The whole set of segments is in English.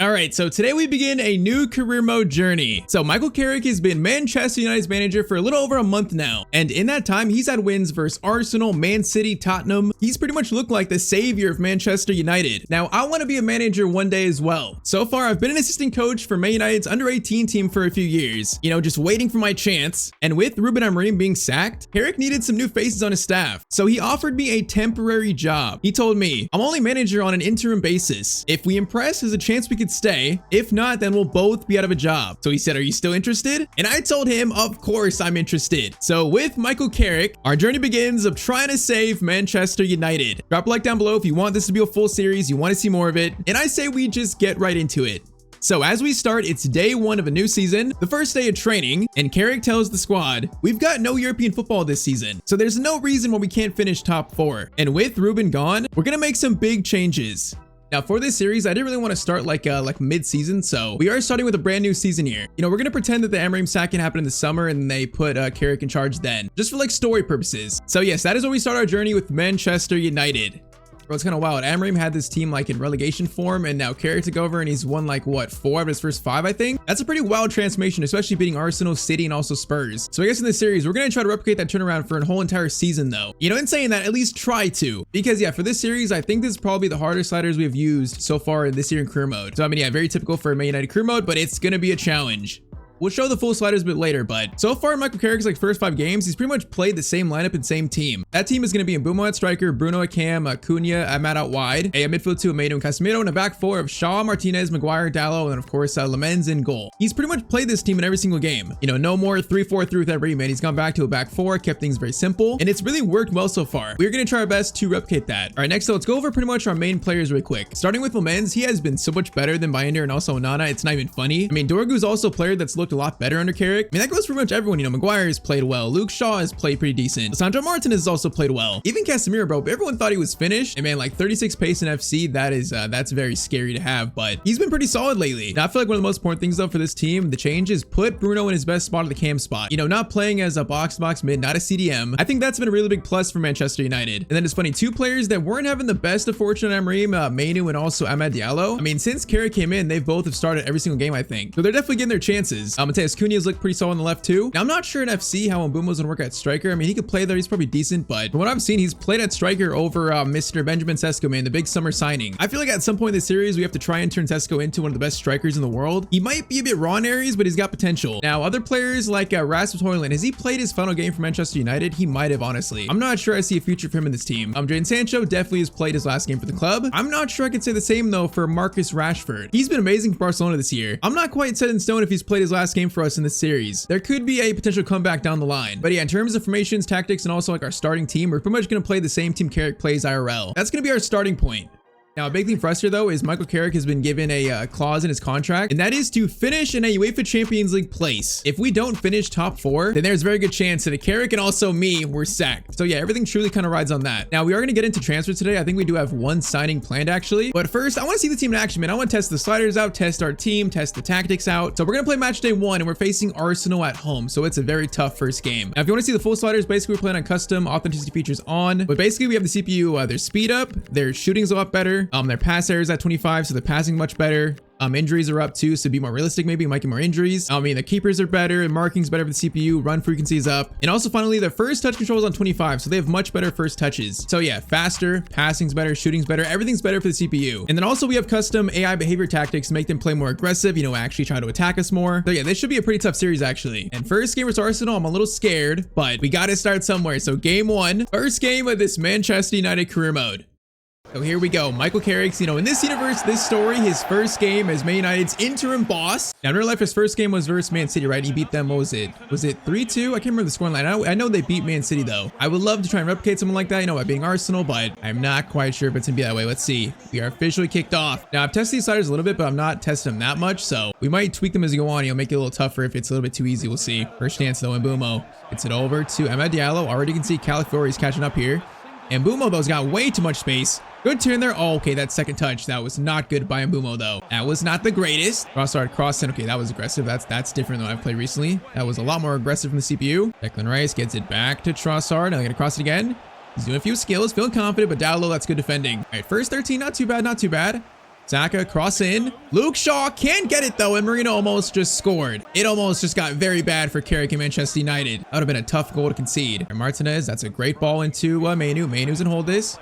All right, so today we begin a new career mode journey. So Michael Carrick has been Manchester United's manager for a little over a month now. And in that time, he's had wins versus Arsenal, Man City, Tottenham. He's pretty much looked like the savior of Manchester United. Now, I want to be a manager one day as well. So far, I've been an assistant coach for Man United's under-18 team for a few years. You know, just waiting for my chance. And with Ruben Amorim being sacked, Carrick needed some new faces on his staff. So he offered me a temporary job. He told me, I'm only manager on an interim basis. If we impress, there's a chance we could stay. If not, then we'll both be out of a job. So he said, are you still interested? And I told him, of course I'm interested. So with Michael Carrick, our journey begins of trying to save Manchester United. Drop a like down below if you want this to be a full series, you want to see more of it. And I say we just get right into it. So as we start, it's day one of a new season, the first day of training, and Carrick tells the squad, we've got no European football this season, so there's no reason why we can't finish top 4. And with Ruben gone, we're gonna make some big changes. Now for this series, I didn't really want to start like mid-season, so we are starting with a brand new season here. You know, we're going to pretend that the Amorim sack can happen in the summer and they put Carrick in charge then, just for like story purposes. So yes, that is where we start our journey with Manchester United. Bro, it's kind of wild. Amorim had this team like in relegation form, and now Carrick took over and he's won like what, 4 of his first 5, I think. That's a pretty wild transformation, especially beating Arsenal, City, and also Spurs. So I guess in this series, we're going to try to replicate that turnaround for a whole entire season though. You know, in saying that, at least try to. Because yeah, for this series, I think this is probably the hardest sliders we've used so far in this year in career mode. So I mean, yeah, very typical for a Man United career mode, but it's going to be a challenge. We'll show the full sliders a bit later, but so far in Michael Carrick's like first 5 games, he's pretty much played the same lineup and same team. That team is going to be Mbeumo at striker, Bruno at cam, Cunha, Matt out wide, a midfield 2 of Maino and Casemiro, and a back 4 of Shaw, Martinez, Maguire, Dallo, and then of course Lamens in goal. He's pretty much played this team in every single game. You know, no more 3-4-3 with every man. He's gone back to a back 4, kept things very simple, and it's really worked well so far. We're going to try our best to replicate that. All right, next, so let's go over pretty much our main players really quick. Starting with Lamens, he has been so much better than Binder and also Onana. It's not even funny. I mean, Dorgu's also a player that's looked a lot better under Carrick. I mean, that goes for pretty much everyone. You know, Maguire has played well. Luke Shaw has played pretty decent. Sandro Martin has also played well. Even Casemiro, bro, everyone thought he was finished. And man, like 36 pace in FC, that's very scary to have, but he's been pretty solid lately. Now, I feel like one of the most important things though for this team, the change is put Bruno in his best spot at the cam spot. You know, not playing as a box mid, not a CDM. I think that's been a really big plus for Manchester United. And then it's funny, 2 players that weren't having the best of fortune at Amorim, Mainu and also Amad Diallo. I mean, since Carrick came in, they've both have started every single game, I think. So they're definitely getting their chances. Mateus Cunha's looked pretty solid on the left too. Now, I'm not sure in FC how Mbeumo's gonna work at striker. I mean, he could play there. He's probably decent, but from what I've seen, he's played at striker over Mr. Benjamin Sesko, man, the big summer signing. I feel like at some point in the series, we have to try and turn Sesko into one of the best strikers in the world. He might be a bit raw in areas, but he's got potential. Now, other players like Rasmus Højlund, has he played his final game for Manchester United? He might have, honestly. I'm not sure I see a future for him in this team. Jadon Sancho definitely has played his last game for the club. I'm not sure I could say the same though for Marcus Rashford. He's been amazing for Barcelona this year. I'm not quite set in stone if he's played his last game for us in this series. There could be a potential comeback down the line. But yeah, in terms of formations, tactics, and also like our starting team, we're pretty much going to play the same team Carrick plays IRL. That's going to be our starting point. Now, a big thing for us here, though, is Michael Carrick has been given a clause in his contract, and that is to finish in a UEFA Champions League place. If we don't finish top 4, then there's a very good chance that Carrick and also me were sacked. So yeah, everything truly kind of rides on that. Now, we are going to get into transfers today. I think we do have 1 signing planned, actually. But first, I want to see the team in action, man. I want to test the sliders out, test our team, test the tactics out. So we're going to play match day 1, and we're facing Arsenal at home. So it's a very tough first game. Now, if you want to see the full sliders, basically we're playing on custom authenticity features on. But basically, we have the CPU, their speed up, their shooting's a lot better, their pass errors at 25, so the passing much better. Injuries are up too, so be more realistic, maybe might get more injuries. I mean, the keepers are better and marking's better for the CPU, run frequency is up. And also finally, their first touch control is on 25, so they have much better first touches. So yeah, faster, passing's better, shooting's better, everything's better for the CPU. And then also we have custom AI behavior tactics to make them play more aggressive, you know, actually try to attack us more. So yeah, this should be a pretty tough series actually. And first game versus Arsenal, I'm a little scared, but we got to start somewhere. So game 1, first game of this Manchester United career mode. So here we go. Michael Carrick's, you know, in this universe, this story, his first game as Man United's interim boss. Now, in real life, his first game was versus Man City, right? He beat them, what was it? Was it 3-2? I can't remember the scoreline. I know they beat Man City, though. I would love to try and replicate something like that, you know, by beating Arsenal, but I'm not quite sure if it's going to be that way. Let's see. We are officially kicked off. Now, I've tested these sliders a little bit, but I'm not testing them that much, so we might tweak them as we go on. You know, make it a little tougher if it's a little bit too easy. We'll see. First chance, though, Mbeumo gets it over to Amad Diallo. Already can see Calafiori's catching up here. And Mbeumo, though's got way too much space. Good turn there. Oh, okay, that second touch. That was not good by Mbeumo, though. That was not the greatest. Trossard crossing. Okay, that was aggressive. That's different than I've played recently. That was a lot more aggressive from the CPU. Declan Rice gets it back to Trossard. Now they're going to cross it again. He's doing a few skills, feeling confident, but Dallo, that's good defending. All right, first 13, not too bad, not too bad. Saka cross in. Luke Shaw can't get it though, and Marino almost just scored. It almost just got very bad for Carrick and Manchester United. That would have been a tough goal to concede. And Martinez, that's a great ball into Manu. Manu's gonna hold this.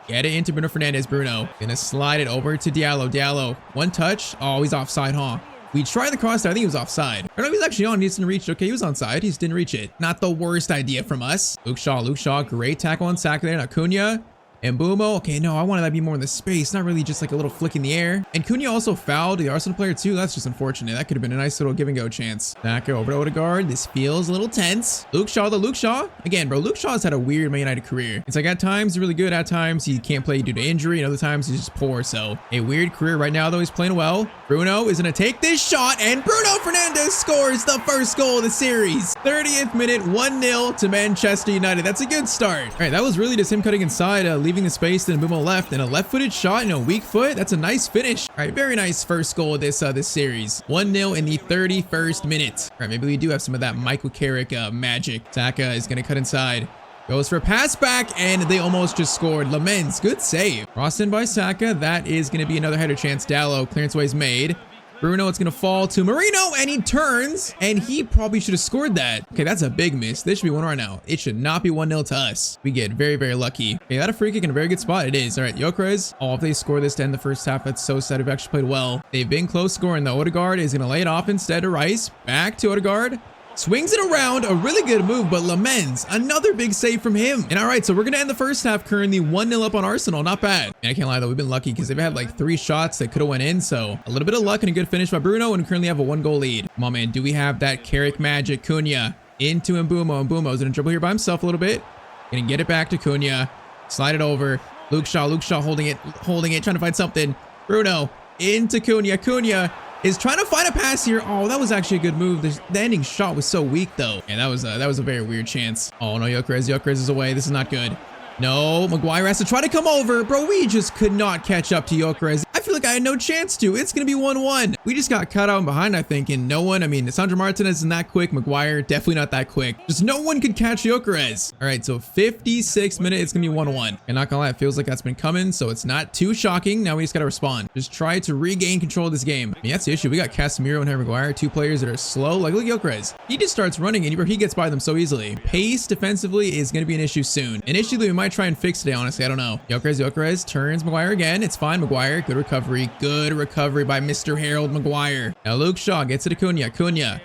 Get it into Bruno Fernandes. Bruno gonna slide it over to Diallo. Diallo, one touch. Oh, he's offside, huh? We tried the cross there. I think he was offside. Or no, he was actually on. He just didn't reach it. Okay, he was onside. He just didn't reach it. Not the worst idea from us. Luke Shaw, great tackle on Saka there. Now Cunha. And Mbumo, okay, no, I wanted that to be more in the space, not really just like a little flick in the air. And Cunha also fouled the Arsenal player too. That's just unfortunate. That could have been a nice little give and go chance. Saka over to Odegaard. This feels a little tense. Luke Shaw. Again, bro, Luke Shaw's had a weird Man United career. It's like at times he's really good, at times he can't play due to injury, and other times he's just poor. So a weird career right now, though he's playing well. Bruno is gonna take this shot, and Bruno Fernandes scores the first goal of the series. 30th minute, 1-0 to Manchester United. That's a good start. All right, that was really just him cutting inside, leaving the space, then Mbumo left, and a left-footed shot and a weak foot. That's a nice finish. All right, very nice first goal of this series. 1-0 in the 31st minute. All right, maybe we do have some of that Michael Carrick magic. Saka is gonna cut inside. Goes for a pass back, and they almost just scored. Lamens, good save. Crossed in by Saka. That is going to be another header chance. Dallo, clearance away is made. Bruno, it's going to fall to Marino, and he turns, and he probably should have scored that. Okay, that's a big miss. This should be 1 right now. It should not be 1-0 to us. We get very, very lucky. Okay, that a free kick in a very good spot. It is. All right, Gyökeres. Oh, if they score this to end the first half, that's so sad. We've actually played well. They've been close scoring, though. Odegaard is going to lay it off instead to Rice. Back to Odegaard. Swings it around, a really good move, but Lamens, another big save from him. And all right, so we're going to end the first half currently 1-0 up on Arsenal. Not bad. And I can't lie, though. We've been lucky because they've had like 3 shots that could have went in. So a little bit of luck and a good finish by Bruno, and we currently have a 1-goal lead. Come on, man. Do we have that Carrick magic? Cunha into Mbumo. Mbumo's going to dribble here by himself a little bit. Going to get it back to Cunha. Slide it over. Luke Shaw holding it, trying to find something. Bruno into Cunha. Cunha is trying to find a pass here. Oh, that was actually a good move. The ending shot was so weak, though. And that was a very weird chance. Oh, no, Gyökeres is away. This is not good. No, Maguire has to try to come over. Bro, we just could not catch up to Gyökeres. I feel like I had no chance to. It's going to be 1-1. We just got cut out and behind, I think, and no one, I mean, Sandro Martinez isn't that quick. Maguire, definitely not that quick. Just no one could catch Gyökeres. All right, so 56 minutes, it's going to be 1-1. And not going to lie, it feels like that's been coming, so it's not too shocking. Now we just got to respond. Just try to regain control of this game. I mean, that's the issue. We got Casemiro and Harry Maguire, 2 players that are slow. Like, look at Gyökeres. He just starts running, and he gets by them so easily. Pace defensively is going to be an issue soon. An issue that we might try and fix today, honestly. I don't know. Gyökeres turns Maguire again. It's fine, Maguire. Good recovery. Good recovery by Mr. Harold Maguire. Now Luke Shaw gets it to Cunha.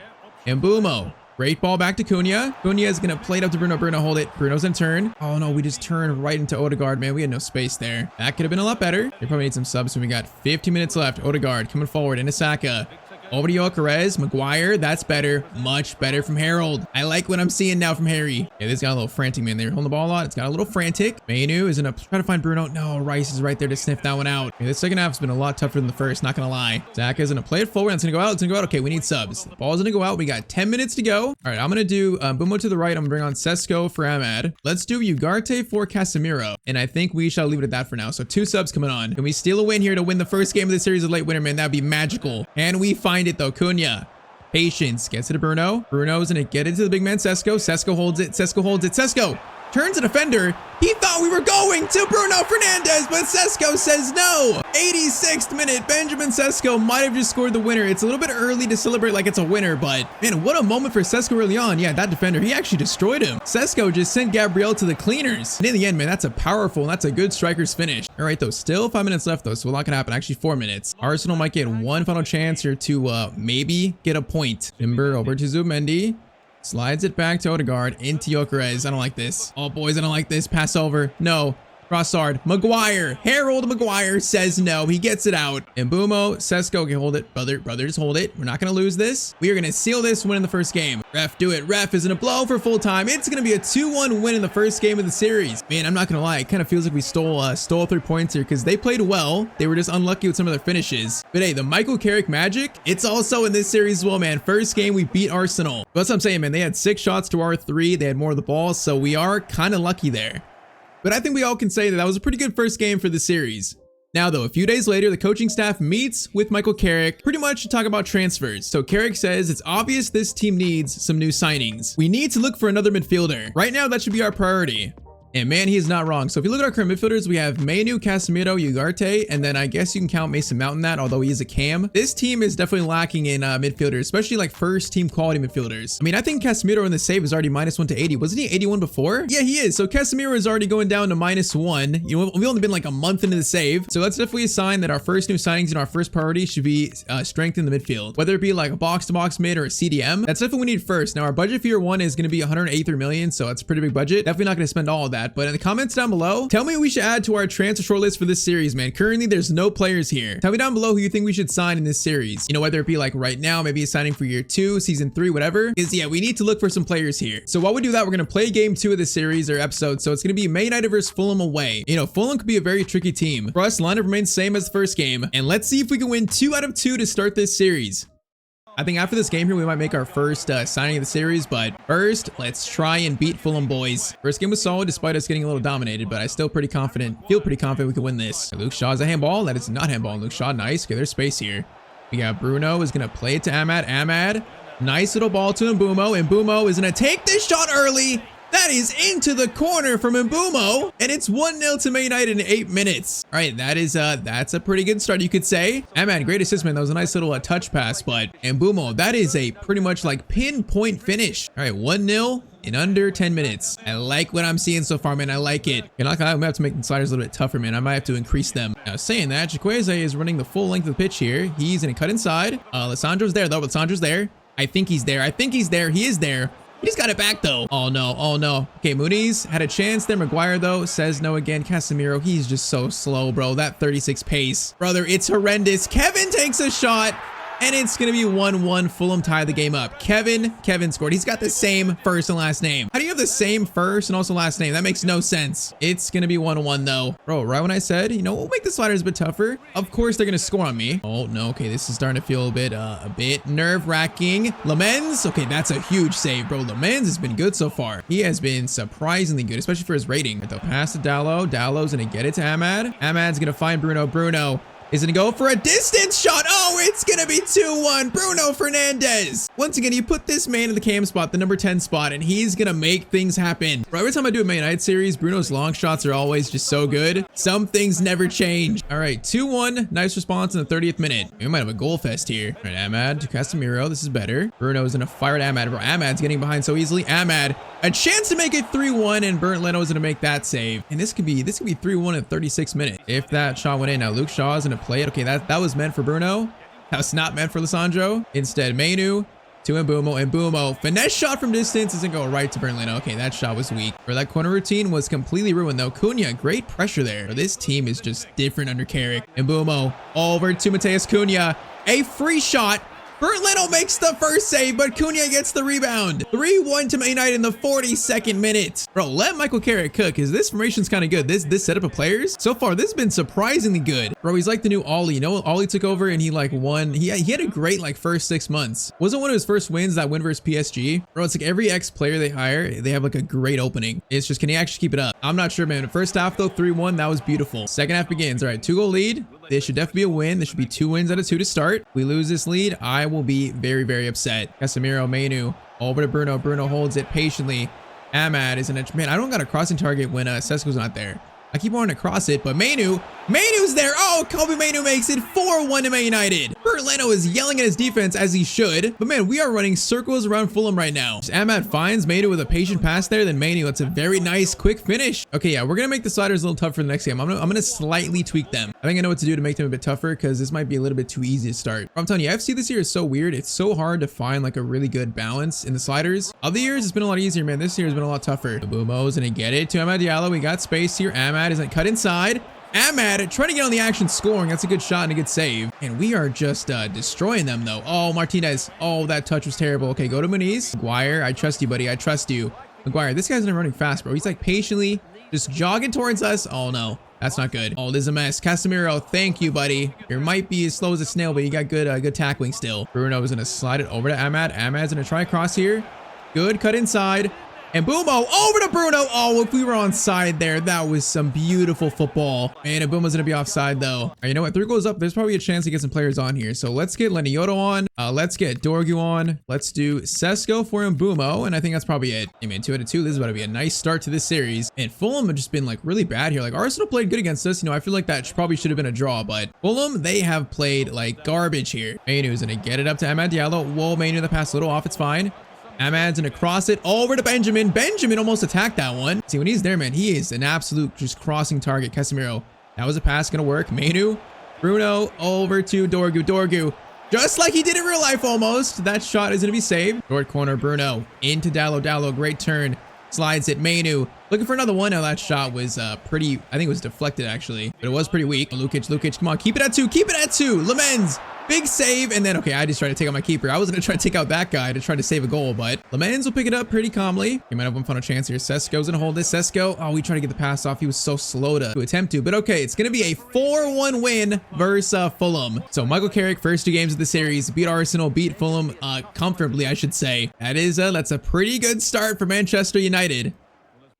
And Mbumo. Great ball back to Cunha. Cunha is going to play it up to Bruno. Bruno, hold it. Bruno's in turn. Oh, no. We just turned right into Odegaard, man. We had no space there. That could have been a lot better. We probably need some subs when we got 15 minutes left. Odegaard coming forward into Saka. Over to Gyökeres. Maguire, that's better. Much better from Harold. I like what I'm seeing now from Harry. Yeah, this got a little frantic, man. They're holding the ball a lot. It's got a little frantic. Manu is going to try to find Bruno. No, Rice is right there to sniff that one out. Yeah, the second half's been a lot tougher than the first, not going to lie. Saka is going to play it forward. It's going to go out. It's going to go out. Okay, we need subs. The ball's going to go out. We got 10 minutes to go. All right, I'm going to do Mbumo to the right. I'm going to bring on Sesko for Ahmad. Let's do Ugarte for Casemiro. And I think we shall leave it at that for now. So 2 subs coming on. Can we steal a win here to win the first game of the series of late winner, man? That'd be magical. And we find it, though. Cunha. Patience. Gets it to Bruno. Bruno's going to get it to the big man, Sesko. Sesko holds it. Sesko turns the defender. He thought we were going to Bruno Fernandes, but Sesko says no. 86th minute. Benjamin Sesko might have just scored the winner. It's a little bit early to celebrate like it's a winner, but man, what a moment for Sesko early on. Yeah, that defender, he actually destroyed him. Sesko just sent Gabriel to the cleaners. And in the end, man, that's a powerful, and that's a good striker's finish. All right, though, still 5 minutes left, though, so a lot can happen. Actually, 4 minutes. Arsenal might get one final chance here to maybe get a point. Timber over to Zubimendi. Slides it back to Odegaard into Gyökeres. I don't like this. Oh, boys, I don't like this. Pass over. No. Trossard. Maguire. Harold Maguire says no. He gets it out. And Mbumo. Sesko can hold it. Brothers, hold it. We're not going to lose this. We are going to seal this win in the first game. Ref, do it. Ref is going to blow for full time. It's going to be a 2-1 win in the first game of the series. Man, I'm not going to lie. It kind of feels like we stole 3 points here because they played well. They were just unlucky with some of their finishes. But hey, the Michael Carrick magic, it's also in this series as well, man. First game, we beat Arsenal. That's what I'm saying, man. They had 6 shots to our 3. They had more of the ball, so we are kind of lucky there. But I think we all can say that was a pretty good first game for the series. Now though, a few days later, the coaching staff meets with Michael Carrick pretty much to talk about transfers. So Carrick says it's obvious this team needs some new signings. We need to look for another midfielder. Right now, that should be our priority. And man, he is not wrong. So if you look at our current midfielders, we have Manu, Casemiro, Ugarte, and then I guess you can count Mason Mount in that, although he is a cam. This team is definitely lacking in midfielders, especially like first team quality midfielders. I mean, I think Casemiro in the save is already -1 to 80. Wasn't he 81 before? Yeah, he is. So Casemiro is already going down to -1. You know, we've only been like a month into the save. So that's definitely a sign that our first new signings and our first priority should be strength in the midfield. Whether it be like a box-to-box mid or a CDM, that's definitely what we need first. Now, our budget for year 1 is going to be 183 million, so that's a pretty big budget. Definitely not going to spend all of that, but in the comments down below, tell me what we should add to our transfer shortlist for this series, man. Currently, there's no players here. Tell me down below who you think we should sign in this series. You know, whether it be like right now, maybe a signing for year 2, season 3, whatever. Because yeah, we need to look for some players here. So while we do that, we're going to play game 2 of this series or episode. So it's going to be Man United versus Fulham away. You know, Fulham could be a very tricky team. For us, lineup remains same as the first game. And let's see if we can win 2 out of 2 to start this series. I think after this game here, we might make our first signing of the series, but first, let's try and beat Fulham, boys. First game was solid despite us getting a little dominated, but I still feel pretty confident we can win this. Luke Shaw's a handball. That is not handball. Luke Shaw, nice. Okay, there's space here. We got Bruno is going to play it to Ahmad. Ahmad, nice little ball to Mbumo. Mbumo is going to take this shot early. That is into the corner from Mbumo, and it's 1-0 to Man United in 8 minutes. All right, that's a pretty good start, you could say. Ahmad, great assist, man. That was a nice little touch pass, but Mbumo, that is a pretty much like pinpoint finish. All right, 1-0 in under 10 minutes. I like what I'm seeing so far, man. I like it. And like, I'm gonna have to make the sliders a little bit tougher, man. I might have to increase them. Now, saying that, Chikwueze is running the full length of the pitch here. He's gonna cut inside. Lissandro's there, though. Lissandro's there. I think he's there. He is there. He just got it back, though. Oh, no. Oh, no. Okay, Muniz had a chance there. Maguire, though, says no again. Casemiro, he's just so slow, bro. That 36 pace. Brother, it's horrendous. Kevin takes a shot. And it's going to be 1-1. Fulham tie the game up. Kevin scored. He's got the same first and last name. How do you have the same first and also last name? That makes no sense. It's going to be 1-1 though. Bro, right when I said, you know, we'll make the sliders a bit tougher. Of course, they're going to score on me. Oh, no. Okay, this is starting to feel a bit nerve-wracking. Lamens. Okay, that's a huge save, bro. Lamens has been good so far. He has been surprisingly good, especially for his rating. They'll pass to Dallo. Dallo's going to get it to Ahmad. Ahmad's going to find Bruno. Bruno is going to go for a distance shot. Oh, it's going to be 2-1. Bruno Fernandes. Once again, you put this man in the cam spot, the number 10 spot, and he's going to make things happen. Bro, every time I do a Man United series, Bruno's long shots are always just so good. Some things never change. All right, 2-1. Nice response in the 30th minute. We might have a goal fest here. All right, Ahmad to Casemiro. This is better. Bruno's going to fire at Ahmad. Bro, Ahmad's getting behind so easily. Ahmad, a chance to make it 3-1, and Bernd Leno's going to make that save. And this could be 3-1 in 36 minutes. If that shot went in. Now, Luke Shaw is going to play it. Okay, that was meant for Bruno. That was not meant for Lissandro. Instead, Manu to Mbumo. Mbumo, finesse shot from distance, doesn't go right to Bernd Leno. Okay, that shot was weak. For that corner routine was completely ruined though. Cunha, great pressure there. This team is just different under Carrick. Mbumo over to Mateus Cunha. A free shot. Bernd Leno makes the first save, but Cunha gets the rebound. 3-1 to Man United in the 42nd minute. Bro, let Michael Carrick cook, because this formation's kind of good. This setup of players, so far, this has been surprisingly good. Bro, he's like the new Ollie. You know, Ollie took over and he like won. He had a great like first 6 months. Wasn't one of his first wins that win versus PSG? Bro, it's like every ex-player they hire, they have like a great opening. It's just, can he actually keep it up? I'm not sure, man. The first half though, 3-1, that was beautiful. Second half begins. All right, 2-goal lead. This should definitely be a win. There should be 2 wins out of 2 to start. We lose this lead, I will be very, very upset. Casemiro, Manu, over to Bruno. Bruno holds it patiently. Ahmad is in a... Man, I don't got a crossing target when Sesko's not there. I keep wanting to cross it, but Manu's there. Oh, Kobe Manu makes it 4-1 to Man United. Bernd Leno is yelling at his defense as he should. But man, we are running circles around Fulham right now. Ahmad finds Manu with a patient pass there. Then Manu, that's a very nice quick finish. Okay, yeah, we're going to make the sliders a little tougher for the next game. I'm gonna slightly tweak them. I think I know what to do to make them a bit tougher because this might be a little bit too easy to start. I'm telling you, EAFC this year is so weird. It's so hard to find like a really good balance in the sliders. Other years, it's been a lot easier, man. This year has been a lot tougher. Bumo's going to get it to Amad Diallo. We got space here. Ahmad isn't cut inside. Ahmad trying to get on the action scoring. That's a good shot and a good save. And we are just destroying them though. Oh, Martinez. Oh, that touch was terrible. Okay, go to Muniz. Maguire, I trust you, buddy. I trust you. Maguire, this guy's not running fast, bro. He's like patiently just jogging towards us. Oh no, that's not good. Oh, this is a mess. Casemiro, thank you, buddy. You might be as slow as a snail, but you got good tackling still. Bruno is gonna slide it over to Ahmad. Ahmad's gonna try across here. Good cut inside. And Bumo over to Bruno. Oh, if we were onside there, that was some beautiful football. Man, and Bumo's gonna be offside though. All right, you know what? 3 goes up. There's probably a chance to get some players on here. So let's get Lenioto on. Let's get Dorgu on. Let's do Sesko for Mbumo. And I think that's probably it. Hey man, 2 out of 2. This is about to be a nice start to this series. And Fulham have just been like really bad here. Like Arsenal played good against us. You know, I feel like that probably should have been a draw, but Fulham, they have played like garbage here. Mainu's gonna get it up to Amad Diallo. Whoa, Mainu, the pass a little off. It's fine. Amad's gonna cross it over to Benjamin. Benjamin almost attacked that one. See, when he's there, man, he is an absolute just crossing target. Casemiro, that was a pass, gonna work. Mainu, Bruno, over to Dorgu. Dorgu, just like he did in real life almost. That shot is gonna be saved. Short corner, Bruno, into Dallo. Dallo, great turn. Slides it, Mainu. Looking for another one. Now that shot was pretty, I think it was deflected actually, but it was pretty weak. Lukic, come on, keep it at 2, keep it at 2. Lemens, big save, and then, okay, I just tried to take out my keeper. I was gonna try to take out that guy to try to save a goal, but Lemens will pick it up pretty calmly. He might have one final chance here. Sesko's gonna hold this. Sesko, oh, we tried to get the pass off. He was so slow to attempt to, but okay, it's gonna be a 4-1 win versus Fulham. So Michael Carrick, first 2 games of the series, beat Arsenal, beat Fulham comfortably, I should say. That's a pretty good start for Manchester United.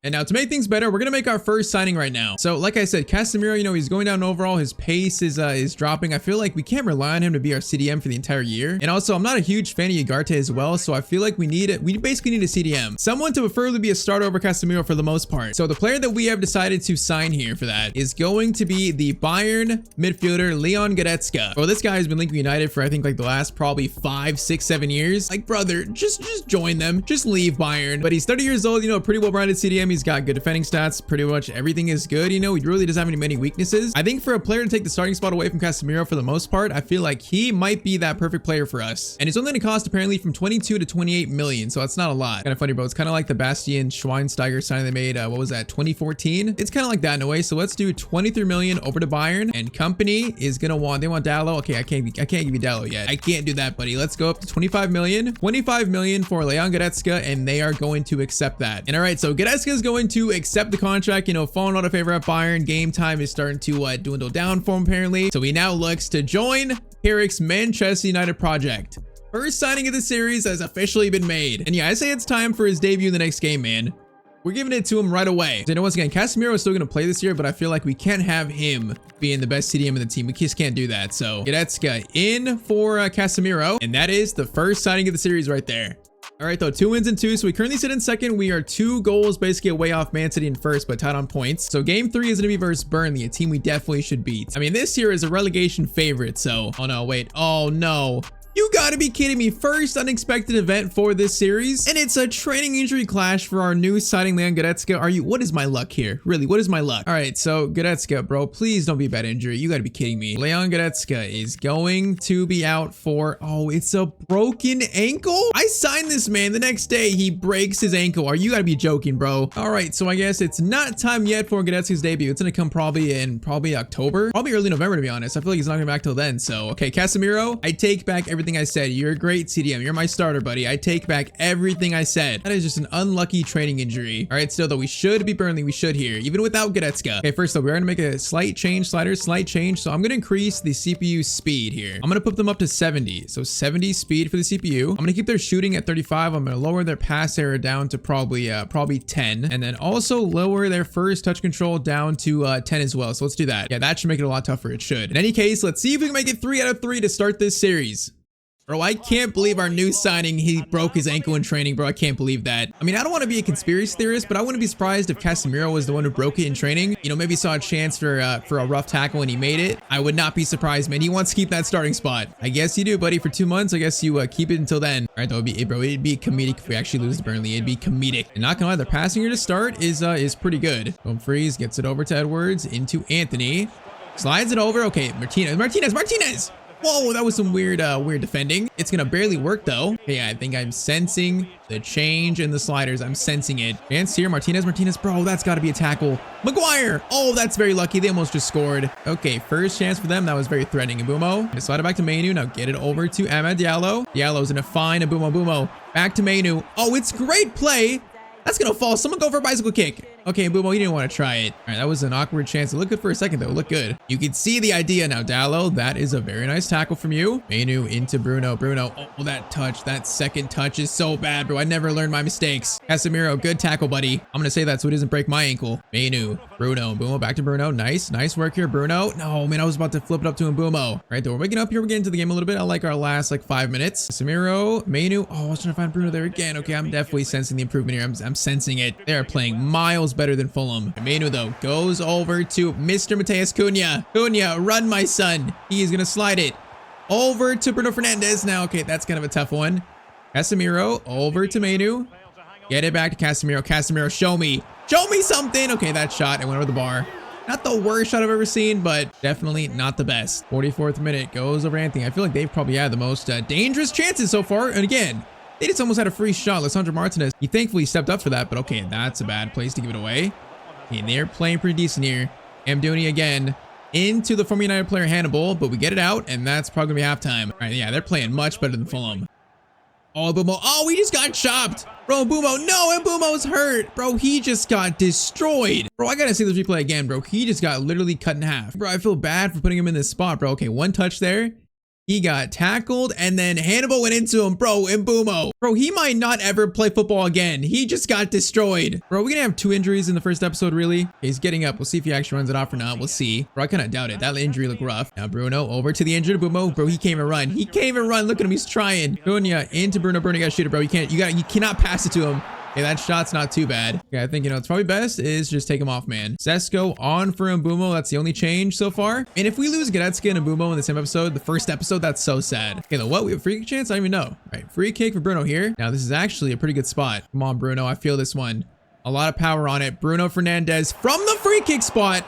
And now to make things better, we're going to make our first signing right now. So like I said, Casemiro, you know, he's going down overall. His pace is dropping. I feel like we can't rely on him to be our CDM for the entire year. And also, I'm not a huge fan of Ugarte as well. So I feel like we basically need a CDM. Someone to preferably be a starter over Casemiro for the most part. So the player that we have decided to sign here for that is going to be the Bayern midfielder, Leon Goretzka. Well, this guy has been linked with United for I think like the last probably 5, 6, 7 years. Like, brother, just join them. Just leave Bayern. But he's 30 years old, you know, pretty well-rounded CDM. He's got good defending stats. Pretty much everything is good. You know, he really doesn't have many weaknesses. I think for a player to take the starting spot away from Casemiro for the most part, I feel like he might be that perfect player for us. And it's only going to cost apparently from 22 to 28 million. So that's not a lot. Kind of funny, bro. It's kind of like the Bastian Schweinsteiger signing they made. What was that? 2014. It's kind of like that in a way. So let's do 23 million over to Bayern, and company is going to want, they want Dallo. Okay, I can't give you Dallo yet. I can't do that, buddy. Let's go up to 25 million. 25 million for Leon Goretzka, and they are going to accept that. And all right, so Goretzka is going to accept the contract. You know, falling out of favor at Bayern. Game time is starting to dwindle down for him apparently. So he now looks to join Carrick's Manchester United project. First signing of the series has officially been made. And yeah, I say it's time for his debut in the next game, man. We're giving it to him right away. So, you know, once again, Casemiro is still going to play this year, but I feel like we can't have him being the best CDM in the team. We just can't do that. So Goretzka in for Casemiro. And that is the first signing of the series right there. All right, though, 2 wins and 2. So we currently sit in second. We are 2 goals basically away off Man City in first, but tied on points. So game 3 is going to be versus Burnley, a team we definitely should beat. I mean, this here is a relegation favorite. So, oh no, wait. Oh no. You gotta be kidding me. First unexpected event for this series, and it's a training injury clash for our new signing, Leon Goretzka. What is my luck here? Really, what is my luck? All right, so Goretzka, bro, please don't be a bad injury. You gotta be kidding me. Leon Goretzka is going to be out for, oh, it's a broken ankle? I signed this man. The next day, he breaks his ankle. You gotta be joking, bro. All right, so I guess it's not time yet for Goretzka's debut. It's gonna come probably in October, probably early November, to be honest. I feel like he's not gonna be back till then. So, okay, Casemiro, I take back everything I said. You're a great CDM. You're my starter, buddy. I take back everything I said. That is just an unlucky training injury. All right, still though, we should be Burnley. We should here, even without Goretzka. Okay, first though, we're gonna make a slight change, slight change. So I'm gonna increase the CPU speed here. I'm gonna put them up to 70. So 70 speed for the CPU. I'm gonna keep their shooting at 35. I'm gonna lower their pass error down to probably 10, and then also lower their first touch control down to 10 as well. So let's do that. Yeah, that should make it a lot tougher. It should. In any case, let's see if we can make it 3 out of 3 to start this series. Bro, I can't believe our new signing, he broke his ankle in training, bro. I can't believe that. I mean, I don't want to be a conspiracy theorist, but I wouldn't be surprised if Casemiro was the one who broke it in training. You know, maybe saw a chance for a rough tackle and he made it. I would not be surprised, man. He wants to keep that starting spot. I guess you do, buddy. For 2 months, I guess you keep it until then. All right, though, it'd be comedic if we actually lose to Burnley. It'd be comedic. And not gonna lie, their passing here to start is pretty good. Dumfries gets it over to Edwards, into Anthony. Slides it over. Okay, Martinez. Whoa, that was some weird defending. It's gonna barely work though. Okay, I think I'm sensing the change in the sliders. I'm sensing it. Chance here, Martinez, bro, that's gotta be a tackle. Maguire, oh, that's very lucky. They almost just scored. Okay, first chance for them. That was very threatening. Mbumo, gonna slide it back to Mainu. Now get it over to Amad Diallo. Diallo's gonna find Mbumo. Back to Mainu. Oh, it's great play. That's gonna fall. Someone go for a bicycle kick. Okay, Mbumo, you didn't want to try it. All right, that was an awkward chance. It looked good for a second, though. It looked good. You can see the idea now, Dallo. That is a very nice tackle from you. Manu into Bruno. Bruno, oh, that touch. That second touch is so bad, bro. I never learned my mistakes. Casemiro, good tackle, buddy. I'm going to say that so it doesn't break my ankle. Manu, Bruno, Mbumo, back to Bruno. Nice work here, Bruno. No, man, I was about to flip it up to Mbumo. All right, though, we're waking up here. We're getting into the game a little bit. I like our last, 5 minutes. Casemiro, Manu. Oh, I was trying to find Bruno there again. Okay, I'm definitely sensing the improvement here. I'm sensing it. They're playing miles better than Fulham. Manu, though, goes over to Mr. Mateus Cunha. Cunha, run, my son. He is going to slide it over to Bruno Fernandes. Now, okay, that's kind of a tough one. Casemiro, over to Manu. Get it back to Casemiro. Casemiro, show me. Show me something. Okay, that shot. It went over the bar. Not the worst shot I've ever seen, but definitely not the best. 44th minute goes over Anthony. I feel like they've probably had the most dangerous chances so far. And again, they just almost had a free shot. Lisandro Martinez, he thankfully stepped up for that, but okay, that's a bad place to give it away. Okay, they're playing pretty decent here. Amdouni again into the former United player Hannibal, but we get it out, and that's probably gonna be halftime. All right, yeah, they're playing much better than Fulham. Oh, Mbumo. Oh, we just got chopped. Bro, Mbumo. No, Mbumo's hurt. Bro, he just got destroyed. Bro, I gotta see this replay again, bro. He just got literally cut in half. Bro, I feel bad for putting him in this spot, bro. Okay, one touch there. He got tackled, and then Hannibal went into him. Bro, Mbumo. Bro, he might not ever play football again. He just got destroyed. Bro, we're gonna have 2 injuries in the first episode, really. Okay, he's getting up. We'll see if he actually runs it off or not. We'll see. Bro, I kind of doubt it. That injury looked rough. Now, Bruno over to the injured Mbumo. Bro, he can't even run. He can't even run. Look at him. He's trying. Cunha into Bruno. Bruno, you gotta shoot it, bro. You cannot pass it to him. Okay, that shot's not too bad. Okay, I think, it's probably best is just take him off, man. Sesko on for Mbumo. That's the only change so far. And if we lose Goretzka and Mbumo in the same episode, the first episode, that's so sad. Okay, the what? We have a free kick chance? I don't even know. All right, free kick for Bruno here. Now, this is actually a pretty good spot. Come on, Bruno. I feel this one. A lot of power on it. Bruno Fernandes from the free kick spot.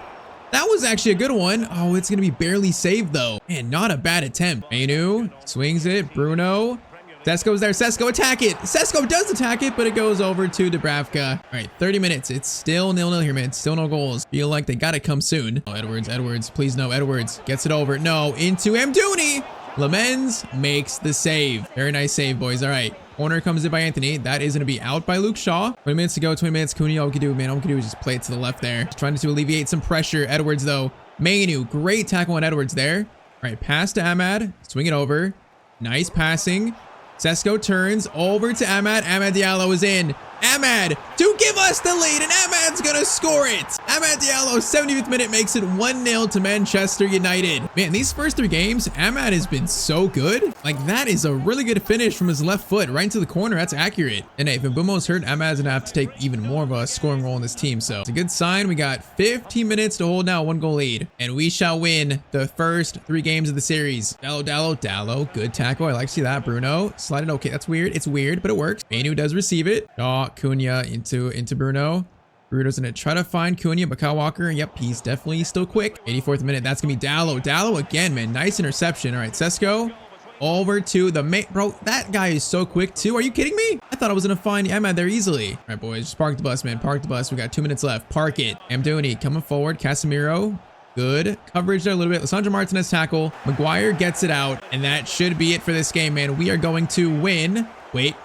That was actually a good one. Oh, it's going to be barely saved, though. Man, not a bad attempt. Manu swings it. Bruno. Sesko's there. Sesko, attack it. Sesko does attack it, but it goes over to Dubravka. All right, 30 minutes. It's still 0-0 here, man. Still no goals. Feel like they got to come soon. Oh, Edwards. Please no. Edwards gets it over. No, into Amdouni. Lamens makes the save. Very nice save, boys. All right. Corner comes in by Anthony. That is going to be out by Luke Shaw. 20 minutes to go. 20 minutes. Cunha, all we can do, man. All we can do is just play it to the left there. Just trying to alleviate some pressure. Edwards, though. Manu, great tackle on Edwards there. All right, pass to Ahmad. Swing it over. Nice passing. Sesko turns over to Ahmad. Ahmad Diallo is in. Ahmad to give us the lead, and Ahmad's gonna score it. Ahmad Diallo, 75th minute, makes it 1-0 to Manchester United. Man, these first 3 games, Ahmad has been so good. Like, that is a really good finish from his left foot right into the corner. That's accurate. And hey, if Mbumo's hurt, Ahmad's gonna have to take even more of a scoring role in this team. So it's a good sign. We got 15 minutes to hold now, 1-goal lead, and we shall win the first 3 games of the series. Dallo, good tackle. I like to see that. Bruno, slide it. Okay, that's weird. It's weird, but it works. Manu does receive it. Oh, Cunha into Bruno. Bruno's gonna try to find Cunha, but Kyle Walker, yep, he's definitely still quick. 84th minute, that's gonna be Dallo. Dallo again, man, nice interception. All right, Sesko over to the mate. Bro, that guy is so quick too. Are you kidding me? I thought I was gonna find Ahmad there easily. All right, boys, just park the bus, man. Park the bus. We got 2 minutes left. Park it. Amdouni coming forward. Casemiro. Good coverage there a little bit. Lisandro Martinez tackle. Maguire gets it out, and that should be it for this game, man. We are going to win. Wait.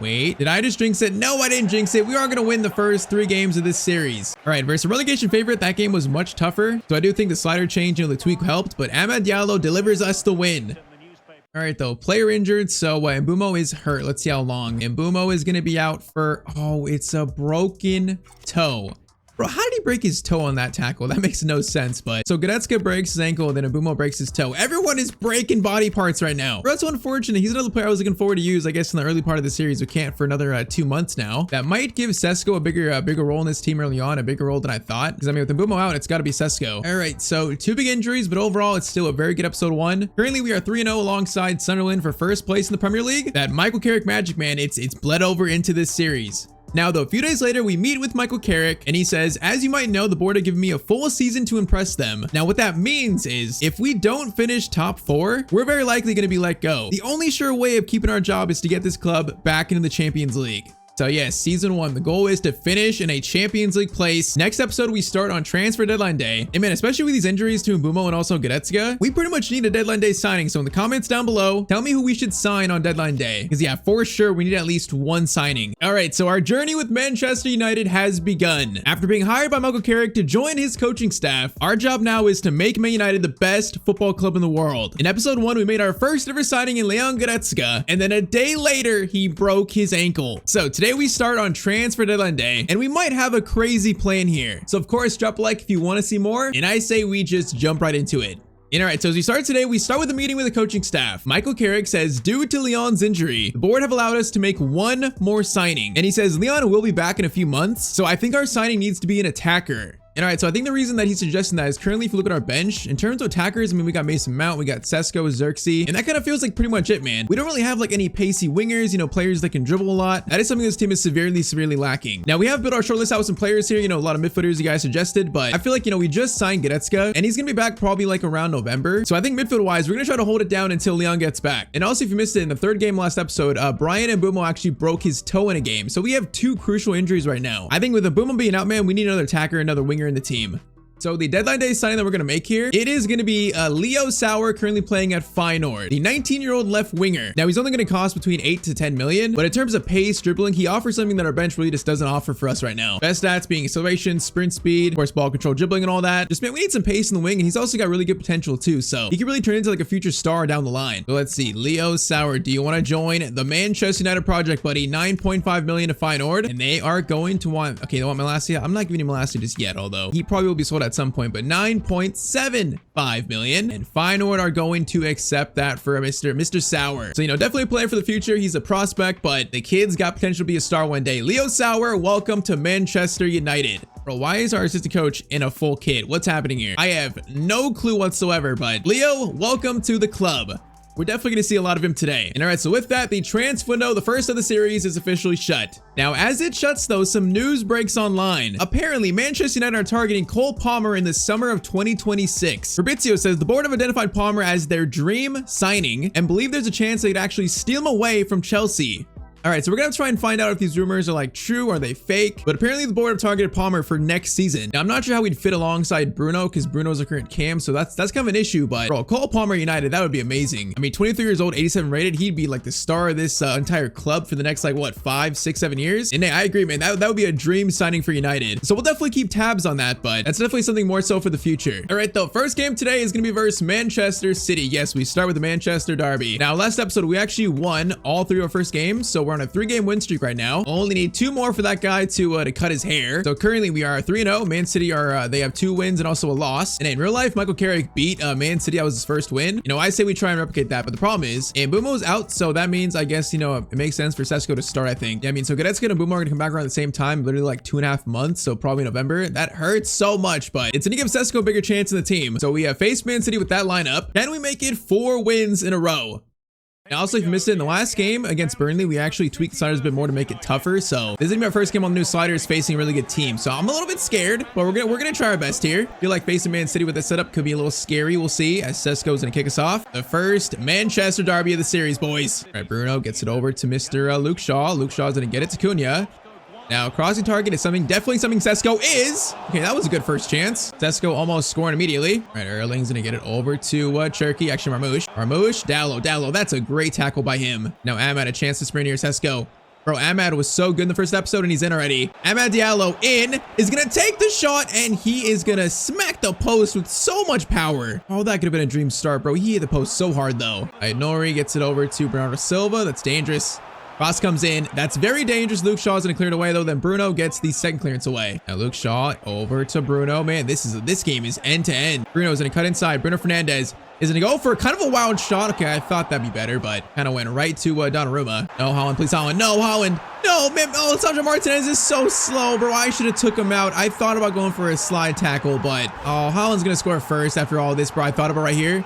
Did I just jinx it? No, I didn't jinx it. We are going to win the first 3 games of this series. All right, versus a relegation favorite, that game was much tougher. So I do think the slider change, the tweak helped, but Ahmad Diallo delivers us the win. All right, though, player injured, so Mbumo is hurt. Let's see how long. Mbumo is going to be out for, oh, it's a broken toe. Bro, how did he break his toe on that tackle? That makes no sense, but... So Goretzka breaks his ankle, then Mbumo breaks his toe. Everyone is breaking body parts right now. Bro, that's so unfortunate. He's another player I was looking forward to use, I guess, in the early part of the series. We can't for another 2 months now. That might give Sesko a bigger role in this team early on, a bigger role than I thought. Because, I mean, with Mbumo out, it's got to be Sesko. All right, so 2 big injuries, but overall, it's still a very good episode 1. Currently, we are 3-0 alongside Sunderland for first place in the Premier League. That Michael Carrick magic, man, it's bled over into this series. Now, though, a few days later, we meet with Michael Carrick, and he says, as you might know, the board have given me a full season to impress them. Now, what that means is, if we don't finish top 4, we're very likely going to be let go. The only sure way of keeping our job is to get this club back into the Champions League. So yes, season 1, the goal is to finish in a Champions League place. Next episode, we start on transfer deadline day. And man, especially with these injuries to Mbeumo and also Goretzka, we pretty much need a deadline day signing. So in the comments down below, tell me who we should sign on deadline day. Because yeah, for sure, we need at least one signing. All right, so our journey with Manchester United has begun. After being hired by Michael Carrick to join his coaching staff, our job now is to make Man United the best football club in the world. In episode 1, we made our first ever signing in Leon Goretzka, and then a day later, he broke his ankle. So today we start on transfer deadline day, and we might have a crazy plan here. So of course, drop a like if you want to see more, and I say we just jump right into it. And all right, so as we start today, we start with a meeting with the coaching staff. Michael Carrick says, due to Leon's injury, the board have allowed us to make one more signing. And he says, Leon will be back in a few months, so I think our signing needs to be an attacker. And all right, so I think the reason that he's suggesting that is currently, if you look at our bench, in terms of attackers, I mean, we got Mason Mount, we got Sesko, Xerxes, and that kind of feels like pretty much it, man. We don't really have like any pacey wingers, you know, players that can dribble a lot. That is something this team is severely lacking. Now, we have built our short list out with some players here, you know, a lot of midfielders you guys suggested, but I feel like, you know, we just signed Goretzka, and he's going to be back probably like around November. So I think midfield-wise, we're going to try to hold it down until Leon gets back. And also, if you missed it, in the third game last episode, Brian Mbeumo actually broke his toe in a game. So we have 2 crucial injuries right now. I think with Mbeumo being out, man, we need another attacker, another winger in the team. So the deadline day signing that we're going to make here, it is going to be Leo Sauer, currently playing at Feyenoord, the 19-year-old left winger. Now he's only going to cost between 8 to 10 million, but in terms of pace, dribbling, he offers something that our bench really just doesn't offer for us right now. Best stats being acceleration, sprint speed, of course, ball control, dribbling, and all that. Just man, we need some pace in the wing, and he's also got really good potential too. So he could really turn into like a future star down the line. So let's see, Leo Sauer, do you want to join the Manchester United project, buddy? 9.5 million to Feyenoord, and they are going to want, okay, they want Malacia. I'm not giving him Malacia just yet, although he probably will be sold at some point, but 9.75 million, and Feyenoord are going to accept that for Mr. Sauer. So, you know, definitely a player for the future. He's a prospect, but the kid's got potential to be a star one day. Leo Sauer, welcome to Manchester United. Bro, why is our assistant coach in a full kit? What's happening here? I have no clue whatsoever, but Leo, welcome to the club. We're definitely going to see a lot of him today. And all right, so with that, the transfer window, the first of the series, is officially shut. Now, as it shuts though, some news breaks online. Apparently, Manchester United are targeting Cole Palmer in the summer of 2026. Fabrizio says the board have identified Palmer as their dream signing and believe there's a chance they could actually steal him away from Chelsea. All right, so we're gonna try and find out if these rumors are like true, are they fake? But apparently the board have targeted Palmer for next season. Now, I'm not sure how we'd fit alongside Bruno because Bruno's a current cam, so that's kind of an issue. But bro, Cole Palmer United, that would be amazing. I mean, 23 years old, 87 rated, he'd be like the star of this entire club for the next like what, 5, 6, 7 years. And hey, I agree, man, that would be a dream signing for United. So we'll definitely keep tabs on that, but that's definitely something more so for the future. All right, though, first game today is gonna be versus Manchester City. Yes, we start with the Manchester derby. Now, last episode we actually won all 3 of our first games, so we're on a 3-game win streak right now. Only need 2 more for that guy to cut his hair. So currently we are 3-0. Man City are they have 2 wins and also a loss. And in real life, Michael Carrick beat Man City. That was his first win. You know, I say we try and replicate that, but the problem is Mbeumo's out, so that means I guess, you know, it makes sense for Sesko to start, I think. Yeah, I mean, so Goretzka and Mbeumo are gonna come back around the same time, literally like 2.5 months, so probably November. That hurts so much, but it's gonna give Sesko a bigger chance in the team. So we have faced Man City with that lineup. Can we make it 4 wins in a row? And also, if you missed it in the last game against Burnley, we actually tweaked the sliders a bit more to make it tougher. So this is gonna be our first game on the new sliders facing a really good team. So I'm a little bit scared, but we're gonna try our best here. I feel like facing Man City with this setup could be a little scary. We'll see, as Sesko's gonna kick us off. The first Manchester derby of the series, boys. All right, Bruno gets it over to Mr. Luke Shaw. Luke Shaw's gonna get it to Cunha. Now, crossing target is definitely something Sesko is. Okay, that was a good first chance. Sesko almost scoring immediately. All right, Erling's gonna get it over to Cherky, actually Marmoush, Dallo, that's a great tackle by him. Now, Ahmad a chance to sprint here, Sesko. Bro, Ahmad was so good in the first episode and he's in already. Amad Diallo in, is gonna take the shot and he is gonna smack the post with so much power. Oh, that could have been a dream start, bro. He hit the post so hard though. All right, Nori gets it over to Bernardo Silva. That's dangerous. Cross comes in. That's very dangerous. Luke Shaw's gonna clear it away though. Then Bruno gets the second clearance away. Now Luke Shaw over to Bruno. Man, this game is end to end. Bruno's gonna cut inside. Bruno Fernandes is gonna go for kind of a wild shot. Okay, I thought that'd be better, but kind of went right to Donnarumma. No, Holland, please, Holland. No, Holland. No, man. Oh, Sandro Martinez is so slow, bro. I should have took him out. I thought about going for a slide tackle, but oh, Holland's gonna score first after all this, bro. I thought about right here.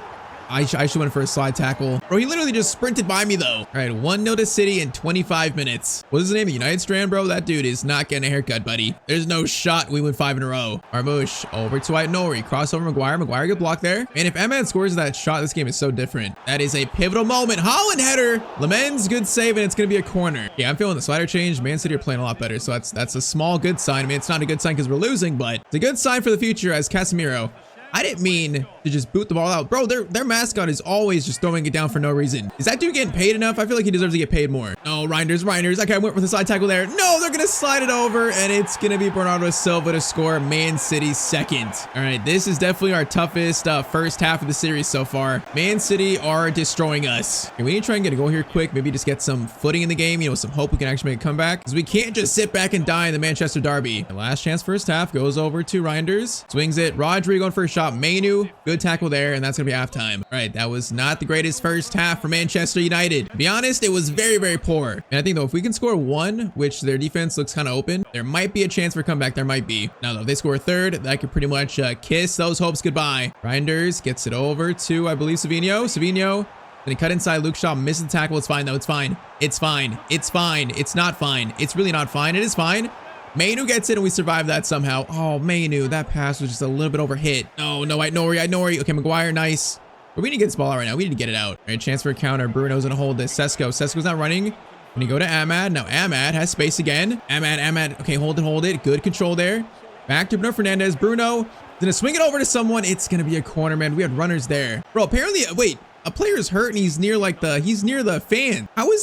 I should went for a slide tackle. Bro, he literally just sprinted by me though. All right, 1-0 to City in 25 minutes. What is his name? United Strand, bro? That dude is not getting a haircut, buddy. There's no shot we win 5 in a row. Marmouche over to Aït-Nouri. Crossover Maguire. Maguire good block there. And if Ahmad scores that shot, this game is so different. That is a pivotal moment. Haaland header. Lemens, good save, and it's going to be a corner. Yeah, I'm feeling the slider change. Man City are playing a lot better, so that's a small good sign. I mean, it's not a good sign because we're losing, but it's a good sign for the future as Casemiro. I didn't mean to just boot the ball out. Bro, their mascot is always just throwing it down for no reason. Is that dude getting paid enough? I feel like he deserves to get paid more. No, Reinders. Okay, I went for the slide tackle there. No, they're going to slide it over, and it's going to be Bernardo Silva to score Man City's second. All right, this is definitely our toughest first half of the series so far. Man City are destroying us. Okay, we need to try and get a goal here quick. Maybe just get some footing in the game, you know, some hope we can actually make a comeback, because we can't just sit back and die in the Manchester derby. The last chance first half goes over to Reinders. Swings it. Rodri going for a shot. Mainu, good tackle there, and that's gonna be halftime. All right, that was not the greatest first half for Manchester United. To be honest, it was very, very poor. And I think though, if we can score one, which their defense looks kind of open, there might be a chance for a comeback. There might be. Now though, if they score a third, that could pretty much kiss those hopes goodbye. Reinders gets it over to, I believe, Savinho. Then he cut inside. Luke Shaw misses the tackle. It's fine though. It's fine. It's fine. It's fine. It's not fine. It's really not fine. It is fine. Mainu gets it, and we survive that somehow. Oh, Mainu, that pass was just a little bit overhit. No, Aït-Nouri. Okay, Maguire, nice. But we need to get this ball out right now. We need to get it out. All right, chance for a counter. Bruno's gonna hold this. Sesko's not running. When you go to Ahmad, now Ahmad has space again. Ahmad. Okay, hold it. Good control there. Back to Bruno Fernandes. Bruno gonna swing it over to someone. It's gonna be a corner, man. We had runners there. Bro, apparently, wait. A player's hurt and he's near the fan. How is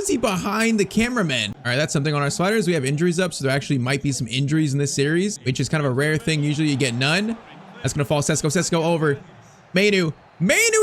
he behind the cameraman? All right, that's something on our sliders. We have injuries up, so there actually might be some injuries in this series, which is kind of a rare thing. Usually you get none. That's gonna fall. Sesko over. Mainu,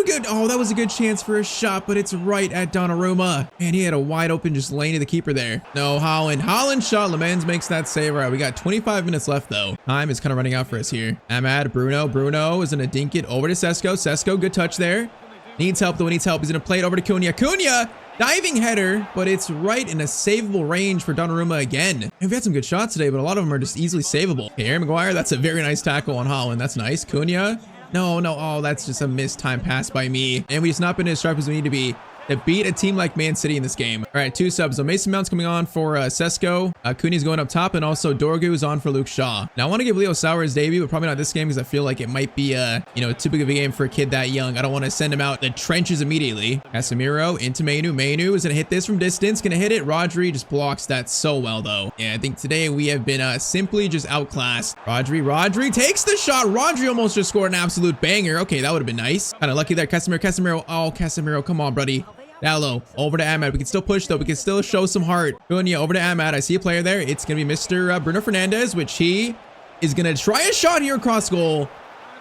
good. Oh, that was a good chance for a shot, but it's right at Donnarumma. Man, he had a wide open just lane to the keeper there. No, Haaland shot. Lemens makes that save. All right, we got 25 minutes left though. Time is kind of running out for us here. Ahmad, Bruno is gonna dink it over to Sesko, good touch there. Needs help though, He's gonna play it over to Cunha, diving header, but it's right in a savable range for Donnarumma again. And we've had some good shots today, but a lot of them are just easily savable. Okay, Harry Maguire, that's a very nice tackle on Haaland. That's nice. Cunha, no, oh, that's just a missed time pass by me. And we've just not been as sharp as we need to be to beat a team like Man City in this game. All right, 2 subs. So Mason Mount's coming on for Sesko. Cunha's going up top, and also Dorgu is on for Luke Shaw. Now I want to give Leo Sauer his debut, but probably not this game because I feel like it might be too big of a game for a kid that young. I don't want to send him out the trenches immediately. Casemiro into Mainu. Mainu is gonna hit this from distance. Gonna hit it. Rodri just blocks that so well though. Yeah, I think today we have been simply just outclassed. Rodri takes the shot. Rodri almost just scored an absolute banger. Okay, that would have been nice. Kind of lucky there. Casemiro. Oh, Casemiro, come on, buddy. Down over to Ahmad. We can still push though. We can still show some heart. Cunha over to Ahmad. I see a player there. It's gonna be Mr. Bruno Fernandes, which he is gonna try a shot here across goal.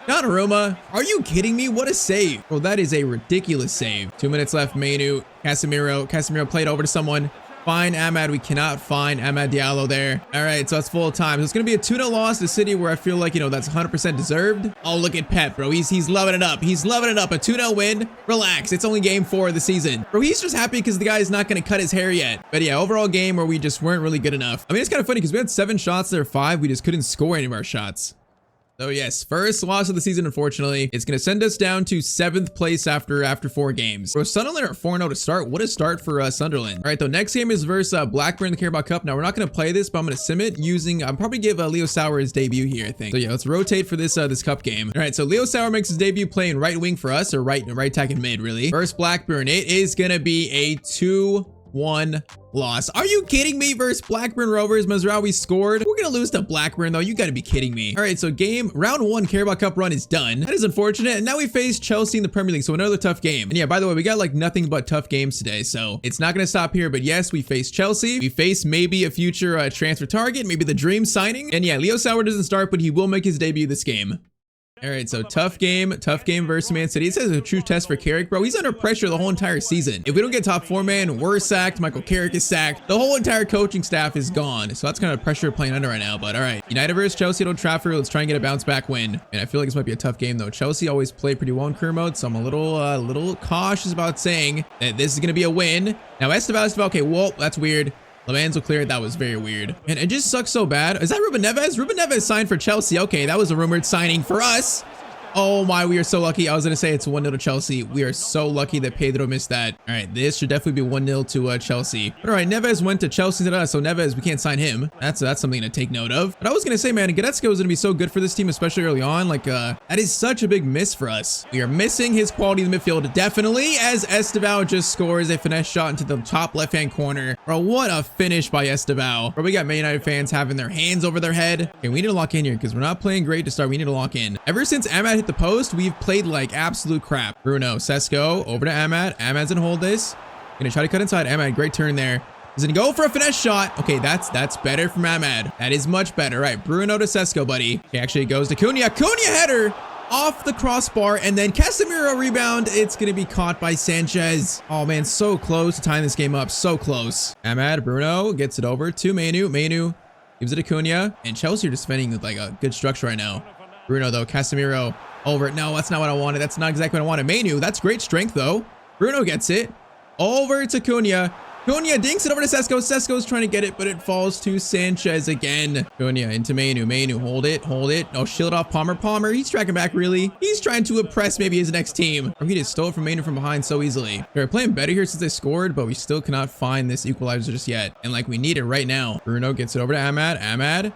Donnarumma, are you kidding me? What a save. Bro, that is a ridiculous save. 2 minutes left. Mainu, Casemiro played over to someone. Find Ahmad. We cannot find Ahmad Diallo there. All right, so it's full time. So it's going to be a 2-0 loss to City where I feel like, that's 100% deserved. Oh, look at Pep, bro. He's loving it up. He's loving it up. A 2-0 win. Relax. It's only game 4 of the season. Bro, he's just happy because the guy is not going to cut his hair yet. But yeah, overall game where we just weren't really good enough. I mean, it's kind of funny because we had 7 shots there, 5. We just couldn't score any of our shots. So yes, first loss of the season, unfortunately. It's going to send us down to 7th place after 4 games. Bro, Sunderland are 4-0 to start. What a start for Sunderland. All right, though, next game is versus Blackburn in the Carabao Cup. Now, we're not going to play this, but I'm going to sim it using, I'll probably give Leo Sauer his debut here, I think. So yeah, let's rotate for this cup game. All right, so Leo Sauer makes his debut playing right wing for us, or right tack and mid, really. Versus Blackburn, it is going to be a 2-1 loss. Are you kidding me? Versus Blackburn Rovers, Mazraoui scored. We're gonna lose to Blackburn though. You gotta be kidding me. All right, so round 1 Carabao Cup run is done. That is unfortunate. And now we face Chelsea in the Premier League, so another tough game. And yeah, by the way, we got like nothing but tough games today, so it's not gonna stop here. But yes, we face Chelsea. We face maybe a future transfer target, maybe the dream signing. And yeah, Leo Sauer doesn't start, but he will make his debut this game. All right, so tough game versus Man City. It says a true test for Carrick, bro. He's under pressure the whole entire season. If we don't get top 4 man, we're sacked. Michael Carrick is sacked. The whole entire coaching staff is gone. So that's kind of pressure playing under right now. But all right, United versus Chelsea at Old Trafford. Let's try and get a bounce back win. And I feel like this might be a tough game though. Chelsea always play pretty well in career mode, so I'm a little cautious about saying that this is gonna be a win. Now Esteval, okay, whoa, that's weird. Lemans will clear it. That was very weird. And it just sucks so bad. Is that Ruben Neves? Ruben Neves signed for Chelsea. Okay, that was a rumored signing for us. Oh my, we are so lucky. I was going to say it's 1-0 to Chelsea. We are so lucky that Pedro missed that. All right, this should definitely be 1-0 to Chelsea. But all right, Neves went to Chelsea today, so Neves, we can't sign him. That's something to take note of. But I was going to say, man, Goretzka is going to be so good for this team, especially early on. Like, that is such a big miss for us. We are missing his quality in the midfield, definitely, as Estevao just scores a finesse shot into the top left-hand corner. Bro, what a finish by Estevao. Bro, we got Man United fans having their hands over their head. Okay, we need to lock in here because we're not playing great to start. We need to lock in. Ever since Ahmad hit the post, we've played like absolute crap. Bruno, Sesko, over to Ahmad. Ahmad's gonna hold this. Gonna try to cut inside. Ahmad, great turn there. He's gonna go for a finesse shot. Okay, that's better from Ahmad. That is much better. All right, Bruno to Sesko, buddy. Okay, actually it goes to Cunha. Cunha header off the crossbar, and then Casemiro rebound. It's gonna be caught by Sanchez. Oh man, so close to tying this game up. So close. Ahmad, Bruno gets it over to Manu. Manu gives it to Cunha, and Chelsea are just defending with like a good structure right now. Bruno though, Casemiro over. No, that's not what I wanted. That's not exactly what I wanted. Manu, that's great strength though. Bruno gets it over to Cunha. Cunha dinks it over to Sesko. Sesko's trying to get it, but it falls to Sanchez again. Cunha into Manu. Manu, hold it, hold it. Oh, shield off Palmer. Palmer, he's tracking back really. He's trying to impress maybe his next team. Or he just stole it from Manu from behind so easily. They're playing better here since they scored, but we still cannot find this equalizer just yet. And like we need it right now. Bruno gets it over to Ahmad. Ahmad.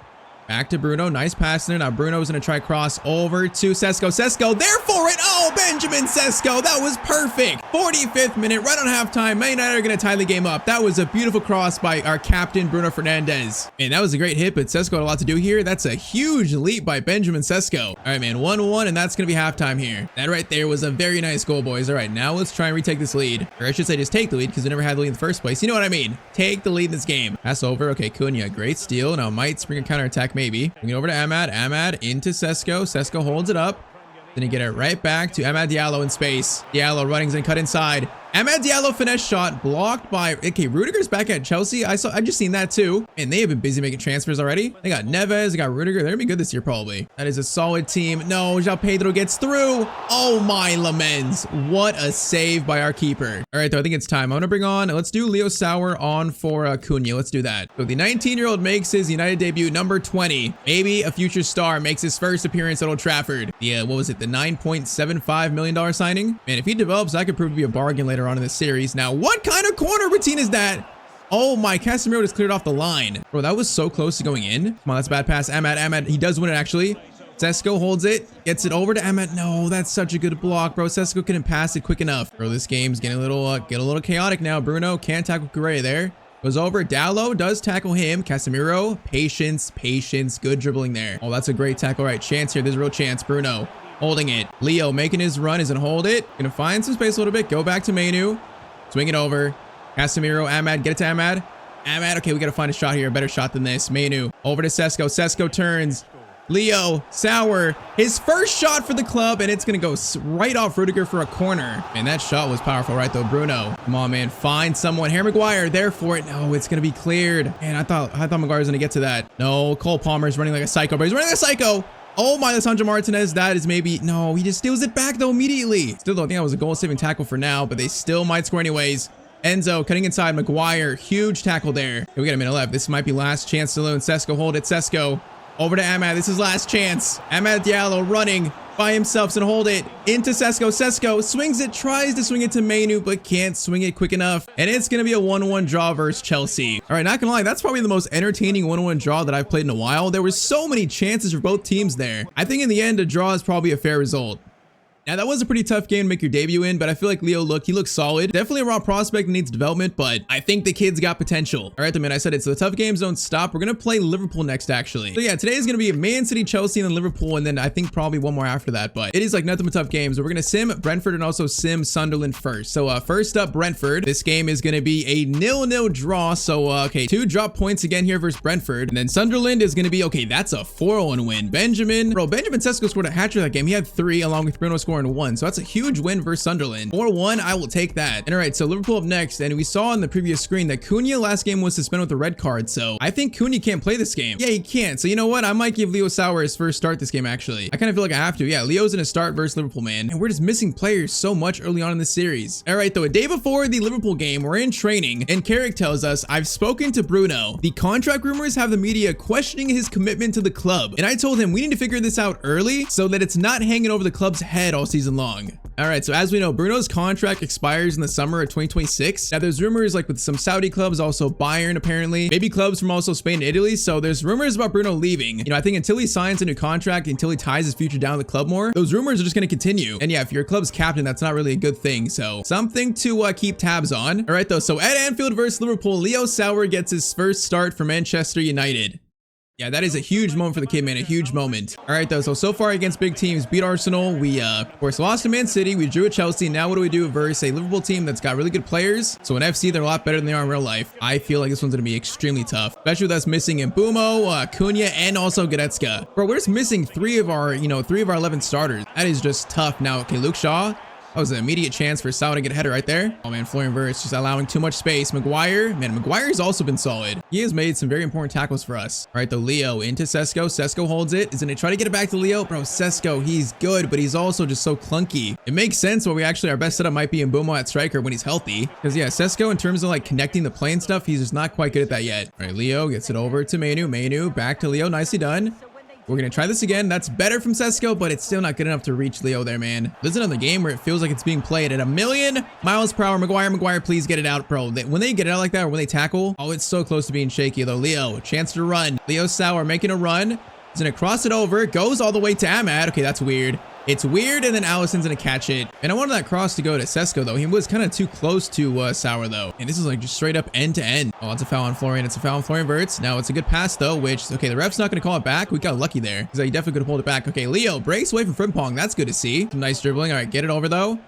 Back to Bruno. Nice pass there. Now Bruno's going to try cross over to Sesko. Sesko there for it. Oh, Benjamin Sesko. That was perfect. 45th minute, right on halftime. Man United are going to tie the game up. That was a beautiful cross by our captain, Bruno Fernandes. And that was a great hit, but Sesko had a lot to do here. That's a huge leap by Benjamin Sesko. All right, man. 1-1, and that's going to be halftime here. That right there was a very nice goal, boys. All right, now let's try and retake this lead. Or I should say just take the lead because we never had the lead in the first place. You know what I mean? Take the lead in this game. Pass over. Okay, Cunha. Great steal. Now might spring a counterattack maybe. Bring it over to Ahmad. Ahmad into Sesko. Sesko holds it up. Then he get it right back to Amad Diallo in space. Diallo running's and cut inside. Amad Diallo finesse shot blocked by, okay, Rudiger's back at Chelsea. I just seen that too. And they have been busy making transfers already. They got Neves, they got Rudiger. They're gonna be good this year probably. That is a solid team. No, João Pedro gets through. Oh my lamens. What a save by our keeper. All right, though, I think it's time. I'm gonna bring on, let's do Leo Sauer on for Cunha. Let's do that. So the 19-year-old makes his United debut, number 20. Maybe a future star makes his first appearance at Old Trafford. Yeah, what was it? The $9.75 million signing? Man, if he develops, that could prove to be a bargain later on in this series. Now, what kind of corner routine is that? Oh my, Casemiro just cleared off the line. Bro, that was so close to going in. Come on, that's a bad pass. Ahmad, he does win it actually. Sesko holds it, gets it over to Ahmad. No, that's such a good block, bro. Sesko couldn't pass it quick enough. Bro, this game's getting a little chaotic now. Bruno can't tackle Correa there. Goes over. Dallo does tackle him. Casemiro, patience, good dribbling there. Oh, that's a great tackle. All right, chance here. There's a real chance. Bruno holding it. Leo making his run. Is gonna hold it. Gonna find some space a little bit. Go back to Manu. Swing it over. Casemiro, Ahmad. Get it to Ahmad. Ahmad. Okay, we gotta find a shot here. A better shot than this. Manu over to Sesko. Sesko turns. Leo Sauer. His first shot for the club, and it's gonna go right off Rudiger for a corner. Man, that shot was powerful, right though. Bruno. Come on, man. Find someone. Harry Maguire there for it. No, it's gonna be cleared. Man, I thought Maguire was gonna get to that. No, Cole Palmer's running like a psycho, but he's running like a psycho. Oh my, Lisandro Martinez, that is maybe, no, he just steals it back though immediately. Still though, I think that was a goal-saving tackle for now, but they still might score anyways. Enzo cutting inside, Maguire, huge tackle there. Okay, we got a minute left. This might be last chance saloon. Sesko, hold it. Sesko over to Ahmad. This is last chance. Amad Diallo running by himself and hold it into Sesko. Sesko swings it, tries to swing it to Manu, but can't swing it quick enough. And it's going to be a 1-1 draw versus Chelsea. All right, not gonna lie, that's probably the most entertaining 1-1 draw that I've played in a while. There were so many chances for both teams there. I think in the end, a draw is probably a fair result. Now, that was a pretty tough game to make your debut in, but I feel like Leo, he looks solid. Definitely a raw prospect and needs development, but I think the kid's got potential. All right, then, man, I said it. So the tough games don't stop. We're going to play Liverpool next, actually. So yeah, today is going to be Man City, Chelsea, and then Liverpool, and then I think probably one more after that, but it is like nothing but tough games. We're going to sim Brentford and also sim Sunderland first. So first up, Brentford. This game is going to be a 0-0 draw. So, okay, 2 drop points again here versus Brentford. And then Sunderland is going to be, okay, that's a 4-1 win. Benjamin Sesko scored a hat-trick that game. He had 3 along with Bruno scoring 4-1. So that's a huge win versus Sunderland. 4-1, I will take that. And all right, so Liverpool up next. And we saw on the previous screen that Cunha last game was suspended with a red card. So I think Cunha can't play this game. Yeah, he can't. So you know what? I might give Leo Sauer his first start this game, actually. I kind of feel like I have to. Yeah, Leo's in a start versus Liverpool, man. And we're just missing players so much early on in this series. All right, though, a day before the Liverpool game, we're in training. And Carrick tells us, I've spoken to Bruno. The contract rumors have the media questioning his commitment to the club. And I told him we need to figure this out early so that it's not hanging over the club's head all season long. All right, so as we know, Bruno's contract expires in the summer of 2026. Now, there's rumors like with some Saudi clubs, also Bayern apparently, maybe clubs from also Spain and Italy. So there's rumors about Bruno leaving. You know, I think until he signs a new contract, until he ties his future down to the club more, those rumors are just going to continue. And yeah, if you're a club's captain, that's not really a good thing. So something to keep tabs on. All right, though, so at Anfield versus Liverpool, Leo Sauer gets his first start for Manchester United. Yeah, that is a huge moment for the kid, man. A huge moment. All right, though. So far against big teams, beat Arsenal. We, of course, lost to Man City. We drew at Chelsea. Now what do we do versus a Liverpool team that's got really good players? So in FC, they're a lot better than they are in real life. I feel like this one's going to be extremely tough, especially with us missing Mbumo, Cunha, and also Goretzka. Bro, we're just missing three of our 11 starters. That is just tough. Now, okay, Luke Shaw. That was an immediate chance for Salah to get a header right there. Oh man, Florian Wirtz just allowing too much space. Maguire, man, Maguire's also been solid. He has made some very important tackles for us. All right, though, Leo into Sesko. Sesko holds it. Is going to try to get it back to Leo. Bro, Sesko, he's good, but he's also just so clunky. It makes sense why our best setup might be Mbumo at striker when he's healthy. Because yeah, Sesko, in terms of like connecting the play and stuff, he's just not quite good at that yet. All right, Leo gets it over to Manu. Manu back to Leo. Nicely done. We're going to try this again. That's better from Sesko, but it's still not good enough to reach Leo there, man. This is another game where it feels like it's being played at 1,000,000 miles per hour. Maguire, please get it out, bro. When they get it out like that, or when they tackle, oh, it's so close to being shaky, though. Leo, chance to run. Leo Sauer making a run. He's going to cross it over. Goes all the way to Amad. Okay, that's weird. It's weird, and then Allison's gonna catch it. And I wanted that cross to go to Sesko, though. He was kind of too close to Sauer, though. And this is like just straight up end to end. Oh, it's a foul on Florian. It's a foul on Florian Wirtz. Now it's a good pass, though, which, okay, the ref's not gonna call it back. We got lucky there, because he definitely could have pulled it back. Okay, Leo breaks away from Frimpong. That's good to see. Some nice dribbling. All right, get it over, though.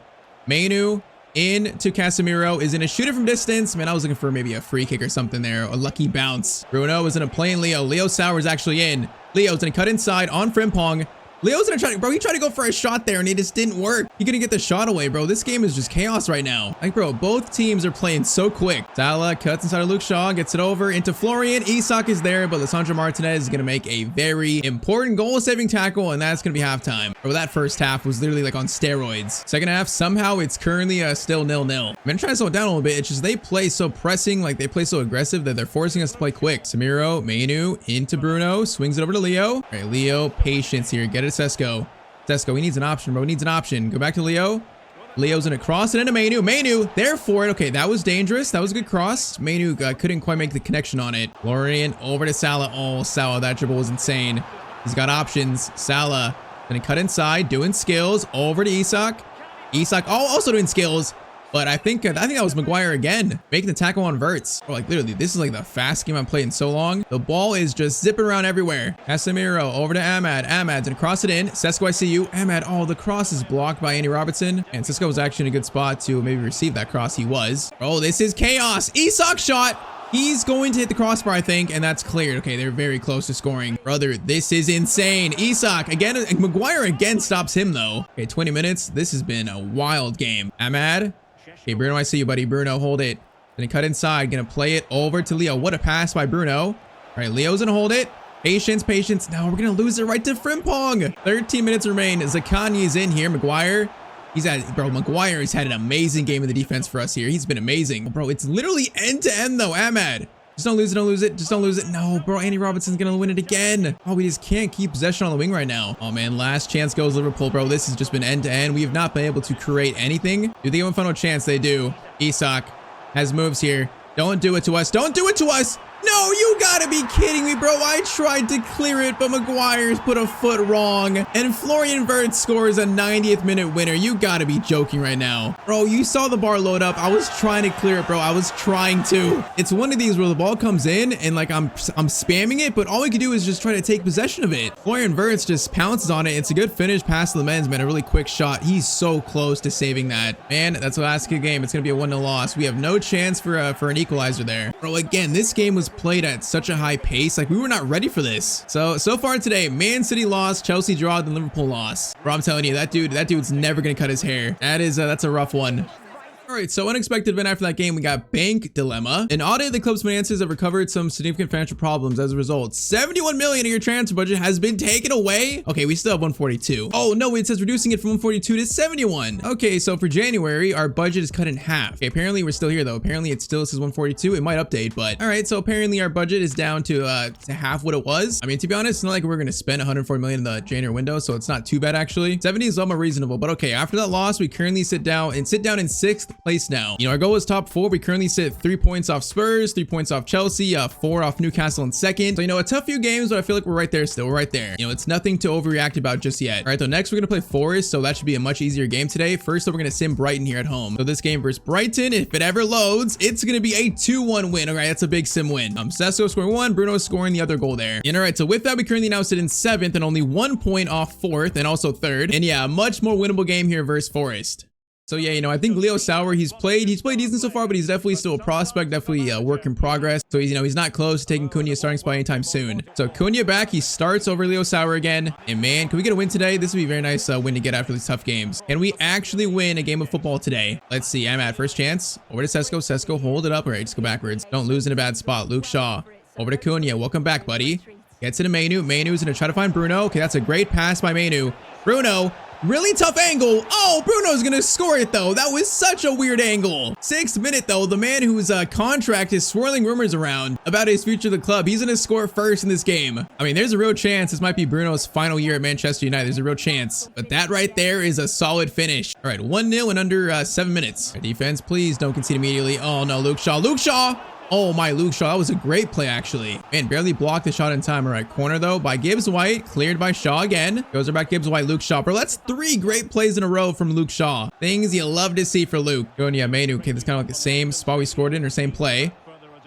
Manu in to Casemiro, is in a shooter from distance. Man, I was looking for maybe a free kick or something there. A lucky bounce. Bruno is in a play in Leo. Leo Sauer's actually in. Leo's gonna cut inside on Frimpong. Leo's gonna try to, bro, he tried to go for a shot there and it just didn't work. He couldn't get the shot away, bro. This game is just chaos right now. Like, bro, both teams are playing so quick. Salah cuts inside of Luke Shaw, gets it over into Florian. Isak is there, but Lisandro Martinez is gonna make a very important goal-saving tackle, and that's gonna be halftime. Bro, that first half was literally like on steroids. Second half, somehow it's currently still 0-0. I'm gonna try to slow it down a little bit. It's just they play so pressing, like they play so aggressive that they're forcing us to play quick. Samiro, Manu into Bruno, swings it over to Leo. All right, Leo, patience here. Get it to Sesko. Sesko, he needs an option, bro. He needs an option. Go back to Leo. Leo's gonna cross it into Manu. Manu, there for it. Okay, that was dangerous. That was a good cross. Manu couldn't quite make the connection on it. Florian over to Salah. Oh, Salah, that dribble was insane. He's got options. Salah gonna cut inside, doing skills. Over to Isak. Isak, oh, also doing skills. But I think that was Maguire again, making the tackle on Wirtz. Bro, like literally, this is like the fast game I've played in so long. The ball is just zipping around everywhere. Casemiro over to Amad. Amad's gonna cross it in. Sesko, I see you. Amad, oh, the cross is blocked by Andy Robertson. And Sesko was actually in a good spot to maybe receive that cross. He was. Oh, this is chaos. Isak shot. He's going to hit the crossbar, I think, and that's cleared. Okay, they're very close to scoring. Brother, this is insane. Isak, again, Maguire again stops him, though. Okay, 20 minutes. This has been a wild game. Amad. Okay, Bruno, I see you, buddy. Bruno, hold it. Gonna cut inside. Gonna play it over to Leo. What a pass by Bruno. All right, Leo's gonna hold it. Patience, patience. No, we're gonna lose it right to Frimpong. 13 minutes remain. Zakani is in here. Maguire. Maguire has had an amazing game in the defense for us here. He's been amazing. Bro, it's literally end to end, though. Amad. Just don't lose it, don't lose it. Just don't lose it. No, bro, Andy Robertson's gonna win it again. Oh, we just can't keep possession on the wing right now. Oh, man, last chance goes Liverpool, bro. This has just been end to end. We have not been able to create anything. Do they have a final chance? They do. Isak has moves here. Don't do it to us. Don't do it to us. No, you gotta be kidding me, bro. I tried to clear it, but Maguire's put a foot wrong. And Florian Wirtz scores a 90th minute winner. You gotta be joking right now. Bro, you saw the bar load up. I was trying to clear it, bro. I was trying to. It's one of these where the ball comes in and like I'm spamming it, but all we can do is just try to take possession of it. Florian Wirtz just pounces on it. It's a good finish past the men's, man. A really quick shot. He's so close to saving that. Man, that's the last good game. It's gonna be a 1-0 loss. We have no chance for an equalizer there. Bro, again, this game was just played at such a high pace. Like, we were not ready for this. So far today, Man City lost, Chelsea draw, then Liverpool lost. Bro, I'm telling you, that dude's never gonna cut his hair. That's a rough one. All right, so unexpected event after that game, we got bank dilemma. An audit of the club's finances have recovered some significant financial problems. As a result, 71 million of your transfer budget has been taken away. Okay, we still have 142. Oh no, it says reducing it from 142 to 71. Okay, so for January, our budget is cut in half. Okay, apparently we're still here though. Apparently it still says 142. It might update, but all right. So apparently our budget is down to half what it was. I mean, to be honest, it's not like we're gonna spend 104 million in the January window, so it's not too bad actually. 70 is a lot more reasonable, but okay. After that loss, we currently sit down in 6th place now. You know, our goal is top 4. We currently sit 3 points off Spurs, 3 points off Chelsea, 4 off Newcastle in 2nd. So, you know, a tough few games, but I feel like we're right there still. We're right there. You know, it's nothing to overreact about just yet. All right, though, next we're going to play Forest, so that should be a much easier game today. First, though, we're going to sim Brighton here at home. So this game versus Brighton, if it ever loads, it's going to be a 2-1 win. All right, that's a big sim win. Sesko scoring 1, Bruno scoring the other goal there. And all right, so with that, we currently now sit in 7th and only 1 point off 4th and also 3rd. And yeah, a much more winnable game here versus Forest. So yeah, you know, I think Leo Sauer, he's played decent so far, but he's definitely still a prospect, definitely a work in progress. So he's, you know, he's not close to taking Cunha's starting spot anytime soon. So Cunha back, he starts over Leo Sauer again. And man, can we get a win today? This would be a very nice win to get after these tough games. Can we actually win a game of football today? Let's see. I'm at first chance. Over to Sesko. Sesko, hold it up. All right, just go backwards. Don't lose in a bad spot. Luke Shaw. Over to Cunha. Welcome back, buddy. Gets into Mainu. Mainu's going to try to find Bruno. Okay, that's a great pass by Mainu. Bruno. Really tough angle. Oh, Bruno's gonna score it though. That was such a weird angle. 6th minute though, the man whose contract is swirling rumors around about his future of the club, he's gonna score first in this game. I mean, there's a real chance this might be Bruno's final year at Manchester United. There's a real chance. But that right there is a solid finish. All right, 1-0 in under 7 minutes. Right, defense, please don't concede immediately. Oh no, Luke Shaw. Luke Shaw! Oh my, Luke Shaw, that was a great play actually. Man, barely blocked the shot in time. All right, corner though by Gibbs White, cleared by Shaw again. Goes back Gibbs White, Luke Shaw. Bro, that's 3 great plays in a row from Luke Shaw. Things you love to see for Luke. Cunha, Mainu. Okay, that's kind of like the same spot we scored in or same play.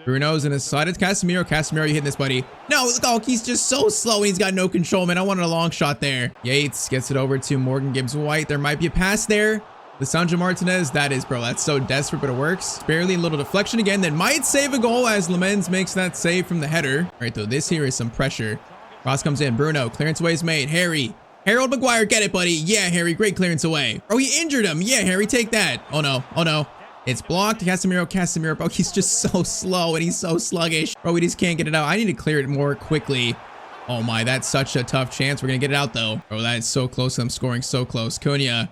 Bruno's in his side. It's Casemiro. Casemiro, you hitting this, buddy. No, oh, he's just so slow. He's got no control, man. I wanted a long shot there. Yates gets it over to Morgan Gibbs White. There might be a pass there. Lisandro Martinez, that is, bro, that's so desperate, but it works. Barely a little deflection again, that might save a goal as Lamens makes that save from the header. All right, though, this here is some pressure. Cross comes in. Bruno, clearance away is made. Harry. Harold Maguire, get it, buddy. Yeah, Harry, great clearance away. Oh, he injured him. Yeah, Harry, take that. Oh, no. Oh, no. It's blocked. Casemiro, bro, he's just so slow and he's so sluggish. Bro, we just can't get it out. I need to clear it more quickly. Oh, my, that's such a tough chance. We're going to get it out, though. Bro, that is so close. I'm scoring so close. Cunha.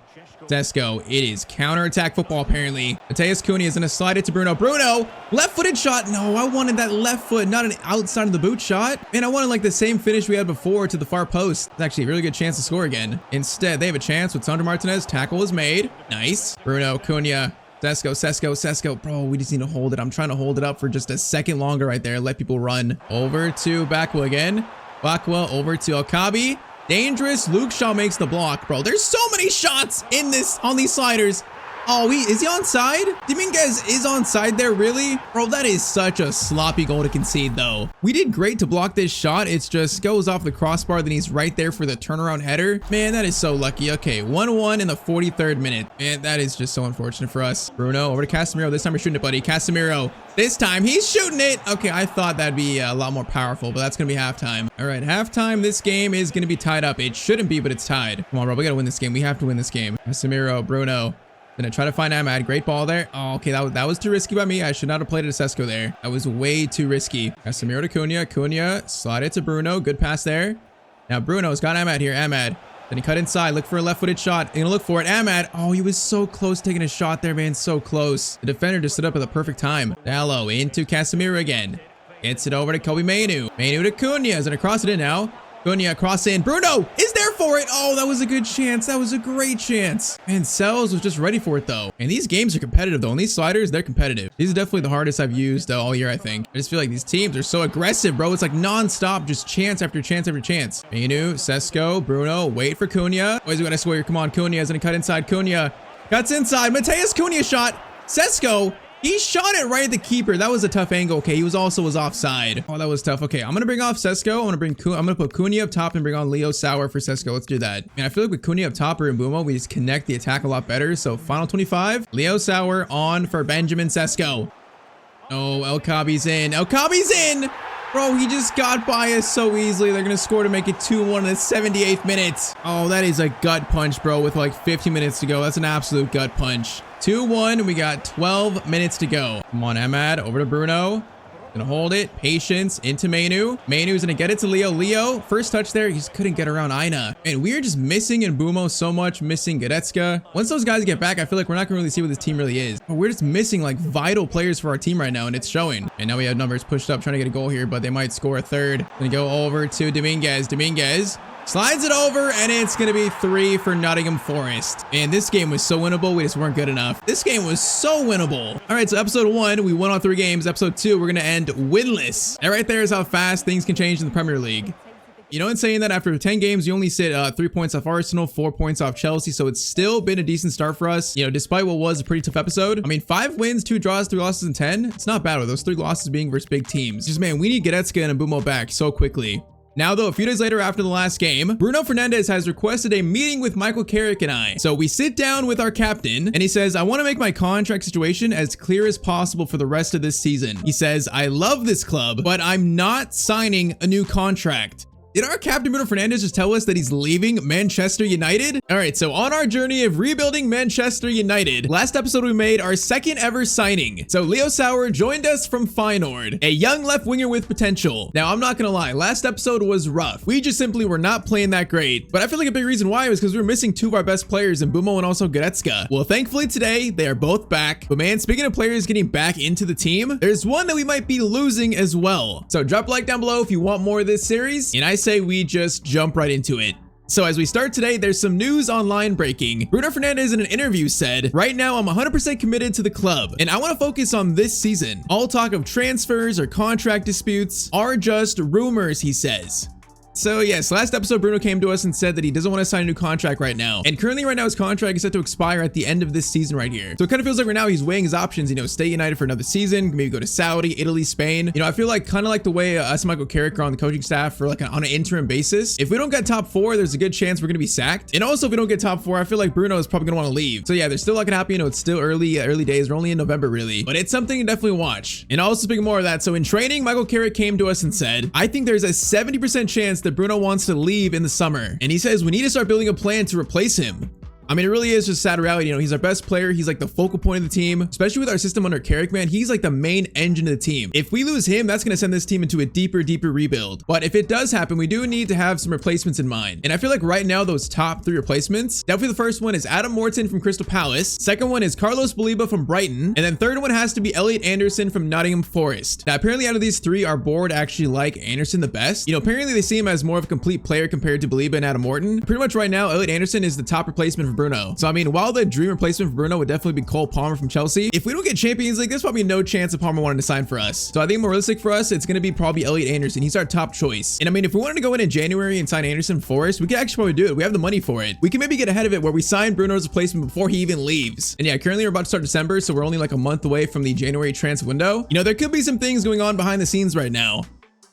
Sesko, it is counter-attack football apparently. Mateus Cunha is going to slide it to Bruno. Bruno, left-footed shot. No, I wanted that left foot, not an outside of the boot shot. Man, I wanted like the same finish we had before to the far post. It's actually a really good chance to score again. Instead, they have a chance with Sandro Martinez. Tackle is made. Nice. Bruno, Cunha, Sesko. Bro, we just need to hold it. I'm trying to hold it up for just a second longer right there. Let people run. Over to Bakwa again. Bakwa over to Alkabi. Dangerous. Luke Shaw makes the block, bro. There's so many shots in this on these sliders. Oh, is he onside? Dominguez is onside there, really? Bro, that is such a sloppy goal to concede, though. We did great to block this shot. It's just goes off the crossbar, then he's right there for the turnaround header. Man, that is so lucky. Okay, 1-1 in the 43rd minute. Man, that is just so unfortunate for us. Bruno over to Casemiro. This time we're shooting it, buddy. Casemiro. This time he's shooting it. Okay, I thought that'd be a lot more powerful, but that's going to be halftime. All right, halftime. This game is going to be tied up. It shouldn't be, but it's tied. Come on, bro. We got to win this game. We have to win this game. Casemiro, Bruno. Gonna try to find Ahmad. Great ball there. Oh, okay, that was too risky by me. I should not have played it to Sesko there. That was way too risky. Casemiro to Cunha. Cunha, slide it to Bruno. Good pass there. Now Bruno's got Ahmad here. Ahmad. Then he cut inside. Look for a left-footed shot. Gonna look for it. Ahmad. Oh, he was so close taking a shot there, man. So close. The defender just stood up at the perfect time. Dallo into Casemiro again. Gets it over to Kobe Mainu. Mainu to Cunha. Is gonna cross it in now. Cunha cross in. Bruno is there for it. Oh, that was a good chance. That was a great chance. And Sells was just ready for it though. And these games are competitive though. And these sliders, they're competitive. These are definitely the hardest I've used all year, I think. I just feel like these teams are so aggressive, bro. It's like non-stop, just chance after chance after chance. Mainu, Sesko, Bruno, wait for Cunha. Oh, he's gonna swear. Come on, Cunha is gonna cut inside. Cunha cuts inside. Mateus Cunha shot. Sesko. He shot it right at the keeper. That was a tough angle. Okay, he was offside. Oh, that was tough. Okay, I'm gonna bring off Sesko. I'm gonna put Cunha up top and bring on Leo Sauer for Sesko. Let's do that. And I feel like with Cunha up top or Mbeumo, we just connect the attack a lot better. So final 25, Leo Sauer on for Benjamin Sesko. Oh, El Kabi's in. El Kabi's in. Bro, he just got by us so easily. They're going to score to make it 2-1 in the 78th minute. Oh, that is a gut punch, bro, with like 15 minutes to go. That's an absolute gut punch. 2-1. We got 12 minutes to go. Come on, Ahmad. Over to Bruno. Gonna hold it. Patience into Mainu. Mainu's gonna get it to Leo. Leo, first touch there. He just couldn't get around Aina. And we're just missing Mbumo so much. Missing Goretzka. Once those guys get back, I feel like we're not gonna really see what this team really is. But we're just missing like vital players for our team right now, and it's showing. And now we have numbers pushed up trying to get a goal here, but they might score a third. Gonna go over to Dominguez. Dominguez slides it over, and it's going to be 3 for Nottingham Forest. And this game was so winnable. We just weren't good enough. This game was so winnable. All right, so episode 1, we won all 3 games. Episode 2, we're going to end winless. And right there is how fast things can change in the Premier League. You know, in saying that, after 10 games, you only sit 3 points off Arsenal, 4 points off Chelsea. So it's still been a decent start for us, you know, despite what was a pretty tough episode. I mean, 5 wins, 2 draws, 3 losses, and 10. It's not bad with those 3 losses being versus big teams. Just, man, we need Goretzka and Mbumo back so quickly. Now, though, a few days later after the last game, Bruno Fernandes has requested a meeting with Michael Carrick and I. So we sit down with our captain, and he says, I want to make my contract situation as clear as possible for the rest of this season. He says, I love this club, but I'm not signing a new contract. Did our captain Bruno Fernandes just tell us that he's leaving Manchester United? All right, so on our journey of rebuilding Manchester United, last episode we made our 2nd ever signing. So Leo Sauer joined us from Feyenoord, a young left winger with potential. Now, I'm not gonna lie, last episode was rough. We just simply were not playing that great. But I feel like a big reason why was because we were missing 2 of our best players in Mbumo and also Goretzka. Well, thankfully today, they are both back. But man, speaking of players getting back into the team, there's one that we might be losing as well. So drop a like down below if you want more of this series. And I say we just jump right into it. So as we start today, there's some news online breaking. Bruno Fernandes in an interview said, right now I'm 100% committed to the club and I want to focus on this season. All talk of transfers or contract disputes are just rumors, he says. So yes, last episode Bruno came to us and said that he doesn't want to sign a new contract right now. And currently right now his contract is set to expire at the end of this season right here. So it kind of feels like right now he's weighing his options, you know, stay United for another season, maybe go to Saudi, Italy, Spain. You know, I feel like kind of like the way us and Michael Carrick are on the coaching staff for like on an interim basis. If we don't get top 4, there's a good chance we're going to be sacked. And also if we don't get top 4, I feel like Bruno is probably going to want to leave. So yeah, there's still not going to happen. You know, it's still early days. We're only in November really, but it's something to definitely watch. And also speaking more of that, so in training, Michael Carrick came to us and said, I think there's a 70% chance that Bruno wants to leave in the summer. And he says we need to start building a plan to replace him. I mean, it really is just sad reality. You know, he's our best player. He's like the focal point of the team, especially with our system under Carrick, man. He's like the main engine of the team. If we lose him, that's going to send this team into a deeper rebuild. But if it does happen, we do need to have some replacements in mind. And I feel like right now, those top 3 replacements, definitely the first one is Adam Morton from Crystal Palace. Second one is Carlos Baliba from Brighton. And then third one has to be Elliot Anderson from Nottingham Forest. Now, apparently out of these 3, our board actually like Anderson the best. You know, apparently they see him as more of a complete player compared to Baliba and Adam Morton. Pretty much right now, Elliot Anderson is the top replacement for Bruno. So I mean, while the dream replacement for Bruno would definitely be Cole Palmer from Chelsea, if we don't get Champions League, there's probably no chance of Palmer wanting to sign for us. So I think more realistic for us, it's going to be probably Elliot Anderson. He's our top choice. And I mean, if we wanted to go in January and sign Anderson Forest, we could actually probably do it. We have the money for it. We can maybe get ahead of it where we sign Bruno's replacement before he even leaves. And yeah, currently we're about to start December, so we're only like a month away from the January transfer window. You know, there could be some things going on behind the scenes right now.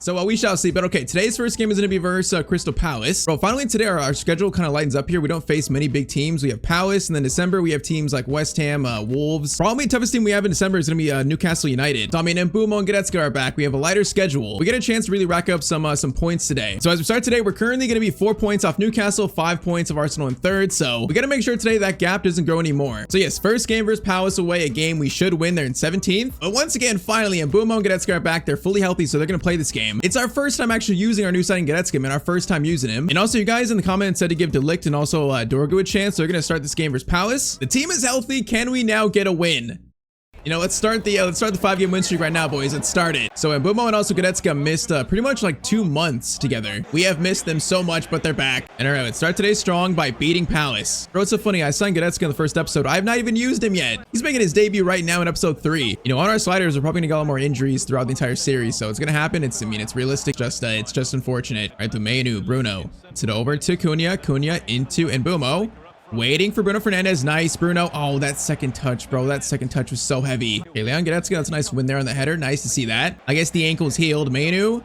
So we shall see. But okay, today's first game is going to be versus Crystal Palace. Bro, finally today our schedule kind of lightens up here. We don't face many big teams. We have Palace, and then December we have teams like West Ham, Wolves. Probably the toughest team we have in December is going to be Newcastle United. So I mean, Mbumo and Goretzka are back. We have a lighter schedule. We get a chance to really rack up some points today. So as we start today, we're currently going to be 4 points off Newcastle, 5 points of Arsenal in third. So we got to make sure today that gap doesn't grow anymore. So yes, first game versus Palace away, a game we should win. They're in 17th. But once again, finally, Mbumo and Goretzka are back. They're fully healthy, so they're going to play this game. It's our first time actually using our new signing Goretzka, man. Our first time using him. And also you guys in the comments said to give De Ligt and also Dorgu a chance. So they're going to start this game versus Palace. The team is healthy. Can we now get a win? You know, let's start the 5-game win streak right now, boys. Let's start it. So Mbumo and also Goretzka missed pretty much like 2 months together. We have missed them so much, but they're back. And all right, let's start today strong by beating Palace. Bro, it's so funny. I signed Goretzka in the first episode. I have not even used him yet. He's making his debut right now in episode 3. You know, on our sliders, we're probably gonna get a lot more injuries throughout the entire series, so it's gonna happen. I mean, it's realistic. It's just unfortunate. All right, to Mainu, Bruno. Sit over to Cunha into Mbumo. Waiting for Bruno Fernandes. Nice, Bruno. Oh, that second touch, bro. That second touch was so heavy. Okay, Leon Goretzka. That's a nice win there on the header. Nice to see that. I guess the ankle's healed. Mainu.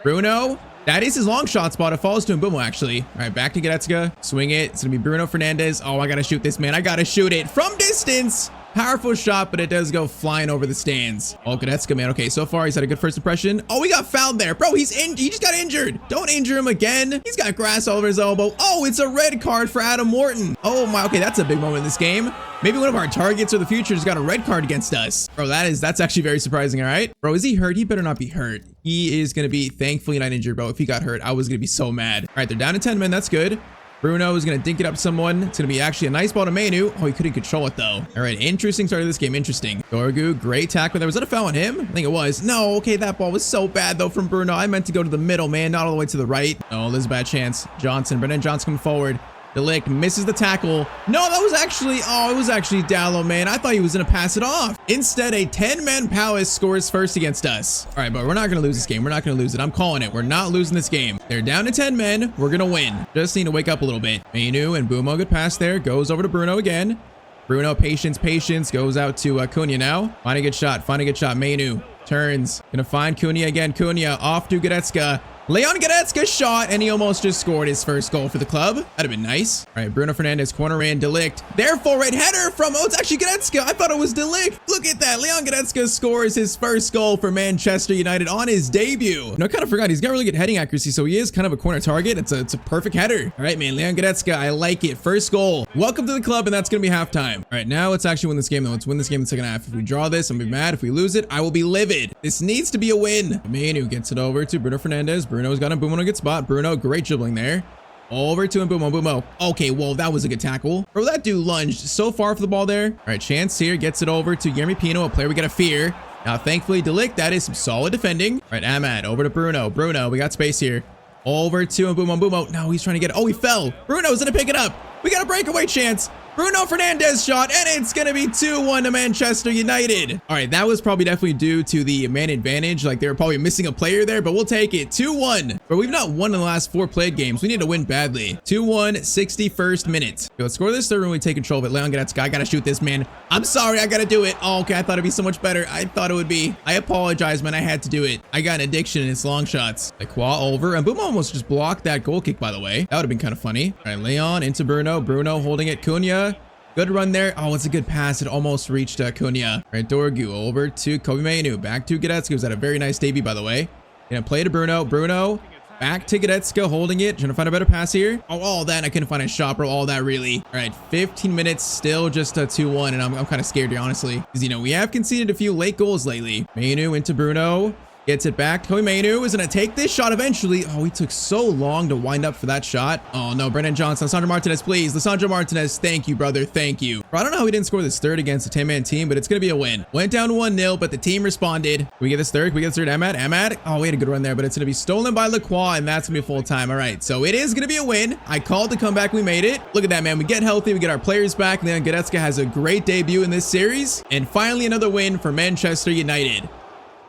Bruno. That is his long shot spot. It falls to Mbumo, actually. All right, back to Goretzka. Swing it. It's going to be Bruno Fernandes. Oh, I got to shoot this, man. I got to shoot it from distance. Powerful shot, but it does go flying over the stands. Oh, Goretzka, man. Okay, so far he's had a good first impression. Oh, he got fouled there. Bro, he just got injured. Don't injure him again. He's got grass all over his elbow. Oh, it's a red card for Adam Morton. Oh my, okay, that's a big moment in this game. Maybe one of our targets of the future has got a red card against us. Bro, that's actually very surprising, all right? Bro, is he hurt? He better not be hurt. He is going to be thankfully not injured, bro. If he got hurt, I was going to be so mad. All right, they're down to 10 men. That's good. Bruno is going to dink it up someone. It's going to be actually a nice ball to Manu. Oh, he couldn't control it, though. All right, interesting start of this game. Interesting. Dorgu, great tackle there. Was that a foul on him? I think it was. No, okay, that ball was so bad, though, from Bruno. I meant to go to the middle, man, not all the way to the right. Oh, there's a bad chance. Brennan Johnson coming forward. Delict misses the tackle. No, that was actually, oh, it was actually Dallo, man. I thought he was going to pass it off. Instead, a 10-man Palace scores first against us. All right, but we're not going to lose this game. We're not going to lose it. I'm calling it. We're not losing this game. They're down to 10 men. We're going to win. Just need to wake up a little bit. Manu and Bumo, good pass there. Goes over to Bruno again. Bruno, patience. Goes out to Cunha now. Find a good shot. Manu turns. Gonna find Cunha again. Cunha off to Goretzka. Leon Goretzka shot, and he almost just scored his first goal for the club. That'd have been nice. All right, Bruno Fernandes, corner in, Delict. Therefore, right header from, oh, it's actually Goretzka. I thought it was Delict. Look at that. Leon Goretzka scores his first goal for Manchester United on his debut. No, I kind of forgot. He's got really good heading accuracy, so he is kind of a corner target. It's a perfect header. All right, man, Leon Goretzka, I like it. First goal. Welcome to the club, and that's going to be halftime. All right, now let's actually win this game, though. Let's win this game in the second half. If we draw this, I'm going to be mad. If we lose it, I will be livid. This needs to be a win. Manu gets it over to Bruno Fernandes. Bruno's got a boom on a good spot. Bruno, great dribbling there. Over to him, Bumo. Okay, well, that was a good tackle. Bro, that dude lunged so far for the ball there. All right, Chance here gets it over to Yeremy Pino, a player we got to fear. Now, thankfully, Delict, that is some solid defending. All right, Ahmad, over to Bruno. We got space here. Over to him, Bumo. No, he's trying to get it. Oh, he fell. Bruno's going to pick it up. We got a breakaway chance. Bruno Fernandes shot, and it's going to be 2-1 to Manchester United. All right, that was probably definitely due to the man advantage. Like, they were probably missing a player there, but we'll take it. 2-1. But we've not won in the last 4 played games. We need to win badly. 2-1, 61st minute. Let's score this third when we take control of it. Leon Goretzka, I got to shoot this, man. I'm sorry, I got to do it. Oh, okay, I thought it'd be so much better. I thought it would be. I apologize, man. I had to do it. I got an addiction in its long shots. Like, Qua over, and Boom almost just blocked that goal kick, by the way. That would have been kind of funny. All right, Leon into Bruno. Bruno holding it. Cunha. Good run there. Oh, it's a good pass. It almost reached Cunha. All right, Dorgu over to Kobe Manu. Back to Goretzka, who's had a very nice debut, by the way. Gonna play to Bruno. Bruno back to Goretzka, holding it. Trying to find a better pass here. Oh, all that. I couldn't find a shot, bro. All that, really. All right, 15 minutes. Still just a 2-1, and I'm kind of scared here, honestly. Because, you know, we have conceded a few late goals lately. Manu into Bruno. Gets it back. Kobe Manu is going to take this shot eventually. Oh, he took so long to wind up for that shot. Oh, no. Brennan Johnson. Lisandro Martinez, please. Lisandro Martinez. Thank you, brother. Thank you. Bro, I don't know how we didn't score this third against a 10-man team, but it's going to be a win. Went down 1-0, but the team responded. Can we get this third? Can we get this third? Ahmad. Oh, we had a good run there, but it's going to be stolen by Lacroix, and that's going to be full time. All right. So it is going to be a win. I called the comeback. We made it. Look at that, man. We get healthy. We get our players back. Leon Goretzka has a great debut in this series. And finally, another win for Manchester United.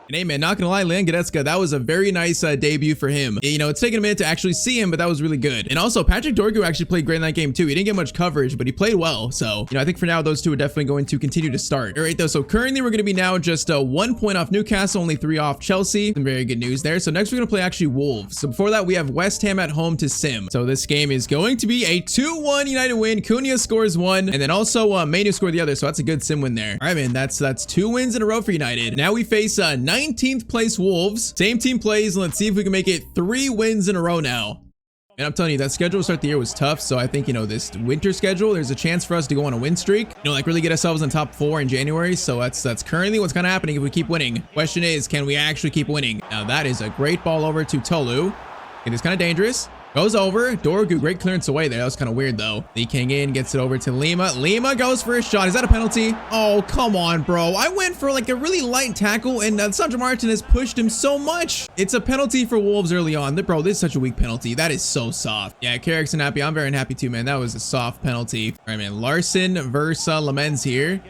And hey, man, not gonna lie, Leon Goretzka, that was a very nice debut for him. You know, it's taken a minute to actually see him, but that was really good. And also, Patrick Dorgu actually played great in that game too. He didn't get much coverage, but he played well. So, you know, I think for now, those two are definitely going to continue to start. All right, though. So currently, we're going to be now just 1 point off Newcastle, only 3 off Chelsea. Some very good news there. So next, we're going to play actually Wolves. So before that, we have West Ham at home to Sim. So this game is going to be a 2-1 United win. Cunha scores 1, and then also Manu scored the other. So that's a good Sim win there. All right, man, that's 2 wins in a row for United. Now we face 19th place Wolves. Same team plays, and let's see if we can make it 3 wins in a row now. And I'm telling you, that schedule to start the year was tough. So I think, you know, this winter schedule, there's a chance for us to go on a win streak, you know, like really get ourselves in top 4 in January. So that's currently what's kind of happening if we keep winning. Question is, can we actually keep winning? Now that is a great ball over to Tolu. It is kind of dangerous. Goes over. Dorgu, great clearance away there. That was kind of weird, though. Lee King in, gets it over to Lima. Lima goes for a shot. Is that a penalty? Oh, come on, bro. I went for like a really light tackle, and Sandro Martinez pushed him so much. It's a penalty for Wolves early on. Bro, this is such a weak penalty. That is so soft. Yeah, Carrick's unhappy. I'm very unhappy too, man. That was a soft penalty. All right, man. Larson versus Lamens here.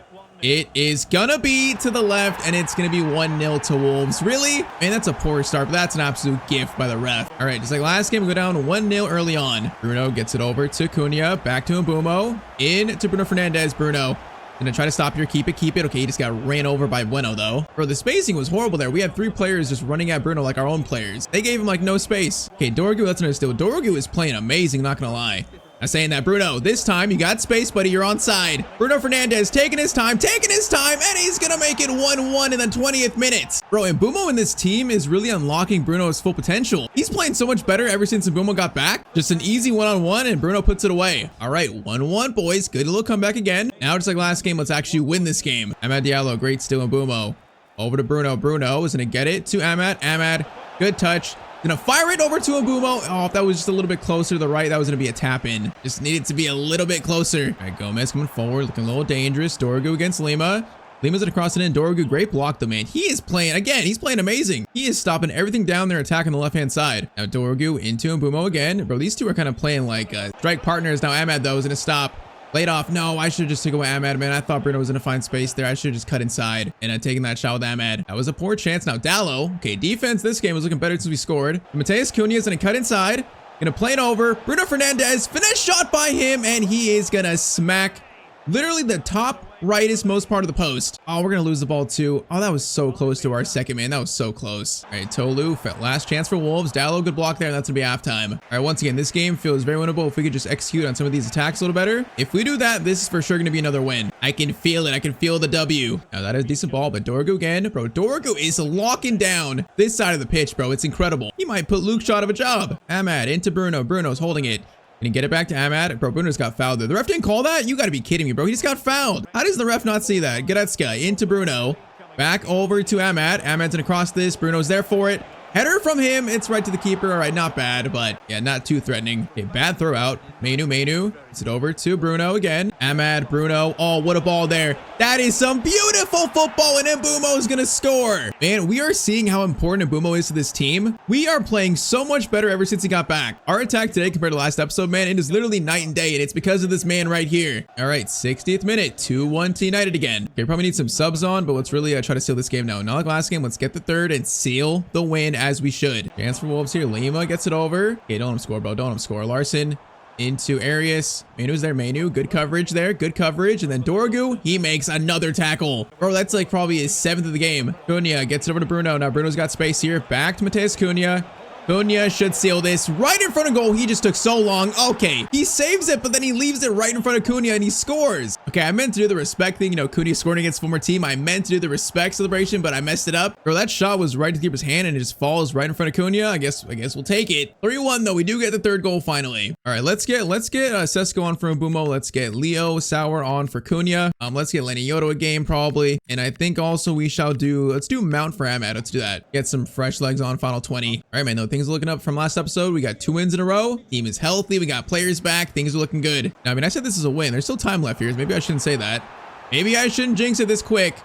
It is gonna be to the left, and it's gonna be 1-0 to Wolves. Really? Man, that's a poor start, but that's an absolute gift by the ref. All right, just like last game, we go down 1-0 early on. Bruno gets it over to Cunha, back to Mbumo, in to Bruno Fernandes. Bruno gonna try to stop here, keep it. Okay, he just got ran over by Bueno, though. Bro, the spacing was horrible there. We had 3 players just running at Bruno like our own players. They gave him like no space. Okay, Dorgu, that's another steal. Dorgu is playing amazing, not gonna lie. I'm saying that, Bruno, this time you got space, buddy. You're onside. Bruno Fernandes taking his time, and he's gonna make it 1-1 in the 20th minute. Bro, and Mbumo in this team is really unlocking Bruno's full potential. He's playing so much better ever since Mbumo got back. Just an easy one-on-one, and Bruno puts it away. All right, 1-1, boys. Good little comeback again. Now, just like last game, let's actually win this game. Amad Diallo, great steal, Mbumo. Over to Bruno. Bruno is gonna get it to Amad. Amad, good touch. Gonna fire it over to Mbumo. Oh, if that was just a little bit closer to the right, that was gonna be a tap in. Just needed to be a little bit closer. All right, Gomez coming forward, looking a little dangerous. Dorgu against Lima. Lima's gonna cross it in. Dorgu, great block though, man. He is playing, again, he's playing amazing. He is stopping everything down there, attacking the left-hand side. Now Dorgu into Mbumo again. Bro, these two are kind of playing like strike partners. Now Amad though is gonna stop. Laid off. No, I should have just took away Amad, man. I thought Bruno was going to find space there. I should have just cut inside and taken that shot with Amad. That was a poor chance. Now, Dallo. Okay, defense this game was looking better since we scored. Mateus Cunha is going to cut inside. Going to play it over. Bruno Fernandes. Finesse shot by him, and he is going to smack literally the top rightest most part of the post. Oh, we're gonna lose the ball too. Oh, that was so close to our second, man. That was so close. All right, Tolu, last chance for Wolves. Dallo, good block there, and that's gonna be halftime. All right, once again, this game feels very winnable if we could just execute on some of these attacks a little better. If we do that, this is for sure gonna be another win. I can feel it. I can feel the W. Now, that is a decent ball, but Dorgu again. Bro, Dorgu is locking down this side of the pitch, bro. It's incredible. He might put Luke Shaw out of a job. Amad into Bruno. Bruno's holding it. Can he get it back to Amad? Bro, Bruno's got fouled there. The ref didn't call that? You gotta be kidding me, bro. He just got fouled. How does the ref not see that? Goretzka into Bruno. Back over to Amad. Amad's gonna cross this. Bruno's there for it. Header from him. It's right to the keeper. All right, not bad, but yeah, not too threatening. Okay, bad throw out. Menu. It's it over to Bruno again. Amad, Bruno. Oh, what a ball there. That is some beautiful football, and Mbumo is going to score. Man, we are seeing how important Mbumo is to this team. We are playing so much better ever since he got back. Our attack today compared to last episode, man, it is literally night and day, and it's because of this man right here. All right, 60th minute, 2-1 to United again. Okay, probably need some subs on, but let's really try to seal this game now. Not like last game. Let's get the third and seal the win as we should. Chance for Wolves here. Lima gets it over. Okay, don't let him score, bro. Don't let him score. Larson into Arias. Menu's there. Menu, good coverage there. Good coverage. And then Dorgu, he makes another tackle. Bro, that's like probably his 7th of the game. Cunha gets it over to Bruno. Now Bruno's got space here. Back to Mateus Cunha. Cunha should seal this right in front of goal. He just took so long. Okay, he saves it, but then he leaves it right in front of Cunha and he scores. Okay, I meant to do the respect thing. You know, Cunha scoring against former team. I meant to do the respect celebration, but I messed it up. Bro, that shot was right to the keeper's hand and it just falls right in front of Cunha. I guess we'll take it. 3-1 though. We do get the third goal finally. All right, let's get Sesko on for Mbumo. Let's get Leo Sauer on for Cunha. Let's get Lenny Yoto a game probably. And I think also let's do Mount for Amad. Let's do that. Get some fresh legs on final 20. All right, man, no, things are looking up from last episode. We got 2 wins in a row. Team is healthy. We got players back. Things are looking good. Now, I mean, I said this is a win. There's still time left here. Maybe I shouldn't say that. Maybe I shouldn't jinx it this quick.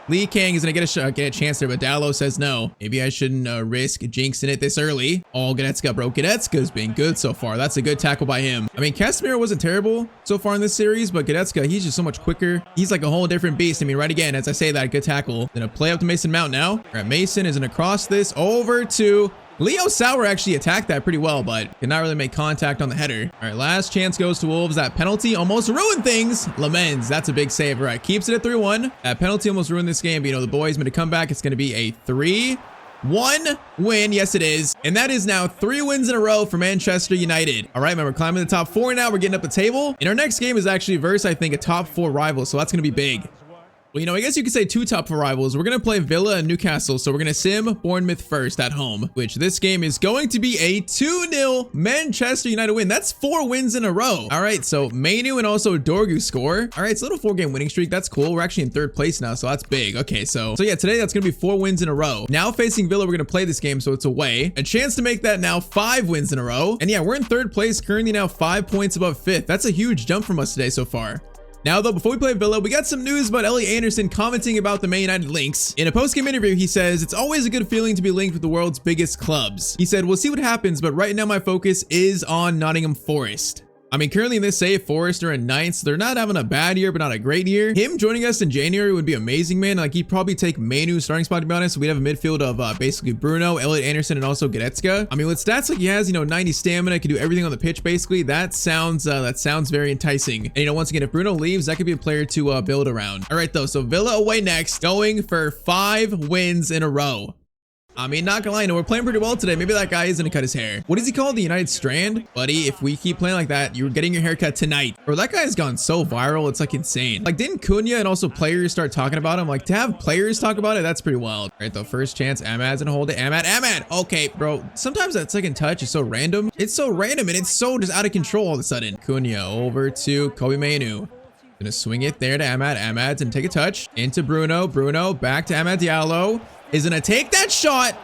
Lee Kang is going to get a chance there, but Dallo says no. Maybe I shouldn't risk jinxing it this early. Oh, Goretzka, bro. Goretzka's been good so far. That's a good tackle by him. I mean, Casemiro wasn't terrible so far in this series, but Goretzka, he's just so much quicker. He's like a whole different beast. I mean, right again, as I say that, good tackle. Gonna play up to Mason Mount now. All right, Mason is going to cross this over to Leo Sauer. Actually attacked that pretty well, but did not really make contact on the header. All right, last chance goes to Wolves. That penalty almost ruined things. Lamens, that's a big save. All right, keeps it at 3-1. That penalty almost ruined this game, but you know, the boys made a comeback. It's going to be a 3-1 win. Yes, it is. And that is now 3 wins in a row for Manchester United. All right, man, we're climbing the top 4 now. We're getting up the table. And our next game is actually versus, I think, a top 4 rival. So that's going to be big. Well, you know, I guess you could say 2 top 4 rivals. We're going to play Villa and Newcastle. So we're going to sim Bournemouth first at home, which this game is going to be a 2-0 Manchester United win. That's 4 wins in a row. All right, so Manu and also Dorgu score. All right, it's a little 4-game winning streak. That's cool. We're actually in 3rd place now, so that's big. Okay, so yeah, today that's going to be 4 wins in a row. Now facing Villa, we're going to play this game, so it's away. A chance to make that now 5 wins in a row. And yeah, we're in 3rd place, currently now 5 points above 5th. That's a huge jump from us today so far. Now, though, before we play Villa, we got some news about Elliot Anderson commenting about the Man United links. In a post-game interview, he says, "It's always a good feeling to be linked with the world's biggest clubs." He said, "We'll see what happens, but right now my focus is on Nottingham Forest." I mean, currently in this save, Forest are in 9th, so they're not having a bad year, but not a great year. Him joining us in January would be amazing, man. Like, he'd probably take Manu's starting spot, to be honest. We'd have a midfield of basically Bruno, Elliot Anderson, and also Goretzka. I mean, with stats like he has, you know, 90 stamina, can do everything on the pitch, basically. That sounds very enticing. And, you know, once again, if Bruno leaves, that could be a player to build around. All right, though, so Villa away next, going for 5 wins in a row. I mean, not gonna lie, no, we're playing pretty well today. Maybe that guy isn't gonna cut his hair. What is he called? The United Strand? Buddy, if we keep playing like that, you're getting your haircut tonight. Bro, that guy's gone so viral. It's like insane. Like, didn't Cunha and also players start talking about him? Like, to have players talk about it, that's pretty wild. All right, the first chance, Amad's gonna hold it. Amad. Okay, bro. Sometimes that second touch is so random. It's so random and it's so just out of control all of a sudden. Cunha over to Kobe Mainu. Gonna swing it there to Amad. Amad's gonna take a touch into Bruno. Bruno back to Amad Diallo. Is gonna take that shot.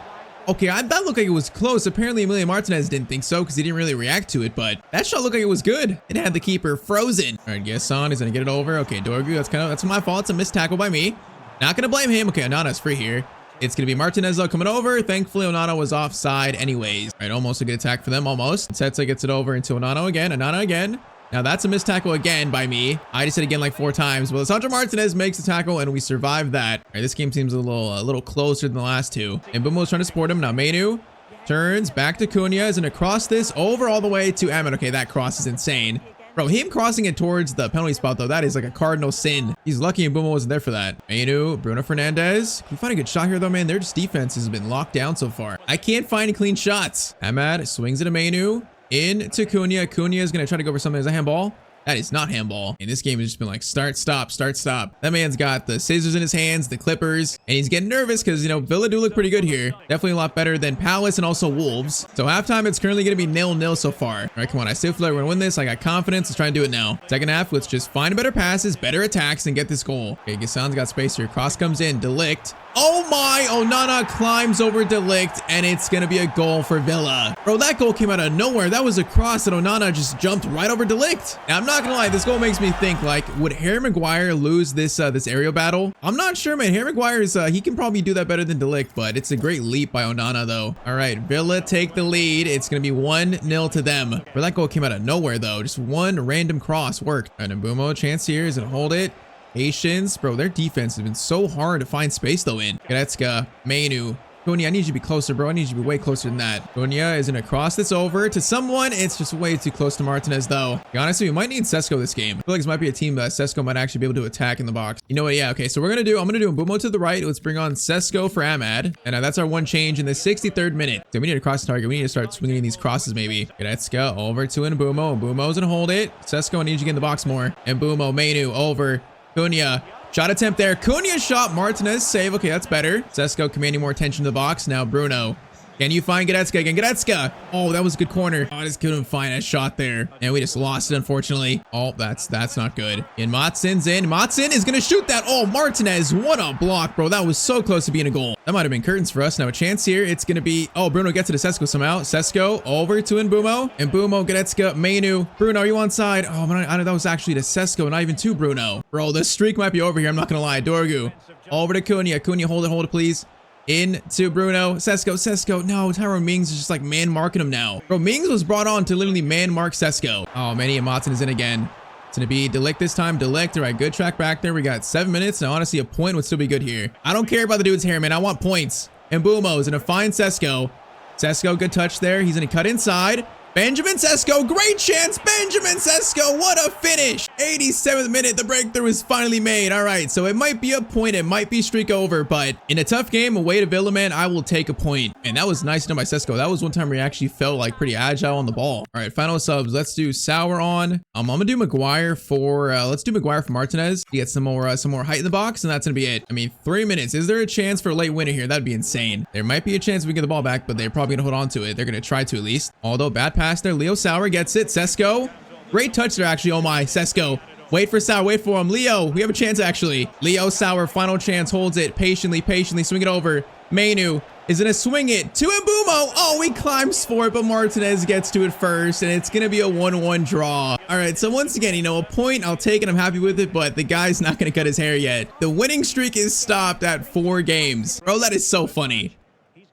Okay, that looked like it was close. Apparently, Emilio Martinez didn't think so because he didn't really react to it, but that shot looked like it was good. It had the keeper frozen. All right, Gesson is gonna get it over. Okay, Dorgu, that's my fault. It's a missed tackle by me. Not gonna blame him. Okay, Onana's free here. It's gonna be Martinez though coming over. Thankfully, Onana was offside anyways. All right, almost a good attack for them, almost. Setsa gets it over into Onana again. Now that's a missed tackle again by me. I just said again like 4 times. Well, Sandro Martinez makes the tackle and we survive that. All right, this game seems a little closer than the last two. And Mbumo's trying to support him. Now Mainu turns back to Cunha. Is gonna cross this over all the way to Ahmed. Okay, that cross is insane. Bro, him crossing it towards the penalty spot though, that is like a cardinal sin. He's lucky Mbumo wasn't there for that. Mainu, Bruno Fernandes. Can you find a good shot here though, man? Their defense has been locked down so far. I can't find clean shots. Ahmed swings it to Mainu. Into Cunha. Cunha is going to try to go for something. Is that handball? That is not handball. And this game has just been like start, stop. That man's got the scissors in his hands, the clippers, and he's getting nervous because, you know, Villa do look pretty good here. Definitely a lot better than Palace and also Wolves. So halftime, it's currently going to be 0-0 so far. All right, come on. I still feel like we're going to win this. I got confidence. Let's try and do it now. Second half, let's just find better passes, better attacks, and get this goal. Okay, Gesson's got space here. Cross comes in. Delict. Oh my, Onana climbs over Delict, and it's going to be a goal for Villa. Bro, that goal came out of nowhere. That was a cross, and Onana just jumped right over Delict. Now, I'm not going to lie, this goal makes me think, like, would Harry Maguire lose this aerial battle? I'm not sure, man. Harry Maguire is, he can probably do that better than Delict, but it's a great leap by Onana, though. All right, Villa take the lead. It's going to be 1-0 to them. Bro, that goal came out of nowhere, though. Just one random cross worked. All right, Mbumo, chance here. Is going to hold it. Patience. Bro, their defense has been so hard to find space though in. Goretzka, Mainu. Cunha, I need you to be closer, bro. I need you to be way closer than that. Cunha is going to cross this over to someone. It's just way too close to Martinez though. Honestly, we might need Sesko this game. I feel like this might be a team that Sesko might actually be able to attack in the box. You know what? Yeah, okay. So I'm going to do Mbumo to the right. Let's bring on Sesko for Amad. And that's our one change in the 63rd minute. So we need to cross the target. We need to start swinging these crosses maybe. Goretzka over to Mbumo. Mbumo's going to hold it. Sesko, I need you to get in the box more. Mbumo, Mainu over. Cunha, shot attempt there. Cunha shot. Martinez save. Okay, that's better. Sesko commanding more attention to the box. Now Bruno. Can you find Goretzka again? Goretzka. Oh, that was a good corner. Oh, I just couldn't find a shot there. And we just lost it, unfortunately. Oh, that's not good. And Matsson's in. Maatsen is going to shoot that. Oh, Martinez. What a block, bro. That was so close to being a goal. That might have been curtains for us. Now a chance here. It's going to be... Oh, Bruno gets it to Sesko somehow. Sesko over to Mbumo. Mbumo, Goretzka, Mainu. Bruno, are you onside? Oh, man, I know that was actually to Sesko, not even to Bruno. Bro, the streak might be over here. I'm not going to lie. Dorgu. Over to Cunha. Cunha, hold it, please. Into Bruno. Sesko. No, Tyrone Mings is just like man marking him now. Bro, Mings was brought on to literally man mark Sesko. Oh, man, and Matson is in again. It's going to be Delict this time. Delict. All right, good track back there. We got 7 minutes. Now, honestly, a point would still be good here. I don't care about the dude's hair, man. I want points. And Mbumo is going to find Sesko. Sesko, good touch there. He's going to cut inside. Benjamin Sesko, great chance. Benjamin Sesko, what a finish. 87th minute, the breakthrough is finally made. All right, so it might be a point. It might be streak over, but in a tough game away to Villa, man, I will take a point. And that was nice done by Sesko. That was one time where he actually felt like pretty agile on the ball. All right, final subs. Let's do Sauer on. I'm gonna do Maguire for, let's do Maguire for Martinez to get some more height in the box, and that's gonna be it. I mean, 3 minutes. Is there a chance for a late winner here? That'd be insane. There might be a chance we get the ball back, but they're probably gonna hold on to it. They're gonna try to at least. Although bad pass there. Leo Sauer gets it. Sesko. Great touch there, actually. Oh my, Sesko. Wait for Sauer. Wait for him. Leo, we have a chance, actually. Leo Sauer, final chance. Holds it. Patiently. Swing it over. Mainu is going to swing it to Mbumo. Oh, he climbs for it, but Martinez gets to it first, and it's going to be a 1-1 draw. All right, so once again, you know, a point. I'll take it. I'm happy with it, but the guy's not going to cut his hair yet. The winning streak is stopped at 4 games. Bro, that is so funny.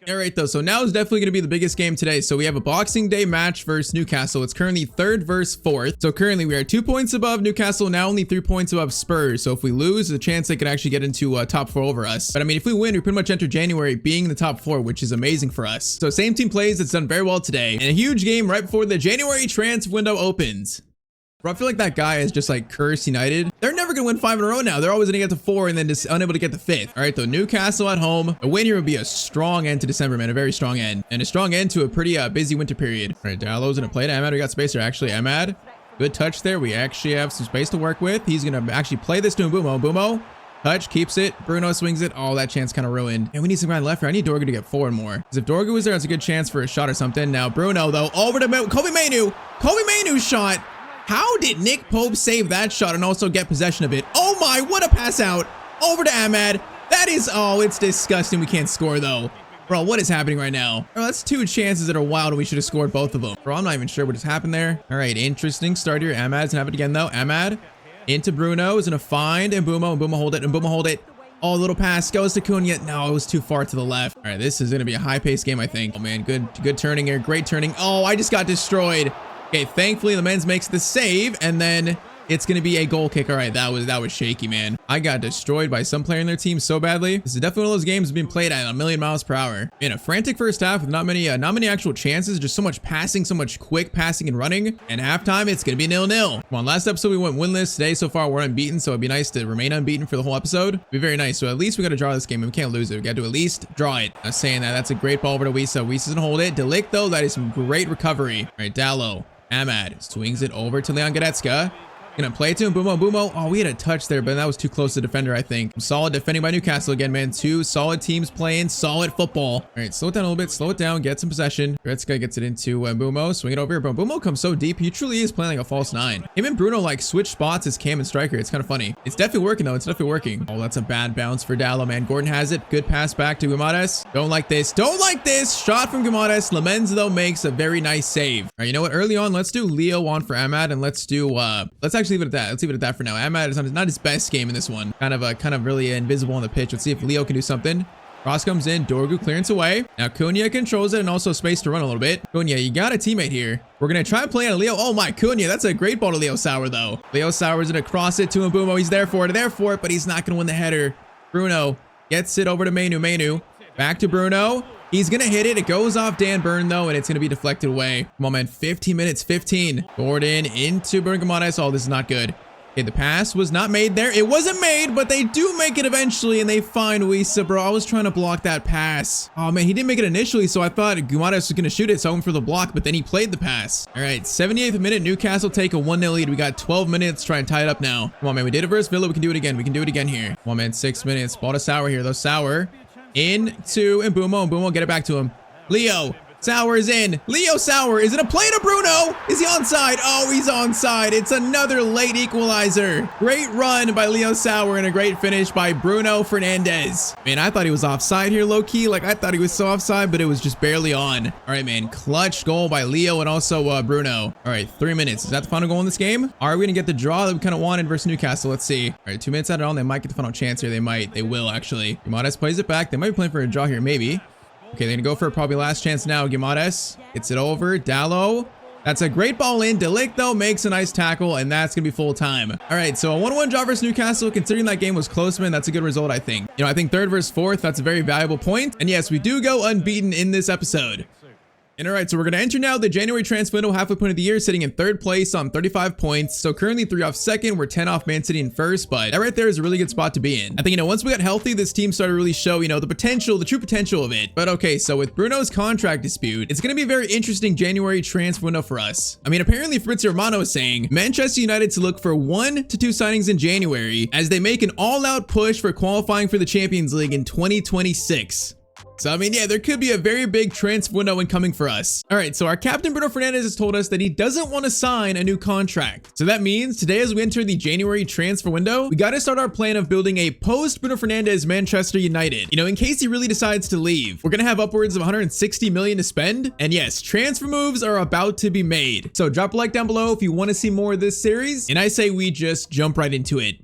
All right, though. So now is definitely going to be the biggest game today. So we have a Boxing Day match versus Newcastle. It's currently 3rd versus 4th. So currently we are 2 points above Newcastle, now only 3 points above Spurs. So if we lose, there's a chance they could actually get into top 4 over us. But I mean, if we win, we pretty much enter January being in the top 4, which is amazing for us. So same team plays. It's done very well today. And a huge game right before the January transfer window opens. Bro, I feel like that guy is just like cursed United. They're never gonna win 5 in a row now. They're always gonna get to 4 and then just unable to get the 5th. All right, though, Newcastle at home. A win here would be a strong end to December, man. A very strong end. And a strong end to a pretty busy winter period. All right, Dallow's gonna play to Ahmad. We got space there, actually. Ahmad, good touch there. We actually have some space to work with. He's gonna actually play this to Mbumo. Mbumo, touch, keeps it. Bruno swings it. Oh, that chance kind of ruined. And we need some guy left here. I need Dorgu to get forward more. Because if Dorgu was there, it's a good chance for a shot or something. Now, Bruno, though, over to Kobe Mainu. Kobe Mainu's shot. How did Nick Pope save that shot and also get possession of it? Oh my, what a pass out. Over to Ahmad. That is, oh, it's disgusting. We can't score, though. Bro, what is happening right now? Bro, that's 2 chances that are wild and we should have scored both of them. Bro, I'm not even sure what just happened there. All right, interesting start here. Ahmad's gonna have it again, though. Ahmad into Bruno. Is gonna find Mbumo. Mbumo hold it. Mbumo hold it. Oh, little pass goes to Cunha. No, it was too far to the left. All right, this is gonna be a high-paced game, I think. Oh, man, good turning here. Great turning. Oh, I just got destroyed. Okay, thankfully the men's makes the save, and then it's gonna be a goal kick. All right, that was shaky, man. I got destroyed by some player in their team so badly. This is definitely one of those games being played at a million miles per hour. In a frantic first half with not many actual chances, just so much passing, so much quick passing and running. And halftime, it's gonna be 0-0. Come on, last episode we went winless. Today so far we're unbeaten, so it'd be nice to remain unbeaten for the whole episode. It'd be very nice. So at least we gotta draw this game. We can't lose it. We gotta do at least draw it. I was saying that. That's a great ball over to Wisa. Wisa's gonna hold it. Delict, though, that is some great recovery. All right, Dallo. Ahmad swings it over to Leon Goretzka. Gonna play it to him. Mbumo. Oh, we had a touch there, but that was too close to defender, I think. Solid defending by Newcastle again, man. 2 solid teams playing solid football. All right, slow it down a little bit. Slow it down. Get some possession. Goretzka gets it into Mbumo. Swing it over here. Mbumo comes so deep. He truly is playing like a false 9. Him and Bruno like switch spots as cam and striker. It's kind of funny. It's definitely working, though. It's definitely working. Oh, that's a bad bounce for Dallo, man. Gordon has it. Good pass back to Guimaraes. Don't like this. Don't like this. Shot from Guimaraes. Lamens, though, makes a very nice save. All right, you know what? Early on, let's do Leo on for Ahmad, and let's do, let's actually leave it at that. Let's leave it at that for now. Ahmad is not his best game in this one. Kind of really invisible on the pitch. Let's see if Leo can do something. Cross comes in. Dorgu clearance away. Now Cunha controls it and also space to run a little bit. Cunha, you got a teammate here. We're going to try and play on Leo. Oh my, Cunha. That's a great ball to Leo Sauer, though. Leo Sauer's going to cross it to Mbumo. He's there for it, but he's not going to win the header. Bruno gets it over to Mainu. Back to Bruno. He's going to hit it. It goes off Dan Burn, though, and it's going to be deflected away. Come on, man. 15 minutes. 15. Gordon into Guimaraes. Oh, this is not good. Okay, the pass was not made there. It wasn't made, but they do make it eventually, and they find Wisa, bro. I was trying to block that pass. Oh, man, he didn't make it initially, so I thought Guimaraes was going to shoot it, so I went for the block, but then he played the pass. All right, 78th minute, Newcastle take a 1-0 lead. We got 12 minutes to try and tie it up now. Come on, man. We did it versus Villa. We can do it again. We can do it again here. Come on, man. 6 minutes. Ball to Sauer here, though. Sauer into Mbumo. Mbumo, get it back to him. Leo. Sauer is in. Leo Sauer. Is it a play to Bruno? Is he onside? Oh, he's onside. It's another late equalizer. Great run by Leo Sauer and a great finish by Bruno Fernandes. Man, I thought he was offside here, low-key. Like, I thought he was so offside, but it was just barely on. All right, man. Clutch goal by Leo and also Bruno. All right, 3 minutes. Is that the final goal in this game? Are we going to get the draw that we kind of wanted versus Newcastle? Let's see. All right, 2 minutes added on. They might get the final chance here. They might. They will, actually. Guimaraes plays it back. They might be playing for a draw here, maybe. Okay, they're gonna go for probably last chance now. Guimaraes gets it over. Dallo. That's a great ball in. Delict, though, makes a nice tackle, and that's gonna be full time. All right, so a 1-1 draw versus Newcastle. Considering that game was close, man, that's a good result, I think. You know, I think 3rd versus 4th, that's a very valuable point. And yes, we do go unbeaten in this episode. And all right, so we're going to enter now the January transfer window halfway point of the year, sitting in 3rd place on 35 points. So currently 3 off 2nd. We're 10 off Man City in 1st, but that right there is a really good spot to be in. I think, you know, once we got healthy, this team started to really show, you know, the potential, the true potential of it. But okay, so with Bruno's contract dispute, it's going to be a very interesting January transfer window for us. I mean, apparently Fabrizio Romano is saying Manchester United to look for 1 to 2 signings in January as they make an all-out push for qualifying for the Champions League in 2026. So, I mean, yeah, there could be a very big transfer window incoming for us. All right, so our captain Bruno Fernandes has told us that he doesn't want to sign a new contract. So that means today as we enter the January transfer window, we got to start our plan of building a post Bruno Fernandes Manchester United. You know, in case he really decides to leave, we're going to have upwards of 160 million to spend. And yes, transfer moves are about to be made. So drop a like down below if you want to see more of this series. And I say we just jump right into it.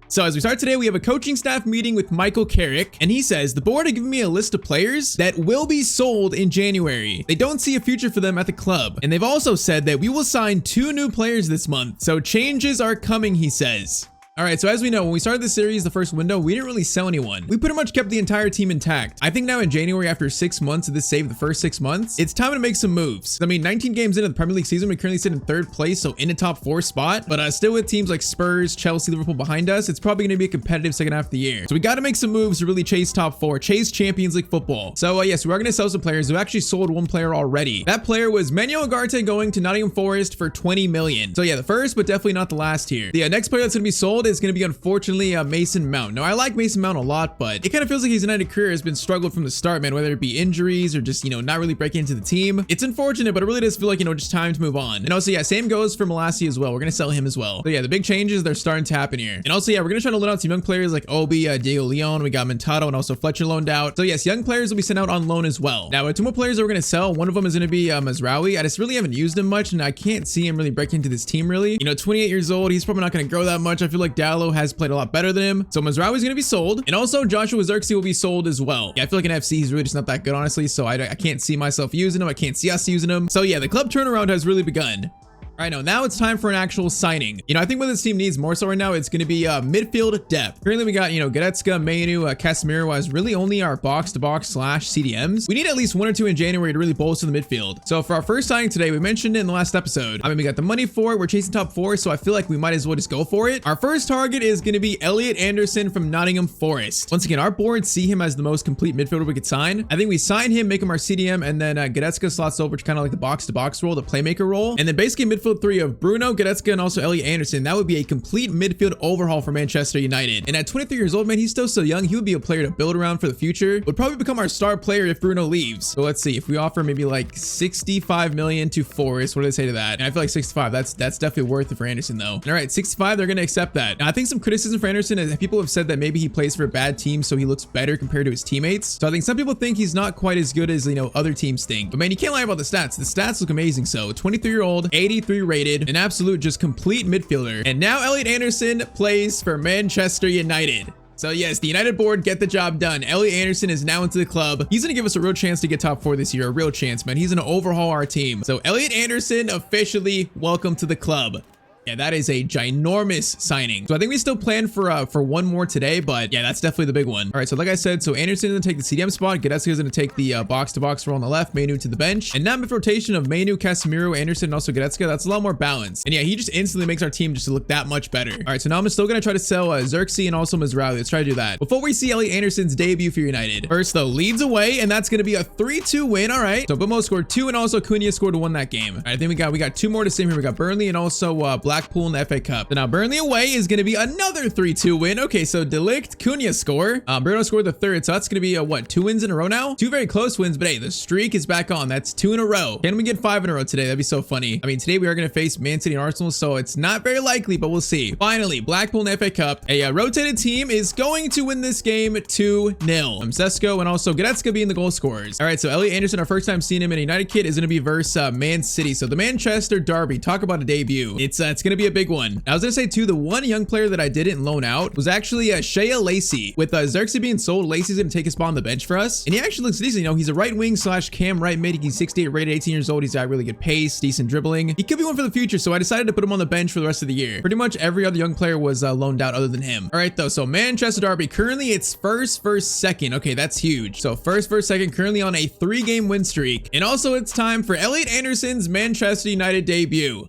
So as we start today, we have a coaching staff meeting with Michael Carrick, and he says the board have given me a list of players that will be sold in January. They don't see a future for them at the club, and they've also said that we will sign 2 new players this month. So changes are coming, he says. All right, so as we know, when we started the series, the first window, we didn't really sell anyone. We pretty much kept the entire team intact. I think now in January, after 6 months of this save, the first 6 months, it's time to make some moves. I mean, 19 games into the Premier League season, we currently sit in 3rd place, so in a top 4 spot, but still with teams like Spurs, Chelsea, Liverpool behind us, it's probably gonna be a competitive second half of the year. So we gotta make some moves to really chase top 4, chase Champions League football. So yes, we are gonna sell some players. We actually sold one player already. That player was Manuel Ugarte going to Nottingham Forest for 20 million. So yeah, the first, but definitely not the last here. The next player that's gonna be sold is gonna be, unfortunately, Mason Mount. Now, I like Mason Mount a lot, but it kind of feels like his United career has been struggled from the start, man, whether it be injuries or just, not really breaking into the team. It's unfortunate, but it really does feel like, just time to move on. And also, yeah, same goes for Malassi as well. We're going to sell him as well. So yeah, the big changes, they're starting to happen here. And also, yeah, we're going to try to loan out some young players like Obi, Diego Leon. We got Mentado and also Fletcher loaned out. So yes, young players will be sent out on loan as well. Now, 2 more players that we're going to sell. One of them is going to be Mazraoui. I just really haven't used him much, and I can't see him really breaking into this team really. 28 years old. He's probably not going to grow that much. I feel like Dallo has played a lot better than him. So Mazraoui is going to be sold. And also Joshua Zirkzee will be sold as well. Yeah, I feel like in FC, he's really just not that good, honestly. So I can't see myself using him. I can't see us using him. So yeah, the club turnaround has really begun. All right, now it's time for an actual signing. I think what this team needs more so right now, it's going to be midfield depth. Currently, we got, Goretzka, Mainu, Casemiro as really only our box-to-box / CDMs. We need at least 1 or 2 in January to really bolster the midfield. So for our first signing today, we mentioned it in the last episode. I mean, we got the money for it. We're chasing top 4, so I feel like we might as well just go for it. Our first target is going to be Elliot Anderson from Nottingham Forest. Once again, our board see him as the most complete midfielder we could sign. I think we sign him, make him our CDM, and then Goretzka slots over to kind of like the box-to-box role, the playmaker role. And then basically midfield 3 of Bruno, Goretzka, and also Elliot Anderson. That would be a complete midfield overhaul for Manchester United. And at 23 years old, man, he's still so young. He would be a player to build around for the future. Would probably become our star player if Bruno leaves. So let's see. If we offer maybe like 65 million to Forest, what do they say to that? And I feel like 65, that's definitely worth it for Anderson though. All right, 65, they're going to accept that. Now, I think some criticism for Anderson is people have said that maybe he plays for a bad team, so he looks better compared to his teammates. So I think some people think he's not quite as good as, other teams think. But man, you can't lie about the stats. The stats look amazing. So 23-year-old, 83 rated, an absolute just complete midfielder. And now Elliot Anderson plays for Manchester United. So yes, the United board get the job done. Elliot Anderson is now into the club. He's going to give us a real chance to get top 4 this year. A real chance, man. He's going to overhaul our team. So Elliot Anderson, officially welcome to the club. Yeah, that is a ginormous signing. So I think we still plan for one more today, but yeah, that's definitely the big one. All right, so like I said, so Anderson's gonna take the CDM spot. Goretzka is gonna take the box-to-box role on the left, Mainu to the bench. And now with rotation of Mainu, Casemiro, Anderson, and also Goretzka, that's a lot more balanced. And yeah, he just instantly makes our team just look that much better. All right, so now I'm still gonna try to sell Zirkzee and also Mazraoui. Let's try to do that before we see Elliot Anderson's debut for United. First though, leads away, and that's gonna be a 3-2 win. All right, so Bomo scored 2, and also Cunha scored 1 that game. All right, I think we got 2 more to save here. We got Burnley and also Blackpool in the FA Cup. So now Burnley away is going to be another 3-2 win. Okay, so De Ligt, Cunha score. Bruno scored the 3rd, so that's going to be what, 2 wins in a row now? 2 very close wins, but hey, the streak is back on. That's 2 in a row. Can we get 5 in a row today? That'd be so funny. I mean, today we are going to face Man City and Arsenal, so it's not very likely, but we'll see. Finally, Blackpool in the FA Cup. A rotated team is going to win this game 2-0. Sesko and also Goretzka being the goal scorers. All right, so Elliot Anderson, our first time seeing him in a United kit, is going to be versus Man City. So the Manchester Derby. Talk about a debut. It's going to be a big one. I was gonna say too, the one young player that I didn't loan out was actually Shea Lacey. With Zirkzee being sold, Lacey's gonna take a spot on the bench for us, and he actually looks decent. He's a right wing / cam right mid. He's 68 rated, 18 years old. He's got really good pace, decent dribbling. He could be one for the future, so I decided to put him on the bench for the rest of the year. Pretty much every other young player was loaned out other than him. All right though, so Manchester Derby, currently it's first versus second. Okay, that's huge. So first versus second, currently on a 3-game win streak, and also it's time for Elliot Anderson's Manchester United debut.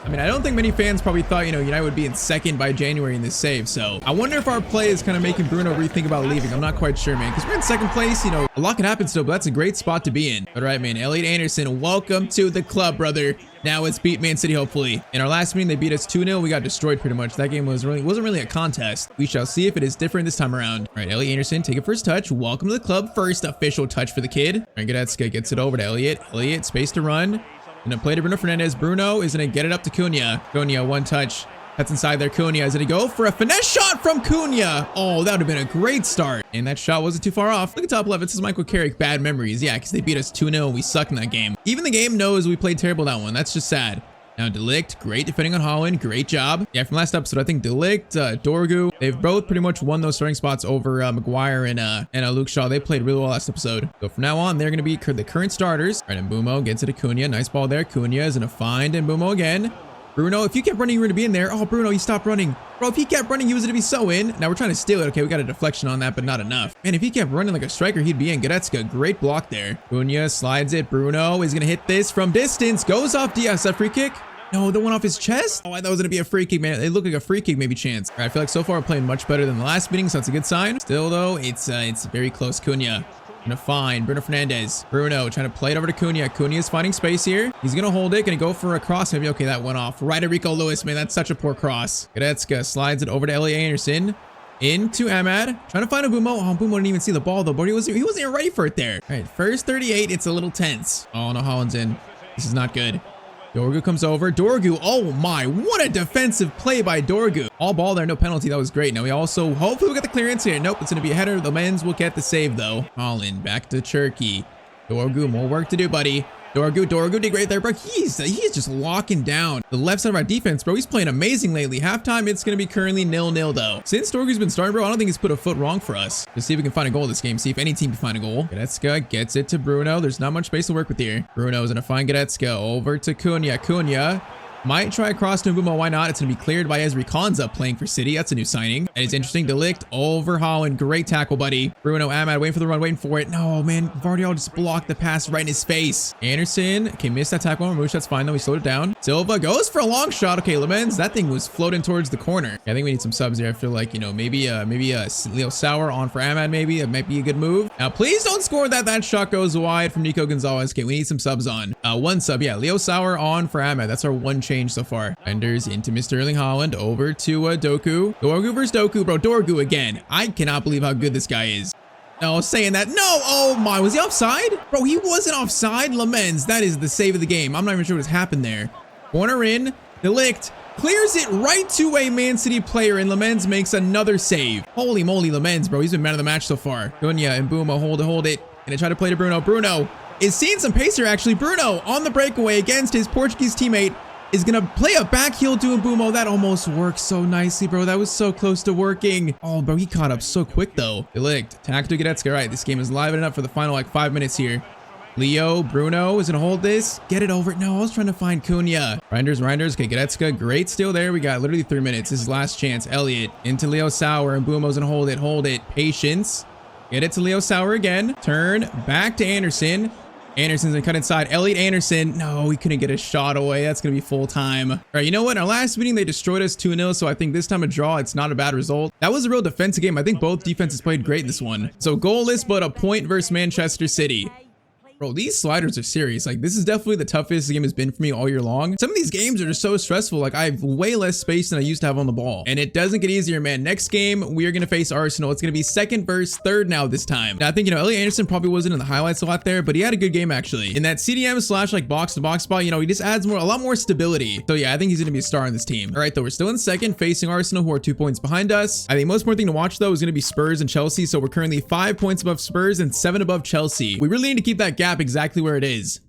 I mean, I don't think many fans probably thought, United would be in second by January in this save. So I wonder if our play is kind of making Bruno rethink about leaving. I'm not quite sure, man, because we're in second place. A lot can happen still, but that's a great spot to be in. All right, man. Elliot Anderson, welcome to the club, brother. Now let's beat Man City, hopefully. In our last meeting, they beat us 2-0. We got destroyed pretty much. That game wasn't really a contest. We shall see if it is different this time around. All right, Elliot Anderson, take it first touch. Welcome to the club. First official touch for the kid. All right, Goretzka gets it over to Elliot. Elliot, space to run. And a play to Bruno Fernandes. Bruno is going to get it up to Cunha. Cunha, 1 touch. That's inside there. Cunha is going to go for a finesse shot from Cunha. Oh, that would have been a great start. And that shot wasn't too far off. Look at top left. It says Michael Carrick, bad memories. Yeah, because they beat us 2-0 and we sucked in that game. Even the game knows we played terrible that one. That's just sad. Now De Ligt, great defending on Holland. Great job. Yeah, from last episode, I think De Ligt, Dorgu, they've both pretty much won those starting spots over Maguire and Luke Shaw. They played really well last episode. So from now on, they're going to be the current starters. All right, and Mbumo gets it to Cunha. Nice ball there. Cunha is going to find and Mbumo again. Bruno, if you kept running, you were going to be in there. Oh, Bruno, he stopped running. Bro, if he kept running, he was going to be so in. Now we're trying to steal it. Okay, we got a deflection on that, but not enough. Man, if he kept running like a striker, he'd be in. Goretzka, great block there. Cunha slides it. Bruno is going to hit this from distance. Goes off Diaz. That free kick? No, the one off his chest? Oh, I thought it was going to be a free kick, man. It looked like a free kick, maybe chance. All right, I feel like so far we're playing much better than the last meeting, so that's a good sign. Still, though, it's very close. Cunha. Gonna find Bruno Fernandes. Bruno trying to play it over to Cunha. Cunha is finding space here. He's gonna hold it. Gonna go for a cross. Maybe. Okay, that went off. Right at Rico Lewis, man. That's such a poor cross. Goretzka slides it over to Elliot Anderson. Into Ahmad. Trying to find Mbumo. Oh, Mbumo didn't even see the ball, though. But he wasn't even ready for it there. All right, first 38. It's a little tense. Oh, no, Holland's in. This is not good. Dorgu comes over. Dorgu, oh my, what a defensive play by Dorgu. All ball there, no penalty. That was great. Now we also, hopefully we'll get the clearance here. Nope, it's going to be a header. The men's will get the save though. Holland back to Turkey. Dorgu, more work to do, buddy. Dorgu did great there, bro. He's just locking down the left side of our defense, bro. He's playing amazing lately. Halftime, it's going to be currently 0-0 though. Since Dorgu's been starting, bro, I don't think he's put a foot wrong for us. Let's see if we can find a goal this game. See if any team can find a goal. Goretzka gets it to Bruno. There's not much space to work with here. Bruno's going to find Goretzka over to Cunha. Cunha might try across to Mbumo. Why not? It's going to be cleared by Ezri Konza playing for City. That's a new signing. And it's interesting. De Ligt over Holland. Great tackle, buddy. Bruno, Ahmad waiting for the run, waiting for it. No, man. Vardiol just blocked the pass right in his face. Anderson. Okay, missed that tackle on Marmouche. That's fine, though. He slowed it down. Silva goes for a long shot. Okay, Lemens. That thing was floating towards the corner. I think we need some subs here. I feel like, you know, maybe Leo Sauer on for Ahmad, maybe. That might be a good move. Now, please don't score that. That shot goes wide from Nico Gonzalez. Okay, we need some subs on. One sub. Yeah, Leo Sauer on for Ahmad. That's our one change so far. Enders into Mr. Erling Haaland over to Doku. Dorgu versus Doku, bro. Dorgu again. I cannot believe how good this guy is. No, saying that. No. Oh my, was he offside? Bro, he wasn't offside. Lemens, that is the save of the game. I'm not even sure what's happened there. Corner in. De Ligt clears it right to a Man City player, and Lemens makes another save. Holy moly, Lemens, bro. He's been man of the match so far. Cunha and Mbumo hold it. And I try to play to Bruno. Bruno is seeing some pace here, actually. Bruno on the breakaway against his Portuguese teammate. Is gonna play a back heel to Mbumo. That almost worked so nicely, bro. That was so close to working. Oh, bro, he caught up so quick, though. De Ligt, tack to Goretzka. All right, this game is livening up for the final, like, 5 minutes here. Leo, Bruno is gonna hold this. Get it over. No, I was trying to find Cunha. Reinders. Okay, Goretzka, great steal there. We got literally 3 minutes. This is last chance. Elliot into Leo Sauer, and Mbumo's gonna hold it. Patience. Get it to Leo Sauer again. Turn back to Anderson. Anderson's gonna cut inside. Elliot Anderson. No, we couldn't get a shot away. That's gonna be full time. All right, you know what? In our last meeting, they destroyed us 2-0. So I think this time a draw, it's not a bad result. That was a real defensive game. I think both defenses played great in this one. So goalless, but a point versus Manchester City. Bro, these sliders are serious. Like, this is definitely the toughest the game has been for me all year long. Some of these games are just so stressful. Like, I have way less space than I used to have on the ball. And it doesn't get easier, man. Next game, we are going to face Arsenal. It's going to be second versus third now this time. Now, I think, you know, Elliot Anderson probably wasn't in the highlights a lot there, but he had a good game, actually. In that CDM / like box-to-box spot, you know, he just adds a lot more stability. So, yeah, I think he's going to be a star on this team. All right, though, we're still in second, facing Arsenal, who are 2 points behind us. I think most important thing to watch, though, is going to be Spurs and Chelsea. So, we're currently 5 points above Spurs and 7 above Chelsea. We really need to keep that gap exactly where it is.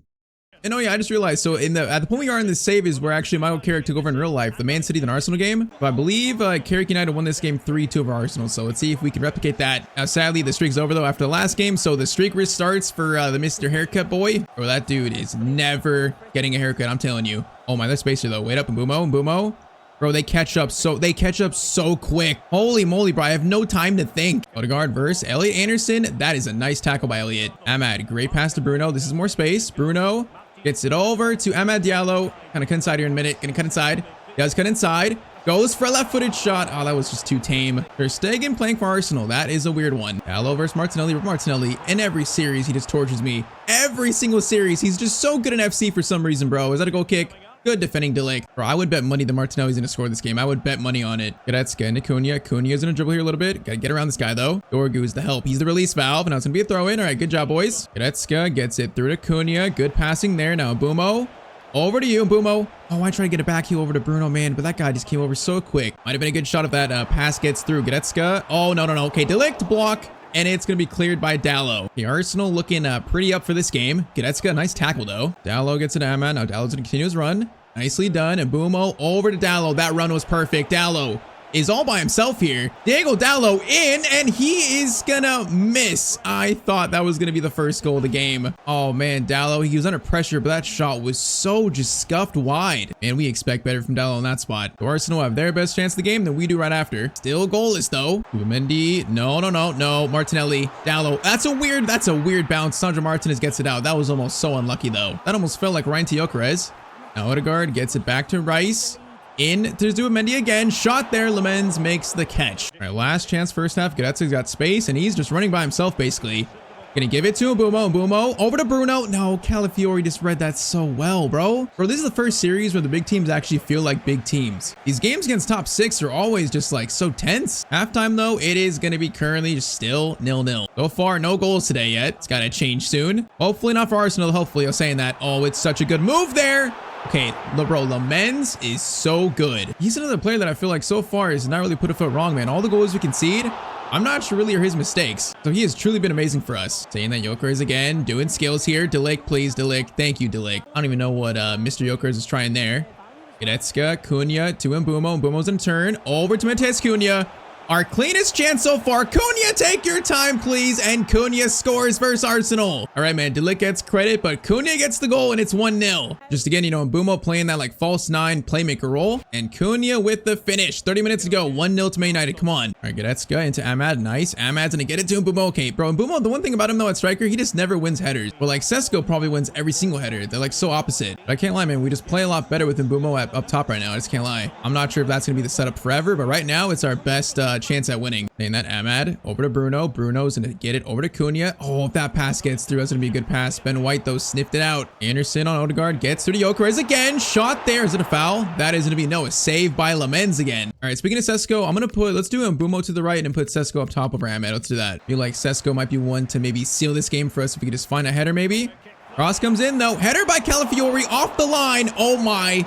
And oh yeah, I just realized, so at the point we are in this save is where actually Michael Carrick took over in real life, the Man City and Arsenal game. But I believe Carrick United won this game 3-2 over Arsenal. So let's see if we can replicate that. Now sadly, the streak's over though after the last game. So the streak restarts for the Mr. Haircut boy. Bro, that dude is never getting a haircut, I'm telling you. Oh my, there's space here though. Wait up, Mbumo. Bro, they catch up so quick. Holy moly, bro. I have no time to think. Odegaard versus Elliot Anderson. That is a nice tackle by Elliot. Ahmad, great pass to Bruno. This is more space. Bruno gets it over to Amad Diallo. Kind of cut inside here in a minute. Gonna cut inside. Does cut inside. Goes for a left-footed shot. Oh, that was just too tame. Ter Stegen playing for Arsenal. That is a weird one. Diallo versus Martinelli. Martinelli, in every series, he just tortures me. Every single series. He's just so good in FC for some reason, bro. Is that a goal kick? Good defending De Ligt. Bro, I would bet money that Martinelli's going to score this game. I would bet money on it. Goretzka into Cunha. Cunha's going to dribble here a little bit. Got to get around this guy, though. Dorgu is the help. He's the release valve. And now it's going to be a throw-in. All right, good job, boys. Goretzka gets it through to Cunha. Good passing there. Now, Mbumo. Over to you, Mbumo. Oh, I tried to get a back heel over to Bruno, man, but that guy just came over so quick. Might have been a good shot if that pass gets through. Goretzka. Oh, no. Okay, De Ligt block. And it's going to be cleared by Dallo. The Arsenal looking pretty up for this game. Goretzka, nice tackle, though. Dallo gets it, Ahmad. Now Dallo's going to continue his run. Nicely done. And Mbumo over to Dallo. That run was perfect. Dallo is all by himself here. Diego Dallo in, and he is gonna miss. I thought that was gonna be the first goal of the game. Oh man, Dallo, he was under pressure, but that shot was so just scuffed wide. Man, we expect better from Dallo in that spot. So Arsenal have their best chance of the game than we do right after. Still goalless though. Mendy, no, Martinelli, Dallo. That's a weird bounce. Sandro Martinez gets it out. That was almost so unlucky though. That almost felt like Ryan Gyökeres. Now Odegaard gets it back to Rice. In to Mendy again. Shot there. Lemens makes the catch. All right, last chance first half. Goretzka's got space, and he's just running by himself, basically. Gonna give it to Mbumo. Over to Bruno. No, Calafiori just read that so well, bro. Bro, this is the first series where the big teams actually feel like big teams. These games against top 6 are always just like so tense. Halftime, though, it is gonna be currently just still 0-0. So far, no goals today yet. It's gotta change soon. Hopefully not for Arsenal. Hopefully, I'm saying that. Oh, it's such a good move there. Okay, bro, Lemens is so good. He's another player that I feel like so far has not really put a foot wrong, man. All the goals we concede, I'm not sure really are his mistakes. So he has truly been amazing for us. Saying that Gyökeres again, doing skills here. De Ligt, please, De Ligt. Thank you, De Ligt. I don't even know what Mr. Gyökeres is trying there. Goretzka, Cunha to Mbumo. Mbumo's in turn. Over to Matheus Cunha. Our cleanest chance so far. Cunha, take your time, please. And Cunha scores versus Arsenal. All right, man. De Ligt gets credit, but Cunha gets the goal, and it's 1-0. Just again, Mbumo playing that like false 9 playmaker role. And Cunha with the finish. 30 minutes to go. 1-0 to Man United. Come on. All right, Goretzka into Ahmad. Nice. Ahmad's gonna get it to Mbumo. Okay, bro. Mbumo, the one thing about him, though, at striker, he just never wins headers. But like Sesko probably wins every single header. They're like so opposite. But I can't lie, man. We just play a lot better with Mbumo up top right now. I just can't lie. I'm not sure if that's gonna be the setup forever, but right now it's our best chance at winning. Saying that Ahmad over to Bruno. Bruno's gonna get it over to Cunha. Oh, if that pass gets through, that's gonna be a good pass. Ben White though sniffed it out. Anderson on Odegaard gets through to Gyökeres again. Shot there. Is it a foul? That is gonna be no. A save by Lemens again. All right, speaking of Sesko, I'm gonna let's do Mbumo to the right and put Sesko up top over Ahmad. Let's do that. I feel like Sesko might be one to maybe seal this game for us if we could just find a header maybe. Cross comes in though. Header by Calafiori off the line. Oh my.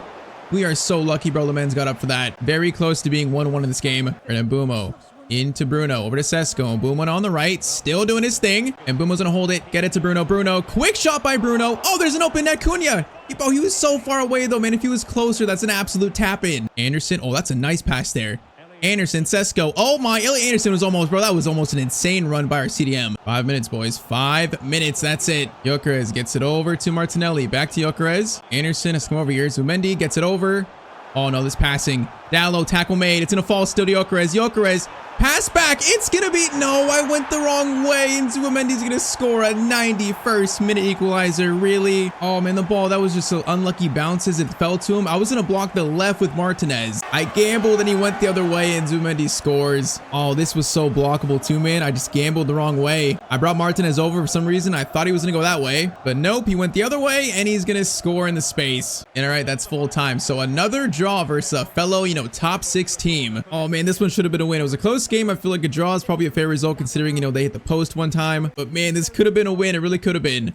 We are so lucky, bro. Lemens got up for that. Very close to being 1-1 in this game. And Mbumo into Bruno, over to Sesko. Mbumo on the right, still doing his thing. And Mbumo's gonna hold it, get it to Bruno. Bruno, quick shot by Bruno. Oh, there's an open net. Cunha. Oh, he was so far away though, man. If he was closer, that's an absolute tap in. Anderson, oh, that's a nice pass there. Anderson, Sesko. Oh my, Elliot Anderson was almost, bro, that was almost an insane run by our CDM. 5 minutes, boys. 5 minutes. That's it. Gyökeres gets it over to Martinelli. Back to Gyökeres. Anderson has come over here. Zumendi gets it over. Oh no, this passing. Dallo, tackle made. It's gonna fall still to Gyökeres. Gyökeres, pass back. It's gonna be, no, I went the wrong way. And Zubimendi's gonna score a 91st minute equalizer. Really? Oh man, the ball, that was just so unlucky bounces. It fell to him. I was gonna block the left with Martinez. I gambled and he went the other way and Zubimendi scores. Oh, this was so blockable too, man. I just gambled the wrong way. I brought Martinez over for some reason. I thought he was gonna go that way, but nope, he went the other way and he's gonna score in the space. And all right, that's full time. So another draw versus a fellow, top 6 team. Oh man, this one should have been a win. It was a close game. I feel like a draw is probably a fair result considering, they hit the post one time. But man, this could have been a win. It really could have been.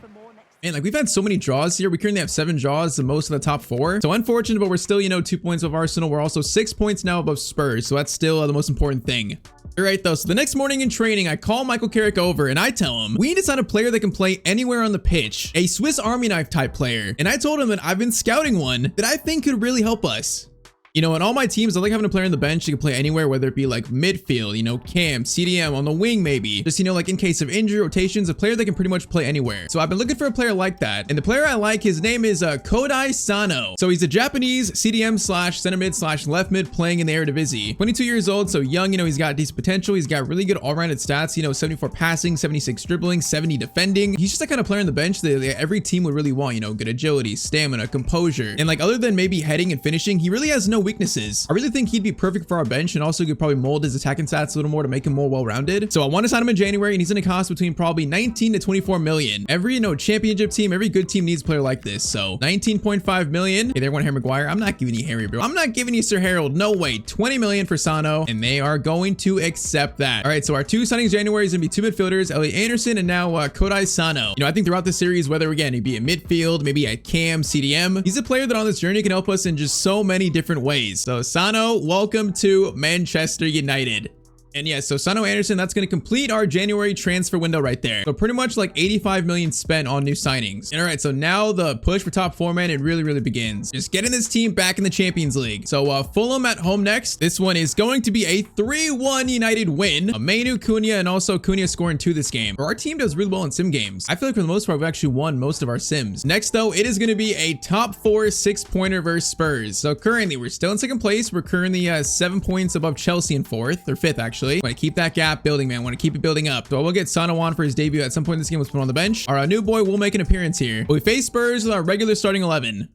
Man, like we've had so many draws here. We currently have 7 draws, the most of the top 4. So unfortunate, but we're still, 2 points above Arsenal. We're also 6 points now above Spurs. So that's still the most important thing. All right, though. So the next morning in training, I call Michael Carrick over and I tell him, we need to sign a player that can play anywhere on the pitch, a Swiss Army knife type player. And I told him that I've been scouting one that I think could really help us. In all my teams, I like having a player on the bench that can play anywhere, whether it be like midfield, cam, CDM, on the wing maybe. Just, like in case of injury, rotations, a player that can pretty much play anywhere. So I've been looking for a player like that. And the player I like, his name is Kodai Sano. So he's a Japanese CDM / center mid / left mid playing in the Eredivisie. 22 years old, so young, he's got decent potential. He's got really good all-rounded stats, 74 passing, 76 dribbling, 70 defending. He's just the kind of player on the bench that every team would really want, good agility, stamina, composure. And like other than maybe heading and finishing, he really has no weaknesses. I really think he'd be perfect for our bench and also could probably mold his attacking stats a little more to make him more well-rounded. So I want to sign him in January and he's going to cost between probably 19 to 24 million. Every, championship team, every good team needs a player like this. So 19.5 million. Hey, there went Harry Maguire. I'm not giving you Harry, bro. I'm not giving you Sir Harold. No way. 20 million for Sano and they are going to accept that. All right. So our 2 signings January is going to be 2 midfielders, Elliot Anderson and now Kodai Sano. I think throughout the series, whether again, he'd be at midfield, maybe at cam, CDM, he's a player that on this journey can help us in just so many different ways. So Sano, welcome to Manchester United. And yeah, so Sano Anderson, that's going to complete our January transfer window right there. So pretty much like 85 million spent on new signings. And all right, so now the push for top 4, man, it really begins. Just getting this team back in the Champions League. So Fulham at home next. This one is going to be a 3-1 United win. Mainu, Cunha, and also Cunha scoring 2 this game. Our team does really well in sim games. I feel like for the most part, we've actually won most of our sims. Next though, it is going to be a top 4 6-pointer versus Spurs. So currently we're still in second place. We're currently 7 points above Chelsea in 4th or 5th actually. Want to keep that gap building, man. Want to keep it building up. So we'll get Sano on for his debut at some point in this game. Let's put him on the bench. Our new boy will make an appearance here. But we face Spurs with our regular starting 11.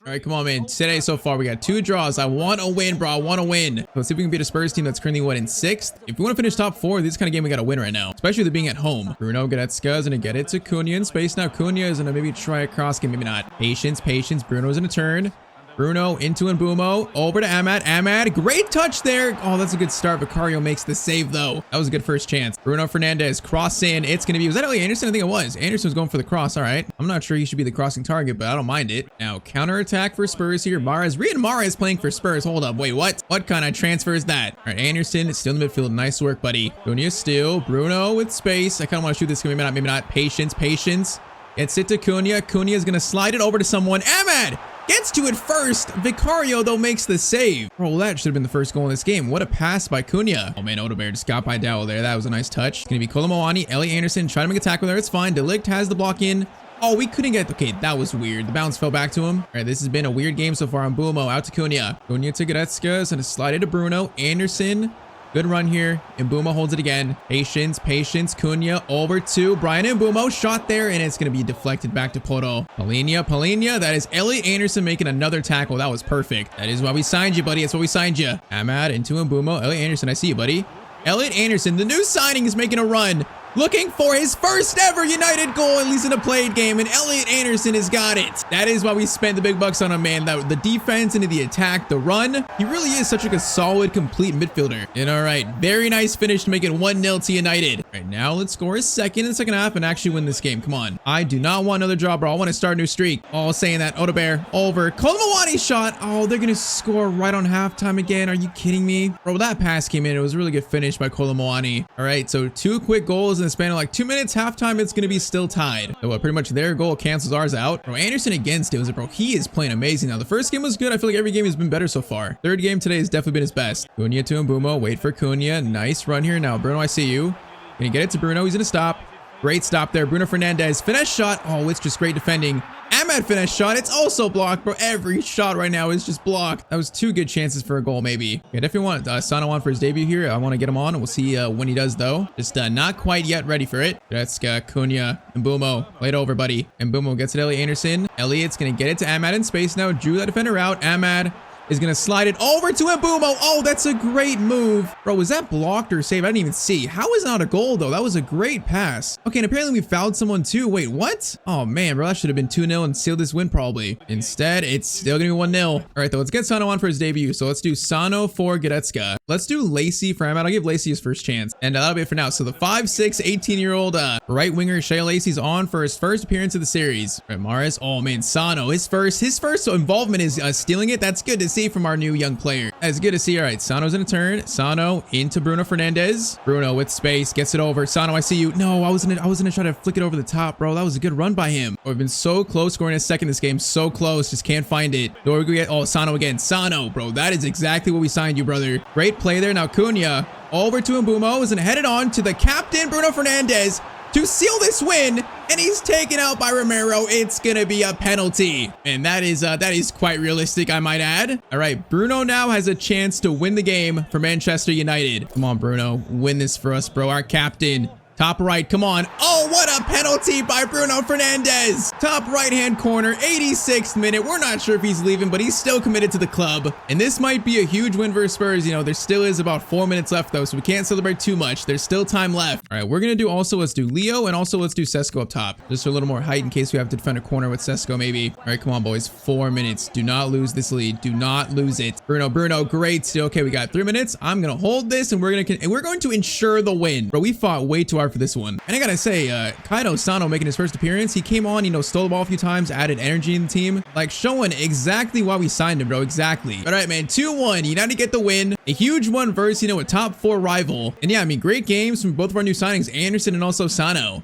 All right, come on, man. Today so far, we got 2 draws. I want a win, bro. I want a win. Let's see if we can beat a Spurs team that's currently, what, in 6th? If we want to finish top 4, this kind of game, we got to win right now, especially with it being at home. Bruno Goretzka is going to get it to Cunha in space. Now Cunha is going to maybe try a cross game, maybe not. Patience. Bruno's going to turn. Bruno into Mbumo, over to Amad. Great touch there. Oh, that's a good start. Vicario makes the save though. That was a good first chance. Bruno Fernandes, cross in. It's going to be, was that Elliot Anderson? I think it was. Anderson was going for the cross. All right. I'm not sure he should be the crossing target, but I don't mind it. Now, counter attack for Spurs here. Riyad Mahrez playing for Spurs. Hold up. Wait, what? What kind of transfer is that? All right, Anderson is still in the midfield. Nice work, buddy. Cunha still. Bruno with space. I kind of want to shoot this. Maybe not. Patience. Gets it to Cunha. Cunha is going to slide it over to someone. Amad gets to it first. Vicario, though, makes the save. Bro, that should have been the first goal in this game. What a pass by Cunha. Oh, man, Odegaard just got by Dowell there. That was a nice touch. It's going to be Kolomoani, Elliot Anderson, trying to make a tackle there. It's fine. De Ligt has the block in. Oh, we couldn't get... Okay, that was weird. The bounce fell back to him. All right, this has been a weird game so far. Mbumo out to Cunha. Cunha to Goretzka. Is going to slide it to Bruno. Anderson. Good run here. Mbumo holds it again. Patience. Cunha over to Brian Mbumo. Shot there, and it's going to be deflected back to Poto. Palhinha. That is Elliot Anderson making another tackle. That was perfect. That is why we signed you, buddy. That's why we signed you. Amad into Mbumo. Elliot Anderson, I see you, buddy. Elliot Anderson, the new signing, is making a run. Looking for his first ever United goal, at least in a played game, and Elliot Anderson has got it. That is why we spent the big bucks on him, man. The defense into the attack, the run. He really is such like a solid, complete midfielder. And all right, very nice finish to make it 1-0 to United. All right, now let's score a second in the second half and actually win this game. Come on. I do not want another draw, bro. I want to start a new streak. Oh, saying that. Odegaard over. Kolmawani shot. Oh, they're going to score right on halftime again. Are you kidding me? Bro, that pass came in. It was a really good finish by Kolmawani. All right, so 2 quick goals in the span of like 2 minutes. Halftime, it's going to be still tied. So pretty much their goal cancels ours out. Bro, Anderson against it was, bro, he is playing amazing now. The first game was good. I feel like every game has been better so far. Third game today has definitely been his best. Cunha to Mbumo. Wait for Cunha. Nice run here. Now, Bruno, I see you. Gonna get it to Bruno. He's gonna stop. Great stop there. Bruno Fernandes. Finesse shot. Oh, it's just great defending. Amad finesse shot. It's also blocked, bro. Every shot right now is just blocked. That was 2 good chances for a goal, maybe. I definitely want Sano on for his debut here. I want to get him on, and we'll see when he does, though. Just not quite yet ready for it. That's Cunha. Mbumo. Play it over, buddy. Mbumo gets it, Elliot Anderson. Elliot's going to get it to Amad in space now. Drew that defender out. Amad is going to slide it over to Mbumo. Oh, that's a great move. Bro, was that blocked or saved? I didn't even see. How is not a goal, though? That was a great pass. Okay, and apparently we fouled someone, too. Wait, what? Oh, man, bro, that should have been 2-0 and sealed this win, probably. Instead, it's still going to be 1-0. All right, though, let's get Sano on for his debut. So let's do Sano for Goretzka. Let's do Lacey for Amad. I'll give Lacey his first chance. And that'll be it for now. So the 5'6", 18-year-old right winger, Shea Lacey's on for his first appearance of the series. All right, Mahrez. Oh, man, Sano, his first involvement is stealing it. That's good to see from our new young player. That's good to see. All right, Sano's in a turn. Sano into Bruno Fernandes. Bruno with space gets it over. Sano, I see you. No, I was gonna try to flick it over the top, bro. That was a good run by him. Oh, we've been so close scoring a second this game. So close, just can't find it. Or we get, oh, Sano again. Sano, bro, that is exactly what we signed you, brother. Great play there. Now Cunha over to Mbumo is headed on to the captain Bruno Fernandes to seal this win, and he's taken out by Romero. It's gonna be a penalty, and that is quite realistic, I might add. All right, Bruno now has a chance to win the game for Manchester United. Come on, Bruno, win this for us, bro. Our captain. Top right, come on. Oh, what a penalty by Bruno Fernandes. Top right-hand corner, 86th minute. We're not sure if he's leaving, but he's still committed to the club. And this might be a huge win for Spurs. You know, there still is about 4 minutes left, though, so we can't celebrate too much. There's still time left. All right, we're going to do also, let's do Leo, and also let's do Sesko up top. Just for a little more height in case we have to defend a corner with Sesko, maybe. All right, come on, boys. 4 minutes. Do not lose this lead. Do not lose it. Bruno, great. Still, okay, we got 3 minutes. I'm going to hold this, and we're going to ensure the win. Bro, we fought way too hard start for this one. And I gotta say, Kaido Sano making his first appearance, he came on, you know, stole the ball a few times, added energy in the team, like showing exactly why we signed him, bro. Exactly. All right, man, 2-1. United get the win. A huge one versus, you know, a top 4 rival. And yeah, I mean, great games from both of our new signings, Anderson and also Sano.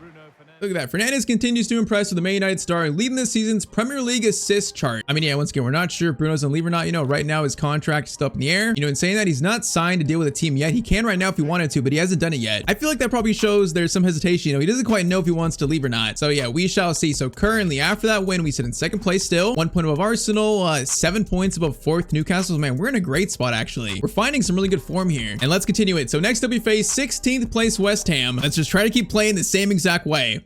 Look at that. Fernandes continues to impress with the Man United star, leading this season's Premier League assist chart. I mean, yeah, once again, we're not sure if Bruno's gonna leave or not. You know, right now his contract is still up in the air. You know, in saying that, he's not signed to deal with a team yet. He can right now if he wanted to, but he hasn't done it yet. I feel like that probably shows there's some hesitation. You know, he doesn't quite know if he wants to leave or not. So yeah, we shall see. So currently, after that win, we sit in second place still. 1 point above Arsenal, 7 points above 4th Newcastle. Man, we're in a great spot, actually. We're finding some really good form here. And let's continue it. So next up, we face 16th place West Ham. Let's just try to keep playing the same exact way.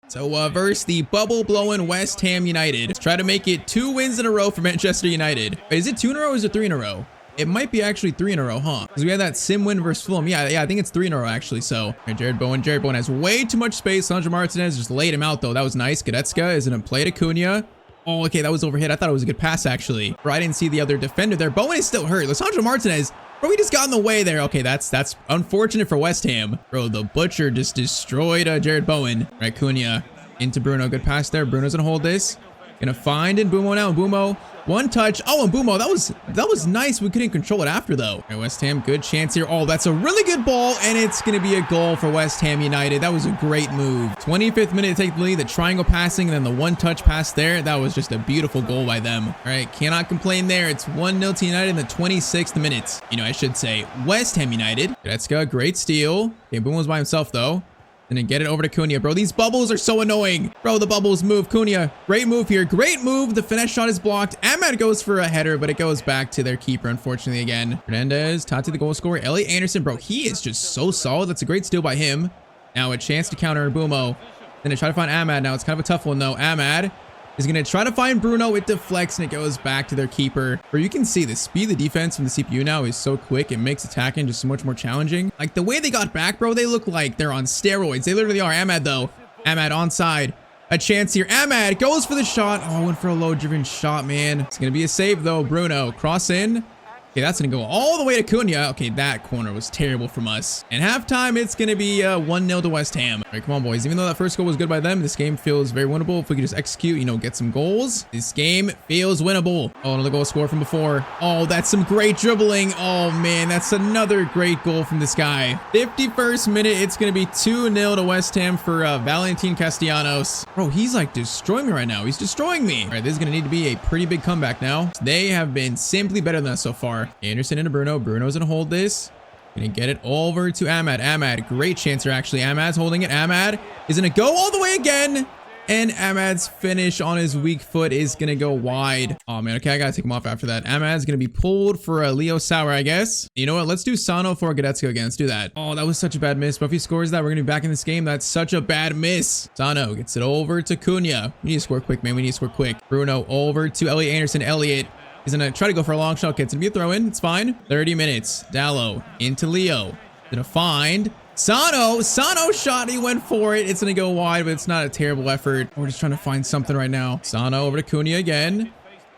So versus the bubble-blowing West Ham United. Let's try to make it 2 wins in a row for Manchester United. Wait, is it 2 in a row or is it 3 in a row? It might be actually 3 in a row, huh? Because we had that sim win versus Fulham. Yeah, I think it's 3 in a row, actually. So, Jared Bowen has way too much space. Sandro Martinez just laid him out, though. That was nice. Goretzka is in a play to Cunha. Oh, okay, that was overhit. I thought it was a good pass, actually. Bro, I didn't see the other defender there. Bowen is still hurt. Sandro Martinez, bro, he just got in the way there. Okay, that's unfortunate for West Ham. Bro, the Butcher just destroyed Jared Bowen. All right, Cunha. Into Bruno. Good pass there. Bruno's gonna hold this. Gonna find Mbumo now. Mbumo. One touch. Oh, Mbumo. That was nice. We couldn't control it after, though. All right, West Ham. Good chance here. Oh, that's a really good ball. And it's gonna be a goal for West Ham United. That was a great move. 25th minute to take the lead. The triangle passing and then the one touch pass there. That was just a beautiful goal by them. All right. Cannot complain there. It's 1-0 to United in the 26th minute. You know, I should say West Ham United. Goretzka. Great steal. Okay, Mbumo's by himself, though. And then get it over to Cunha. Bro, these bubbles are so annoying. Bro, the bubbles move. Cunha, great move here. Great move. The finesse shot is blocked. Ahmad goes for a header, but it goes back to their keeper, unfortunately, again. Fernandes, Tati the goal scorer. Elliot Anderson, bro, he is just so solid. That's a great steal by him. Now a chance to counter Mbumo. Then they try to find Ahmad. Now it's kind of a tough one, though. Ahmad is going to try to find Bruno. It deflects and it goes back to their keeper. Where you can see the speed of the defense from the CPU now is so quick. It makes attacking just so much more challenging. Like the way they got back, bro, they look like they're on steroids. They literally are. Ahmad, though. Ahmad onside. A chance here. Ahmad goes for the shot. Oh, went for a low-driven shot, man. It's going to be a save, though. Bruno, cross in. Okay, that's going to go all the way to Cunha. Okay, that corner was terrible from us. And halftime, it's going to be 1-0 to West Ham. All right, come on, boys. Even though that first goal was good by them, this game feels very winnable. If we could just execute, you know, get some goals. This game feels winnable. Oh, another goal scored from before. Oh, that's some great dribbling. Oh, man, that's another great goal from this guy. 51st minute, it's going to be 2-0 to West Ham for Valentin Castellanos. Bro, he's like destroying me right now. He's destroying me. All right, this is going to need to be a pretty big comeback now. They have been simply better than us so far. Anderson into Bruno. Bruno's gonna hold this. Gonna get it over to Ahmad. Ahmad, great chance here, actually. Ahmad's holding it. Ahmad is gonna go all the way again. And Ahmad's finish on his weak foot is gonna go wide. Oh, man. Okay, I gotta take him off after that. Ahmad's gonna be pulled for Leo Sauer, I guess. You know what? Let's do Sano for Goretzka again. Let's do that. Oh, that was such a bad miss. But if he scores that, we're gonna be back in this game. That's such a bad miss. Sano gets it over to Cunha. We need to score quick, man. We need to score quick. Bruno over to Elliot Anderson. Elliot. He's gonna try to go for a long shot. Okay, it's gonna be a throw in. It's fine. 30 minutes. Dallo into Leo. Gonna find Sano. Sano shot. He went for it. It's gonna go wide, but it's not a terrible effort. We're just trying to find something right now. Sano over to Cunha again.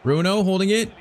Bruno holding it.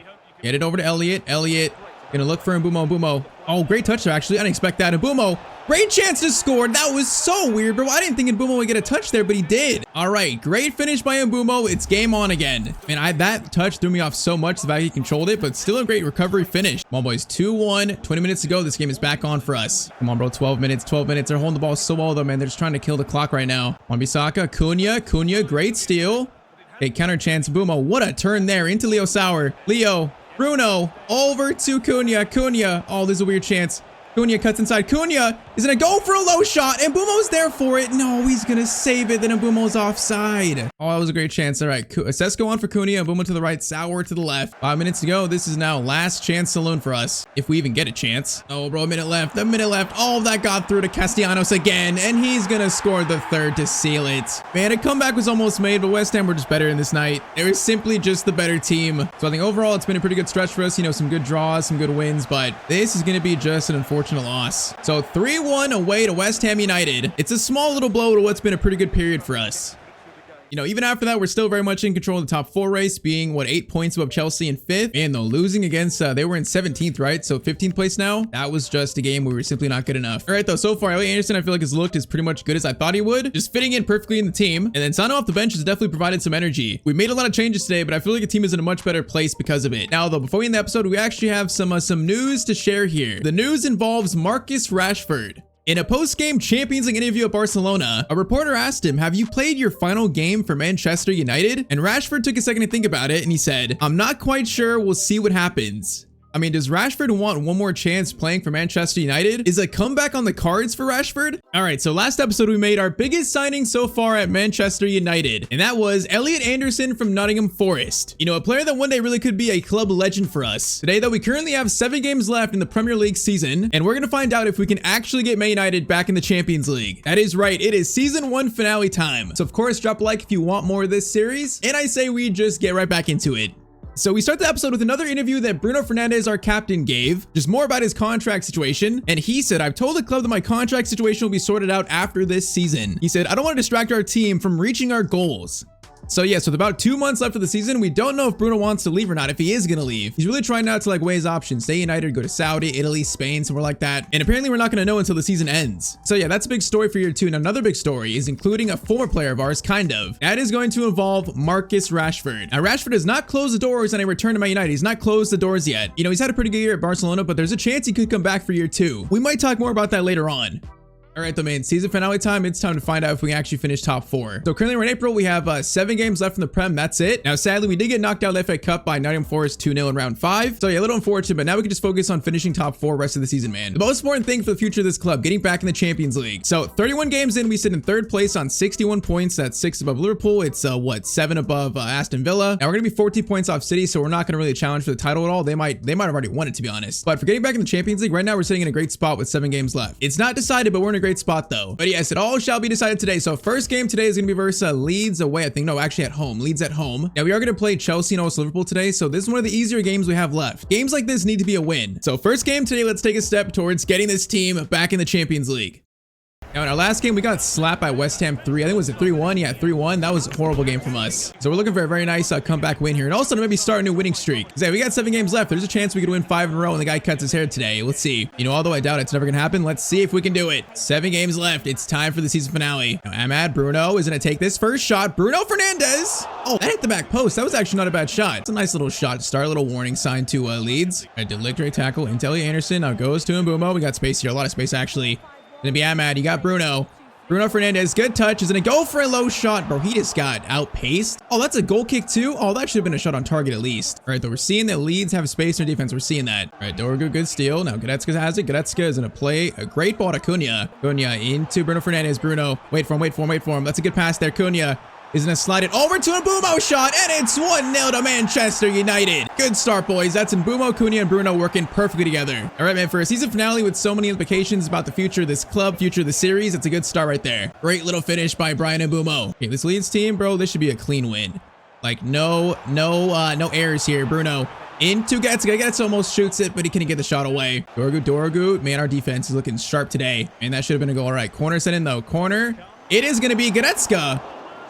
Get it over to Elliot. Elliot gonna look for Mbumo. Mbumo. Oh, great touch there, actually. I didn't expect that. Mbumo. Great chance to score. That was so weird, bro. I didn't think Mbumo would get a touch there, but he did. All right, great finish by Mbumo. It's game on again. Man, that touch threw me off so much, the fact he controlled it, but still a great recovery finish. Come on, boys. 2-1. 20 minutes to go. This game is back on for us. Come on, bro. 12 minutes. 12 minutes. They're holding the ball so well, though, man. They're just trying to kill the clock right now. Wan-Bissaka. Cunha. Cunha. Great steal. Okay, counter chance. Mbumo. What a turn there into Leo Sauer. Leo. Bruno. Over to Cunha. Cunha. Oh, there's a weird chance. Cunha cuts inside. Cunha is going to go for a low shot, and Mbumo's there for it. No, he's going to save it. Then Mbumo's offside. Oh, that was a great chance. All right, Sesko on for Cunha. Mbumo to the right, Sauer to the left. 5 minutes to go. This is now last chance saloon for us, if we even get a chance. Oh, bro, a minute left. A minute left. Oh, that got through to Castellanos again, and he's going to score the third to seal it. Man, a comeback was almost made, but West Ham were just better in this night. They were simply just the better team. So I think overall, it's been a pretty good stretch for us. You know, some good draws, some good wins, but this is going to be just an unfortunate loss. So 3-1 away to West Ham United. It's a small little blow to what's been a pretty good period for us. You know, even after that, we're still very much in control of the top 4 race, being, what, 8 points above Chelsea in 5th. And though, losing against, they were in 17th, right? So 15th place now. That was just a game where we were simply not good enough. All right, though, so far, Elliot Anderson, I feel like has looked as pretty much good as I thought he would. Just fitting in perfectly in the team. And then Sano off the bench has definitely provided some energy. We made a lot of changes today, but I feel like the team is in a much better place because of it. Now, though, before we end the episode, we actually have some news to share here. The news involves Marcus Rashford. In a post-game Champions League interview at Barcelona, a reporter asked him, have you played your final game for Manchester United? And Rashford took a second to think about it and he said, I'm not quite sure, we'll see what happens. I mean, does Rashford want one more chance playing for Manchester United? Is a comeback on the cards for Rashford? All right, so last episode we made our biggest signing so far at Manchester United, and that was Elliot Anderson from Nottingham Forest. You know, a player that one day really could be a club legend for us. Today, though, we currently have 7 games left in the Premier League season, and we're gonna find out if we can actually get Man United back in the Champions League. That is right, it is season 1 finale time. So of course, drop a like if you want more of this series, and I say we just get right back into it. So we start the episode with another interview that Bruno Fernandes, our captain, gave, just more about his contract situation. And he said, I've told the club that my contract situation will be sorted out after this season. He said, I don't want to distract our team from reaching our goals. So yes, with about 2 months left of the season, we don't know if Bruno wants to leave or not, if he is going to leave. He's really trying not to like weigh his options, stay United, go to Saudi, Italy, Spain, somewhere like that. And apparently we're not going to know until the season ends. So yeah, that's a big story for year 2. And another big story is including a former player of ours, kind of. That is going to involve Marcus Rashford. Now Rashford has not closed the doors on a return to Man United. He's not closed the doors yet. You know, he's had a pretty good year at Barcelona, but there's a chance he could come back for year 2. We might talk more about that later on. All right, though, man, season finale time. It's time to find out if we can actually finish top 4. So currently we're in April. We have 7 games left from the Prem. That's it. Now, sadly, we did get knocked out of the FA Cup by Nottingham Forest 2-0 in round 5. So yeah, a little unfortunate, but now we can just focus on finishing top 4 rest of the season, man. The most important thing for the future of this club, getting back in the Champions League. So 31 games in, we sit in 3rd place on 61 points. That's 6 above Liverpool. It's what, 7 above Aston Villa. Now we're gonna be 14 points off City, so we're not gonna really challenge for the title at all. They might have already won it, to be honest. But for getting back in the Champions League, right now we're sitting in a great spot with 7 games left. It's not decided, but we're in a great spot though. But yes, it all shall be decided today. So first game today is going to be versus Leeds away, I think. No, actually at home. Leeds at home. Now we are going to play Chelsea and also Liverpool today. So this is one of the easier games we have left. Games like this need to be a win. So first game today, let's take a step towards getting this team back in the Champions League. Now in our last game, we got slapped by West Ham 3. I think it was a 3-1. Yeah, 3-1. That was a horrible game from us. So we're looking for a very nice comeback win here. And also to maybe start a new winning streak. Because we got 7 games left. There's a chance we could win 5 in a row and the guy cuts his hair today. Let's see. You know, although I doubt it's never going to happen, let's see if we can do it. 7 games left. It's time for the season finale. Now Ahmad, Bruno is going to take this first shot. Bruno Fernandes. Oh, that hit the back post. That was actually not a bad shot. It's a nice little shot to start. A little warning sign to Leeds. All right, deliberate tackle into Elliot Anderson. Now goes to Mbumo. We got space here. A lot of space actually. Gonna be Ahmad. You got Bruno. Bruno Fernandes, good touch. Is gonna go for a low shot. Bro, he just got outpaced. Oh, that's a goal kick too. Oh, that should have been a shot on target at least. All right, though, we're seeing that Leeds have space in their defense. We're seeing that. All right, Dorgu, good steal. Now Goretzka has it. Goretzka is gonna play a great ball to Cunha. Cunha into Bruno Fernandes. Bruno, wait for him. That's a good pass there. Cunha is gonna slide it over to a Mbumo shot, and it's 1-0 to Manchester United. Good start, boys. That's Mbumo, Cunha, and Bruno working perfectly together. All right, man, for a season finale with so many implications about the future of this club, future of the series, it's a good start right there. Great little finish by Brian Mbumo. Okay, this Leeds team, bro, this should be a clean win. Like, no errors here. Bruno into Goretzka. Goretzka almost shoots it, but he couldn't get the shot away. Dorgu. Man, our defense is looking sharp today, and that should have been a goal. All right, corner sent in, though. Corner. It is gonna be Goretzka.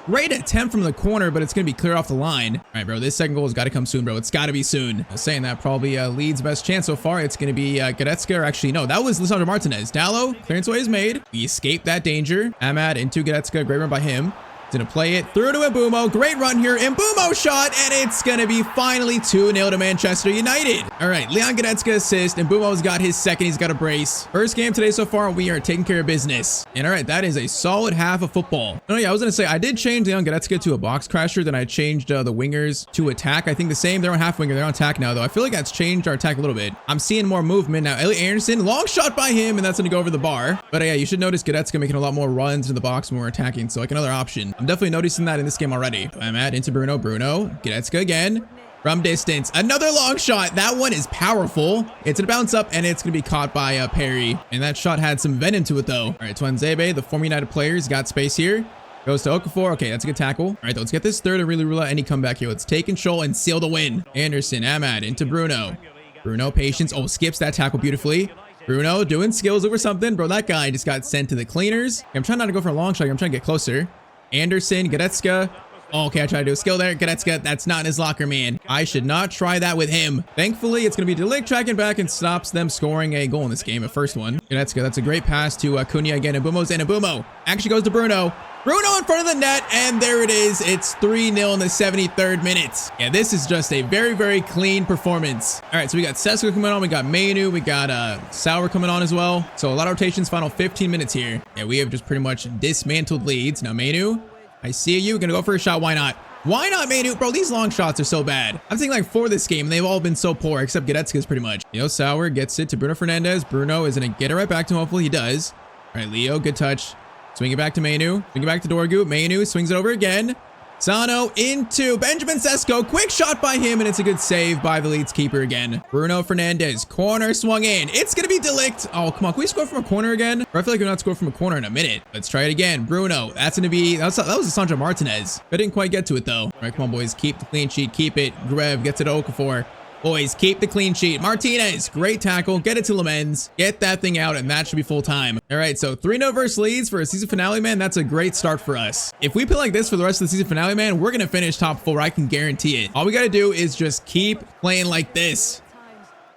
Great attempt from the corner, but it's going to be clear off the line. All right, bro, this second goal has got to come soon, bro. It's got to be soon. I was saying that probably Leeds' best chance so far. It's going to be Goretzka, or actually, no, that was Lisandro Martinez. Dallo, clearance away is made. We escaped that danger. Ahmad into Goretzka. Great run by him. He's going to play it through to Mbumo. Great run here. Mbumo shot, and it's going to be finally 2-0 to Manchester United. All right, Leon Goretzka assist. Mbumo's got his second. He's got a brace. First game today so far, we are taking care of business. And all right, that is a solid half of football. Oh yeah, I was going to say, I did change Leon Goretzka to a box crasher. Then I changed the wingers to attack. I think the same. They're on half winger. They're on attack now, though. I feel like that's changed our attack a little bit. I'm seeing more movement now. Elliot Anderson, long shot by him, and that's going to go over the bar. But yeah, you should notice Goretzka making a lot more runs in the box when we're attacking. So like another option. I'm definitely noticing that in this game already. Ahmad into Bruno. Goretzka again. From distance. Another long shot. That one is powerful. It's gonna bounce up and it's gonna be caught by Perry. And that shot had some venom to it though. All right, Tuanzebe, the former United players, got space here. Goes to Okafor. Okay, that's a good tackle. All right, though, let's get this third and really rule out any comeback here. Let's take control and seal the win. Anderson, Ahmad into Bruno. Bruno, patience. Oh, skips that tackle beautifully. Bruno doing skills over something. Bro, that guy just got sent to the cleaners. I'm trying not to go for a long shot. I'm trying to get closer. Anderson, Goretzka. Oh, okay, I tried to do a skill there. Goretzka, that's not in his locker, man. I should not try that with him. Thankfully, it's going to be Delict tracking back and stops them scoring a goal in this game, a first one. Goretzka, that's a great pass to Cunha again. Mbumo's in. Mbumo actually goes to Bruno. Bruno in front of the net, and there it is. It's 3-0 in the 73rd minute. Yeah, this is just a very, very clean performance. All right, so we got Sesko coming on. We got Mainu. We got Sauer coming on as well. So a lot of rotations, final 15 minutes here. Yeah, we have just pretty much dismantled leads. Now, Mainu, I see you. Gonna go for a shot. Why not? Why not, Mainu? Bro, these long shots are so bad. I'm thinking like for this game, they've all been so poor, except Goretzka's pretty much. You know, Sauer gets it to Bruno Fernandes. Bruno is gonna get it right back to him. Hopefully he does. All right, Leo, good touch. Swing it back to Mainu. Swing it back to Dorgu. Mainu swings it over again. Sano into Benjamin Sesko. Quick shot by him, and it's a good save by the Leeds keeper again. Bruno Fernandes. Corner swung in. It's going to be Delict. Oh, come on. Can we score from a corner again? Or I feel like we're not scored from a corner in a minute. Let's try it again. Bruno. That's going to be... That was a Sandro Martinez. I didn't quite get to it, though. All right, come on, boys. Keep the clean sheet. Keep it. Grev gets it to Okafor. Boys, keep the clean sheet. Martinez, great tackle. Get it to Lemens. Get that thing out, and that should be full time. All right, so 3-0 versus Leeds for a season finale, man. That's a great start for us. If we play like this for the rest of the season finale, man, we're going to finish top 4. I can guarantee it. All we got to do is just keep playing like this.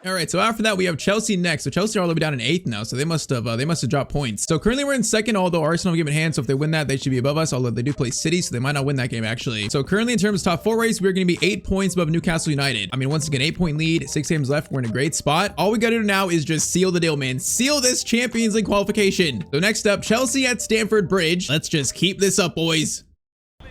All right, so after that, we have Chelsea next. So Chelsea are all the way down in 8th now, so they must have dropped points. So currently we're in 2nd, although Arsenal have given hand, so if they win that, they should be above us, although they do play City, so they might not win that game, actually. So currently in terms of top 4 race, we're going to be 8 points above Newcastle United. I mean, once again, 8-point lead, 6 games left. We're in a great spot. All we got to do now is just seal the deal, man. Seal this Champions League qualification. So next up, Chelsea at Stamford Bridge. Let's just keep this up, boys.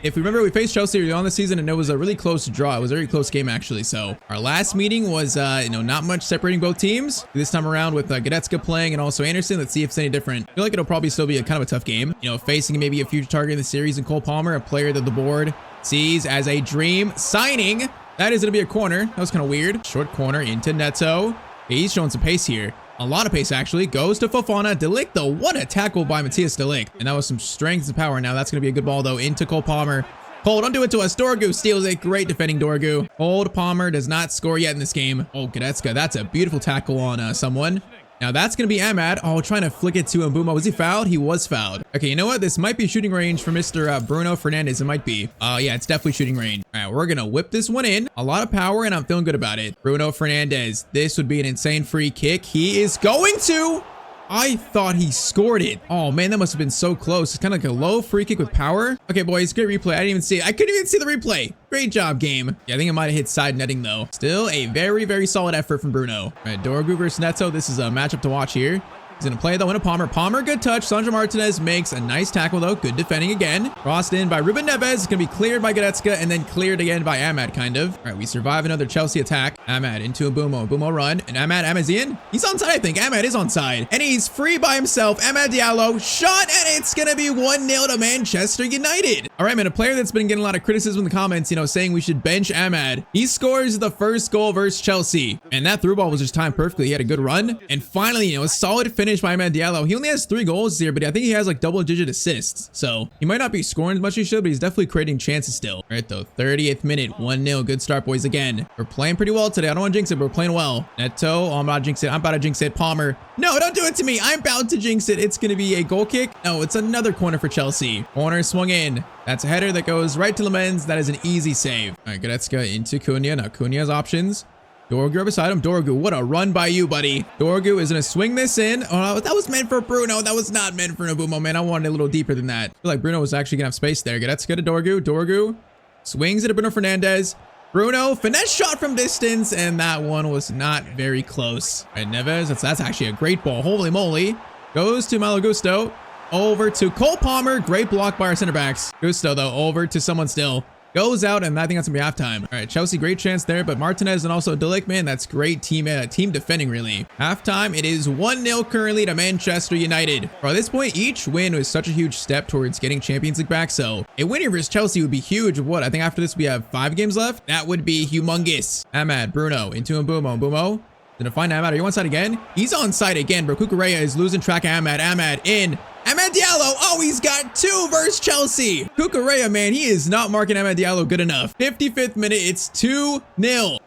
If we remember, we faced Chelsea early on this season, and it was a really close draw. It was a very close game, actually. So our last meeting was, not much separating both teams. This time around with Goretzka playing and also Anderson, let's see if it's any different. I feel like it'll probably still be a kind of a tough game. You know, facing maybe a future target in the series in Cole Palmer, a player that the board sees as a dream signing. That is going to be a corner. That was kind of weird. Short corner into Neto. He's showing some pace here. A lot of pace, actually. Goes to Fofana. Delict, though. What a tackle by Matthias Delict. And that was some strength and power. Now that's going to be a good ball, though, into Cole Palmer. Cole, don't do it to us. Dorgu steals it. Great defending Dorgu. Old Palmer does not score yet in this game. Oh, Goretzka. That's a beautiful tackle on someone. Now that's going to be Ahmad. Oh, trying to flick it to Mbumo. Was he fouled? He was fouled. Okay, you know what? This might be shooting range for Mr. Bruno Fernandes. It might be. Yeah, it's definitely shooting range. All right, we're going to whip this one in. A lot of power, and I'm feeling good about it. Bruno Fernandes. This would be an insane free kick. He is going to... I thought he scored it. Oh, man, that must have been so close. It's kind of like a low free kick with power. Okay, boys, great replay. I didn't even see it. I couldn't even see the replay. Great job, game. Yeah, I think it might have hit side netting, though. Still a very, very solid effort from Bruno. All right, Dorgu versus Neto. This is a matchup to watch here. He's going to play, though, into Palmer. Palmer, good touch. Sandro Martinez makes a nice tackle, though. Good defending again. Crossed in by Ruben Neves. It's going to be cleared by Goretzka and then cleared again by Ahmad, kind of. All right, we survive another Chelsea attack. Ahmad into Mbumo. Mbumo run. And Ahmad's in. He's onside, I think. Ahmad is onside. And he's free by himself. Ahmad Diallo. Shot, and it's going to be 1-0 to Manchester United. All right, man, a player that's been getting a lot of criticism in the comments, saying we should bench Ahmad. He scores the first goal versus Chelsea. And that through ball was just timed perfectly. He had a good run. And finally, a solid finish by Ahmad Diallo. He only has 3 goals here, but I think he has like double-digit assists. So he might not be scoring as much as he should, but he's definitely creating chances still. All right, though, 30th minute, 1-0. Good start, boys, again. We're playing pretty well today. I don't want to jinx it, but we're playing well. Neto, oh, I'm about to jinx it. I'm about to jinx it. Palmer. No, don't do it to me. I'm about to jinx it. It's going to be a goal kick. No, it's another corner for Chelsea. Corner swung in. That's a header that goes right to Lemens. That is an easy save. All right, Goretzka into Cunha. Now Cunha has options. Dorgu beside him. Dorgu, what a run by you, buddy. Dorgu is going to swing this in. Oh, that was meant for Bruno. That was not meant for Mbumo, man. I wanted it a little deeper than that. I feel like Bruno was actually going to have space there. Goretzka to Dorgu. Dorgu swings it to Bruno Fernandes. Bruno, finesse shot from distance, and that one was not very close. All right, Neves, that's actually a great ball. Holy moly. Goes to Malo Gusto. Over to Cole Palmer. Great block by our center backs. Gusto, though, over to someone still. Goes out, and I think that's gonna be halftime. All right, Chelsea, great chance there, but Martinez and also Delict, man, that's great team defending, really. Halftime, it is 1-0 currently to Manchester United. Bro, at this point, each win was such a huge step towards getting Champions League back, so a win here versus Chelsea would be huge. What, I think after this we have 5 games left? That would be humongous. Ahmad, Bruno, into Mbumo. Mbumo, gonna find Ahmad. Are you onside again? He's onside again, bro. Kukureya is losing track of Ahmad. Ahmad in. Amad Diallo. Oh, he's got 2 versus Chelsea. Cucurella, man, he is not marking Amad Diallo good enough. 55th minute, it's 2-0.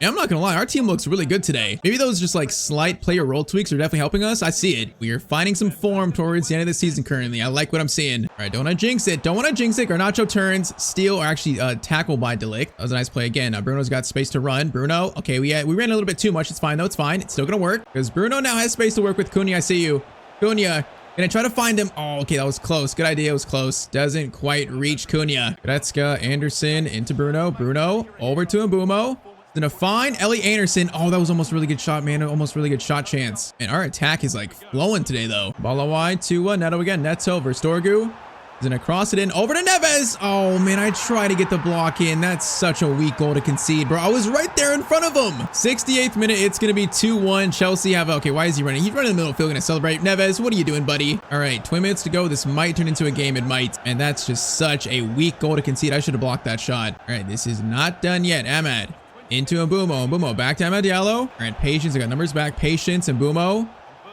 And I'm not gonna lie, our team looks really good today. Maybe those just like slight player role tweaks are definitely helping us. I see it. We are finding some form towards the end of the season currently. I like what I'm seeing. All right, don't want to jinx it. Don't want to jinx it. Garnacho turns, steal, or actually tackle by Delict. That was a nice play again. Bruno's got space to run. Bruno, okay, we ran a little bit too much. It's fine though. It's fine. It's still gonna work because Bruno now has space to work with. Cunha, I see you. Cunha, gonna try to find him. Oh, okay, that was close. Good idea. It was close. Doesn't quite reach Cunha. Goretzka, Anderson into Bruno. Bruno over to Mbumo. Gonna find Ellie Anderson. Oh, that was almost a really good shot, man. Almost really good shot chance. And our attack is like flowing today though. Ball wide to Neto again. Neto versus Dorgu. He's gonna cross it in over to Neves. Oh man, I try to get the block in. That's such a weak goal to concede, bro. I was right there in front of him. 68th minute, it's gonna be 2-1. Chelsea have, okay, why is he running? He's running in the middle of the field, gonna celebrate. Neves, what are you doing, buddy? All right, 20 minutes to go. This might turn into a game, it might. And that's just such a weak goal to concede. I should have blocked that shot. All right, this is not done yet. Amad into Mbumo. Mbumo back to Amad Diallo. All right, Patience, I got numbers back. Patience, Mbumo.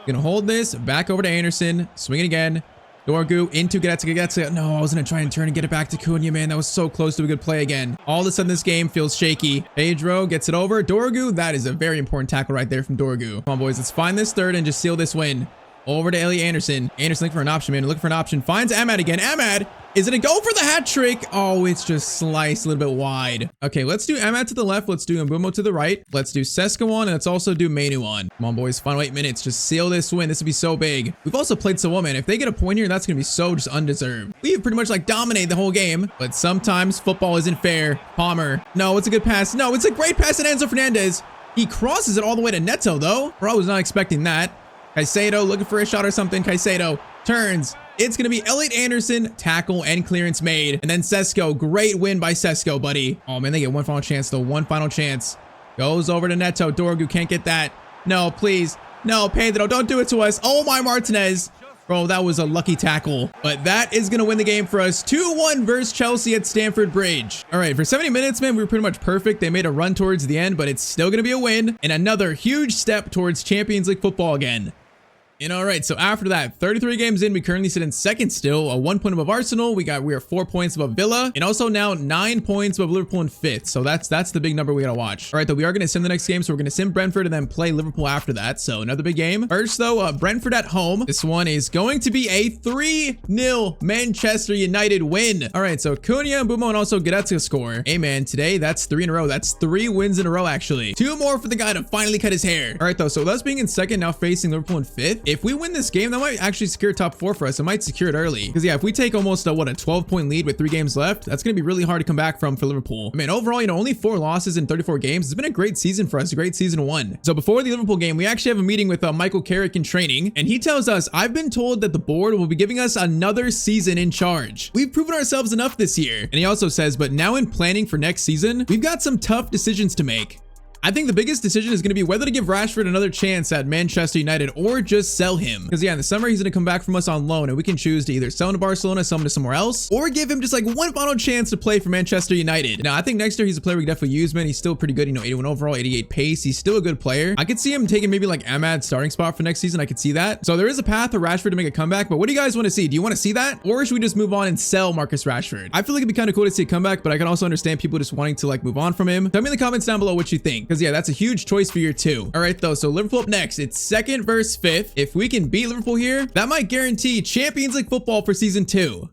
Gonna hold this, back over to Anderson. Swing it again. Dorgu into Goretzka. No, I was going to try and turn and get it back to Cunha, man. That was so close to a good play again. All of a sudden, this game feels shaky. Pedro gets it over. Dorgu, that is a very important tackle right there from Dorgu. Come on, boys. Let's find this third and just seal this win. Over to Ellie Anderson. Anderson looking for an option, man. Looking for an option. Finds Amad again. Amad is going to go for the hat trick. Oh, it's just sliced a little bit wide. Okay, let's do Amad to the left. Let's do Mbumo to the right. Let's do Sesko on, and let's also do Mainu on. Come on, boys. Final 8 minutes. Just seal this win. This would be so big. We've also played so well, man. If they get a point here, that's going to be so just undeserved. We've pretty much like dominated the whole game, but sometimes football isn't fair. Palmer. No, it's a good pass. No, it's a great pass to Enzo Fernandez. He crosses it all the way to Neto, though. Bro, I was not expecting that. Caicedo looking for a shot or something. Caicedo turns. It's going to be Elliot Anderson, tackle and clearance made. And then Sesko, great win by Sesko, buddy. Oh, man, they get one final chance, though. One final chance. Goes over to Neto. Dorgu can't get that. No, please. No, Pedro, don't do it to us. Oh, my Martinez. Bro, that was a lucky tackle. But that is going to win the game for us. 2-1 versus Chelsea at Stamford Bridge. All right, for 70 minutes, man, we were pretty much perfect. They made a run towards the end, but it's still going to be a win. And another huge step towards Champions League football again. And all right, so after that, 33 games in, we currently sit in second still, 1 point above Arsenal. We are 4 points above Villa, and also now 9 points above Liverpool in fifth. So that's the big number we gotta watch. All right, though, we are gonna sim the next game, so we're gonna sim Brentford and then play Liverpool after that. So another big game. First, though, Brentford at home. This one is going to be a 3-0 Manchester United win. All right, so Cunha, Mbumo, and also Goretzka score. Hey, man, today that's 3 in a row. That's 3 wins in a row, actually. 2 more for the guy to finally cut his hair. All right, though, so with us being in second, now facing Liverpool in fifth. If we win this game, that might actually secure top 4 for us. It might secure it early. Because, yeah, if we take almost a 12-point lead with 3 games left, that's going to be really hard to come back from for Liverpool. I mean, overall, only 4 losses in 34 games. It's been a great season for us, a great season 1. So before the Liverpool game, we actually have a meeting with Michael Carrick in training, and he tells us, I've been told that the board will be giving us another season in charge. We've proven ourselves enough this year. And he also says, but now in planning for next season, we've got some tough decisions to make. I think the biggest decision is going to be whether to give Rashford another chance at Manchester United or just sell him. Because, yeah, in the summer, he's going to come back from us on loan, and we can choose to either sell him to Barcelona, sell him to somewhere else, or give him just like one final chance to play for Manchester United. Now, I think next year he's a player we can definitely use, man. He's still pretty good, 81 overall, 88 pace. He's still a good player. I could see him taking maybe like Amad's starting spot for next season. I could see that. So there is a path for Rashford to make a comeback, but what do you guys want to see? Do you want to see that? Or should we just move on and sell Marcus Rashford? I feel like it'd be kind of cool to see a comeback, but I can also understand people just wanting to like move on from him. Tell me in the comments down below what you think. Because, yeah, that's a huge choice for year 2. All right, though, so Liverpool up next. It's second versus fifth. If we can beat Liverpool here, that might guarantee Champions League football for season 2.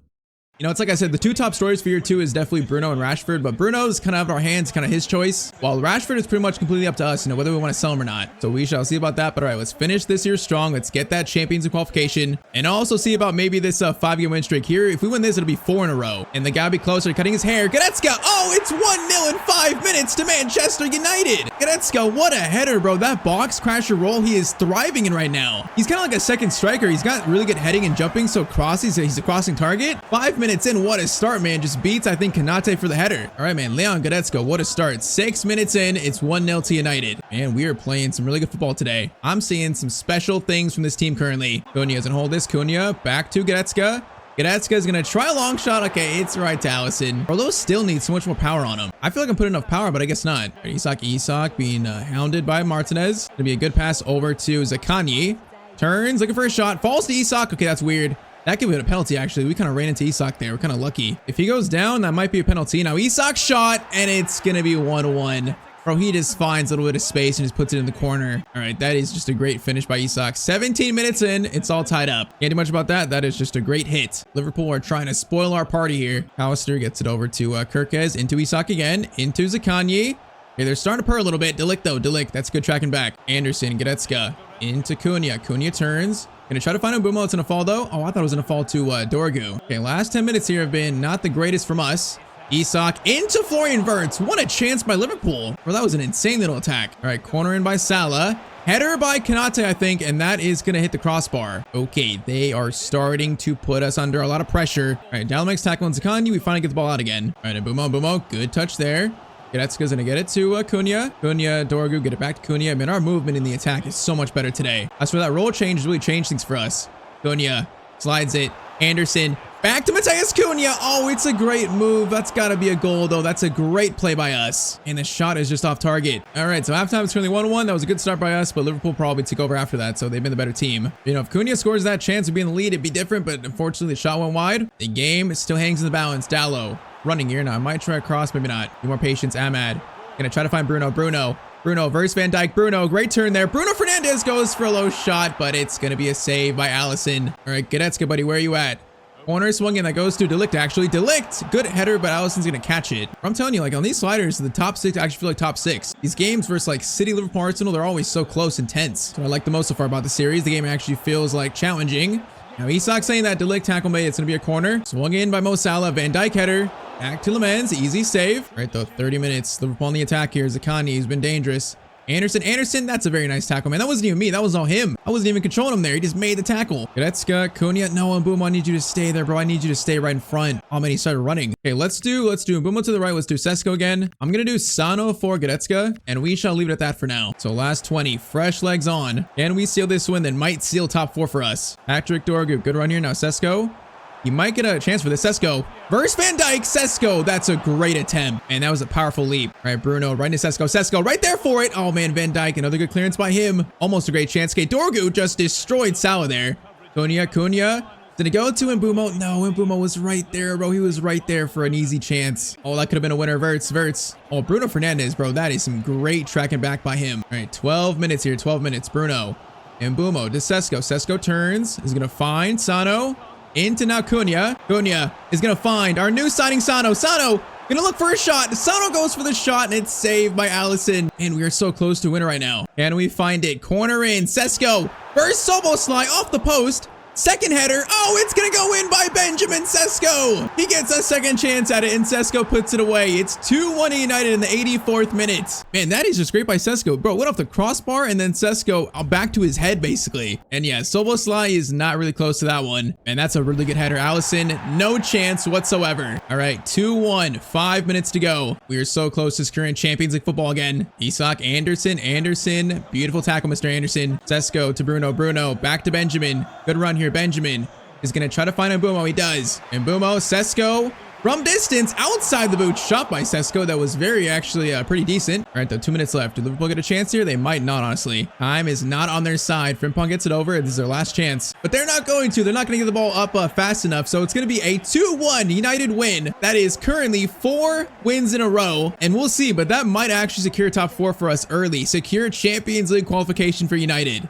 It's like I said, the 2 top stories for year 2 is definitely Bruno and Rashford, but Bruno's kind of out of our hands, kind of his choice, while Rashford is pretty much completely up to us, whether we want to sell him or not. So we shall see about that. But all right, let's finish this year strong. Let's get that Champions League qualification, and also see about maybe this 5-game win streak here. If we win this, it'll be 4 in a row, and the guy will be closer to cutting his hair. Goretzka, oh, it's 1-0 in 5 minutes to Manchester United. Goretzka, what a header, bro. That box crasher roll he is thriving in right now. He's kind of like a second striker. He's got really good heading and jumping, so he's a crossing target. 5 minutes in, what a start, man. Just beats, I think, Kanate for the header. All right, man. Leon Goretzka, what a start. 6 minutes in, it's 1-0 to United. And we are playing some really good football today. I'm seeing some special things from this team currently. Cunha doesn't hold this. Cunha back to Goretzka. Goretzka is going to try a long shot. Okay, it's right to Allison. Bro, those still need so much more power on him. I feel like I'm putting enough power, but I guess not. Isak being hounded by Martinez. Going to be a good pass over to Zakanyi. Turns, looking for a shot. Falls to Isak. Okay, that's weird. That could be a penalty, actually. We kind of ran into Isak there. We're kind of lucky. If he goes down, that might be a penalty. Now, Isak shot, and it's going to be 1-1. Bro, he just finds a little bit of space and just puts it in the corner. All right, that is just a great finish by Isak. 17 minutes in, it's all tied up. Can't do much about that. That is just a great hit. Liverpool are trying to spoil our party here. Tyztir gets it over to Kirkez, into Isak again, into Zakanyi. Okay, they're starting to purr a little bit. Delict, though. Delict, that's good tracking back. Anderson, Goretzka, into Cunha. Cunha turns. Gonna try to find Mbeumo. It's gonna fall, though. Oh, I thought it was gonna fall to Dorgu. Okay, last 10 minutes here have been not the greatest from us. Isak into Florian Wirtz. What a chance by Liverpool. Well, that was an insane little attack. All right, corner in by Salah. Header by Kanate, I think, and that is going to hit the crossbar. Okay, they are starting to put us under a lot of pressure. All right, Dalmek's tackle on Zakanyi. We finally get the ball out again. All right, Mbeumo. Good touch there. Goretzka's going to get it to Cunha. Cunha, Dorgu, get it back to Cunha. I mean, our movement in the attack is so much better today. That's where that role change really changed things for us. Cunha slides it. Anderson. Back to Matheus Cunha. Oh, it's a great move. That's got to be a goal, though. That's a great play by us. And the shot is just off target. All right, so halftime is currently 1-1. That was a good start by us, but Liverpool probably took over after that, so they've been the better team. You know, if Cunha scores that chance of being in the lead, it'd be different, but unfortunately, the shot went wide. The game still hangs in the balance. Dallo running here. Now, I might try a cross, maybe not. Need more patience. Ahmad. Gonna try to find Bruno. Bruno versus Van Dijk. Bruno, great turn there. Bruno Fernandes goes for a low shot, but it's gonna be a save by Alisson. All right, Goretzka, buddy, where are you at? Corner swung in, that goes to Delict, actually. Delict, good header, but Alisson's gonna catch it. I'm telling you, like on these sliders, the top 6 actually feel like top 6. These games versus like City, Liverpool, Arsenal, they're always so close and tense. So I like the most so far about the series. The game actually feels like challenging. Now Isak saying that Delict tackle made, it's gonna be a corner. Swung in by Mo Salah, Van Dijk header. Back to Lemens, easy save. All right, though, 30 minutes. Liverpool on the attack here. Zakanyi, he's been dangerous. Anderson, that's a very nice tackle, man. That wasn't even me. That was all him. I wasn't even controlling him there. He just made the tackle. Goretzka, Cunha. No, Mbeumo, I need you to stay there, bro. I need you to stay right in front. Oh, man, he started running. Okay, let's do Mbeumo to the right. Let's do Sesko again. I'm going to do Sano for Goretzka, and we shall leave it at that for now. So last 20, fresh legs on. Can we seal this win that might seal top 4 for us? Patrick Dorgu, good run here. Now Sesko. He might get a chance for this. Sesko versus Van Dijk. Sesko, that's a great attempt. And that was a powerful leap. All right, Bruno, right into Sesko. Sesko, right there for it. Oh, man, Van Dijk, another good clearance by him. Almost a great chance. Okay, Dorgu just destroyed Salah there. Cunha. Did it go to Mbeumo? No, Mbeumo was right there, bro. He was right there for an easy chance. Oh, that could have been a winner. Wirtz. Oh, Bruno Fernandes, bro. That is some great tracking back by him. All right, 12 minutes here. 12 minutes. Bruno. Mbeumo to Sesko. Sesko turns. Is going to find Sano. Into now Cunha. Cunha is going to find our new signing Sano. Sano going to look for a shot. Sano goes for the shot and it's saved by Alisson. And we are so close to winner right now. Can we find it? Corner in. Sesko versus Szoboszlai off the post. Second header. Oh, it's going to go in by Benjamin Sesko. He gets a second chance at it and Sesko puts it away. It's 2-1 United in the 84th minute. Man, that is just great by Sesko. Bro, went off the crossbar and then Sesko back to his head basically. And yeah, Szoboszlai is not really close to that one. And that's a really good header. Alisson, no chance whatsoever. All right, 2-1, 5 minutes to go. We are so close to securing Champions League football again. Isak, Anderson. Beautiful tackle, Mr. Anderson. Sesko to Bruno, back to Benjamin. Good run here. Benjamin is going to try to find Mbeumo. He does. Mbeumo, Sesko from distance outside the boot. Shot by Sesko. That was actually pretty decent. All right, though, 2 minutes left. Do Liverpool get a chance here? They might not, honestly. Time is not on their side. Frimpong gets it over. This is their last chance. But they're not going to. They're not going to get the ball up fast enough. So it's going to be a 2-1 United win. That is currently 4 wins in a row. And we'll see. But that might actually secure top 4 for us early. Secure Champions League qualification for United.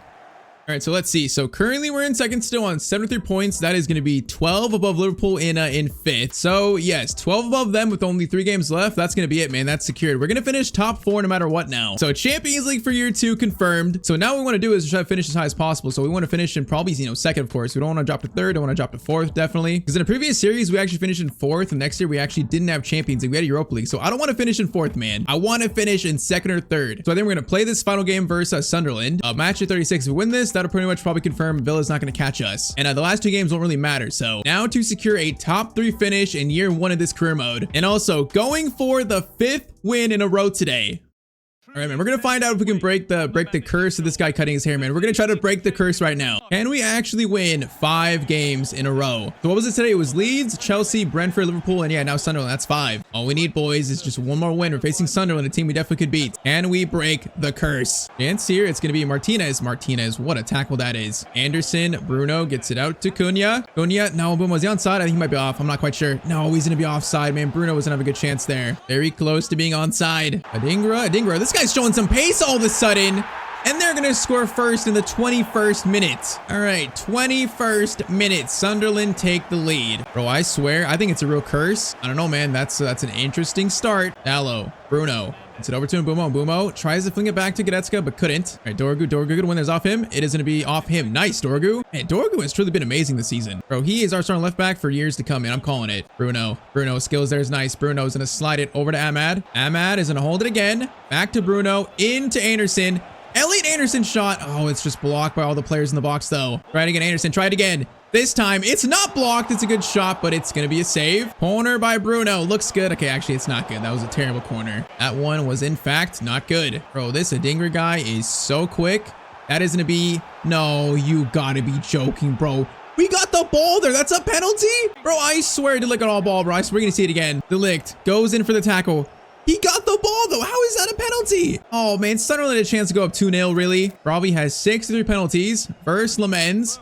All right, so let's see. So currently we're in second still on 73 points. That is going to be 12 above Liverpool in fifth. So yes, 12 above them with only 3 games left. That's going to be it, man. That's secured. We're going to finish top 4 no matter what now. So Champions League for year 2 confirmed. So now what we want to do is try to finish as high as possible. So we want to finish in probably, second, of course. We don't want to drop to third. Don't want to drop to fourth, definitely. Because in a previous series, we actually finished in 4th. And next year, we actually didn't have Champions League. We had a Europa League. So I don't want to finish in 4th, man. I want to finish in 2nd or 3rd. So I think we're going to play this final game versus Sunderland. Match at 36. If we win this, that'll pretty much probably confirm Villa's not going to catch us. And the last 2 games won't really matter. So now to secure a top 3 finish in year 1 of this career mode. And also going for the 5th win in a row today. All right, man, we're gonna find out if we can break the curse of this guy cutting his hair, man. We're gonna try to break the curse right now. Can we actually win 5 games in a row? So what was it today? It was Leeds, Chelsea, Brentford, Liverpool, and yeah, now Sunderland. That's 5. All we need, boys, is just one more win. We're facing Sunderland, a team we definitely could beat. Can we break the curse? Chance here. It's gonna be Martinez. Martinez, what a tackle that is. Anderson, Bruno gets it out to Cunha. Cunha, no, boom, was he onside? I think he might be off. I'm not quite sure. No, he's gonna be offside, man. Bruno doesn't have a good chance there. Very close to being onside. Adingra. This guy's showing some pace all of a sudden. And they're going to score first in the 21st minute. All right, 21st minute. Sunderland take the lead. Bro, I swear, I think it's a real curse. I don't know, man. That's an interesting start. Dallo, Bruno. Gets it over to Mbumo. Mbumo tries to fling it back to Goretzka, but couldn't. All right, Dorgu. Good when there's off him. It is going to be off him. Nice, Dorgu. Hey, Dorgu has truly been amazing this season. Bro, he is our starting left back for years to come, man. I'm calling it. Bruno skills there is nice. Bruno's going to slide it over to Ahmad. Ahmad is going to hold it again. Back to Bruno. Into Anderson. Elliot Anderson shot. Oh, it's just blocked by all the players in the box, though. Try it again, Anderson. Try it again. This time, it's not blocked. It's a good shot, but it's going to be a save. Corner by Bruno. Looks good. Okay, actually, it's not good. That was a terrible corner. That one was, in fact, not good. Bro, this Adingra guy is so quick. That is going to be... No, you got to be joking, bro. We got the ball there. That's a penalty? Bro, I swear Delict got all ball, bro. I swear we're going to see it again. Delict goes in for the tackle. He got the ball, though. How is that a penalty? Oh, man. Sunderland had a chance to go up 2-0, really. Robbie has 63 penalties. First, Lamens.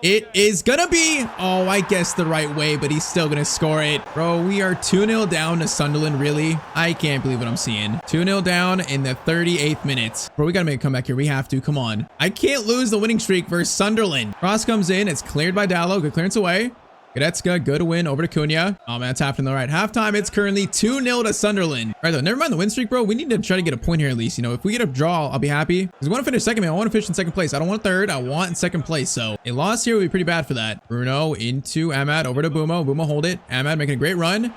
It is gonna be... Oh, I guessed the right way, but he's still gonna score it. Bro, we are 2-0 down to Sunderland, really? I can't believe what I'm seeing. 2-0 down in the 38th minute. Bro, we gotta make a comeback here. We have to. Come on. I can't lose the winning streak versus Sunderland. Cross comes in. It's cleared by Dallo. Good clearance away. Goretzka, good win over to Cunha. Oh, man, it's happening though. Right, halftime, it's currently 2-0 to Sunderland. All right, though, never mind the win streak, bro. We need to try to get a point here at least. You know, if we get a draw, I'll be happy. Because we want to finish second, man. I want to finish in second place. I don't want third. I want in second place. So a loss here would be pretty bad for that. Bruno into Ahmad, over to Bumo. Bumo hold it. Ahmad making a great run.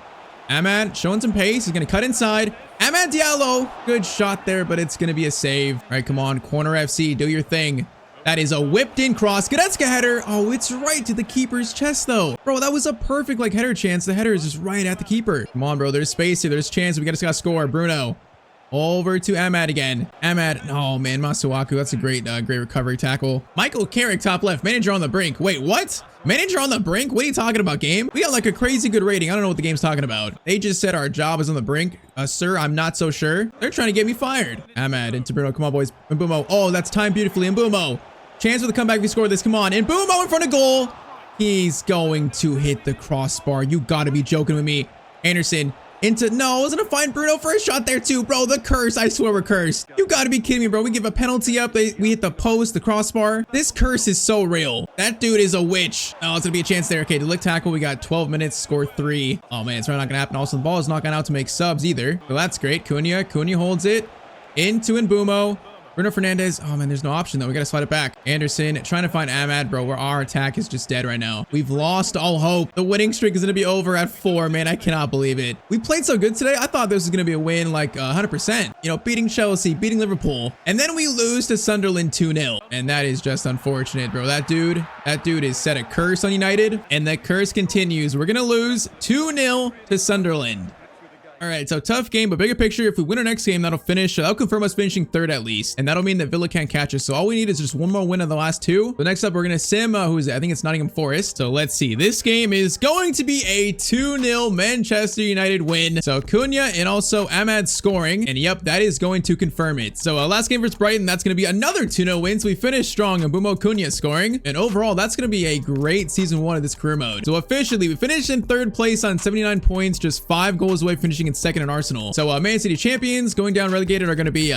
Ahmad showing some pace. He's going to cut inside. Ahmad Diallo. Good shot there, but it's going to be a save. All right, come on. Corner FC, do your thing. That is a whipped-in cross. Goretzka header. Oh, it's right to the keeper's chest, though. Bro, that was a perfect, like, header chance. The header is just right at the keeper. Come on, bro. There's space here. There's chance. We gotta score. Bruno. Over to Ahmad again. Ahmad. Oh, man. Masuaku. That's a great recovery tackle. Michael Carrick, top left. Manager on the brink. Wait, what? Manager on the brink? What are you talking about, game? We got, like, a crazy good rating. I don't know what the game's talking about. They just said our job is on the brink. Sir, I'm not so sure. They're trying to get me fired. Ahmad into Bruno. Come on, boys. Mbumo. Oh, that's timed beautifully. Mbumo. Chance for the comeback if we score this. Come on. And Bumo in front of goal. He's going to hit the crossbar. You got to be joking with me. Anderson into... No, wasn't a fine Bruno for a shot there too, bro. The curse. I swear we're cursed. You got to be kidding me, bro. We give a penalty up. We hit the post, the crossbar. This curse is so real. That dude is a witch. Oh, it's going to be a chance there. Okay, Delict tackle. We got 12 minutes. Score 3. Oh, man. It's probably not going to happen. Also, the ball is not going out to make subs either. So that's great. Cunha holds it. Into Mbumo. Bruno Fernandes. Oh, man, there's no option, though. We got to slide it back. Anderson trying to find Ahmad, bro, where our attack is just dead right now. We've lost all hope. The winning streak is going to be over at 4, man. I cannot believe it. We played so good today. I thought this was going to be a win like 100%. You know, beating Chelsea, beating Liverpool. And then we lose to Sunderland 2-0. And that is just unfortunate, bro. That dude is set a curse on United. And that curse continues. We're going to lose 2-0 to Sunderland. All right, so tough game, but bigger picture, if we win our next game, that'll confirm us finishing third at least. And that'll mean that Villa can't catch us. So all we need is just one more win in the last 2. So next up, we're going to sim, who is it? I think it's Nottingham Forest. So let's see. This game is going to be a 2-0 Manchester United win. So Cunha and also Ahmad scoring. And yep, that is going to confirm it. So last game versus Brighton, that's going to be another 2-0 win. So we finished strong and Mbumo Cunha scoring. And overall, that's going to be a great season 1 of this career mode. So officially, we finished in third place on 79 points, just 5 goals away finishing in second in Arsenal. So Man City champions going down relegated are going to be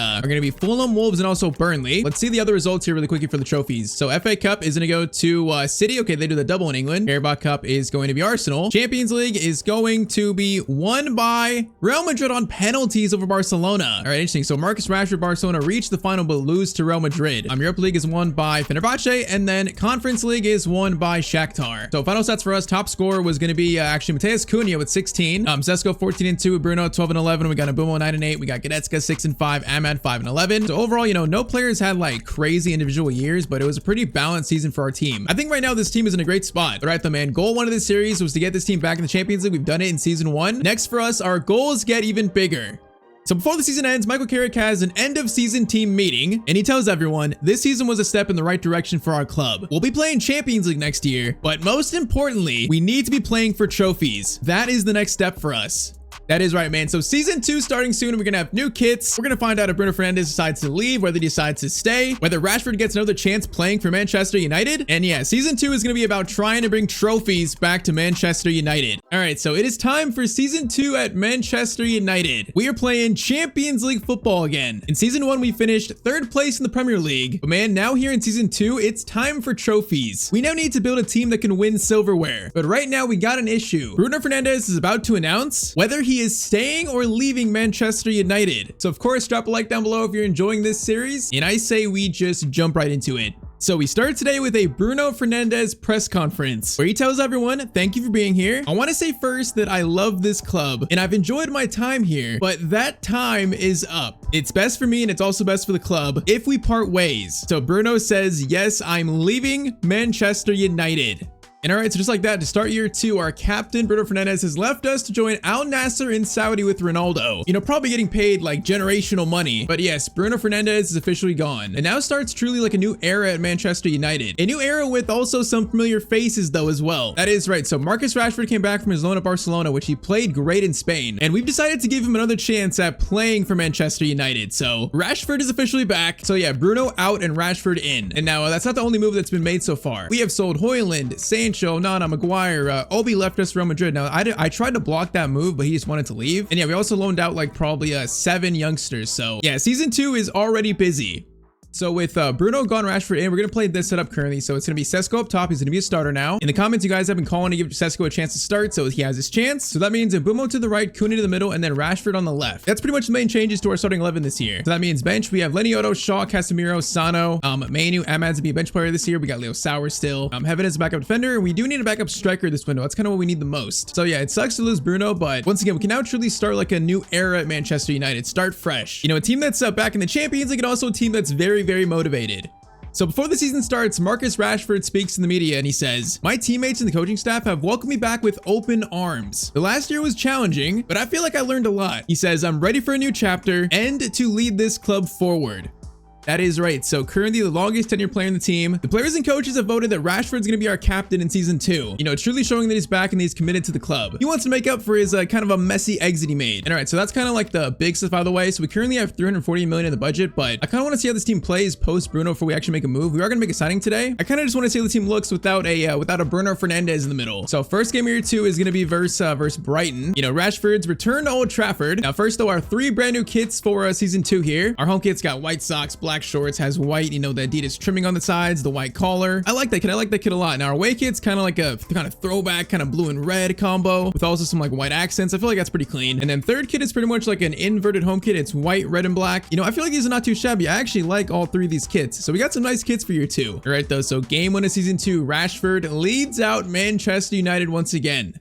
Fulham, Wolves, and also Burnley. Let's see the other results here really quickly for the trophies. So FA Cup is going to go to City. Okay, they do the double in England. Carabao Cup is going to be Arsenal. Champions League is going to be won by Real Madrid on penalties over Barcelona. All right, interesting. So Marcus Rashford, Barcelona reached the final but lose to Real Madrid. Europa League is won by Fenerbahce, and then Conference League is won by Shakhtar. So final stats for us. Top scorer was going to be actually Mateus Cunha with 16. Zesco 14-2, Bruno 12-11. We got Mbumo 9-8. We got Goretzka 6-5, Ahmad 5-11. So overall, you know, no players had like crazy individual years, but it was a pretty balanced season for our team. I think right now this team is in a great spot. All right, though, man. Goal 1 of this series was to get this team back in the Champions League. We've done it in season 1. Next for us, our goals get even bigger. So before the season ends, Michael Carrick has an end of season team meeting, and he tells everyone this season was a step in the right direction for our club. We'll be playing Champions League next year, but most importantly, we need to be playing for trophies. That is the next step for us. That is right, man. So season 2 starting soon. We're gonna have new kits. We're gonna find out if Bruno Fernandes decides to leave, whether he decides to stay, whether Rashford gets another chance playing for Manchester United. And yeah, season 2 is gonna be about trying to bring trophies back to Manchester United. All right, so it is time for season 2 at Manchester United. We are playing Champions League football again. In season 1, we finished 3rd place in the Premier League. But man, now here in season 2, it's time for trophies. We now need to build a team that can win silverware. But right now, we got an issue. Bruno Fernandes is about to announce whether he is staying or leaving Manchester United. So of course, drop a like down below if you're enjoying this series, and I say we just jump right into it. So we start today with a Bruno Fernandes press conference where he tells everyone, thank you for being here. I want to say first that I love this club and I've enjoyed my time here, but that time is up. It's best for me and it's also best for the club if we part ways. So Bruno says, yes, I'm leaving Manchester United. And all right, so just like that, to start year 2, our captain, Bruno Fernandes, has left us to join Al Nassr in Saudi with Ronaldo. You know, probably getting paid like generational money. But yes, Bruno Fernandes is officially gone. And now starts truly like a new era at Manchester United. A new era with also some familiar faces though as well. That is right, so Marcus Rashford came back from his loan at Barcelona, which he played great in Spain. And we've decided to give him another chance at playing for Manchester United. So Rashford is officially back. So yeah, Bruno out and Rashford in. And now that's not the only move that's been made so far. We have sold Højlund, Sancho, Nana, Maguire, Obi left us Real Madrid. Now, I tried to block that move, but he just wanted to leave. And yeah, we also loaned out like probably 7 youngsters. So yeah, season 2 is already busy. So with Bruno gone, Rashford in, we're going to play this setup currently. So it's going to be Sesko up top. He's going to be a starter now. In the comments, you guys have been calling to give Sesko a chance to start. So he has his chance. So that means Mbeumo to the right, Koundé to the middle, and then Rashford on the left. That's pretty much the main changes to our starting 11 this year. So that means bench, we have Leniotto, Shaw, Casemiro, Sano, Manu, Ahmad's to be a bench player this year. We got Leo Sauer still. Heaven is a backup defender. We do need a backup striker this window. That's kind of what we need the most. So yeah, it sucks to lose Bruno, but once again, we can now truly start like a new era at Manchester United. Start fresh. You know, a team that's back in the Champions League and also a team that's very, very motivated. So before the season starts, Marcus Rashford speaks in the media and he says, my teammates and the coaching staff have welcomed me back with open arms. The last year was challenging, but I feel like I learned a lot. He says, I'm ready for a new chapter and to lead this club forward. That is right. So currently the longest tenure player in the team. The players and coaches have voted that Rashford's going to be our captain in season 2. You know, truly showing that he's back and he's committed to the club. He wants to make up for his kind of a messy exit he made. And all right, so that's kind of like the big stuff out of the way. So we currently have 340 million in the budget, but I kind of want to see how this team plays post Bruno before we actually make a move. We are going to make a signing today. I kind of just want to see how the team looks without a Bruno Fernandes in the middle. So first game of year 2 is going to be versus Brighton. You know, Rashford's return to Old Trafford. Now first though, our 3 brand new kits for season 2 here. Our home kit's got white socks, black shorts, has white, you know, the Adidas trimming on the sides, the white collar. I like that kit. I like that kit a lot. Now our away kit's kind of like a kind of throwback, kind of blue and red combo with also some like white accents. I feel like that's pretty clean. And then third kit is pretty much like an inverted home kit. It's white, red, and black. You know, I feel like these are not too shabby. I actually like all 3 of these kits. So we got some nice kits for year 2. All right though. So game 1 of season 2, Rashford leads out Manchester United once again.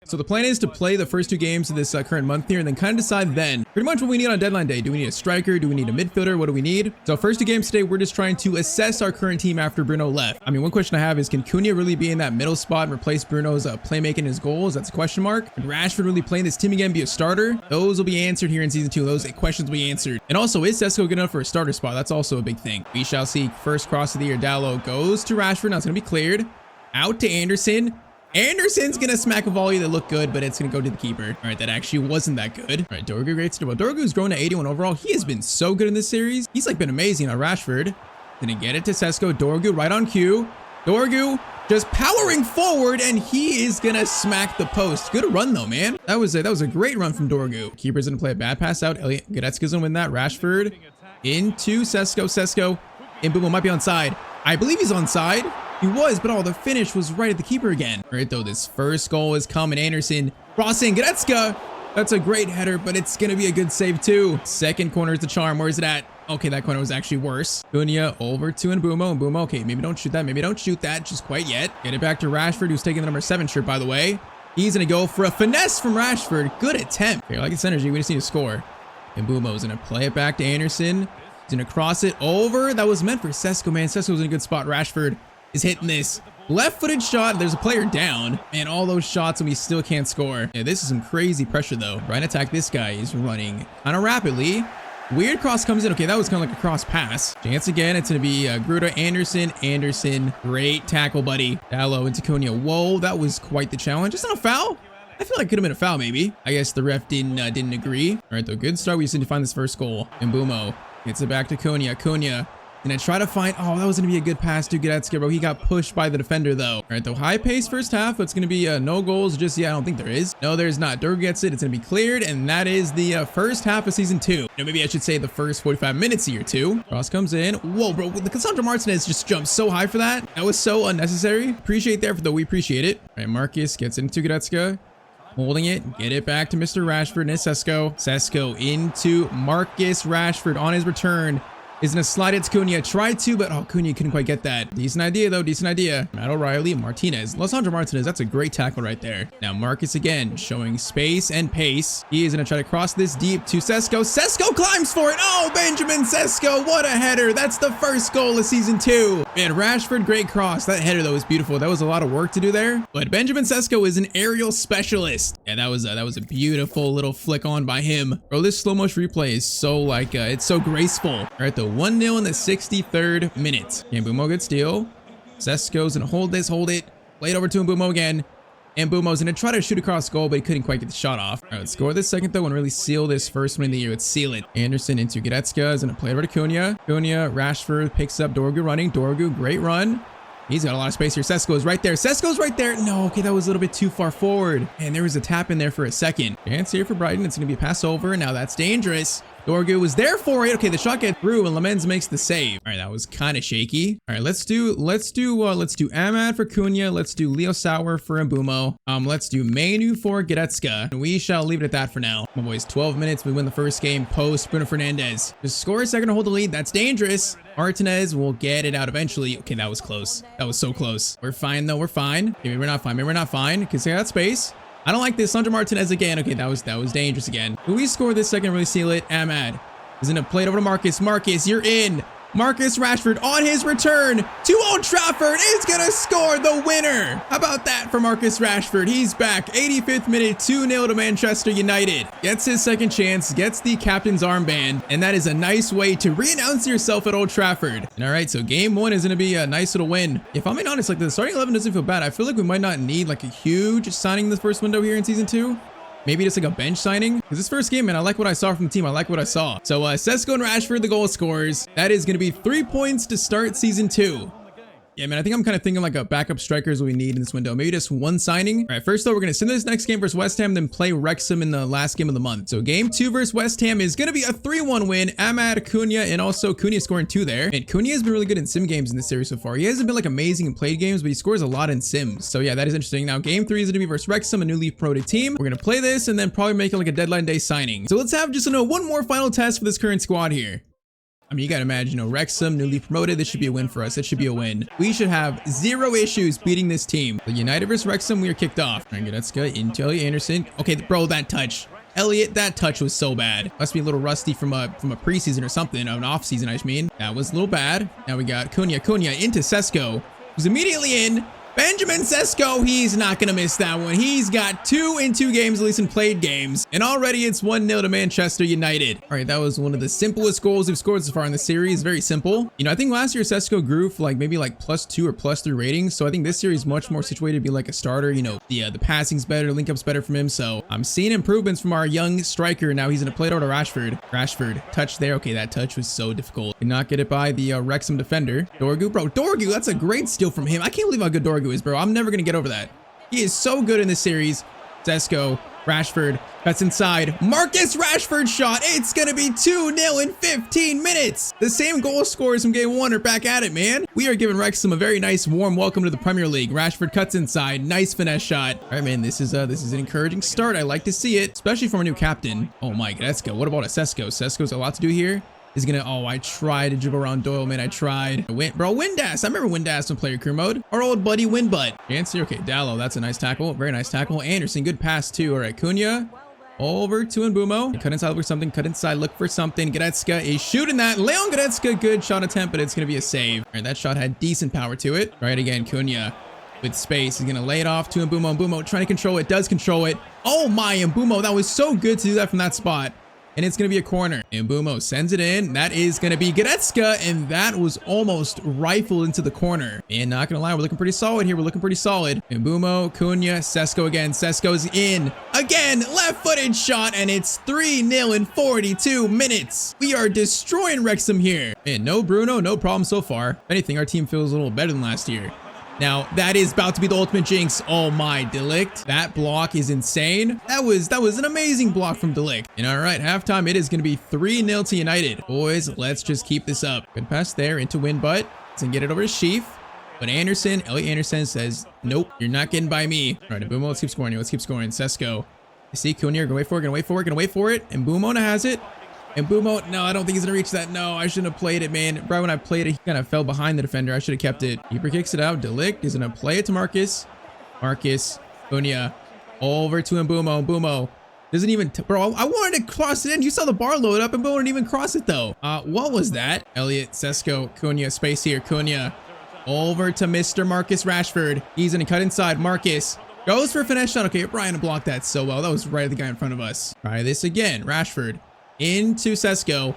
So the plan is to play the first 2 games of this current month here and then kind of decide then pretty much what we need on deadline day. Do we need a striker? Do we need a midfielder? What do we need? So first 2 games today, we're just trying to assess our current team after Bruno left. I mean, one question I have is, can Cunha really be in that middle spot and replace Bruno's playmaking and his goals? That's a question mark. Can Rashford really play in this team again, be a starter? Those will be answered here in season 2. Those questions will be answered. And also, is Sesko good enough for a starter spot? That's also a big thing. We shall see. First cross of the year, Dalot goes to Rashford. Now it's going to be cleared. Out to Anderson. Anderson's gonna smack a volley that looked good, but it's gonna go to the keeper. All right, that actually wasn't that good. All right, Dorgu rates it. Well, Dorgu's grown to 81 overall. He has been so good in this series. He's like been amazing. Now Rashford gonna get it to Sesko. Dorgu right on cue. Dorgu just powering forward, and he is gonna smack the post. Good run though, man. That was a great run from Dorgu. Keeper's gonna play a bad pass out. Elliot Goretzka's gonna win that. Rashford into Sesko. Sesko. Mbeumo might be onside. I believe he's onside. He was, but the finish was right at the keeper again. All right, though, this first goal is coming. Anderson crossing. Goretzka. That's a great header, but it's going to be a good save, too. Second corner is the charm. Where is it at? Okay, that corner was actually worse. Cunha over to Mbeumo. Mbeumo, okay, maybe don't shoot that. Maybe don't shoot that just quite yet. Get it back to Rashford, who's taking the number 7 shirt, by the way. He's going to go for a finesse from Rashford. Good attempt. Okay, I like this energy. We just need to score. Mbeumo's going to play it back to Anderson. He's going to cross it over. That was meant for Sesko, man. Sesko was in a good spot. Rashford is hitting this. Left-footed shot. There's a player down. And all those shots and we still can't score. Yeah, this is some crazy pressure though. Right attack. This guy is running kind of rapidly. Weird cross comes in. Okay, that was kind of like a cross pass. Chance again. It's going to be Gruda, Anderson. Great tackle, buddy. Dallo into Cunha. Whoa, that was quite the challenge. Is that a foul? I feel like it could have been a foul, maybe. I guess the ref didn't agree. All right, though, good start. We just need to find this first goal. And Mbumo gets it back to Cunha. Gonna try to find, oh, that was gonna be a good pass to Goretzka, bro. He got pushed by the defender though. All right, though, high pace first half. It's gonna be no goals just yet. I don't think there is. No, there's not. Dorgu gets it. It's gonna be cleared, and that is the first half of season 2. Maybe I should say the first 45 minutes of year 2. Cross comes in. Whoa, bro, the Cassandra Martinez just jumped so high for that. That was so unnecessary. Appreciate that, though. We appreciate it. All right, Marcus gets into Goretzka. Holding it, get it back to Mr. Rashford and Sesko. Sesko into Marcus Rashford on his return. Is gonna slide it to Cunha. Tried to, but oh, Cunha couldn't quite get that. Decent idea though, decent idea. Matt O'Reilly, Martinez. Losandro Martinez, that's a great tackle right there. Now Marcus again, showing space and pace. He is gonna try to cross this deep to Sesko. Sesko climbs for it. Oh, Benjamin Sesko, what a header. That's the first goal of season 2. Man, Rashford, great cross. That header though was beautiful. That was a lot of work to do there. But Benjamin Sesko is an aerial specialist. Yeah, that was a beautiful little flick on by him. Bro, this slow motion replay is so like, it's so graceful. All right, though. 1-0 in the 63rd minute. And Mbumo good steal. Sesko's gonna hold it. Play it over to Mbumo again. And Mbumo's gonna try to shoot across goal, but he couldn't quite get the shot off. All right, let's score this second though and really seal this first one of the year. Let's seal it. Anderson into Goretzka is gonna play over to Cunha. Rashford picks up Dorgu running. Dorgu, great run. He's got a lot of space here. Sesko's right there. No, okay, that was a little bit too far forward. And there was a tap in there for a second. Chance here for Brighton. It's gonna be a pass over. Now that's dangerous. Dorgu was there for it. Okay, the shot gets through and Lamens makes the save. All right, that was kind of shaky. All right, let's do Amad for Cunha. Let's do Leo Sauer for Mbumo. Let's do Manu for Goretzka. And we shall leave it at that for now. My boys, 12 minutes. We win the first game post Bruno Fernandes. Just score a second to hold the lead. That's dangerous. Martinez will get it out eventually. Okay, that was close. That was so close. We're fine though. We're fine. Okay, maybe we're not fine. Maybe we're not fine because they got space. I don't like this. Sandro Martinez again. Okay, that was dangerous again. But we score this second, really seal it. Amad is gonna play it over to Marcus. Marcus, you're in. Marcus Rashford on his return to Old Trafford is gonna score the winner. How about that for Marcus Rashford? He's back. 85th minute, 2-0 to Manchester United. Gets his second chance, gets the captain's armband, and that is a nice way to re-announce yourself at Old Trafford. And all right, so game 1 is gonna be a nice little win. If I'm being honest, like the starting 11 doesn't feel bad. I feel like we might not need like a huge signing this first window here in season 2. Maybe just like a bench signing. Because this first game, man, I like what I saw from the team. I like what I saw. So Sesko and Rashford, the goal scorers. That is going to be 3 points to start season 2. Yeah, man, I think I'm kind of thinking like a backup striker is what we need in this window. Maybe just one signing. All right, first though, we're going to send this next game versus West Ham, then play Wrexham in the last game of the month. So game 2 versus West Ham is going to be a 3-1 win. Amad, Cunha, and also Cunha scoring 2 there. And Cunha has been really good in sim games in this series so far. He hasn't been like amazing in played games, but he scores a lot in sims. So yeah, that is interesting. Now game 3 is going to be versus Wrexham, a newly promoted team. We're going to play this and then probably make it like a deadline day signing. So let's have just one more final test for this current squad here. I mean, you gotta imagine, Wrexham, newly promoted. This should be a win for us. It should be a win. We should have 0 issues beating this team. The United versus Wrexham, we are kicked off. All right, let's go into Elliot Anderson. Okay, bro, that touch. Elliot, that touch was so bad. Must be a little rusty from a preseason or something, an off season, I mean. That was a little bad. Now we got Cunha into Sesko, who's immediately in. Benjamin Sesko, he's not going to miss that one. He's got 2 in 2 games, at least in played games. And already it's 1-0 to Manchester United. All right, that was one of the simplest goals we've scored so far in the series. Very simple. You know, I think last year Sesko grew for like maybe like +2 or +3 ratings. So I think this series is much more situated to be like a starter. You know, the passing's better, link up's better from him. So I'm seeing improvements from our young striker. Now he's going to play it over to Rashford. Rashford, touch there. Okay, that touch was so difficult. Did not get it by the Wrexham defender. Dorgu, bro, Dorgu, that's a great steal from him. I can't believe how good Dorgu is, bro. I'm never gonna get over that. He is so good in this series. Sesko, Rashford, cuts inside. Marcus Rashford shot. It's gonna be 2-0 in 15 minutes. The same goal scorers from game 1 are back at it, man. We are giving Wrexham a very nice warm welcome to the Premier League. Rashford cuts inside. Nice finesse shot. All right, man, this is an encouraging start. I like to see it, especially from a new captain. Oh my God, let's go. What about a Sesko? Sesko's a lot to do here. Is gonna, oh, I tried to dribble around Doyle, man. I tried. Bro, Windass. I remember Windass in player crew mode. Our old buddy Winbutt. Chance here. Okay, Dallo. That's a nice tackle. Very nice tackle. Anderson, good pass too. All right, Cunha. Over to Mbumo. Cut inside, look for something. Cut inside, look for something. Goretzka is shooting that. Leon Goretzka, good shot attempt, but it's gonna be a save. All right, that shot had decent power to it. All right, again, Cunha. with space. He's going to lay it off to Mbumo. Mbumo trying to control it. Does control it. Oh my, Mbumo. That was so good to do that from that spot. And it's going to be a corner. Mbumo sends it in. That is going to be Goretzka. And that was almost rifled into the corner. And not going to lie, we're looking pretty solid here. We're looking pretty solid. Mbumo, Cunha, Sesko again. Sesko's in. Again, left-footed shot. And it's 3-0 in 42 minutes. We are destroying Wrexham here. And no Bruno, no problem so far. If anything, our team feels a little better than last year. Now, that is about to be the ultimate jinx. Oh my, De Ligt. That block is insane. That was an amazing block from De Ligt. And all right, halftime, it is going to be 3-0 to United. Boys, let's just keep this up. Good pass there into Winbutt. Let's get it over to Sheaf. But Elliot Anderson says, nope, you're not getting by me. All right, Mbumo, let's keep scoring. Let's keep scoring. Sesko. I see Cunha, gonna wait for it, gonna wait for it. And Mbumo has it. And Mbumo, no, I don't think he's gonna reach that. No, I shouldn't have played it, man. Right when I played it, he kind of fell behind the defender. I should have kept it. Keeper kicks it out. De Ligt is gonna play it to Marcus. Cunha, over to Mbumo. Mbumo doesn't even, bro, I wanted to cross it in. You saw the bar load up and Mbumo didn't even cross it though. What was that? Elliot, Sesko, Cunha, space here. Cunha, over to Mr. Marcus Rashford. He's gonna cut inside. Marcus goes for a finesse shot. Okay, Brian blocked that so well. That was right at the guy in front of us. Try this again. Rashford. Into Sesko.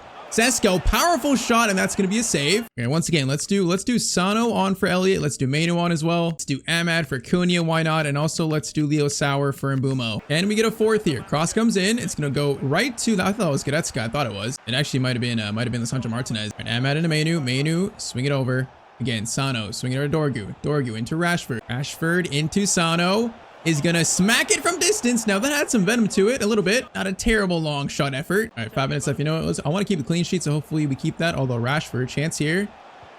Powerful shot, and that's going to be a save. Okay, once again, let's do Sano on for Elliot. Let's do Mainu on as well. Let's do Ahmad for Cunha, why not? And also let's do Leo Sauer for Mbumo. And we get a fourth here. Cross comes in. It's going to go right to, I thought it was Goretzka. I thought it was. It actually might have been Lisandro Martinez. Right, Ahmad into Mainu. Swing it over. Again, Sano. Swing it over to Dorgu into Rashford. Rashford into Sano. Is gonna smack it from distance. Now that had some venom to it a little bit. Not a terrible long shot effort. All right, 5 minutes left. You know what? I want to keep a clean sheet, so hopefully we keep that. Although Rashford, chance here.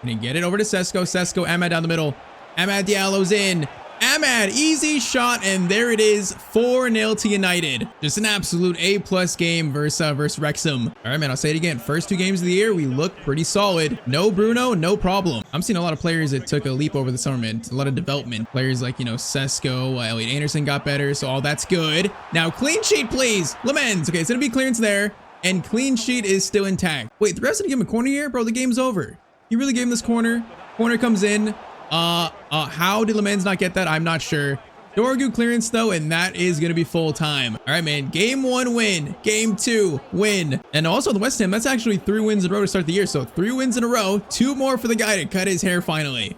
Gonna get it over to Sesko. Ahmad down the middle. Ahmad Diallo's in. Ahmad, easy shot, and there it is, 4-0 to United. Just an absolute A+ game versus Wrexham. All right, man, I'll say it again. First 2 games of the year, we look pretty solid. No Bruno, no problem. I'm seeing a lot of players that took a leap over the summer, man. A lot of development. Players like, you know, Sesko, Elliot Anderson got better, so all that's good. Now, clean sheet, please. Lamens. Okay, it's going to be clearance there, and clean sheet is still intact. Wait, the ref's going to give him a corner here? Bro, the game's over. You really gave him this corner? Corner comes in. How did Lamens not get that? I'm not sure. Dorgu clearance though, and that is going to be full time. All right, man. Game 1 win. Game 2 win. And also the West Ham, that's actually 3 wins in a row to start the year. So 3 wins in a row, 2 more for the guy to cut his hair finally.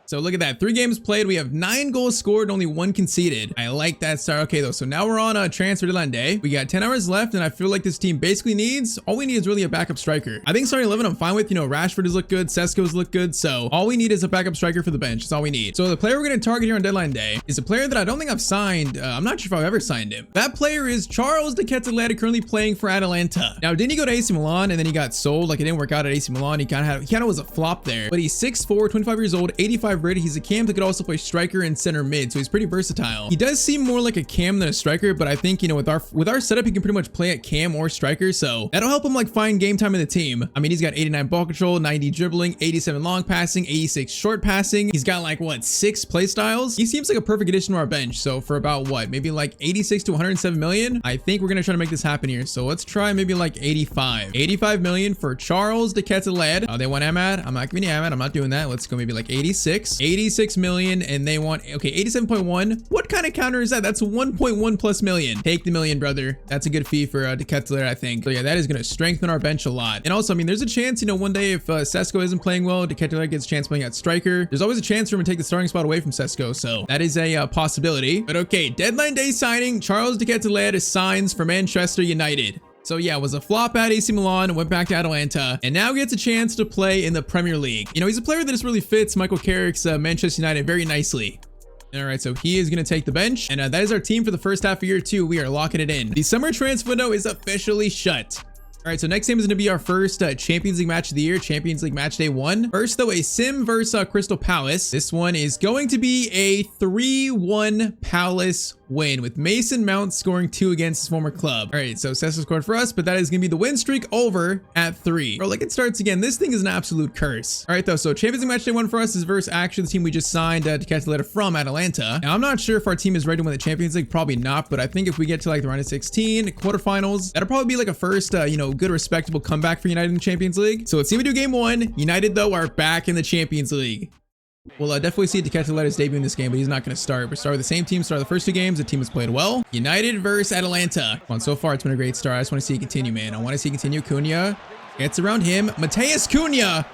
So look at that. 3 games played. We have 9 goals scored and only 1 conceded. I like that start. Okay, though. So now we're on a transfer deadline day. We got 10 hours left, and I feel like this team basically needs, all we need is really a backup striker. I think starting 11 I'm fine with. You know, Rashford has looked good. Sesko's looked good. So all we need is a backup striker for the bench. That's all we need. So the player we're going to target here on deadline day is a player that I don't think I've signed. I'm not sure if I've ever signed him. That player is Charles de Ketelaere, currently playing for Atalanta. Now, didn't he go to AC Milan and then he got sold? Like, it didn't work out at AC Milan. He kind of was a flop there. But he's 6'4", 25 years old, 85 rated. He's a cam that could also play striker and center mid, so he's pretty versatile. He does seem more like a cam than a striker, but I think, you know, with our setup, he can pretty much play at cam or striker, so that'll help him like find game time in the team. I mean, he's got 89 ball control, 90 dribbling, 87 long passing, 86 short passing. He's got like what, 6 play styles. He seems like a perfect addition to our bench. So for about what, maybe like 86 to 107 million, I think we're gonna try to make this happen here. So let's try maybe like 85 million for Charles de Ketelaere. They want Ahmad. I'm not giving you Ahmad. I'm not doing that. Let's go maybe like 86 million, and they want, okay, 87.1. What kind of counter is that? That's 1.1 plus million. Take the million, brother. That's a good fee for de Ketelaere, I think. So yeah, that is going to strengthen our bench a lot. And also, I mean, there's a chance, you know, one day if Sesko isn't playing well, de Ketelaere gets a chance playing at striker. There's always a chance for him to take the starting spot away from Sesko. So that is a possibility. But okay, deadline day signing. Charles de Ketelaere signs for Manchester United. So yeah, was a flop at AC Milan, went back to Atalanta, and now gets a chance to play in the Premier League. You know, he's a player that just really fits Michael Carrick's Manchester United very nicely. All right, so he is going to take the bench, and that is our team for the first half of year 2. We are locking it in. The summer transfer window is officially shut. All right, so next game is going to be our first Champions League match of the year, Champions League match day 1. First, though, a sim versus Crystal Palace. This one is going to be a 3-1 Palace win, with Mason Mount scoring 2 against his former club. All right, so Sesko scored for us, but that is going to be the win streak over at 3. Bro, like, it starts again. This thing is an absolute curse. All right, though, so Champions League match day 1 for us is versus actually the team we just signed de Ketelaere from Atalanta. Now, I'm not sure if our team is ready to win the Champions League. Probably not, but I think if we get to like the round of 16, quarterfinals, that'll probably be like a first, you know, good respectable comeback for United in the Champions League. So let's see if we do game 1. United, though, are back in the Champions League. We'll definitely see Tyztir's debut in this game, but he's not going to start. We're starting with the same team, started the first 2 games. The team has played well. United versus Atalanta. Come on, so far it's been a great start. I just want to see it continue, man. I want to see it continue. Cunha gets around him. Mateus Cunha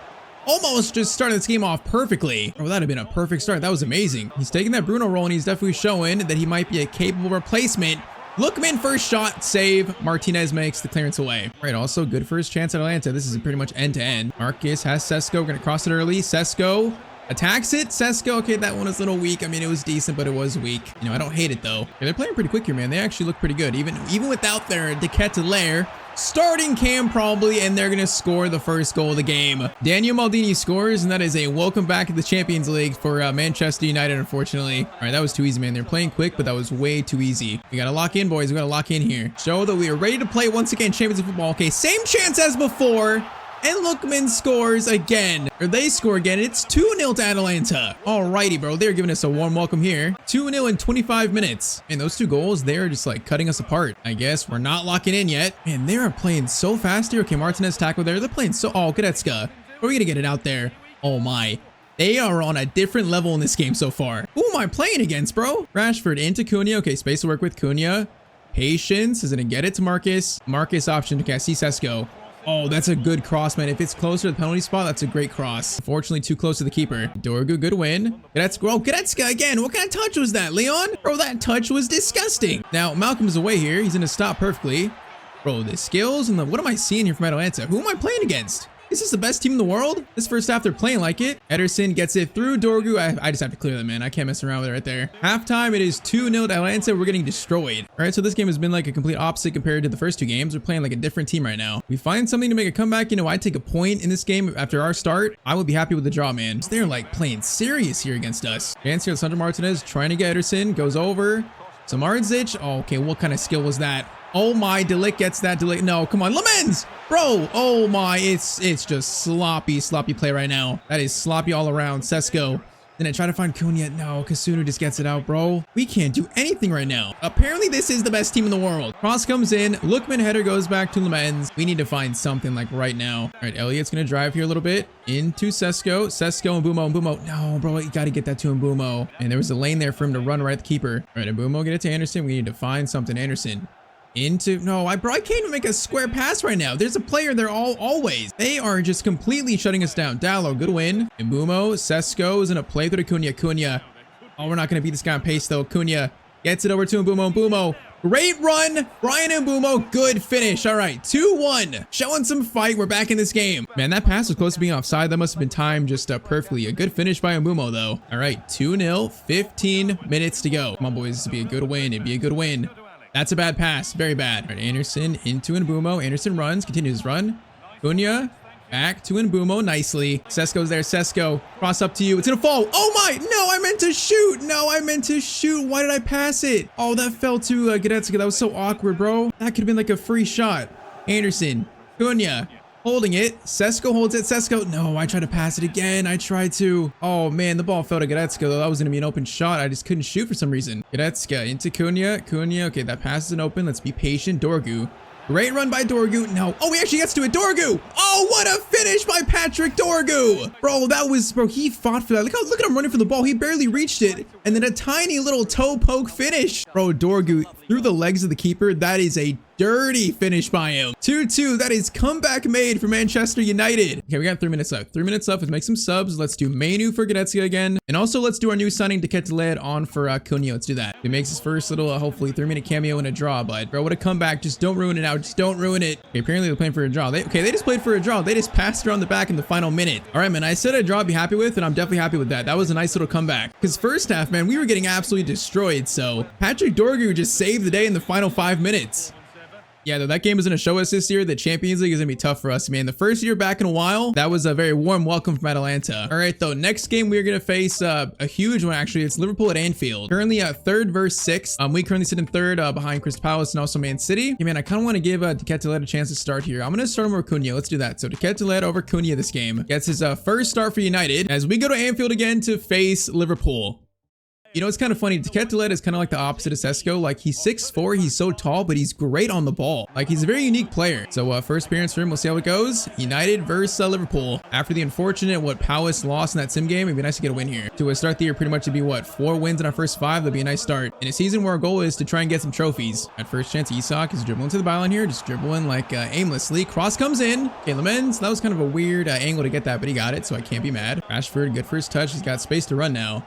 almost just started this game off perfectly. Oh, that'd have been a perfect start. That was amazing. He's taking that Bruno role, and he's definitely showing that he might be a capable replacement. Lookman first shot, save. Martinez makes the clearance away. All right, also good first chance at Atalanta. This is pretty much end-to-end. Marcus has Sesko. We're going to cross it early. Sesko attacks it. Sesko, okay, that one was a little weak. I mean, it was decent, but it was weak. You know, I don't hate it, though. Yeah, they're playing pretty quick here, man. They actually look pretty good. Even without their Tyztir starting cam probably, and they're going to score the first goal of the game. Daniel Maldini scores, and that is a welcome back to the Champions League for Manchester United, unfortunately. All right, that was too easy, man. They're playing quick, but that was way too easy. We got to lock in, boys. We got to lock in here. Show that we are ready to play once again Champions League football. Okay, same chance as before. And Lookman scores again. Or they score again. It's 2-0 to Atalanta. Alrighty, bro. They're giving us a warm welcome here. 2-0 in 25 minutes. And those 2 goals, they're just like cutting us apart. I guess we're not locking in yet. And they are playing so fast here. Okay, Martinez tackle there. They're playing so... Oh, Goretzka. We're going to get it out there. Oh, my. They are on a different level in this game so far. Who am I playing against, bro? Rashford into Cunha. Okay, space to work with Cunha. Patience. Is going to get it to Marcus. Marcus option. Okay, I see Sesko. Oh, that's a good cross, man. If it's closer to the penalty spot, that's a great cross. Unfortunately, too close to the keeper. Dorgu, good win. Goretzka, oh, Goretzka again. What kind of touch was that, Leon? Bro, that touch was disgusting. Now, Malcolm's away here. He's going to stop perfectly. Bro, the skills and the... What am I seeing here from Atalanta? Who am I playing against? Is this the best team in the world? This first half, they're playing like it. Ederson gets it through Dorgu. I just have to clear that, man. I can't mess around with it right there. Halftime, it is 2-0 to Atalanta. We're getting destroyed. All right, so this game has been like a complete opposite compared to the first 2 games. We're playing like a different team right now. We find something to make a comeback. You know, I take a point in this game after our start. I would be happy with the draw, man. They're like playing serious here against us. Chance here, Sandro Martinez trying to get Ederson. Goes over. Samardzic. Oh, okay, what kind of skill was that? Oh my, Delic gets that. Delic. No, come on. Lamens! Bro, oh my, it's just sloppy play right now. That is sloppy all around. Sesko. Then I try to find Cunha. No, Kasunu just gets it out, bro. We can't do anything right now. Apparently, this is the best team in the world. Cross comes in. Lookman header goes back to Lamens. We need to find something like right now. All right, Elliott's going to drive here a little bit. Into Sesko. Sesko and Mbumo. No, bro, you got to get that to Mbumo. And there was a lane there for him to run right at the keeper. All right, Mbumo, get it to Anderson. We need to find something. Anderson. Into bro, I can't even make a square pass right now. There's a player there always. They are just completely shutting us down. Dallo, good win. Mbumo, Sesko is in a play through to Cunha. Oh, we're not gonna beat this guy on pace though. Cunha gets it over to Mbumo. Great run, Brian Mbumo. Good finish. All right, 2-1. Showing some fight. We're back in this game. Man, that pass was close to being offside. That must have been timed just perfectly. A good finish by Mbumo though. All right, 2-0, 15 minutes to go. Come on, boys. This would be a good win. It'd be a good win. That's a bad pass. Very bad. All right, Anderson into Mbumo. Anderson runs. Continues his run. Cunha back to Mbumo. Nicely. Sesko's there. Sesko. Cross up to you. It's going to fall. Oh my. No, I meant to shoot. No, I meant to shoot. Why did I pass it? Oh, that fell to Goretzka. That was so awkward, bro. That could have been like a free shot. Anderson. Cunha. Holding it. Sesko holds it. Sesko. No, I tried to pass it again. I tried to. Oh, man. The ball fell to Goretzka, though. That was going to be an open shot. I just couldn't shoot for some reason. Goretzka into Cunha. Cunha. Okay, that pass isn't open. Let's be patient. Dorgu. Great run by Dorgu. No. Oh, he actually gets to it. Dorgu. Oh, what a finish by Patrick Dorgu. Bro, that was... Bro, he fought for that. Look at him running for the ball. He barely reached it. And then a tiny little toe poke finish. Bro, Dorgu through the legs of the keeper. That is a dirty finish by him. 2-2. That is comeback made for Manchester United. Okay, we got 3 minutes left. 3 minutes left. Let's make some subs. Let's do Manu for Goretzka again. And also, let's do our new signing Tyztir on for Cunha. Let's do that. He makes his first little, hopefully, 3-minute cameo and a draw. But, bro, what a comeback. Just don't ruin it out. Just don't ruin it. Okay, apparently they're playing for a draw. They just played for a draw. They just passed it on the back in the final minute. All right, man. I said a draw I'd be happy with, and I'm definitely happy with that. That was a nice little comeback. Because first half, man, we were getting absolutely destroyed. So, Patrick Dorgu just saved the day in the final 5 minutes. Yeah, though that game is going to show us this year that Champions League is going to be tough for us, man. The first year back in a while, that was a very warm welcome from Atalanta. All right, though, next game we're going to face a huge one, actually. It's Liverpool at Anfield. Currently at 3rd versus 6th. We currently sit in 3rd behind Crystal Palace and also Man City. Yeah, man, I kind of want to give Tyztir a chance to start here. I'm going to start him over Cunha. Let's do that. So Tyztir over Cunha this game. Gets his first start for United as we go to Anfield again to face Liverpool. You know, it's kind of funny. Tyztir is kind of like the opposite of Sesko. Like, he's 6'4", he's so tall, but he's great on the ball. Like, he's a very unique player. So, first appearance for him, we'll see how it goes. United versus Liverpool. After the unfortunate, Palace lost in that sim game, it'd be nice to get a win here. To start the year, pretty much it'd be, 4 wins in our first 5. That'd be a nice start. In a season where our goal is to try and get some trophies. At first chance, Isak is dribbling to the byline here, just dribbling, like, aimlessly. Cross comes in. Okay, Lemens, that was kind of a weird angle to get that, but he got it, so I can't be mad. Rashford, good first touch. He's got space to run now.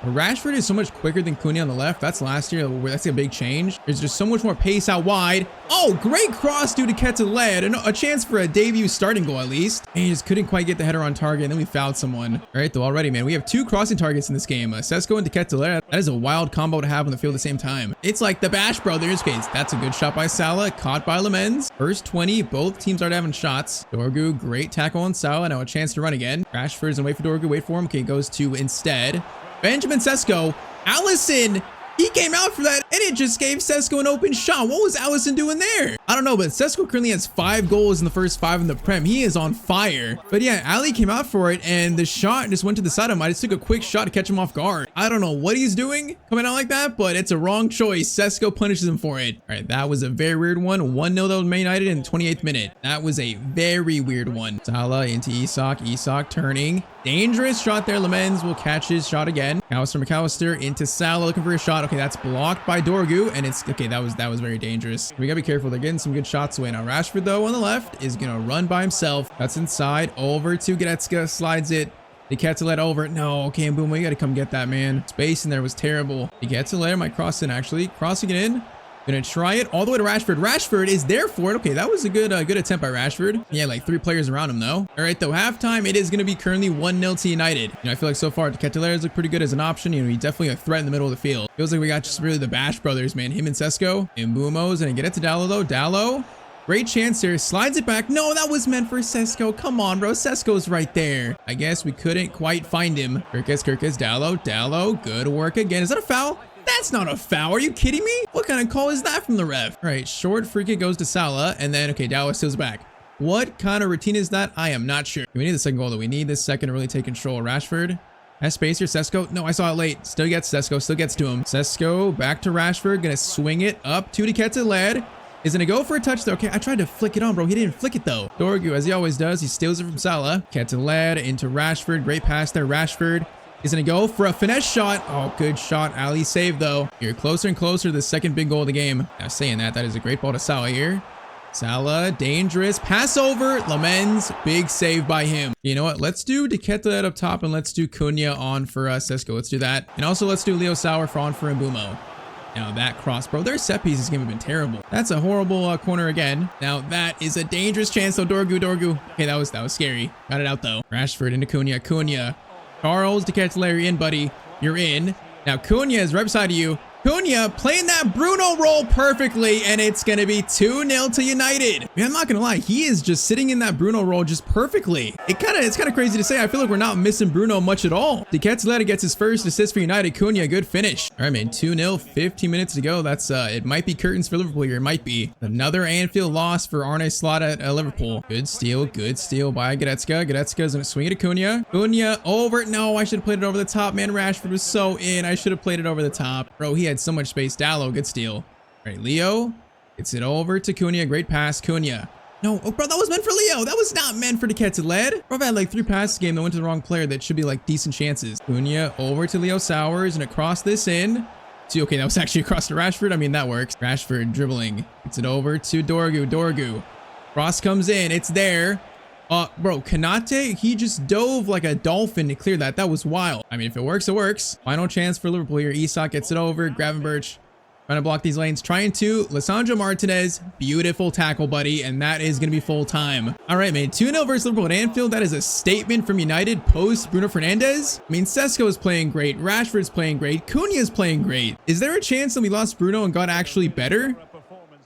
Rashford is so much quicker than Cunha on the left. That's last year. That's a big change. There's just so much more pace out wide. Oh, great cross due to Tyztir, and a chance for a debut starting goal at least. And he just couldn't quite get the header on target, and then we fouled someone. All right, though, already, man. We have 2 crossing targets in this game. Sesko and Tyztir. That is a wild combo to have on the field at the same time. It's like the Bash Brothers. Okay, that's a good shot by Salah, caught by Lemens. First 20, both teams are having shots. Dorgu, great tackle on Salah. Now a chance to run again. Rashford's gonna wait for Dorgu, wait for him. Okay, goes to instead Benjamin Sesko. Allison, he came out for that, and it just gave Sesko an open shot. What was Allison doing there? I don't know, but Sesko currently has 5 goals in the first 5 in the Prem. He is on fire. But yeah, Ali came out for it, and the shot just went to the side of him. I just took a quick shot to catch him off guard. I don't know what he's doing coming out like that, but it's a wrong choice. Sesko punishes him for it. All right, that was a very weird one. 1-0 though, Man United in the 28th minute. That was a very weird one. Salah into Isak. Isak turning. Dangerous shot there. Lemens will catch his shot again. McAllister into Salah, looking for a shot. Okay, that's blocked by Dorgu, and it's okay. That was very dangerous. We gotta be careful. They're getting some good shots away now. Rashford though on the left is gonna run by himself. That's inside over to Goretzka, slides it. Tyztir over. No, okay, and boom, you gotta come get that, man. Space in there was terrible. Tyztir might cross in actually. Crossing it in. Gonna try it all the way to Rashford. Rashford is there for it. Okay, that was a good attempt by Rashford. Yeah, like 3 players around him though. All right, though, halftime, it is gonna be currently 1-0 to United. You know, I feel like so far Tyztir has looked pretty good as an option. You know, he's definitely a threat in the middle of the field. Feels like we got just really the Bash Brothers, man. Him and Sesko. And Mbumo's gonna get it to Dallo though. Dallo. Great chance here. Slides it back. No, that was meant for Sesko. Come on, bro. Sesko's right there. I guess we couldn't quite find him. Kirkus, Dallo. Good work again. Is that a foul? That's not a foul. Are you kidding me? What kind of call is that from the ref? All right, short free kick goes to Salah, and then, okay, Dallas steals back. What kind of routine is that? I am not sure. We need the second goal, though. We need this second to really take control. Rashford has space here. Sesko. No, I saw it late. Still gets Sesko. Still gets to him. Sesko back to Rashford. Gonna swing it up to Tyztir. Is gonna go for a touch though. Okay, I tried to flick it on, bro. He didn't flick it though. Dorgu, as he always does, he steals it from Salah. Tyztir into Rashford. Great pass there. Rashford is gonna go for a finesse shot. Oh, good shot. Ali saved though. You're closer and closer to the second big goal of the game. Now saying that is a great ball to Salah here. Salah, dangerous. Pass over. Lemens, big save by him. You know what? Let's do Tyztir up top, and let's do Cunha on for Sesko. Let's do that. And also let's do Leo Sauer for on for Mbumo. Now that cross, bro, their set pieces game have been terrible. That's a horrible corner again. Now that is a dangerous chance though. Dorgu. Okay, that was scary. Got it out though. Rashford into Cunha. Charles Tyztir in, buddy. You're in. Now Cunha is right beside of you. Cunha playing that Bruno role perfectly, and it's going to be 2-0 to United. Man, I'm not going to lie. He is just sitting in that Bruno role just perfectly. It's kind of crazy to say. I feel like we're not missing Bruno much at all. Tyztir gets his first assist for United. Cunha, good finish. All right, man, 2-0, 15 minutes to go. That's, it might be curtains for Liverpool here. It might be. Another Anfield loss for Arne Slot at Liverpool. Good steal by Goretzka. Goretzka's going to swing it to Cunha. Cunha over. No, I should have played it over the top, man. Rashford was so in. I should have played it over the top. Bro, he had so much space. Dallo, good steal. All right, Leo gets it over to Cunha. Great pass, Cunha. No, oh, bro, that was meant for Leo. That was not meant for Tyztir. Bro, I've had like 3 passes game that went to the wrong player that should be like decent chances. Cunha over to Leo Sauers and across this in. Okay, that was actually across to Rashford. I mean, that works. Rashford dribbling. Gets it over to Dorgu. Cross comes in. It's there. Bro, Konate, he just dove like a dolphin to clear that. That was wild. I mean, if it works, it works. Final chance for Liverpool here. Isak gets it over. Gravenberch trying to block these lanes. Trying to. Lisandro Martinez. Beautiful tackle, buddy. And that is going to be full time. All right, man. 2-0 versus Liverpool at Anfield. That is a statement from United post Bruno Fernandes. I mean, Sesko is playing great. Rashford's playing great. Cunha is playing great. Is there a chance that we lost Bruno and got actually better?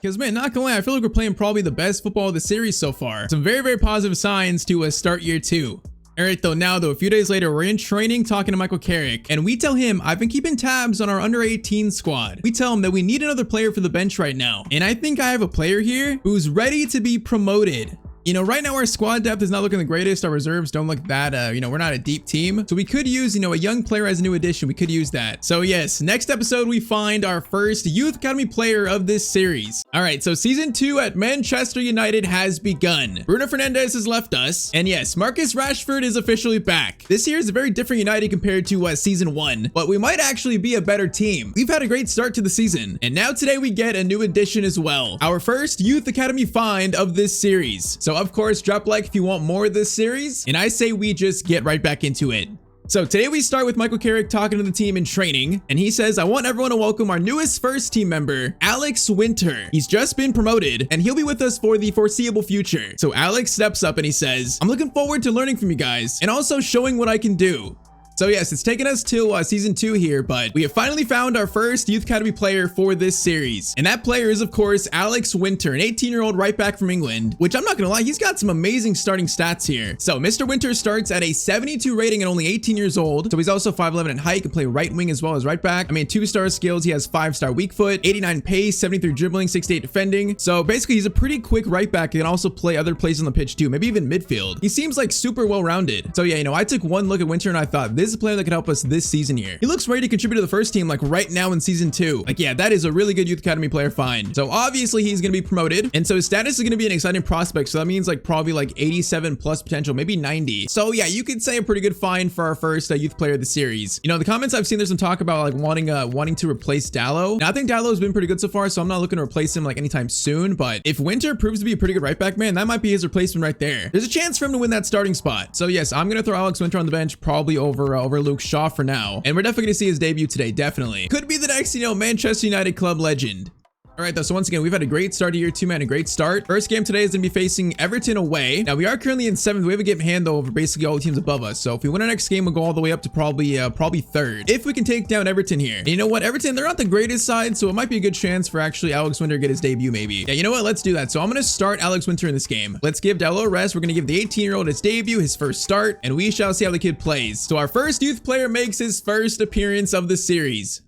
Because, man, not gonna lie, I feel like we're playing probably the best football of the series so far. Some very, very positive signs to start year 2. All right, though, a few days later, we're in training talking to Michael Carrick, and we tell him, I've been keeping tabs on our under 18 squad. We tell him that we need another player for the bench right now. And I think I have a player here who's ready to be promoted. You know, right now our squad depth is not looking the greatest. Our reserves don't look that, you know, we're not a deep team. So we could use, you know, a young player as a new addition. We could use that. So yes, next episode, we find our first Youth Academy player of this series. All right, so season 2 at Manchester United has begun. Bruno Fernandes has left us. And yes, Marcus Rashford is officially back. This year is a very different United compared to season 1, but we might actually be a better team. We've had a great start to the season. And now today we get a new addition as well. Our first Youth Academy find of this series. So of course, drop a like if you want more of this series. And I say we just get right back into it. So today we start with Michael Carrick talking to the team in training, and he says, I want everyone to welcome our newest first team member, Alex Winter. He's just been promoted and he'll be with us for the foreseeable future. So Alex steps up and he says, I'm looking forward to learning from you guys and also showing what I can do. So yes, it's taken us till season 2 here, but we have finally found our first Youth Academy player for this series. And that player is, of course, Alex Winter, an 18-year-old right back from England, which I'm not gonna lie, he's got some amazing starting stats here. So Mr. Winter starts at a 72 rating and only 18 years old. So he's also 5'11" in height, can play right wing as well as right back. I mean, 2-star skills, he has 5-star weak foot, 89 pace, 73 dribbling, 68 defending. So basically, he's a pretty quick right back. He can also play other places on the pitch too, maybe even midfield. He seems like super well-rounded. So yeah, you know, I took one look at Winter and I thought, this is a player that could help us this season here. He looks ready to contribute to the first team like right now in season 2. Like, yeah, that is a really good Youth Academy player find. So obviously he's going to be promoted. And so his status is going to be an exciting prospect. So that means like probably like 87 plus potential, maybe 90. So yeah, you could say a pretty good find for our first youth player of the series. You know, the comments I've seen, there's some talk about like wanting to replace Dallo. Now I think Dallo has been pretty good so far, so I'm not looking to replace him like anytime soon. But if Winter proves to be a pretty good right back, man, that might be his replacement right there. There's a chance for him to win that starting spot. So yes, I'm going to throw Alex Winter on the bench, probably over Luke Shaw for now. And we're definitely going to see his debut today, definitely. Could be the next, you know, Manchester United club legend. All right, though, so once again, we've had a great start to year 2, man, a great start. First game today is going to be facing Everton away. Now, we are currently in 7th. We have a game hand, though, over basically all the teams above us. So if we win our next game, we'll go all the way up to probably 3rd. If we can take down Everton here. And you know what? Everton, they're not the greatest side, so it might be a good chance for actually Alex Winter to get his debut, maybe. Yeah, you know what? Let's do that. So I'm going to start Alex Winter in this game. Let's give Dallo a rest. We're going to give the 18-year-old his debut, his first start, and we shall see how the kid plays. So our first youth player makes his first appearance of the series.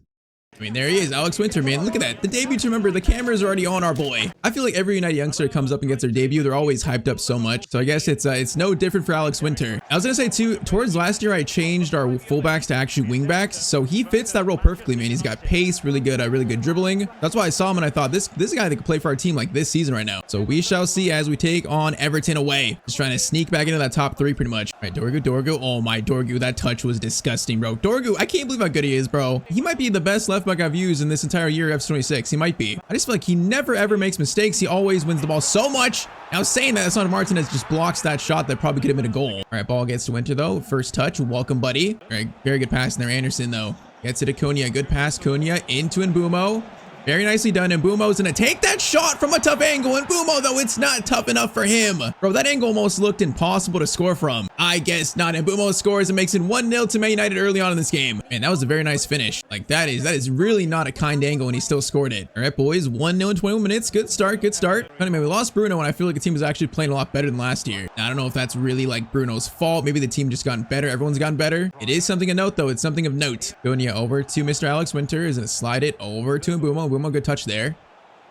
I mean, there he is, Alex Winter, man. Look at that. The debut, remember, the cameras are already on our boy. I feel like every United youngster comes up and gets their debut, they're always hyped up so much. So I guess it's no different for Alex Winter. I was gonna say too, towards last year, I changed our fullbacks to actually wingbacks. So he fits that role perfectly, man. He's got pace, really good dribbling. That's why I saw him and I thought this guy that could play for our team like this season right now. So we shall see as we take on Everton away. Just trying to sneak back into that top 3 pretty much. All right, Dorgu. Oh my, Dorgu, that touch was disgusting, bro. Dorgu, I can't believe how good he is, bro. He might be the best left back I've used in this entire year, F26. He might be. I just feel like he never ever makes mistakes. He always wins the ball so much. Now saying that, Son Martinez just blocks that shot that probably could have been a goal. All right, ball gets to Winter though. First touch, welcome buddy. All right, very good pass in there. Anderson though gets it to Cunha. Good pass, Cunha into Mbumo. Very nicely done. And Mbumo's gonna take that shot from a tough angle. And Mbumo, though, it's not tough enough for him. Bro, that angle almost looked impossible to score from. I guess not. And Mbumo scores and makes it 1-0 to Man United early on in this game. And that was a very nice finish. Like, that is really not a kind angle, and he still scored it. All right, boys, 1-0 in 21 minutes. Good start, good start. Anyway, we lost Bruno, and I feel like the team is actually playing a lot better than last year. Now, I don't know if that's really, like, Bruno's fault. Maybe the team just gotten better. Everyone's gotten better. It is something of note, though. It's something of note. Cunha over to Mr. Alex Winter. Is going to slide it over to Mbumo. Mbumo, good touch there.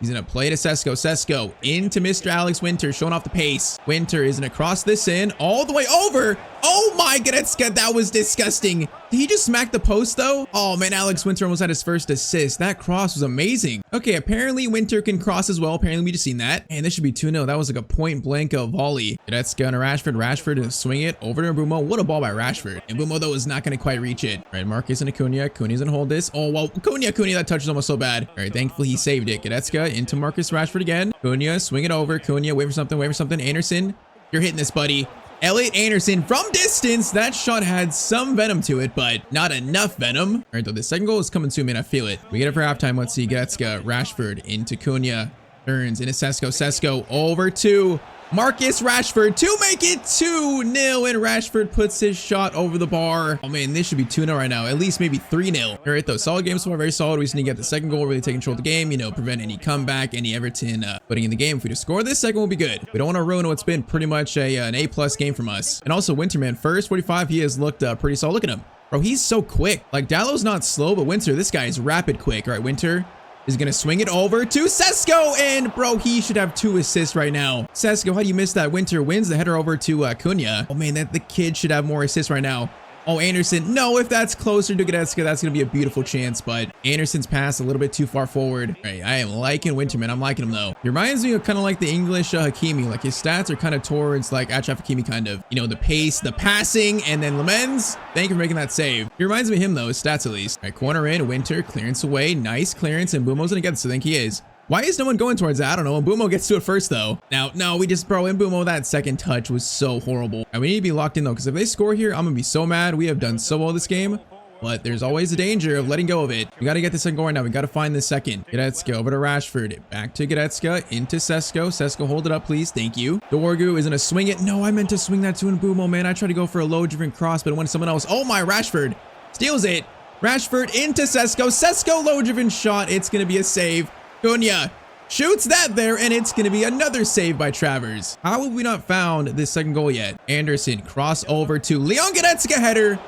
He's going to play to Sesko. Sesko into Mr. Alex Winter, showing off the pace. Winter is going to cross this in all the way over. Oh my goodness, that was disgusting. Did he just smack the post though? Oh man, Alex Winter almost had his first assist. That cross was amazing. Okay, apparently Winter can cross as well. Apparently we just seen that. And this should be 2-0. That was like a point blank volley. That's going to Rashford. Rashford to swing it over to Mbumo. What a ball by Rashford. And Mbumo though is not going to quite reach it. All right, Marcus and Cunha. Cunha's going to hold this. Oh, well, Cunha, that touch is almost so bad. All right, thankfully he saved it. Goretzka into Marcus Rashford again. Cunha, swing it over. Cunha, wait for something, Anderson, you're hitting this, buddy. Elliot Anderson from distance. That shot had some venom to it, but not enough venom. All right, though, the second goal is coming soon, man. I feel it. We get it for halftime. Let's see. Goretzka, Rashford into Cunha. Turns into Sesko. Sesko over to Marcus Rashford to make it 2-0, and Rashford puts his shot over the bar. Oh man, this should be 2-0 right now, at least maybe 3-0. All right, though, solid game so far, very solid. We just need to get the second goal, really take control of the game, you know, prevent any comeback, any Everton putting in the game. If we just score this second, will be good. We don't want to ruin what's been pretty much an A+ game from us. And also Winterman, first 45, he has looked pretty solid. Look at him. Bro, he's so quick. Like, Dallo's not slow, but Winter, this guy is rapid quick. All right, Winter is going to swing it over to Sesko. And bro, he should have 2 assists right now. Sesko, how do you miss that? Winter wins the header over to Cunha. Oh man, the kid should have more assists right now. Oh, Anderson. No, if that's closer to Goretzka, that's going to be a beautiful chance. But Anderson's pass a little bit too far forward. All right, I am liking Winterman. I'm liking him, though. He reminds me of kind of like the English Hakimi. Like, his stats are kind of towards, like, Achraf Hakimi kind of. You know, the pace, the passing, and then Lemens. Thank you for making that save. He reminds me of him, though, his stats at least. All right, corner in, Winter, clearance away. Nice clearance, and Mbumo's going to get this. I think he is. Why is no one going towards that? I don't know. Mbumo gets to it first, though. Now, no, we just, bro, Mbumo, that second touch was so horrible. And we need to be locked in, though, because if they score here, I'm going to be so mad. We have done so well this game, but there's always a danger of letting go of it. We got to get this second goal right now. We got to find the second. Goretzka over to Rashford. Back to Goretzka. Into Sesko. Sesko, hold it up, please. Thank you. Dorgu is going to swing it. No, I meant to swing that to Mbumo, man. I tried to go for a low driven cross, but it went to someone else. Oh, my, Rashford steals it. Rashford into Sesko. Sesko, low driven shot. It's going to be a save. Cunha shoots that there, and it's going to be another save by Travers. How have we not found this second goal yet? Anderson, cross over to Leon Goretzka, header.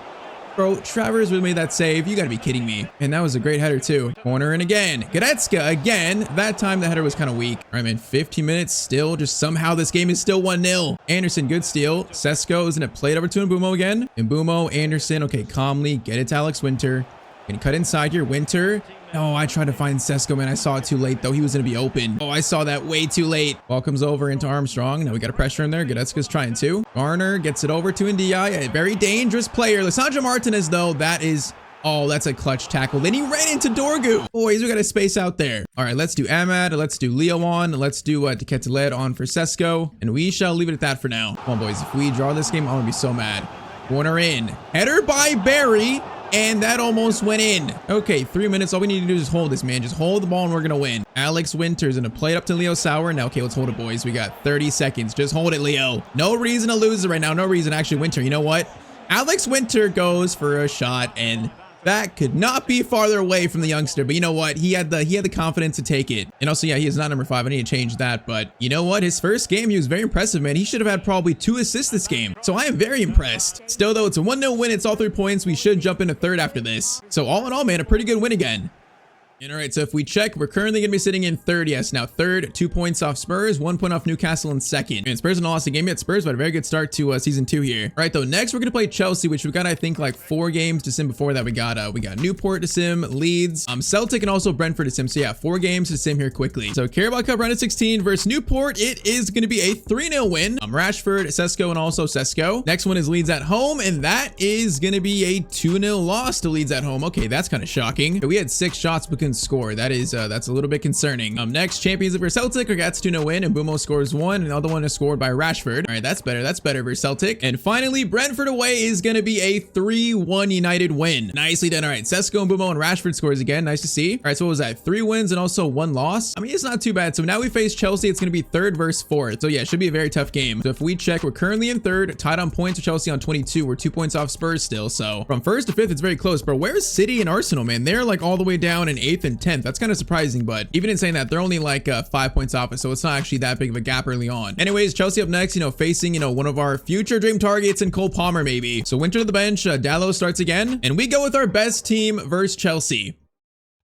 Bro, Travers would have made that save. You got to be kidding me. And that was a great header, too. Corner in again. Goretzka again. That time the header was kind of weak. All right, man, 15 minutes still. Just somehow this game is still 1-0. Anderson, good steal. Sesko is going to play it over to Mbumo again. Mbumo, Anderson. Okay, calmly get it to Alex Winter. Gonna cut inside here. Winter. Oh, I tried to find Sesko, man. I saw it too late, though. He was going to be open. Oh, I saw that way too late. Ball comes over into Armstrong. Now we got a pressure in there. Goretzka's trying to. Garner gets it over to Ndiaye. A very dangerous player. Lissandro Martinez, though, that is... Oh, that's a clutch tackle. Then he ran into Dorgu. Boys, we got a space out there. All right, let's do Ahmad. Let's do Leo on. Let's do Teketeled on for Sesko. And we shall leave it at that for now. Come on, boys. If we draw this game, I'm going to be so mad. Corner in. Header by Barry. And that almost went in. Okay, 3 minutes. All we need to do is hold this, man. Just hold the ball and we're going to win. Alex Winter's going to play it up to Leo Sauer. Now, okay, let's hold it, boys. We got 30 seconds. Just hold it, Leo. No reason to lose it right now. No reason. Actually, Winter, you know what? Alex Winter goes for a shot, and that could not be farther away from the youngster. But you know what? He had the confidence to take it. And also, yeah, he is not number 5. I need to change that. But you know what? His first game, he was very impressive, man. He should have had probably 2 assists this game. So I am very impressed. Still, though, it's a 1-0 win. It's all 3 points. We should jump into third after this. So all in all, man, a pretty good win again. And all right, so if we check, we're currently going to be sitting in third. Yes, now third, 2 points off Spurs, 1 point off Newcastle in second. And Spurs haven't lost a game yet. Spurs had a very good start to season 2 here. All right, though, next we're going to play Chelsea, which we've got, I think, like 4 games to sim before that. We got Newport to sim, Leeds, Celtic, and also Brentford to sim. So yeah, 4 games to sim here quickly. So Carabao Cup round of 16 versus Newport. It is going to be a 3-0 win. Rashford, Sesko, and also Sesko. Next one is Leeds at home, and that is going to be a 2-0 loss to Leeds at home. Okay, that's kind of shocking. We had 6 shots but couldn't score. That is that's a little bit concerning. Next, Champions League versus Celtic. We got 2-0 win, and Mbumo scores 1, and the other one is scored by Rashford. All right, that's better. That's better versus Celtic. And finally, Brentford away is going to be a 3-1 United win. Nicely done. All right, Sesko, Mbumo, and Rashford scores again. Nice to see. All right, so what was that? 3 wins and also 1 loss. I mean, it's not too bad. So now we face Chelsea. It's going to be third versus fourth. So yeah, it should be a very tough game. So if we check, we're currently in third, tied on points with Chelsea on 22. We're 2 points off Spurs still. So from first to fifth, it's very close. But where's City and Arsenal, man? They're like all the way down in 8th and 10th. That's kind of surprising. But even in saying that, they're only like 5 points off it, so it's not actually that big of a gap early on. Anyways, Chelsea up next, facing, one of our future dream targets in Cole Palmer, maybe. So Winter to the bench, Dallo starts again, and we go with our best team versus Chelsea.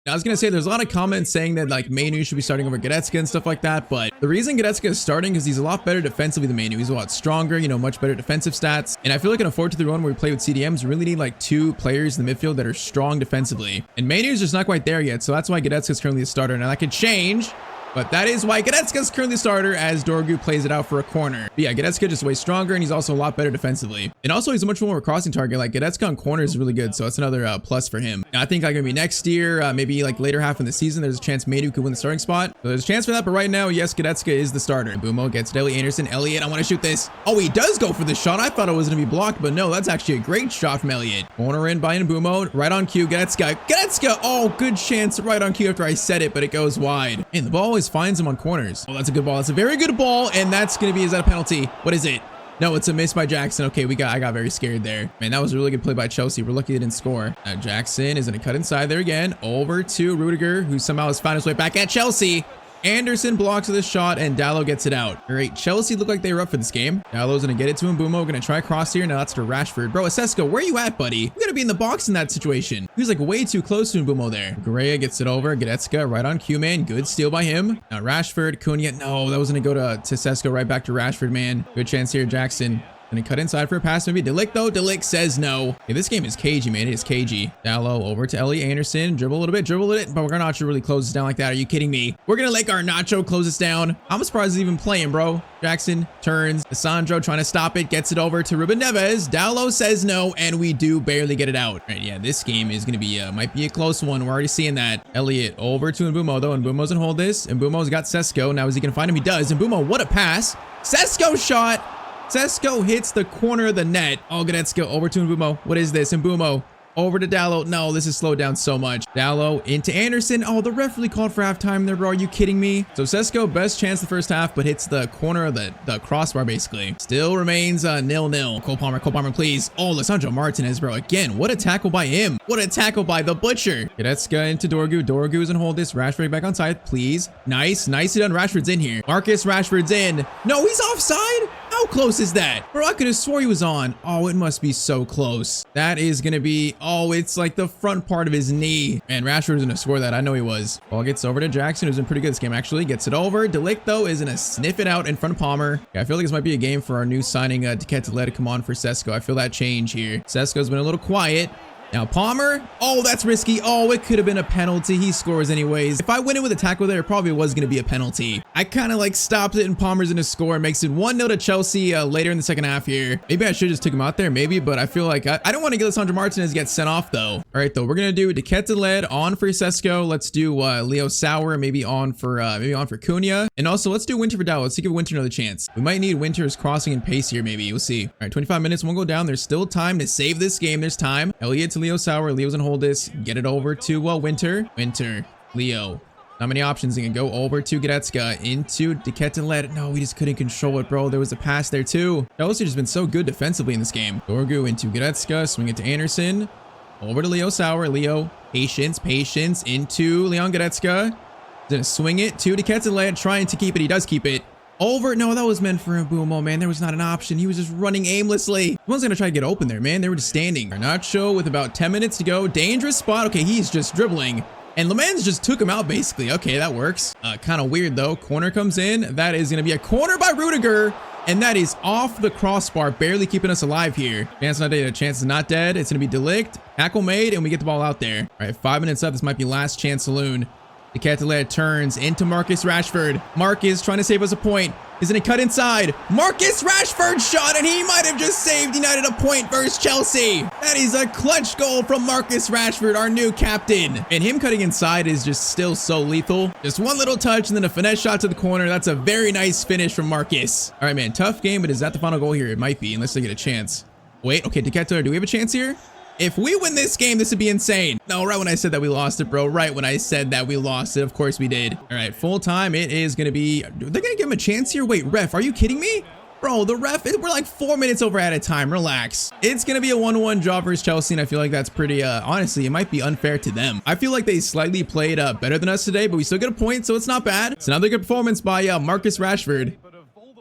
Now, I was going to say, there's a lot of comments saying that, like, Manu should be starting over Goretzka and stuff like that, but the reason Goretzka is starting is he's a lot better defensively than Manu. He's a lot stronger, much better defensive stats, and I feel like in a 4-2-3-1 where we play with CDMs, we really need, like, 2 players in the midfield that are strong defensively, and Manu's just not quite there yet, so that's why Goretzka is currently a starter. Now, that could change, but that is why Goretzka is currently starter as Dorgu plays it out for a corner. But yeah, Goretzka just way stronger, and he's also a lot better defensively. And also, he's a much more crossing target. Like, Goretzka on corners is really good, so that's another plus for him. Now, I think like maybe next year, maybe like later half in the season, there's a chance Manu could win the starting spot. So there's a chance for that, but right now, yes, Goretzka is the starter. Mbumo gets Dele Anderson. Elliott, I want to shoot this. Oh, he does go for the shot. I thought it was going to be blocked, but no, that's actually a great shot from Elliott. Corner in by Mbumo, right on cue. Goretzka, oh, good chance right on cue after I said it, but it goes wide. And the ball always finds him on corners. Oh, that's a good ball. That's a very good ball, and that's going to be, is that a penalty? What is it? No, it's a miss by Jackson. Okay, I got very scared there. Man, that was a really good play by Chelsea. We're lucky they didn't score. Now Jackson is going to cut inside there again. Over to Rudiger, who somehow has found his way back at Chelsea. Anderson blocks the shot, and Dallo gets it out. All right, Chelsea look like they were up for this game. Dallo's gonna get it to Mbeumo. Gonna try cross here. Now that's to Rashford. Bro, Sesko, where are you at, buddy? You're gonna be in the box in that situation. He was like way too close to Mbeumo there. Garea gets it over. Goretzka right on cue, man. Good steal by him. Now Rashford, Cunha. No, that was gonna go to Sesko, right back to Rashford, man. Good chance here, Jackson. Gonna cut inside for a pass, maybe. Delict though. Delict says no. Okay, this game is cagey, man. It is cagey. Dallo over to Elliot Anderson. Dribble a little bit, but Garnacho really closes down like that. Are you kidding me? We're gonna let Garnacho close us down. I'm surprised he's even playing, bro. Jackson turns. Sandro trying to stop it. Gets it over to Ruben Neves. Dallo says no, and we do barely get it out. All right, yeah, this game is gonna be, might be a close one. We're already seeing that. Elliot over to Mbeumo though. Mbeumo's gonna hold this. Mbeumo's got Sesko. Now is he gonna find him? He does. Mbeumo, what a pass. Sesko shot. Sesko hits the corner of the net. Oh, Goretzka over to Mbeumo. What is this? Mbeumo over to Dallo. No, this is slowed down so much. Dallo into Anderson. Oh, the ref really called for halftime there, bro. Are you kidding me? So Sesko, best chance the first half, but hits the corner of the crossbar, basically. Still remains 0-0. Cole Palmer, please. Oh, Lisandro Martinez, bro. Again, what a tackle by him. What a tackle by the Butcher. Goretzka into Dorgu. Dorgu's gonna hold this. Rashford back on side, please. Nice. Nicely done. Rashford's in here. Marcus Rashford's in. No, he's offside? How close is that? Bro, I could have swore he was on. Oh, it must be so close. That is gonna be, oh, it's like the front part of his knee. And Rashford was gonna score that. I know he was. Ball gets over to Jackson, who's been pretty good this game, actually. Gets it over. Delict, though, is gonna sniff it out in front of Palmer. Yeah, I feel like this might be a game for our new signing, Tyztir to come on for Sesko. I feel that change here. Sesko's been a little quiet. Now Palmer, oh, that's risky. Oh, it could have been a penalty. He scores anyways. If I went in with a tackle there, it probably was going to be a penalty. I kind of like stopped it and Palmer's going to score. Makes it 1-0 to Chelsea later in the second half here. Maybe I should just took him out there, maybe, but I feel like I don't want to get Lisandro Martinez get sent off though. All right, though, we're going to do Tyztir on for Sesko. Let's do Leo Sauer, maybe on for Cunha. And also let's do Winter for Dallo. Let's give Winter another chance. We might need Winter's crossing and pace here, maybe. We'll see. All right, 25 minutes won't go down. There's still time to save this game. There's time. Elliot to Leo Sauer. Leo's gonna hold this. Get it over to Winter. Leo. Not many options. He can go over to Goretzka into Tyztir. No, we just couldn't control it, bro. There was a pass there too. Chelsea has been so good defensively in this game. Dorgu into Goretzka. Swing it to Anderson. Over to Leo Sauer. Leo. Patience into Leon Goretzka. Gonna swing it to Tyztir, trying to keep it. He does keep it. Over. No, that was meant for Mbeumo, man. There was not an option. He was just running aimlessly. Someone's gonna try to get open there, man. They were just standing. Garnacho with about 10 minutes to go. Dangerous spot. Okay, he's just dribbling. And Lemans just took him out, basically. Okay, that works. Kind of weird, though. Corner comes in. That is gonna be a corner by Rudiger. And that is off the crossbar, barely keeping us alive here. Chance not dead. Chance is not dead. It's gonna be Delict. Tackle made, and we get the ball out there. All right, 5 minutes left. This might be last chance saloon. Tyztir turns into Marcus Rashford. Marcus trying to save us a point. He's gonna cut inside. Marcus Rashford shot, and he might have just saved United a point versus Chelsea. That is a clutch goal from Marcus Rashford, our new captain. And him cutting inside is just still so lethal. Just one little touch and then a finesse shot to the corner. That's a very nice finish from Marcus. All right, man, tough game, but is that the final goal here? It might be, unless they get a chance. Wait, okay, Tyztir, do we have a chance here? If we win this game, this would be insane. No, right when I said that we lost it, bro. Right when I said that we lost it. Of course we did. All right, full time. It is going to be... They're going to give him a chance here? Wait, ref, are you kidding me? Bro, the ref, we're like 4 minutes over at a time. Relax. It's going to be a 1-1 draw versus Chelsea, and I feel like that's pretty... honestly, it might be unfair to them. I feel like they slightly played better than us today, but we still get a point, so it's not bad. It's another good performance by Marcus Rashford.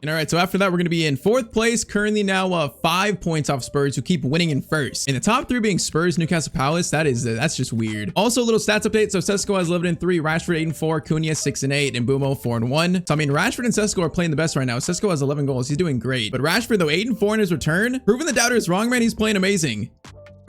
And all right, so after that, we're going to be in 4th place, currently now 5 points off Spurs, who keep winning in first. In the top 3 being Spurs, Newcastle Palace, that's just weird. Also, a little stats update. So Sesko has 11 and 3, Rashford 8 and 4, Cunha 6 and 8, and Mbeumo 4 and 1. So I mean, Rashford and Sesko are playing the best right now. Sesko has 11 goals. He's doing great. But Rashford, though, 8 and 4 in his return, proving the doubters wrong, man. He's playing amazing.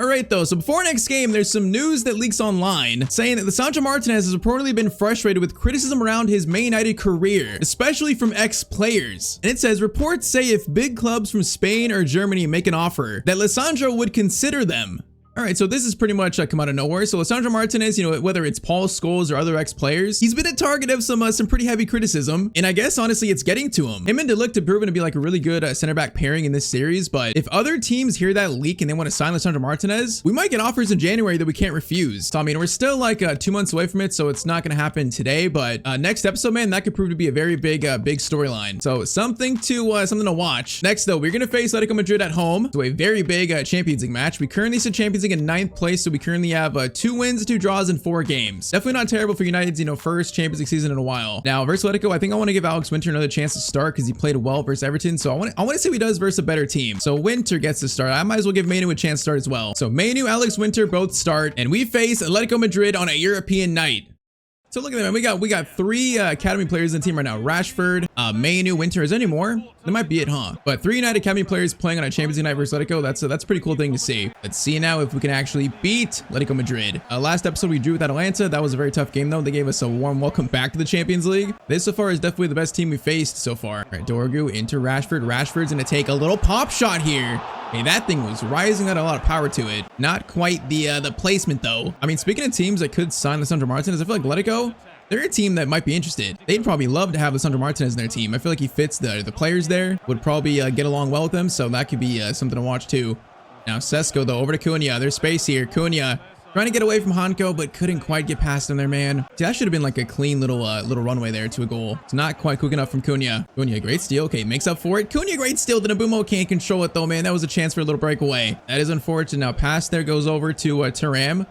All right, though, so before next game, there's some news that leaks online saying that Lisandro Martinez has reportedly been frustrated with criticism around his Man United career, especially from ex-players. And it says, reports say if big clubs from Spain or Germany make an offer, that Lisandro would consider them. All right, so this is pretty much come out of nowhere. So Lisandro Martinez, you know, whether it's Paul Scholes or other ex-players, he's been a target of some pretty heavy criticism. And I guess, honestly, it's getting to him. Him and Delict have proven to be like a really good center-back pairing in this series. But if other teams hear that leak and they want to sign Lisandro Martinez, we might get offers in January that we can't refuse. So, I mean, we're still like 2 months away from it, so it's not going to happen today. But next episode, man, that could prove to be a very big storyline. So something to watch. Next, though, we're going to face Atletico Madrid at home. So a very big Champions League match. We currently sit Champions sitting in 9th place, so we currently have 2 wins, 2 draws, and 4 games. Definitely not terrible for United's, you know, first Champions League season in a while. Now, versus Atletico, I think I want to give Alex Winter another chance to start because he played well versus Everton. So I want to see what he does versus a better team. So Winter gets to start. I might as well give Manu a chance to start as well. So Manu, Alex Winter both start, and we face Atletico Madrid on a European night. So look at that, man. We got 3 academy players in the team right now. Rashford, Manu, Winter. Is there any more? That might be it, huh? But 3 United academy players playing on a Champions League night versus Atletico. That's a pretty cool thing to see. Let's see now if we can actually beat Atletico Madrid. Last episode we drew with Atalanta. That was a very tough game though. They gave us a warm welcome back to the Champions League. This so far is definitely the best team we faced so far. All right, Dorgu into Rashford. Rashford's gonna take a little pop shot here. Hey, that thing was rising, had a lot of power to it. Not quite the placement though. I mean, speaking of teams that could sign Lisandro Martinez, I feel like Atletico, they're a team that might be interested. They'd probably love to have Lisandro Martinez in their team. I feel like he fits the players there, would probably get along well with them, so that could be something to watch too. Now Sesko though, over to Cunha. There's space here. Cunha trying to get away from Hanko, but couldn't quite get past him there, man. See, that should have been like a clean little runway there to a goal. It's not quite quick enough from Cunha. Cunha, great steal. Okay, makes up for it. Cunha, great steal. Then Nabumo can't control it though, man. That was a chance for a little breakaway. That is unfortunate. Now pass there goes over to Thuram.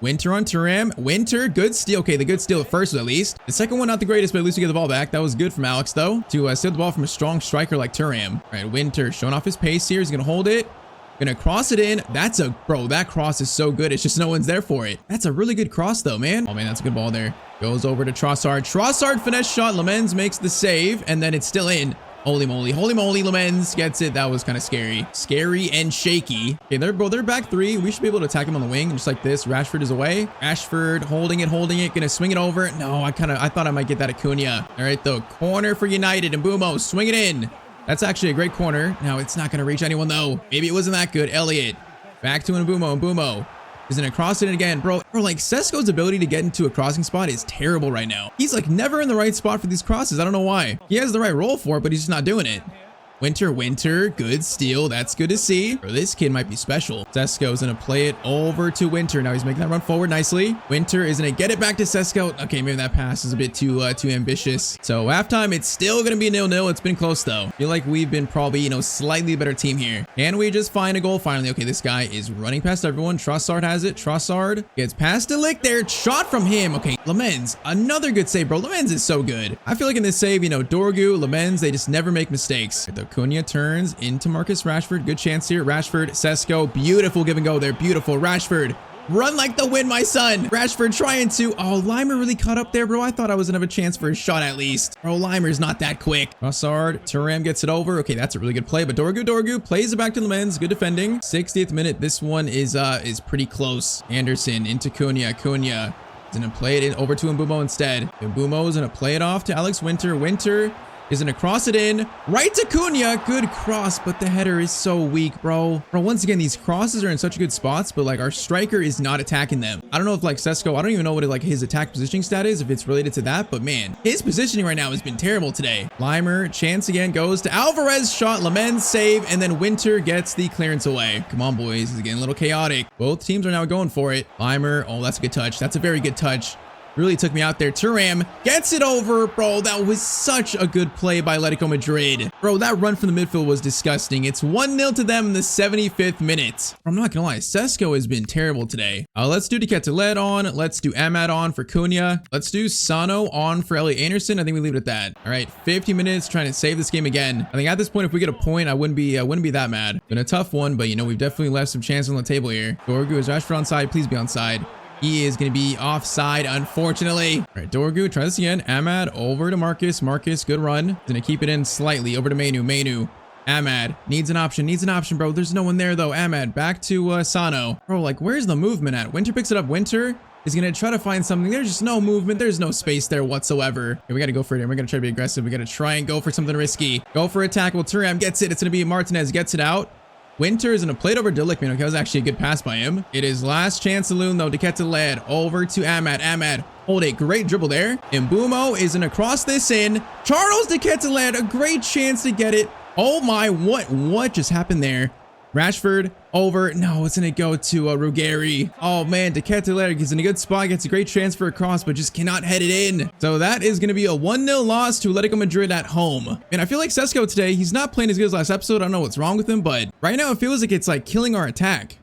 Winter on Thuram. Winter, good steal. Okay, the good steal at first at least. The second one, not the greatest, but at least we get the ball back. That was good from Alex, though, to steal the ball from a strong striker like Thuram. All right, Winter showing off his pace here. He's going to hold it. Gonna cross it in. Bro, that cross is so good. It's just no one's there for it. That's a really good cross, though, man. Oh, man, that's a good ball there. Goes over to Trossard. Trossard finesse shot. Lemens makes the save, and then it's still in. Holy moly, Lemens gets it. That was kind of scary. Scary and shaky. Okay, they're back 3. We should be able to attack him on the wing, just like this. Rashford is away. Rashford holding it. Gonna swing it over. No, I thought I might get that Acuna. All right, though. Corner for United. And Mbumo, swing it in. That's actually a great corner. Now, it's not gonna reach anyone, though. Maybe it wasn't that good. Elliott. Back to Mbumo. Mbumo is gonna cross it in again. Bro, like, Sesko's ability to get into a crossing spot is terrible right now. He's, like, never in the right spot for these crosses. I don't know why. He has the right role for it, but he's just not doing it. Winter, good steal. That's good to see. Bro, this kid might be special. Sesko's gonna play it over to Winter. Now he's making that run forward nicely. Winter is gonna get it back to Sesko. Okay, maybe that pass is a bit too ambitious. So halftime, it's still gonna be 0-0. It's been close though. I feel like we've been probably, you know, slightly better team here. Can we just find a goal finally? Okay, this guy is running past everyone. Trossard has it. Trossard gets past Delict there. Shot from him. Okay, Lemens, another good save, bro. Lemens is so good. I feel like in this save, you know, Dorgu, Lemens, they just never make mistakes. The Cunha turns into Marcus Rashford. Good chance here. Rashford, Sesko. Beautiful give and go there. Beautiful. Rashford. Run like the wind, my son. Rashford trying to... Oh, Limer really caught up there, bro. I thought I was going to have a chance for a shot at least. Bro, Limer's not that quick. Trossard. Thuram gets it over. Okay, that's a really good play. But Dorgu plays it back to Lemens. Good defending. 60th minute. This one is pretty close. Anderson into Cunha. Cunha is going to play it over to Mbumo instead. Mbumo is going to play it off to Alex Winter. Winter is gonna cross it in right to Cunha. Good cross, but the header is so weak, bro. Once again, these crosses are in such good spots, but like our striker is not attacking them. I don't know if like Sesko, I don't even know what like his attack positioning stat is, if it's related to that, but man, his positioning right now has been terrible today. Limer, chance again, goes to Alvarez, shot, Lemens save, and then Winter gets the clearance away. Come on, boys, it's getting a little chaotic. Both teams are now going for it. Limer, oh, that's a good touch. That's a very good touch. Really took me out there. Thuram gets it over. Bro, that was such a good play by Atletico Madrid. Bro, that run from the midfield was disgusting. It's 1-0 to them in the 75th minute. I'm not gonna lie, Sesko has been terrible today. Let's do Diketelet on. Let's do Amad on for Cunha. Let's do Sano on for Elliot Anderson. I think we leave it at that. All right, 50 minutes trying to save this game again. I think at this point, if we get a point, I wouldn't be that mad. Been a tough one, but you know, we've definitely left some chances on the table here. Dorgu, is Rashford onside? Please be onside. He is going to be offside, unfortunately. All right, Dorgu, try this again. Amad over to Marcus. Marcus, good run. Going to keep it in slightly. Over to Manu. Amad needs an option, bro. There's no one there, though. Amad, back to Sano. Bro, like, where's the movement at? Winter picks it up. Winter is going to try to find something. There's just no movement. There's no space there whatsoever. Okay, we got to go for it. We're going to try to be aggressive. We got to try and go for something risky. Go for a tackle. Thuram gets it. It's going to be Martinez. Gets it out. Winter is going to play it over Delict. Okay, that was actually a good pass by him. It is last chance saloon though. Diketelet over to Amad. Amad, hold it. Great dribble there. Mbumo is going to cross this in. Charles Diketelet, a great chance to get it. Oh my, what just happened there? Rashford over. No, it's going to go to Ruggeri. Oh man, Diketelet is in a good spot. Gets a great transfer across, but just cannot head it in. So that is going to be a 1-0 loss to Atletico Madrid at home. And I feel like Sesko today, he's not playing as good as last episode. I don't know what's wrong with him, but right now it feels like it's like killing our attack.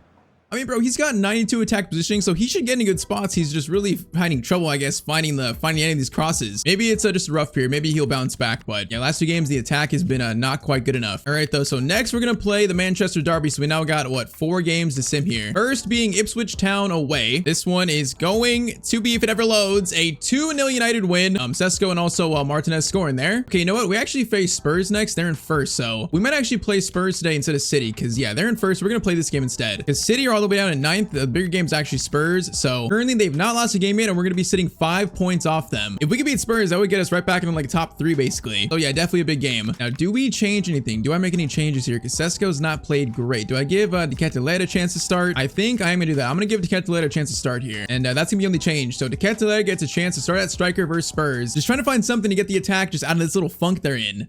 I mean, bro, he's got 92 attack positioning, so he should get in good spots. He's just really finding trouble, I guess, finding any of these crosses. Maybe it's just a rough period. Maybe he'll bounce back. But yeah, last 2 games, the attack has been not quite good enough. All right, though. So next, we're going to play the Manchester Derby. So we now got, what, 4 games to sim here. First being Ipswich Town away. This one is going to be, if it ever loads, a 2-0 United win. Sesko and also Martinez scoring there. Okay, you know what? We actually face Spurs next. They're in first. So we might actually play Spurs today instead of City. Because, yeah, they're in first. We're going to play this game instead. Because City are all the way down in 9th. The bigger game's actually Spurs. So currently they've not lost a game yet, and we're going to be sitting 5 points off them. If we could beat Spurs, that would get us right back in like top 3 basically. So yeah, definitely a big game. Now, do we change anything? Do I make any changes here? Because Sesko's not played great. Do I give Tyztir a chance to start? I think I am going to do that. I'm going to give Tyztir a chance to start here. And that's going to be the only change. So Tyztir gets a chance to start at striker versus Spurs. Just trying to find something to get the attack just out of this little funk they're in.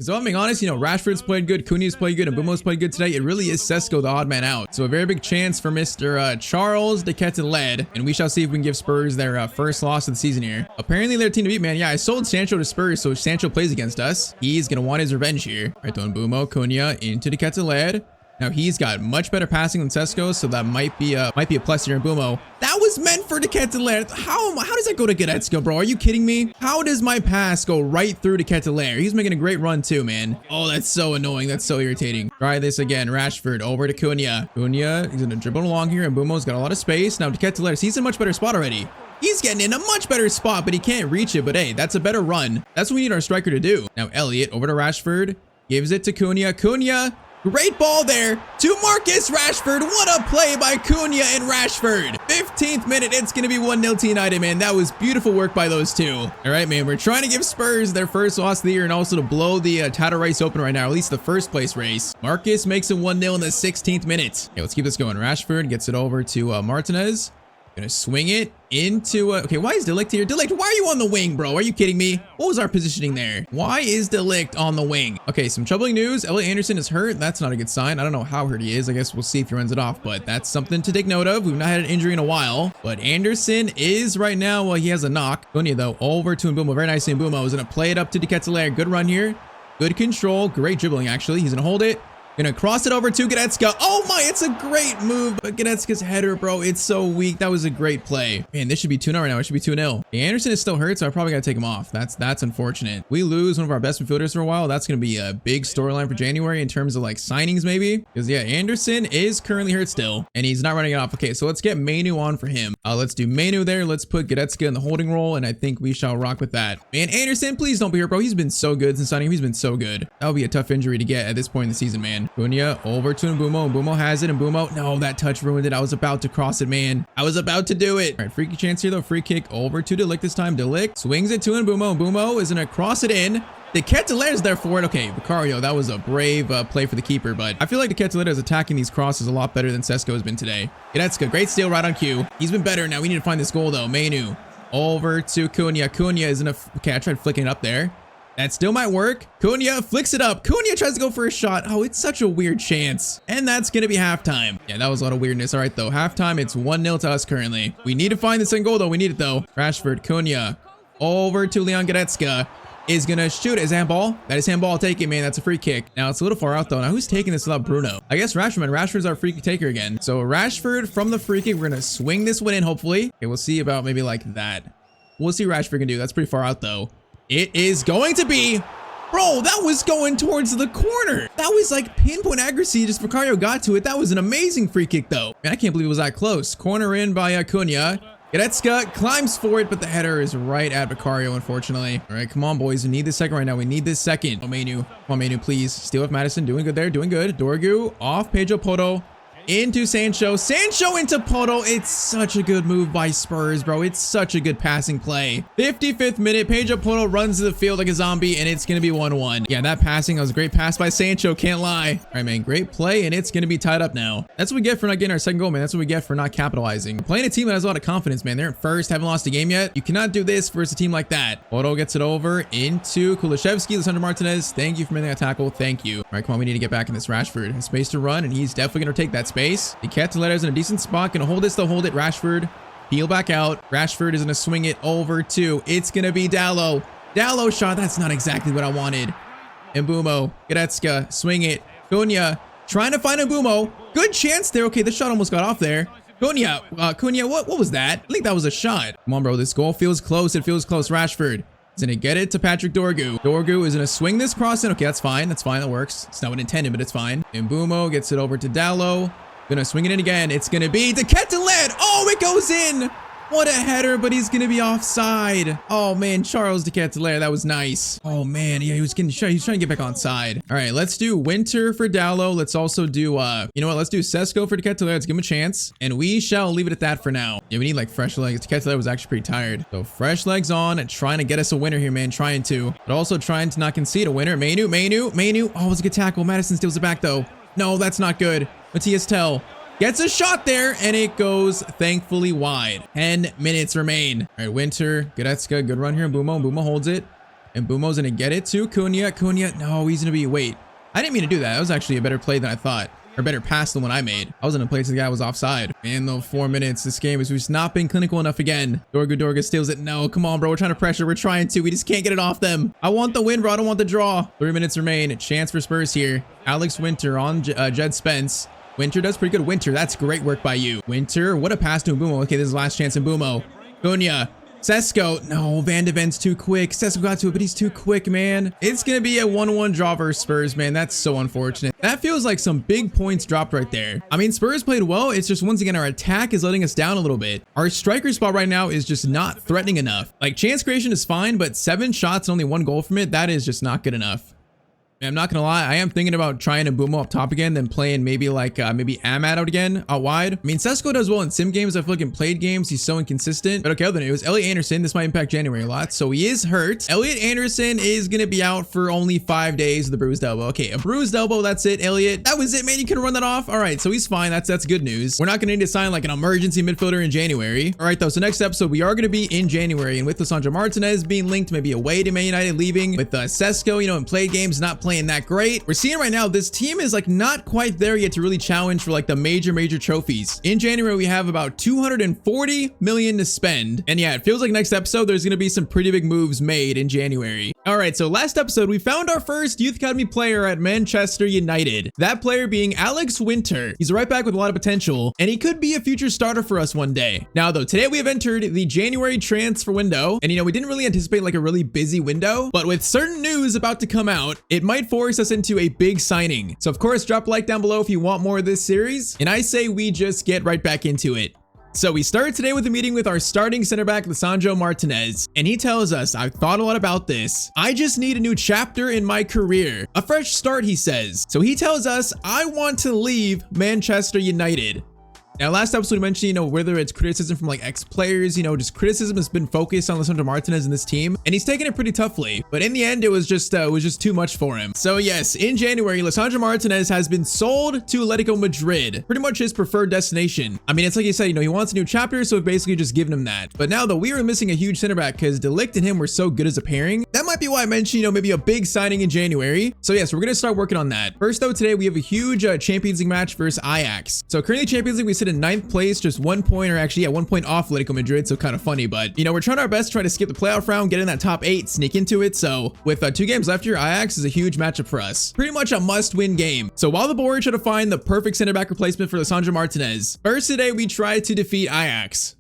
So I'm being honest, you know, Rashford's played good, Cunha's played good, and Mbumo's played good today. It really is Sesko the odd man out. So a very big chance for Mr. Charles Tyztir, and we shall see if we can give Spurs their first loss of the season here. Apparently they're team to beat, man. Yeah, I sold Sancho to Spurs, so Sancho plays against us. He's gonna want his revenge here. Right, to Mbumo, Cunha into Tyztir. Now he's got much better passing than Sesko, so that might be a plus here in Mbumo. That was meant for Tyztir. How does that go to Goretzka, bro? Are you kidding me? How does my pass go right through to Tyztir? He's making a great run too, man. Oh, that's so annoying. That's so irritating. Try this again. Rashford over to Cunha. Cunha, he's gonna dribble along here, and Mbumo's got a lot of space. Now Tyztir, he's in a much better spot already. He's getting in a much better spot, but he can't reach it. But hey, that's a better run. That's what we need our striker to do. Now Elliott over to Rashford. Gives it to Cunha. Cunha. Great ball there to Marcus Rashford. What a play by Cunha and Rashford. 15th minute, it's going to be 1-0 to United, man. That was beautiful work by those two. All right, man, we're trying to give Spurs their first loss of the year and also to blow the title race open right now, at least the first place race. Marcus makes it 1-0 in the 16th minute. Okay, let's keep this going. Rashford gets it over to Martinez. Gonna swing it into okay, why is De Ligt here? De Ligt, why are you on the wing, bro? Are you kidding me? What was our positioning there? Why is De Ligt on the wing? Okay, some troubling news. Elliot Anderson is hurt. That's not a good sign. I don't know how hurt he is. I guess we'll see if he runs it off, but that's something to take note of. We've not had an injury in a while, but Anderson is right now, well, he has a knock. Cunha, though, over to Mbumo. Very nicely, Mbumo is gonna play it up to Tyztir. Good run here. Good control. Great dribbling, actually. He's gonna hold it. Gonna cross it over to Goretzka. Oh my, it's a great move. But Goretzka's header, bro, it's so weak. That was a great play. Man, this should be 2-0 right now. It should be 2-0. Anderson is still hurt, so I probably gotta take him off. That's unfortunate. We lose one of our best midfielders for a while. That's gonna be a big storyline for January in terms of like signings maybe. Because yeah, Anderson is currently hurt still, and he's not running it off. Okay, so let's get Manu on for him. Let's do Manu there. Let's put Goretzka in the holding role, and I think we shall rock with that. Man, Anderson, please don't be here, bro. He's been so good since signing him. He's been so good. That would be a tough injury to get at this point in the season, man. Cunha over to Mbumo. Mbumo has it. Mbumo, no, that touch ruined it. I was about to cross it, man. I was about to do it. All right, freaky chance here though. Free kick over to De Ligt this time. De Ligt swings it to Mbumo. Mbumo is gonna cross it in. Tyztir is there for it. Okay, Vicario, that was a brave play for the keeper, but I feel like Tyztir is attacking these crosses a lot better than Sesko has been today. Goretzka, great steal right on cue. He's been better. Now we need to find this goal though. Manu over to Cunha. Cunha is enough. Okay, I tried flicking it up there. That still might work. Cunha flicks it up. Cunha tries to go for a shot. Oh, it's such a weird chance. And that's going to be halftime. Yeah, that was a lot of weirdness. All right, though. Halftime, it's 1-0 to us currently. We need to find the second goal, though. We need it, though. Rashford, Cunha, over to Leon Goretzka. Is going to shoot his handball. That is handball. Take it, man. That's a free kick. Now, it's a little far out, though. Now, who's taking this without Bruno? I guess Rashford, man. Rashford's our free kick taker again. So, Rashford from the free kick. We're going to swing this one in, hopefully. Okay, we'll see about maybe like that. We'll see what Rashford can do. That's pretty far out, though. It is going to be... Bro, that was going towards the corner. That was like pinpoint accuracy. Just Vicario got to it. That was an amazing free kick, though. Man, I can't believe it was that close. Corner in by Cunha. Goretzka climbs for it, but the header is right at Vicario, unfortunately. All right, come on, boys. We need this second right now. We need this second. Oh, Manu. Come on, Manu, please. Steal with Madison. Doing good there. Doing good. Dorgu off Pedro Porro. Into Sancho. Sancho into Porro. It's such a good move by Spurs, bro. It's such a good passing play. 55th minute. Pedro Porro runs to the field like a zombie, and it's going to be 1-1. Yeah, that passing, that was a great pass by Sancho. Can't lie. All right, man. Great play, and it's going to be tied up now. That's what we get for not getting our second goal, man. That's what we get for not capitalizing. Playing a team that has a lot of confidence, man. They're in first, haven't lost a game yet. You cannot do this versus a team like that. Porro gets it over into Kulishevsky. Lisandro Martinez. Thank you for making that tackle. Thank you. All right, come on. We need to get back in this. Rashford has space to run, and he's definitely going to take that space. Tyztir is in a decent spot. Gonna hold this. They'll hold it. Rashford. Peel back out. Rashford is gonna swing it over to. It's gonna be Dallo. Dallo shot. That's not exactly what I wanted. Mbumo. Goretzka. Swing it. Cunha. Trying to find Mbumo. Good chance there. Okay, the shot almost got off there. Cunha, what was that? I think that was a shot. Come on, bro. This goal feels close. It feels close. Rashford is gonna get it to Patrick Dorgu. Dorgu is gonna swing this cross in. Okay, that's fine. That's fine. That works. It's not what intended, but it's fine. Mbumo gets it over to Dallo. Gonna swing it in again. It's gonna be to Ketelet. Oh, it goes in. What a header, but he's gonna be offside. Oh man, Charles de Keteler, that was nice. Oh man, yeah, he's trying to get back onside. All right, let's do Winter for Dallo. Let's also do, you know what? Let's do Sesko for de Keteler. Let's give him a chance, and we shall leave it at that for now. Yeah, we need like fresh legs. De Keteler was actually pretty tired, so fresh legs on and trying to get us a winner here, man. Trying to, but also trying to not concede a winner. Mainu. Oh, it was a good tackle. Madison steals it back though. No, that's not good. Matthias Tell gets a shot there, and it goes thankfully wide. 10 minutes remain. All right, Winter, Goretzka, good run here. Mbumo holds it, and Mbumo's gonna get it to Cunha. No, he's gonna be, wait. I didn't mean to do that. That was actually a better play than I thought, or better pass than one I made. I was in a place the guy was offside. Man, though, 4 minutes. This game is just not being clinical enough again. Dorgu steals it. No, come on, bro. We're trying to pressure. We're trying to. We just can't get it off them. I want the win, bro. I don't want the draw. 3 minutes remain. A chance for Spurs here. Alex Winter on Jed Spence. Winter does pretty good. Winter, that's great work by you. Winter, what a pass to Mbumo. Okay, this is the last chance in Mbumo. Cunha, Sesko. No, Van de Ven's too quick. Sesko got to it, but he's too quick, man. It's going to be a 1-1 draw versus Spurs, man. That's so unfortunate. That feels like some big points dropped right there. I mean, Spurs played well. It's just, once again, our attack is letting us down a little bit. Our striker spot right now is just not threatening enough. Like, chance creation is fine, but 7 shots and only 1 goal from it, that is just not good enough. I'm not gonna lie, I am thinking about trying to Mbumo up top again, then playing maybe like maybe Ahmad out again, out wide. I mean, Sesko does well in sim games. I feel like in played games, he's so inconsistent. But okay, other news, Elliot Anderson, this might impact January a lot. So he is hurt. Elliot Anderson is gonna be out for only 5 days with a bruised elbow. Okay, a bruised elbow, that's it, Elliot. That was it, man. You couldn't run that off. All right, so he's fine. That's good news. We're not gonna need to sign like an emergency midfielder in January. All right, though, so next episode, we are gonna be in January, and with Lisandro Martinez being linked maybe away to Man United, leaving, with Sesko, you know, in played games, not playing that great. We're seeing right now, this team is like not quite there yet to really challenge for like the major trophies. In January, we have about 240 million to spend. And yeah, it feels like next episode, there's going to be some pretty big moves made in January. All right, so last episode, we found our first Youth Academy player at Manchester United. That player being Alex Winter. He's right back with a lot of potential, and he could be a future starter for us one day. Now though, today we have entered the January transfer window, and you know, we didn't really anticipate like a really busy window, but with certain news about to come out, it might force us into a big signing. So of course, drop a like down below if you want more of this series, and I say we just get right back into it. So we start today with a meeting with our starting center back, Lisandro Martinez, and he tells us, I've thought a lot about this. I just need a new chapter in my career. A fresh start, he says. So he tells us, I want to leave Manchester United. Now, last episode we mentioned, you know, whether it's criticism from like ex-players, you know, just criticism has been focused on Lisandro Martinez in this team, and he's taken it pretty toughly. But in the end, it was just too much for him. So yes, in January, Lisandro Martinez has been sold to Atletico Madrid, pretty much his preferred destination. I mean, it's like he said, you know, he wants a new chapter, so basically just giving him that. But now though, we were missing a huge center back because De Ligt and him were so good as a pairing. That might be why I mentioned, you know, maybe a big signing in January. So yes, we're gonna start working on that. First though, today we have a huge Champions League match versus Ajax. So currently Champions League, we sit in 9th place, just 1 point, or actually, yeah, 1 point off Atletico Madrid, so kind of funny, but you know, we're trying our best to try to skip the playoff round, get in that top 8, sneak into it. So with 2 games left here, Ajax is a huge matchup for us. Pretty much a must-win game. So while the board try to find the perfect center back replacement for Lisandro Martinez, first today we try to defeat Ajax.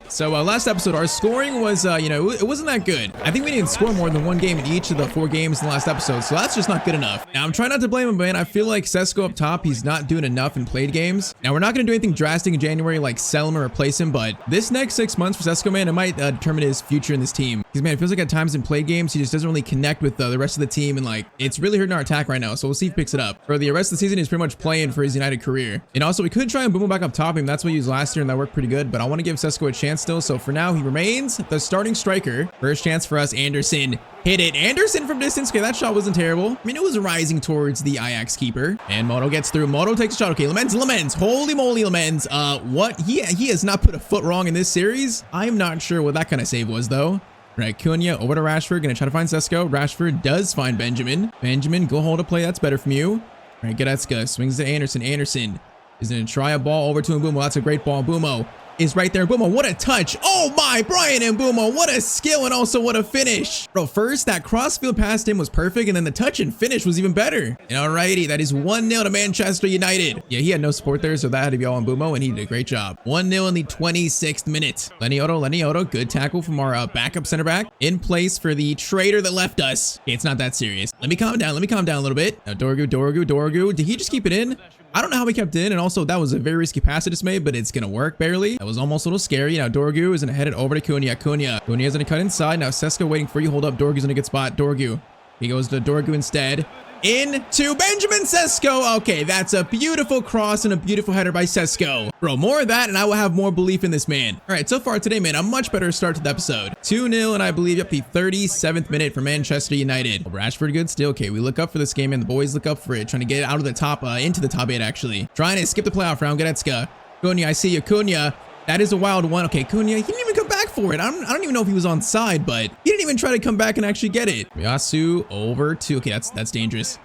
So last episode, our scoring was, you know, it wasn't that good. I think we didn't score more than 1 game in each of the 4 games in the last episode, so that's just not good enough. Now, I'm trying not to blame him, man. I feel like Sesko up top, he's not doing enough in played games. Now, we're not going to do anything drastic in January, like sell him or replace him, but this next 6 months for Sesko, man, it might determine his future in this team. Because, man, it feels like at times in played games, he just doesn't really connect with the rest of the team, and, like, it's really hurting our attack right now, so we'll see if he picks it up. For the rest of the season, he's pretty much playing for his United career. And also, we could try and boom him back up top. I mean, that's what we used last year, and that worked pretty good, but I want to give Sesko a chance still, so for now, he remains the starting striker. First chance for us, Anderson. Hit it. Anderson from distance. Okay, that shot wasn't terrible. I mean, it was rising towards the Ajax keeper. And Moto gets through. Moto takes a shot. Okay, Lemens. Holy moly, Lemens. What? He has not put a foot wrong in this series. I'm not sure what that kind of save was, though. Right, Cunha over to Rashford. Gonna try to find Sesko. Rashford does find Benjamin. Benjamin, go hold a play. That's better from you. Right, Goretzka swings to Anderson. Anderson is gonna try a ball over to Mbumo. That's a great ball. Mbumo is right there. Mbeumo, what a touch. Oh my, Brian Mbeumo, what a skill and also what a finish. Bro, first that crossfield past him was perfect, and then the touch and finish was even better. And alrighty, that is 1-0 to Manchester United. Yeah, he had no support there, so that had to be all on Mbeumo, and he did a great job. 1-0 in the 26th minute. Leniotto, good tackle from our backup center back. In place for the traitor that left us. Okay, it's not that serious. Let me calm down a little bit. Now Dorgu. Did he just keep it in? I don't know how he kept it in, and also that was a very risky pass I just made, but it's gonna work barely. That was almost a little scary. Now Dorgu is gonna head it over to Cunha. Cunha is gonna cut inside. Now Sesko waiting for you. Hold up. Dorgu's in a good spot. Dorgu. He goes to Dorgu instead. Into Benjamin Sesko. Okay, that's a beautiful cross and a beautiful header by Sesko. Bro, more of that and I will have more belief in this man. All right, so far today, man, a much better start to the episode. 2-0, and I believe, yep, the 37th minute for Manchester United. Rashford good still. Okay, we look up for this game, and the boys look up for it. Trying to get out of the top, into the top 8, actually. Trying to skip the playoff round. Goretzka. Cunha, I see you. Cunha. That is a wild one. Okay, Cunha, he didn't even come back for it. I don't even know if he was onside, but he didn't even try to come back and actually get it. Yasu over to, okay, that's dangerous.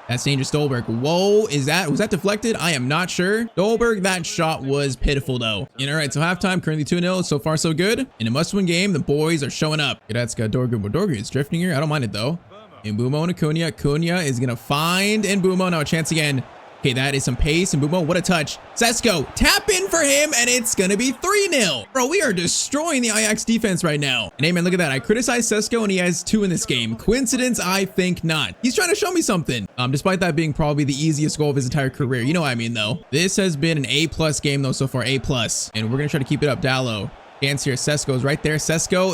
That's dangerous. Stolberg. Whoa, was that deflected? I am not sure. Stolberg, that shot was pitiful though. And all right, so halftime, currently 2-0. So far, so good. In a must-win game, the boys are showing up. Goretzka, Dorgu is drifting here. I don't mind it though. Mbeumo and Cunha. Cunha is gonna find Mbeumo. Now a chance again. Okay, that is some pace. Mbeumo, what a touch. Sesko, tap in for him, and it's gonna be 3-0. Bro, we are destroying the Ajax defense right now. And hey, man, look at that. I criticized Sesko, and he has 2 in this game. Coincidence? I think not. He's trying to show me something. Despite that being probably the easiest goal of his entire career. You know what I mean, though. This has been an A+ game, though, so far. A+. And we're gonna try to keep it up. Dallo. Chance here. Sesko's right there. Sesko,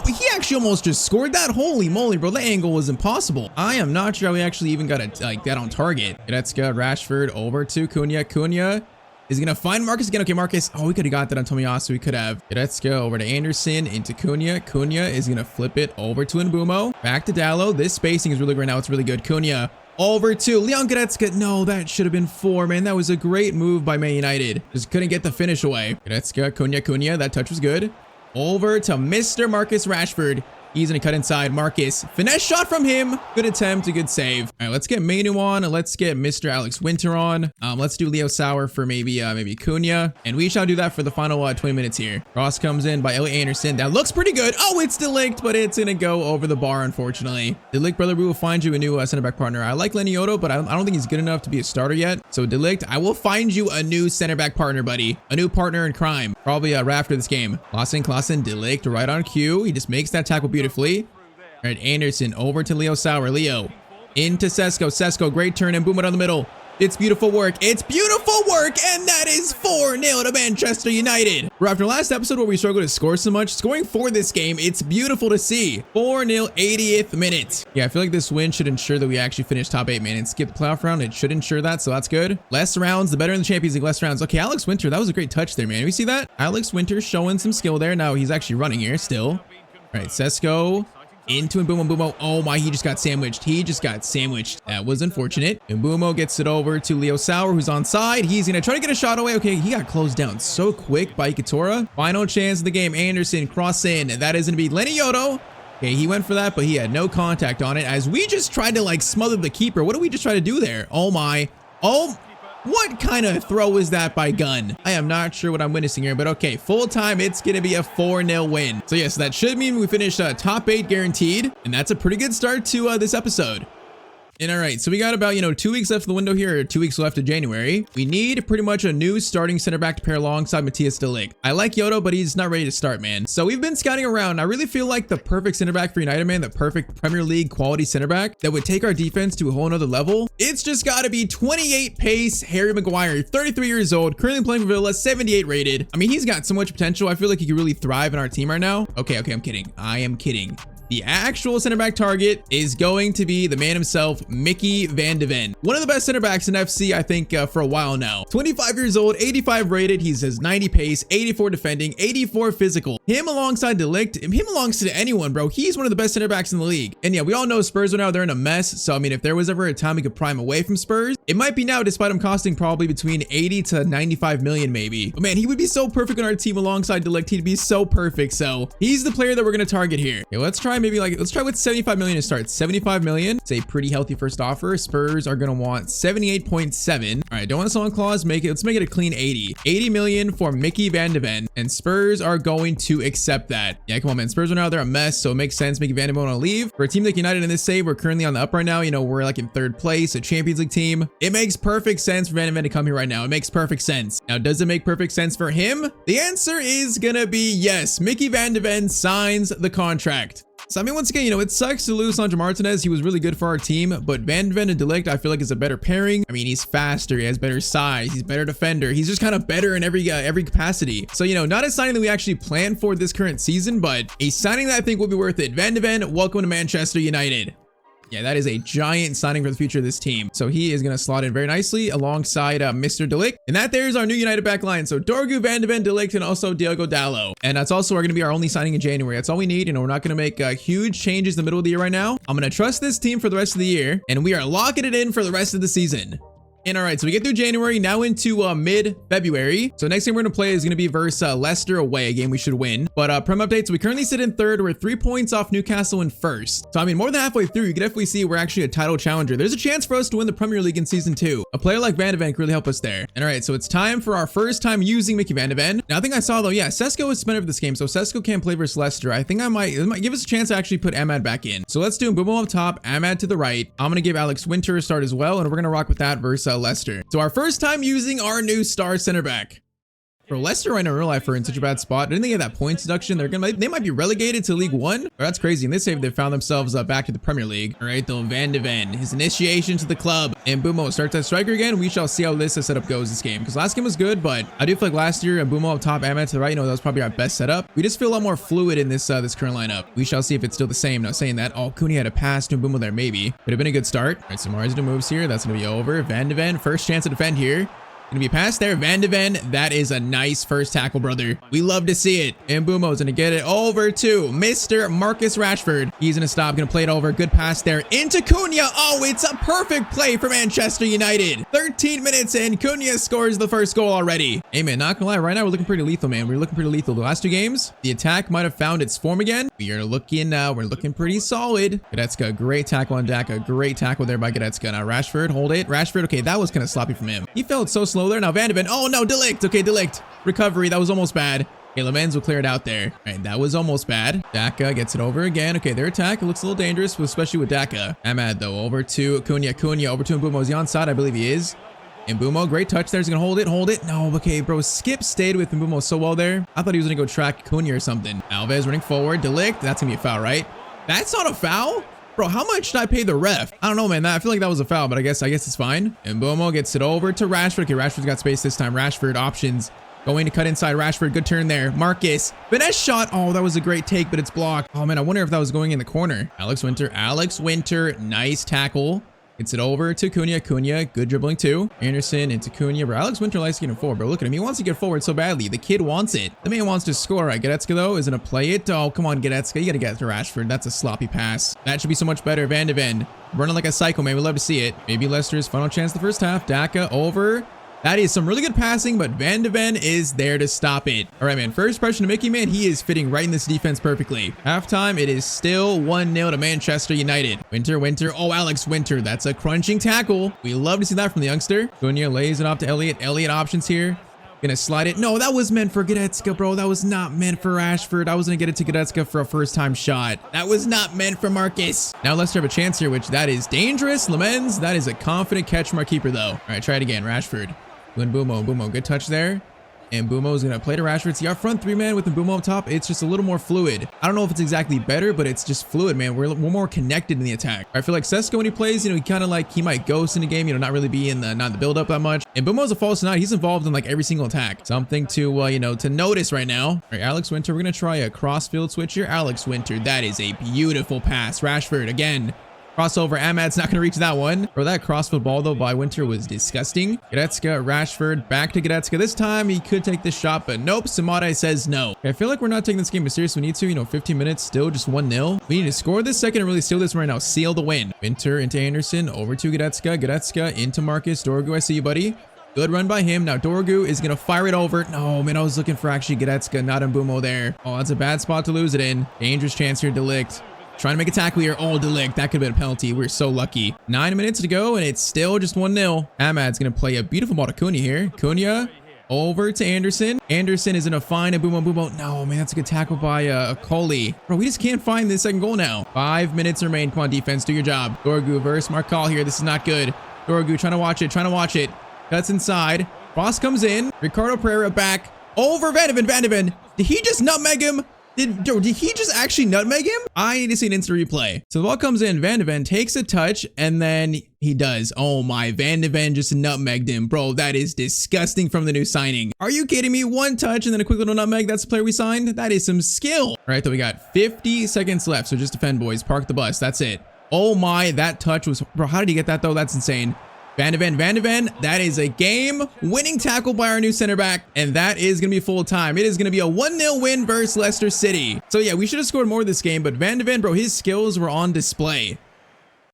he actually almost just scored that. Holy moly, bro. That angle was impossible. I am not sure how we actually even got it like that on target. Goretzka, Rashford over to Cunha. Cunha is gonna find Marcus again. Okay, Marcus. Oh, we could have got that on Tomiyasu. We could have. Goretzka over to Anderson into Cunha. Cunha is gonna flip it over to Mbeumo. Back to Dallo. This spacing is really good right now. It's really good. Cunha. Over to Leon Goretzka. No, that should have been 4, man. That was a great move by Man United. Just couldn't get the finish away. Goretzka, Cunha. That touch was good. Over to Mr. Marcus Rashford. He's going to cut inside. Marcus. Finesse shot from him. Good attempt. A good save. All right, let's get Mainu on. Let's get Mr. Alex Winter on. Let's do Leo Sauer for maybe Cunha. And we shall do that for the final 20 minutes here. Cross comes in by Elliot Anderson. That looks pretty good. Oh, it's De Ligt, but it's going to go over the bar, unfortunately. De Ligt, brother, we will find you a new center back partner. I like Leniotto, but I don't think he's good enough to be a starter yet. So De Ligt, I will find you a new center back partner, buddy. A new partner in crime. Probably right after this game. Klaassen, De Ligt right on cue. He just makes that tackle beautifully. All right, Anderson over to Leo Sauer. Leo into Sesko. Great turn, and boom it on the middle. It's beautiful work. It's beautiful work, and that is 4-0 to Manchester United. Bro, after last episode where we struggled to score so much, scoring for this game, it's beautiful to see. 4-0, 80th minute. Yeah, I feel like this win should ensure that we actually finish top 8, man, and skip the playoff round. It should ensure that, so that's good. Less rounds, the better in the Champions League, less rounds. Okay, Alex Winter, that was a great touch there, man. We see that? Alex Winter showing some skill there. Now he's actually running here still. All right, Sesko. Into Mbeumo. Oh my, he just got sandwiched. That was unfortunate. Mbeumo gets it over to Leo Sauer, who's onside. He's going to try to get a shot away. Okay, he got closed down so quick by Ikatora. Final chance of the game. Anderson, cross in. That is going to be Leniotto. Okay, he went for that, but he had no contact on it as we just tried to like smother the keeper. What did we just try to do there? Oh my. Oh, what kind of throw is that by Gunn? I am not sure what I'm witnessing here, but okay, full time, it's going to be a 4-0 win. So yes, that should mean we finish top 8 guaranteed, and that's a pretty good start to this episode. And all right, so we got about, 2 weeks left of the window here, or 2 weeks left of January. We need pretty much a new starting center back to pair alongside Matthias de Ligt. I like Yoto, but he's not ready to start, man. So we've been scouting around. I really feel like the perfect center back for United, man, the perfect Premier League quality center back that would take our defense to a whole nother level. It's just got to be 28 pace Harry Maguire, 33 years old, currently playing for Villa, 78 rated. I mean, he's got so much potential. I feel like he could really thrive in our team right now. Okay, I'm kidding. I am kidding. The actual center back target is going to be the man himself, Mickey van de Ven. One of the best center backs in FC, I think, for a while now. 25 years old, 85 rated. He says 90 pace, 84 defending, 84 physical. Him alongside de Ligt, him alongside anyone, bro. He's one of the best center backs in the league. And yeah, we all know Spurs are now, they're in a mess. So, I mean, if there was ever a time we could prime away from Spurs, it might be now, despite him costing probably between 80 to 95 million, maybe. But man, he would be so perfect on our team alongside de Ligt. He'd be so perfect. So he's the player that we're going to target here. Okay, let's try try maybe like, let's try with 75 million to start. 75 million. It's a pretty healthy first offer. Spurs are going to want 78.7. All right, don't want to sell on clause. Let's make it a clean 80. 80 million for Mickey Van de Ven. And Spurs are going to accept that. Yeah, come on, man. Spurs are now, they're a mess. So it makes sense. Mickey Van de Ven want to leave. For a team like United in this save, we're currently on the up right now. You know, we're like in third place, a Champions League team. It makes perfect sense for Van de Ven to come here right now. It makes perfect sense. Now, does it make perfect sense for him? The answer is gonna be yes. Mickey Van de Ven signs the contract. So, I mean, once again, you know, it sucks to lose Sandro Martinez. He was really good for our team, but Van de Ven and De Ligt, I feel like is a better pairing. I mean, he's faster. He has better size. He's a better defender. He's just kind of better in every capacity. So, you know, not a signing that we actually planned for this current season, but a signing that I think will be worth it. Van de Ven, welcome to Manchester United. Yeah, that is a giant signing for the future of this team. So he is going to slot in very nicely alongside Mr. De Ligt. And that there's our new United back line. So Dorgu, Van de Ven, De Ligt, and also Diogo Dalot. And that's also going to be our only signing in January. That's all we need. You know, we're not going to make huge changes in the middle of the year right now. I'm going to trust this team for the rest of the year. And we are locking it in for the rest of the season. And all right, so we get through January, now into mid-February. So next game we're going to play is going to be versus Leicester away, a game we should win. But Prem updates, we currently sit in third. We're 3 points off Newcastle in first. So I mean, more than halfway through, you can definitely see we're actually a title challenger. There's a chance for us to win the Premier League in season 2. A player like Van de Ven could really help us there. And all right, so it's time for our first time using Mickey Van de Ven. Now I think I saw though, yeah, Sesko is suspended for this game. So Sesko can't play versus Leicester. I think it might give us a chance to actually put Ahmad back in. So let's do Mbumo up top, Ahmad to the right. I'm going to give Alex Winter a start as well. And we're going to rock with that versus Leicester. So our first time using our new star center back. Bro, Leicester right now in real life are in such a bad spot. Didn't they get that points deduction? They might be relegated to League One. Oh, that's crazy. In this save, they found themselves back to the Premier League. All right, though, Van de Ven, his initiation to the club. And Mbumo starts at striker again. We shall see how this setup goes this game. Because last game was good, but I do feel like last year, Mbumo up top, Ahmed to the right, you know, that was probably our best setup. We just feel a lot more fluid in this this current lineup. We shall see if it's still the same. Now, saying that, oh, Cooney had a pass to Mbumo there, maybe. Would have been a good start. All right, so Marzdo moves here. That's going to be over. Van de Ven, first chance to defend here. Gonna be a pass there. Van de Ven, that is a nice first tackle, brother. We love to see it. And Mbumo's gonna get it over to Mr. Marcus Rashford. He's gonna stop, gonna play it over. Good pass there into Cunha. Oh, it's a perfect play for Manchester United. 13 minutes in, Cunha scores the first goal already. Hey, man, not gonna lie, right now we're looking pretty lethal, man. We're looking pretty lethal. The last 2 games, the attack might have found its form again. We're looking pretty solid. Goretzka, great tackle on Daka. Great tackle there by Goretzka. Now Rashford, hold it. Rashford, okay, that was kind of sloppy from him. He felt so slow there. Now Van de Ven, oh no, De Ligt. Okay, De Ligt. Recovery, that was almost bad. Okay, Lemens will clear it out there. All right, that was almost bad. Daka gets it over again. Okay, their attack, it looks a little dangerous, especially with Daka. Ahmad, though, over to Cunha, over to Mbumo. Is he onside? I believe he is. And Mbumo, great touch there. He's going to hold it. No, okay, bro. Skip stayed with Mbumo so well there. I thought he was going to go track Cunha or something. Alves running forward. De Ligt, that's going to be a foul, right? That's not a foul? Bro, how much did I pay the ref? I don't know, man. I feel like that was a foul, but I guess it's fine. And Mbumo gets it over to Rashford. Okay, Rashford's got space this time. Rashford options. Going to cut inside. Rashford, good turn there. Marcus, finesse shot. Oh, that was a great take, but it's blocked. Oh, man, I wonder if that was going in the corner. Alex Winter, nice tackle. Gets it over to Cunha. Good dribbling too. Anderson into Cunha. Bro, Alex Winter likes getting forward, bro. Look at him. He wants to get forward so badly. The kid wants it. The man wants to score. All right, Goretzka, though, is going to play it. Oh, come on, Goretzka. You got to get to Rashford. That's a sloppy pass. That should be so much better. Van de Ven running like a psycho, man. We love to see it. Maybe Leicester's final chance the first half. Daka over. That is some really good passing, but Van de Ven is there to stop it. All right, man. First impression to Mickey, man. He is fitting right in this defense perfectly. Halftime, it is still 1-0 to Manchester United. Winter. Oh, Alex Winter. That's a crunching tackle. We love to see that from the youngster. Cunha lays it off to Elliott. Elliott options here. Gonna slide it. No, that was meant for Goretzka, bro. That was not meant for Rashford. I was gonna get it to Goretzka for a first-time shot. That was not meant for Marcus. Now Leicester have a chance here, which that is dangerous. Lemens, that is a confident catch from our keeper, though. All right, try it again. Rashford. Mbumo, good touch there. And Mbumo is going to play to Rashford. See, our front 3-man with Mbumo up top, it's just a little more fluid. I don't know if it's exactly better, but it's just fluid, man. We're more connected in the attack. I feel like Sesko, when he plays, you know, he kind of like, he might ghost in the game, you know, not really be in not the build-up that much. And Mbumo's a false 9. He's involved in like every single attack. Something to, you know, to notice right now. All right, Alex Winter, we're going to try a cross-field switch here. Alex Winter, that is a beautiful pass. Rashford, again. Crossover, Ahmad's not going to reach that one. Bro, that crossfield ball, though, by Winter was disgusting. Goretzka, Rashford, back to Goretzka. This time, he could take the shot, but nope. Samade says no. Okay, I feel like we're not taking this game as serious as we need to. You know, 15 minutes, still just 1-0. We need to score this second and really seal this right now. Seal the win. Winter into Anderson, over to Goretzka. Goretzka into Marcus. Dorgu, I see you, buddy. Good run by him. Now Dorgu is going to fire it over. No, man, I was looking for actually Goretzka, not Mbumo there. Oh, that's a bad spot to lose it in. Dangerous chance here, De Ligt. Trying to make a tackle here. Oh, Delict. That could have been a penalty. We're so lucky. 9 minutes to go, and it's still just 1-0. Ahmad's going to play a beautiful ball to Cunha here. Cunha over to Anderson. Anderson is going to find a Bumo. No, man, that's a good tackle by Coley. Bro, we just can't find the second goal now. 5 minutes remain. Come on, defense. Do your job. Dorgu versus Markal here. This is not good. Dorgu trying to watch it. Cuts inside. Ross comes in. Ricardo Pereira back. Over Van de Ven. Did he just nutmeg him? Did he just actually nutmeg him? I need to see an instant replay. So the ball comes in. Van de Ven takes a touch, and then he does. Oh my, Van de Ven just nutmegged him. Bro, that is disgusting from the new signing. Are you kidding me? One touch and then a quick little nutmeg. That's the player we signed? That is some skill. All right, so we got 50 seconds left. So just defend, boys. Park the bus. That's it. Oh my, that touch was... Bro, how did he get that, though? That's insane. Van de Ven, that is a game-winning tackle by our new center back, and that is going to be full time. It is going to be a 1-0 win versus Leicester City. So yeah, we should have scored more this game, but Van de Ven, bro, his skills were on display.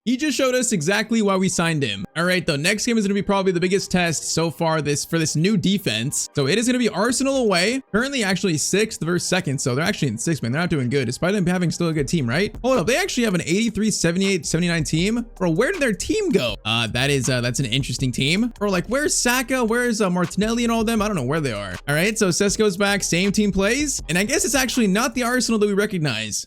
He just showed us exactly why we signed him. All right, though, next game is going to be probably the biggest test so far for this new defense. So it is going to be Arsenal away. Currently actually 6th versus 2nd. So they're actually in 6th, man. They're not doing good, despite them having still a good team, right? Hold up, they actually have an 83, 78, 79 team. Bro, where did their team go? That's an interesting team. Bro, like, where's Saka? Where's Martinelli and all them? I don't know where they are. All right, so Sesko's back, same team plays. And I guess it's actually not the Arsenal that we recognize.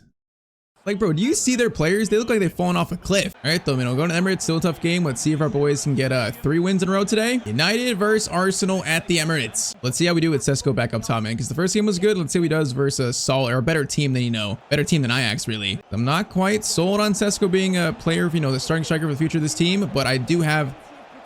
Like, bro, do you see their players? They look like they've fallen off a cliff. All right, though, man, we'll go to Emirates. Still a tough game. Let's see if our boys can get 3 wins in a row today. United versus Arsenal at the Emirates. Let's see how we do with Sesko back up top, man, because the first game was good. Let's see how he does versus Saul, or a better team than better team than Ajax, really. I'm not quite sold on Sesko being a player, the starting striker for the future of this team, but I do have...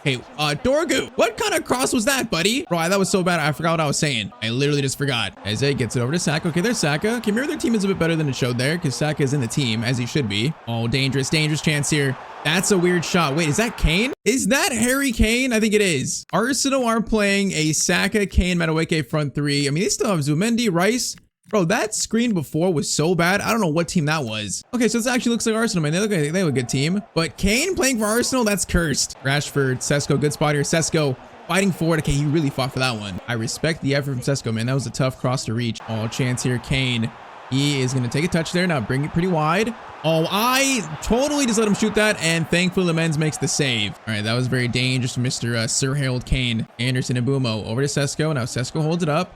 Hey, Dorgu, what kind of cross was that, buddy? Bro, that was so bad, I forgot what I was saying. I literally just forgot. Eze gets it over to Saka. Okay, there's Saka. Okay, maybe their team is a bit better than it showed there, because Saka is in the team, as he should be. Oh, dangerous chance here. That's a weird shot. Wait, is that Kane? Is that Harry Kane? I think it is. Arsenal are playing a Saka, Kane, Madueke front 3. I mean, they still have Zumendi, Rice. Bro, that screen before was so bad. I don't know what team that was. Okay, so this actually looks like Arsenal, man. They look like they have a good team. But Kane playing for Arsenal, that's cursed. Rashford, Sesko, good spot here. Sesko fighting forward. Okay, he really fought for that one. I respect the effort from Sesko, man. That was a tough cross to reach. Oh, chance here. Kane. He is going to take a touch there. Now bring it pretty wide. Oh, I totally just let him shoot that. And thankfully, Lemens makes the save. All right, that was very dangerous from Mr. Sir Harold Kane. Anderson and Mbumo over to Sesko. Now Sesko holds it up.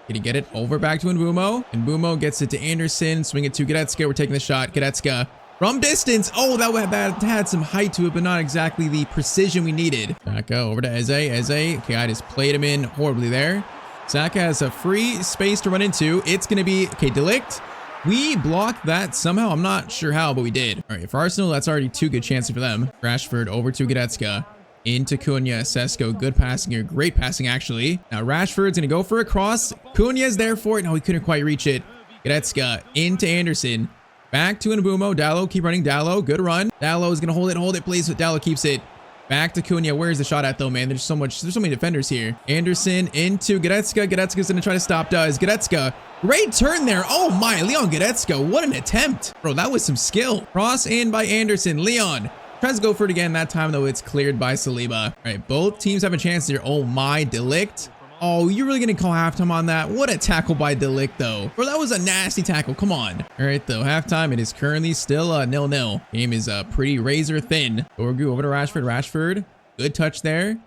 Can he get it over back to Mbumo? And Mbumo gets it to Anderson. Swing it to Goretzka. We're taking the shot. Goretzka from distance. Oh, that had some height to it, but not exactly the precision we needed. Saka over to Eze. Okay, I just played him in horribly there. Saka has a free space to run into. It's going to be, okay, Delict. We blocked that somehow. I'm not sure how, but we did. All right, for Arsenal, that's already 2 good chances for them. Rashford over to Goretzka. Into Cunha, Sesko, good passing here, great passing actually. Now Rashford's gonna go for a cross. Cunha's there for it. No, he couldn't quite reach it. Goretzka into Anderson, back to Mbumo. Dallo, keep running. Dallo, good run. Dallo is gonna hold it, please. But Dallo keeps it. Back to Cunha. Where's the shot at though, man? There's so many defenders here. Anderson into Goretzka. Goretzka's gonna try to stop. Goretzka, great turn there. Oh my, Leon Goretzka, what an attempt, bro. That was some skill. Cross in by Anderson. Leon tries to go for it again. That time, though, it's cleared by Saliba. All right, both teams have a chance here. Oh, my, Delict. Oh, you're really going to call halftime on that? What a tackle by Delict, though. Bro, that was a nasty tackle. Come on. All right, though, halftime. It is currently still 0-0. Game is pretty razor thin. Dorgu over to Rashford. Rashford, good touch there.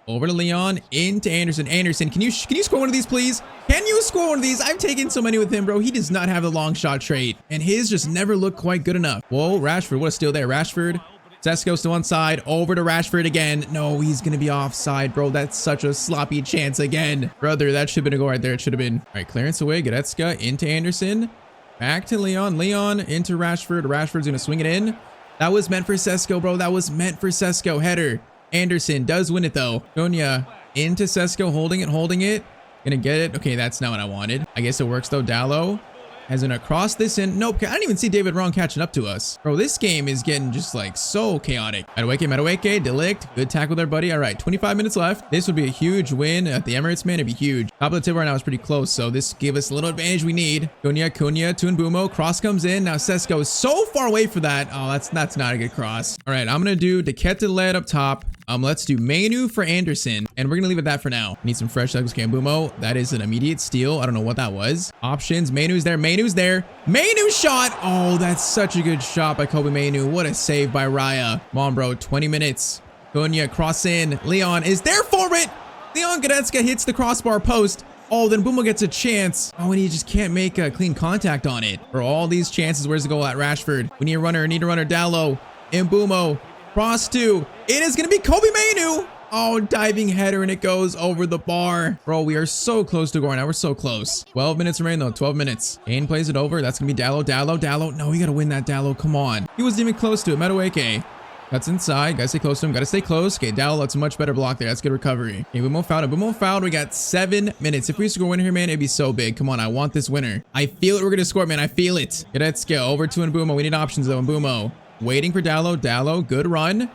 Over to Leon, into Anderson. Anderson, can you score one of these, please? Can you score one of these? I've taken so many with him, bro. He does not have the long shot trait, and his just never looked quite good enough. Whoa, Rashford, what a steal there. Rashford. Sesko's to one side, over to Rashford again. No, he's going to be offside, bro. That's such a sloppy chance again. Brother, that should have been a goal right there. It should have been. All right, clearance away. Goretzka into Anderson. Back to Leon. Leon into Rashford. Rashford's going to swing it in. That was meant for Sesko, bro. That was meant for Sesko. Header. Anderson does win it, though. Cunha into Sesko, holding it. Gonna get it. Okay, that's not what I wanted. I guess it works, though. Dallo has an across this in. Nope, I didn't even see David Wrong catching up to us. Bro, this game is getting just like so chaotic. Madueke, Delict. Good tackle there, buddy. All right, 25 minutes left. This would be a huge win at the Emirates, man. It'd be huge. Top of the table right now is pretty close, so this gave us a little advantage we need. Cunha to Mbumo. Cross comes in. Now Sesko is so far away for that. Oh, that's not a good cross. All right, I'm gonna do Dekete lead up top. Let's do Mainu for Anderson, and we're gonna leave it at that for now. Need some fresh legs. Okay, Mbumo. That is an immediate steal. I don't know what that was. Options. Mainu's there. Mainu's there. Mainu shot. Oh, that's such a good shot by Kobe Mainu. What a save by Raya. Come on, bro. 20 minutes. Gunya cross in. Leon is there for it. Leon Goretzka hits the crossbar post. Oh, then Mbumo gets a chance. Oh, and he just can't make a clean contact on it. For all these chances, where's the goal at Rashford? We need a runner. Dallo. Mbumo. Cross to. It is going to be Kobe Mainu. Oh, diving header, and it goes over the bar. Bro, we are so close to going now. We're so close. 12 minutes remain, though. 12 minutes. Kane plays it over. That's going to be Dallo. No, we got to win that, Dallo. Come on. He wasn't even close to it. Madueke. That's inside. Gotta stay close to him. Gotta stay close. Okay, Dallo, that's a much better block there. That's good recovery. Okay, Mbumo fouled. We got 7 minutes. If we score a winner here, man, it'd be so big. Come on, I want this winner. I feel it. We're gonna score, man. I feel it. Goretzka over to Mbumo. We need options, though. Mbumo waiting for Dallo. Good run.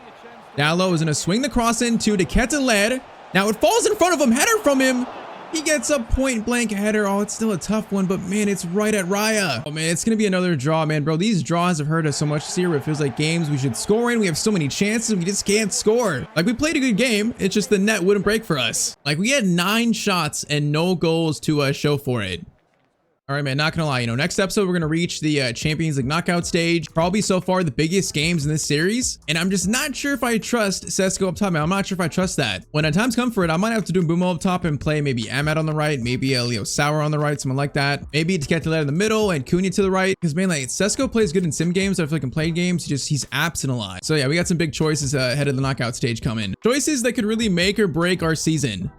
Dallo is gonna swing the cross into Keteler. Now it falls in front of him. Header from him. He gets a point blank header. Oh, it's still a tough one, but man, it's right at Raya. Oh man, it's gonna be another draw, man. Bro, these draws have hurt us so much this year. It feels like games we should score in. We have so many chances and we just can't score. Like, we played a good game. It's just the net wouldn't break for us. Like, we had 9 shots and no goals to show for it. All right, man, not gonna lie, you know, next episode, we're gonna reach the Champions League knockout stage. Probably so far the biggest games in this series. And I'm just not sure if I trust Sesko up top, man. I'm not sure if I trust that. When times come for it, I might have to do Mbumo up top and play maybe Ahmad on the right, maybe Leo Sauer on the right, someone like that. Maybe Keteler in the middle and Cunha to the right. Because, man, like, Sesko plays good in sim games. I feel like in play games, he's absent a lot. So, yeah, we got some big choices ahead of the knockout stage coming. Choices that could really make or break our season.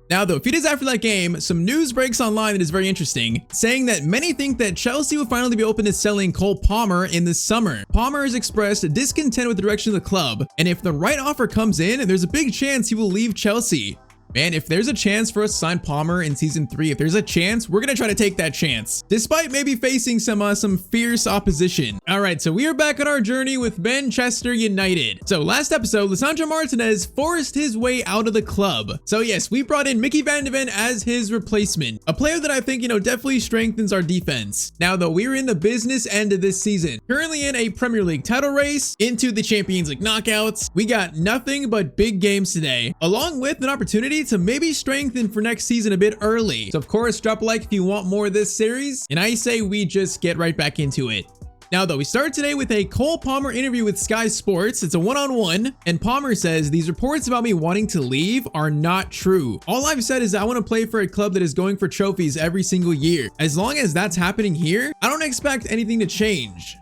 Now, though, a few days after that game, some news breaks online that is very interesting, saying that many think that Chelsea will finally be open to selling Cole Palmer in the summer. Palmer has expressed discontent with the direction of the club, and if the right offer comes in, there's a big chance he will leave Chelsea. Man, if there's a chance for us to sign Palmer in season 3, if there's a chance, we're gonna try to take that chance, despite maybe facing some fierce opposition. All right, so we are back on our journey with Manchester United. So last episode, Lisandro Martinez forced his way out of the club. So yes, we brought in Mickey van de Ven as his replacement, a player that I think, you know, definitely strengthens our defense. Now, though, we're in the business end of this season, currently in a Premier League title race, into the Champions League knockouts. We got nothing but big games today, along with an opportunity to maybe strengthen for next season a bit early. So of course, drop a like if you want more of this series, and I say we just get right back into it. Now, though, we start today with a Cole Palmer interview with Sky Sports. It's a one-on-one, and Palmer says, "These reports about me wanting to leave are not true. All I've said is I want to play for a club that is going for trophies every single year. As long as that's happening here, I don't expect anything to change."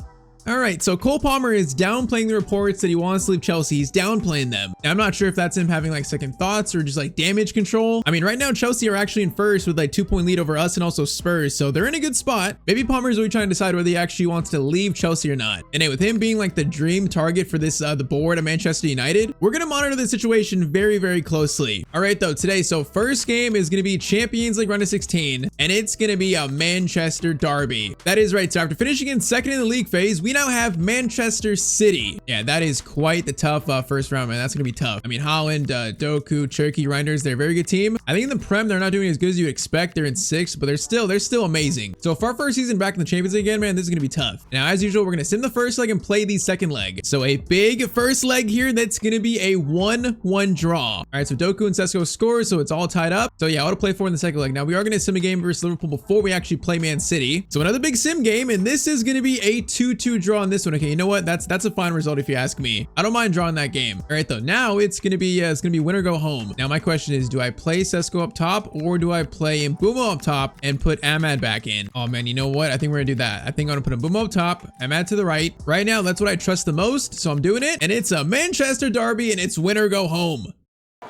All right, so Cole Palmer is downplaying the reports that he wants to leave Chelsea. He's downplaying them. Now, I'm not sure if that's him having like second thoughts or just like damage control. I mean, right now, Chelsea are actually in first with like 2-point lead over us and also Spurs. So they're in a good spot. Maybe Palmer's really trying to decide whether he actually wants to leave Chelsea or not. And with him being like the dream target for this, the board of Manchester United, we're going to monitor the situation very, very closely. All right, though, today, so first game is going to be Champions League round of 16, and it's going to be a Manchester derby. That is right. So after finishing in second in the league phase, we now have Manchester City. Yeah, that is quite the tough first round, man. That's gonna be tough. I mean, Holland, Doku, Cherki, Reinders, they're a very good team. I think in the Prem, they're not doing as good as you expect. They're in 6th, but they're still amazing. So for our first season back in the Champions League again, man, this is gonna be tough. Now, as usual, we're gonna sim the first leg and play the second leg. So a big first leg here. That's gonna be a 1-1 draw. All right, so Doku and Sesko score, so it's all tied up. So yeah, I ought to play 4 in the second leg. Now, we are gonna sim a game versus Liverpool before we actually play Man City. So another big sim game, and this is gonna be a 2-2 draw on this one. Okay, you know what? That's a fine result if you ask me. I don't mind drawing that game. All right, though. Now it's gonna be win or go home. Now my question is, do I play Sesko up top or do I play Mbumo up top and put Ahmad back in? Oh man, you know what? I think we're gonna do that. I think I'm gonna put Mbumo up top, Ahmad to the right. Right now, that's what I trust the most, so I'm doing it. And it's a Manchester derby, and it's win or go home.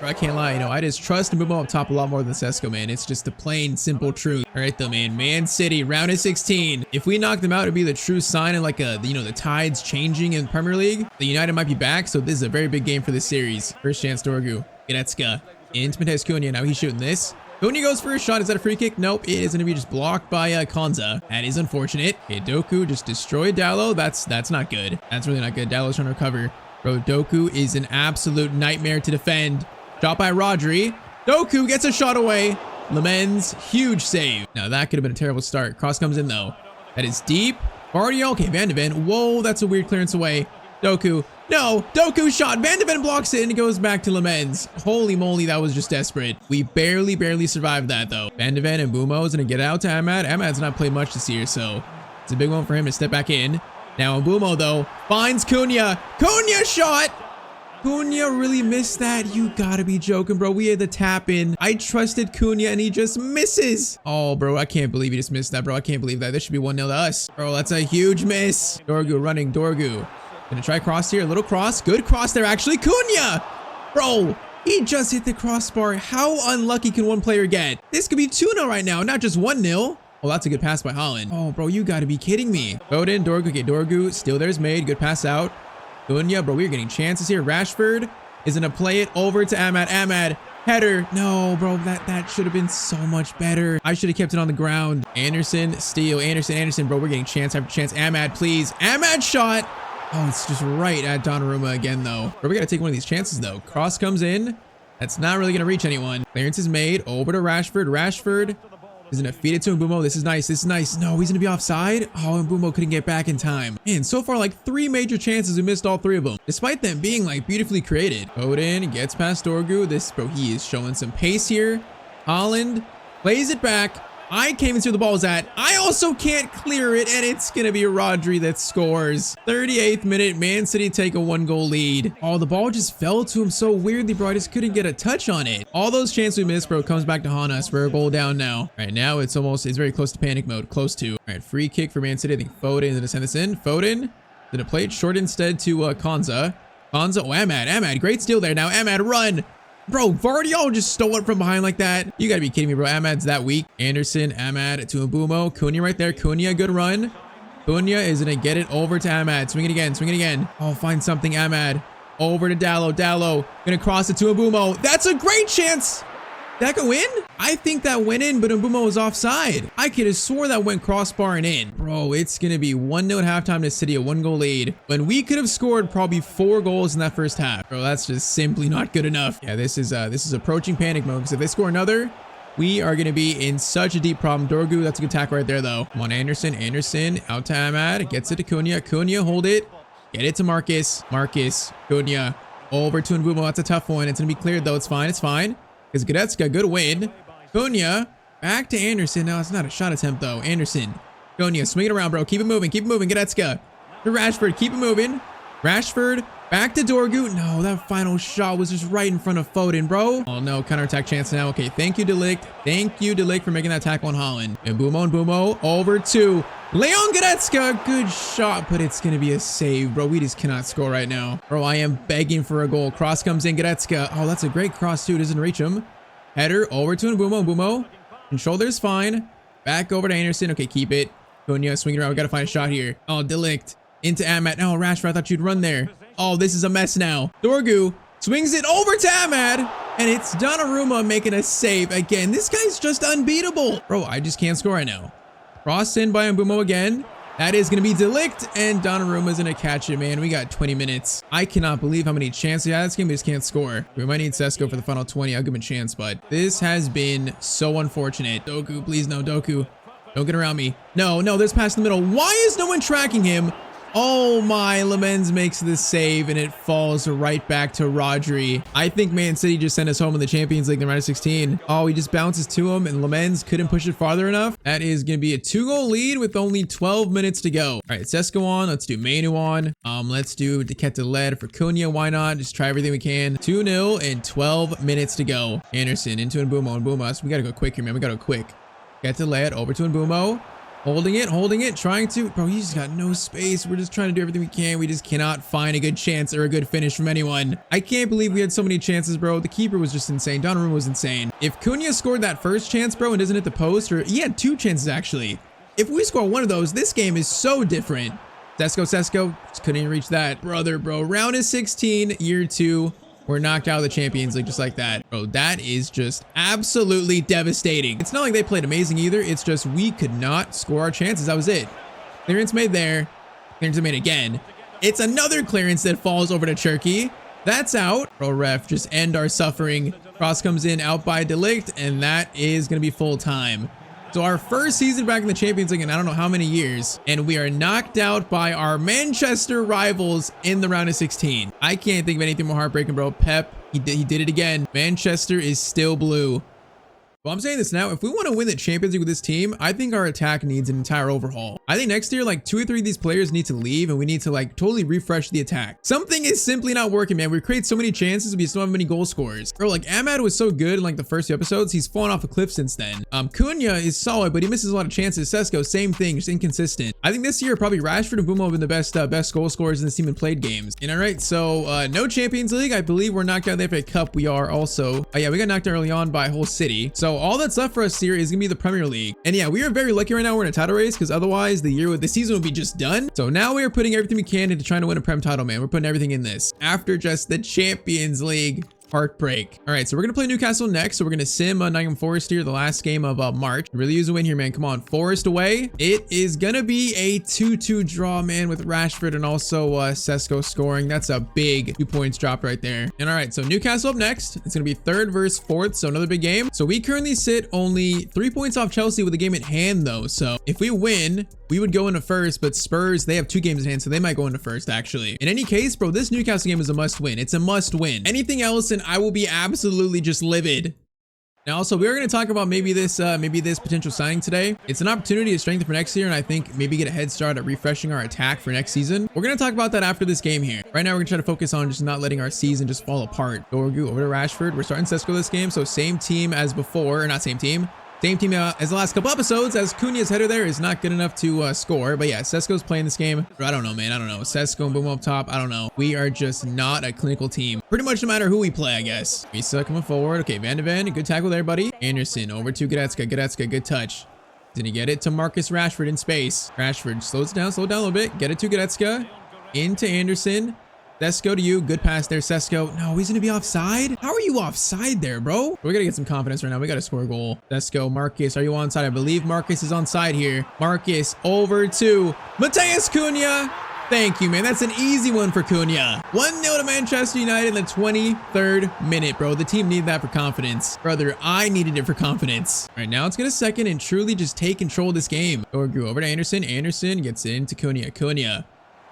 I can't lie, you know, I just trust Mbumo up top a lot more than Sesko, man. It's just the plain, simple truth. All right, though, man. Man City, round of 16. If we knock them out, it'd be the true sign of like the tides changing in Premier League. The United might be back, so this is a very big game for this series. First chance, Dorgu. Goretzka. Into Matheus Cunha. Now he's shooting this. Cunha goes for a shot. Is that a free kick? Nope. It is going to be just blocked by Konza. That is unfortunate. Okay, Doku just destroyed Dallo. That's not good. That's really not good. Dallo's trying to recover. Bro, Doku is an absolute nightmare to defend. Shot by Rodri. Doku gets a shot away. Lemens, huge save. Now that could have been a terrible start. Cross comes in though. That is deep. Guardiola. Okay, Van de Ven. Whoa, that's a weird clearance away. Doku. No, Doku shot. Van de Ven blocks it and it goes back to Lemens. Holy moly, that was just desperate. We barely survived that though. Van de Ven and Bumo is gonna get out to Ahmad. Ahmad's not played much this year, so it's a big one for him to step back in. Now Bumo though finds Cunha. Cunha shot. Cunha really missed that. You gotta be joking, bro. We had the tap in. I trusted Cunha and he just misses. Oh, bro, I can't believe he just missed that, bro. I can't believe that. This should be 1-0 to us. Bro, that's a huge miss. Dorgu running, Dorgu. Gonna try cross here, a little cross. Good cross there, actually. Cunha! Bro, he just hit the crossbar. How unlucky can one player get? This could be 2-0 right now, not just 1-0. Oh, that's a good pass by Holland. Oh, bro, you gotta be kidding me. Foden, Dorgu, okay, Dorgu. Still there's made. Good pass out. Cunha, bro, we're getting chances here. Rashford is gonna play it over to Ahmad. Ahmad, header. No, bro, that should have been so much better. I should have kept it on the ground. Anderson, steal. Anderson, bro, we're getting chance after chance. Ahmad, please. Ahmad shot. Oh, it's just right at Donnarumma again, though. Bro, we gotta take one of these chances, though. Cross comes in. That's not really gonna reach anyone. Clearance is made over to Rashford. Rashford is gonna feed it to Mbumo. This is nice. This is nice. No, he's gonna be offside. Oh, Mbumo couldn't get back in time. Man, so far, like 3 major chances. We missed all 3 of them, despite them being like beautifully created. Foden gets past Dorgu. This, bro, he is showing some pace here. Holland plays it back. I can't even see where the ball is at. I also can't clear it, and it's gonna be Rodri that scores. 38th minute, Man City take a 1-goal lead. Oh, the ball just fell to him so weirdly, bro. I just couldn't get a touch on it. All those chances we missed, bro, comes back to haunt us. We're a goal down now. Right now, it's very close to panic mode. Close to. All right, free kick for Man City. I think Foden is gonna send this in. Foden gonna play it short instead to Konza. Konza, oh, Ahmad, great steal there. Now Ahmad, run. Bro, Vardiol just stole it from behind like that. You gotta be kidding me, bro. Ahmad's that weak. Anderson, Ahmad to Mbumo. Cunha right there. Cunha, good run. Cunha is gonna get it over to Ahmad. Swing it again. Oh, find something, Ahmad. Over to Dallo. Dallo gonna cross it to Mbumo. That's a great chance. That go in? I think that went in, but Mbumo was offside. I could have swore that went crossbar and in. Bro, it's gonna be 1-0 at halftime to City, a 1-goal lead. When we could have scored probably 4 goals in that first half. Bro, that's just simply not good enough. Yeah, this is approaching panic mode, because if they score another, we are gonna be in such a deep problem. Dorgu, that's a good tackle right there though. Come on, Anderson, out to Ahmad, gets it to Cunha. Cunha, hold it. Get it to Marcus. Cunha, over to Mbumo. That's a tough one. It's gonna be cleared though. It's fine. Because Goretzka, good win. Cunha, back to Anderson. No, it's not a shot attempt, though. Anderson. Cunha, swing it around, bro. Keep it moving. Goretzka. To Rashford. Keep it moving. Rashford, back to Dorgu. No, that final shot was just right in front of Foden, bro. Oh, no. Counterattack chance now. Okay, thank you, De Ligt. For making that tackle on Holland. And Mbumo, over to Leon Goretzka. Good shot, but it's going to be a save, bro. We just cannot score right now. Bro, I am begging for a goal. Cross comes in, Goretzka. Oh, that's a great cross, too. Doesn't reach him. Header over to Mbumo. Control there's fine. Back over to Anderson. Okay, keep it. Cunha, swing it around. We got to find a shot here. Oh, De Ligt into Ahmad. Oh, Rashford, I thought you'd run there. Oh, this is a mess now. Dorgu swings it over to Ahmad. And it's Donnarumma making a save again. This guy's just unbeatable. Bro, I just can't score right now. Cross in by Mbumo again. That is going to be De Ligt, and Donnarumma's going to catch it, man. We got 20 minutes. I cannot believe how many chances we had this game. We just can't score. We might need Sesko for the final 20. I'll give him a chance, but this has been so unfortunate. Doku, please no. Doku, don't get around me. No, there's pass in the middle. Why is no one tracking him? Oh my, Lemens makes this save and it falls right back to Rodri. I think Man City just sent us home in the Champions League in the round of 16. Oh, he just bounces to him and Lemens couldn't push it farther enough. That is going to be a 2-goal lead with only 12 minutes to go. All right, Sesko on. Let's do Manu on. Let's do Keteled for Cunha. Why not? Just try everything we can. 2-0 and 12 minutes to go. Anderson into Mbumo. So we got to go quick here, man. We got to go quick. Keteled over to Mbumo. Holding it, trying to, bro, he's got no space. We're just trying to do everything we can. We just cannot find a good chance or a good finish from anyone. I can't believe we had so many chances, bro. The keeper was just insane. Donnarumma was insane. If Cunha scored that first chance, bro, and doesn't hit the post, or he had 2 chances actually. If we score one of those, this game is so different. Sesko, just couldn't even reach that. Brother, bro, round of 16, year 2. We're knocked out of the Champions League just like that. Bro, that is just absolutely devastating. It's not like they played amazing either. It's just we could not score our chances. That was it. Clearance made there. Clearance made again. It's another clearance that falls over to Cherki. That's out. Bro, ref, just end our suffering. Cross comes in, out by De Ligt, and that is going to be full time. So our first season back in the Champions League in I don't know how many years, and we are knocked out by our Manchester rivals in the round of 16. I can't think of anything more heartbreaking, bro. Pep, he did it again. Manchester is still blue. Well, I'm saying this now, if we want to win the Champions League with this team, I think our attack needs an entire overhaul. I think next year, like 2 or 3 of these players need to leave and we need to like totally refresh the attack. Something is simply not working, man. We create so many chances, but we still have many goal scorers. Bro, like Ahmad was so good in like the first few episodes. He's fallen off a cliff since then. Cunha is solid, but he misses a lot of chances. Sesko, same thing, just inconsistent. I think this year, probably Rashford and Bumo have been the best goal scorers in this team in played games. And all right, so no Champions League. I believe we're knocked out of the FA Cup. We are also, yeah, we got knocked out early on by Hull City. So all that's left for us here is gonna be the Premier League. And yeah, we are very lucky right now we're in a title race, because otherwise the season would be just done. So now we are putting everything we can into trying to win a Prem title, man. We're putting everything in this after just the Champions League heartbreak. All right, so we're gonna play Newcastle next. So we're gonna sim Nottingham Forest here, the last game of March. Really use a win here, man. Come on, Forest away. It is gonna be a 2-2 draw, man, with Rashford and also Sesko scoring. That's a big 2 points drop right there. And all right, so Newcastle up next. It's gonna be 3rd versus 4th, so another big game. So we currently sit only 3 points off Chelsea with a game at hand, though. So if we win, we would go into 1st, but Spurs, they have 2 games in hand, so they might go into 1st, actually. In any case, bro, this Newcastle game is a must win. It's a must win. Anything else, and I will be absolutely just livid. Now, also, we are going to talk about maybe this potential signing today. It's an opportunity to strengthen for next year, and I think maybe get a head start at refreshing our attack for next season. We're going to talk about that after this game here. Right now, we're going to try to focus on just not letting our season just fall apart. Dorgu over to Rashford. We're starting Sesko this game, so same team as before, or not same team. Same team as the last couple episodes, as Cunha's header there is not good enough to score. But yeah, Sesko's playing this game. I don't know, man. I don't know. Sesko and Bumo up top. I don't know. We are just not a clinical team. Pretty much no matter who we play, I guess. Misa coming forward. Okay, Van de Ven. Good tackle there, buddy. Anderson over to Goretzka. Goretzka, good touch. Did he get it to Marcus Rashford in space? Rashford slows it down, slow it down a little bit. Get it to Goretzka. Into Anderson. Sesko to you. Good pass there, Sesko. No, he's gonna be offside. How are you offside there, bro? We gotta get some confidence right now. We gotta score a goal. Sesko, Marcus, are you onside? I believe Marcus is onside here. Marcus over to Matheus Cunha. Thank you, man. That's an easy one for Cunha. 1-0 to Manchester United in the 23rd minute, bro. The team needed that for confidence. Brother, I needed it for confidence. All right, now it's gonna second and truly just take control of this game. Dorgu over to Anderson. Anderson gets it into Cunha. Cunha.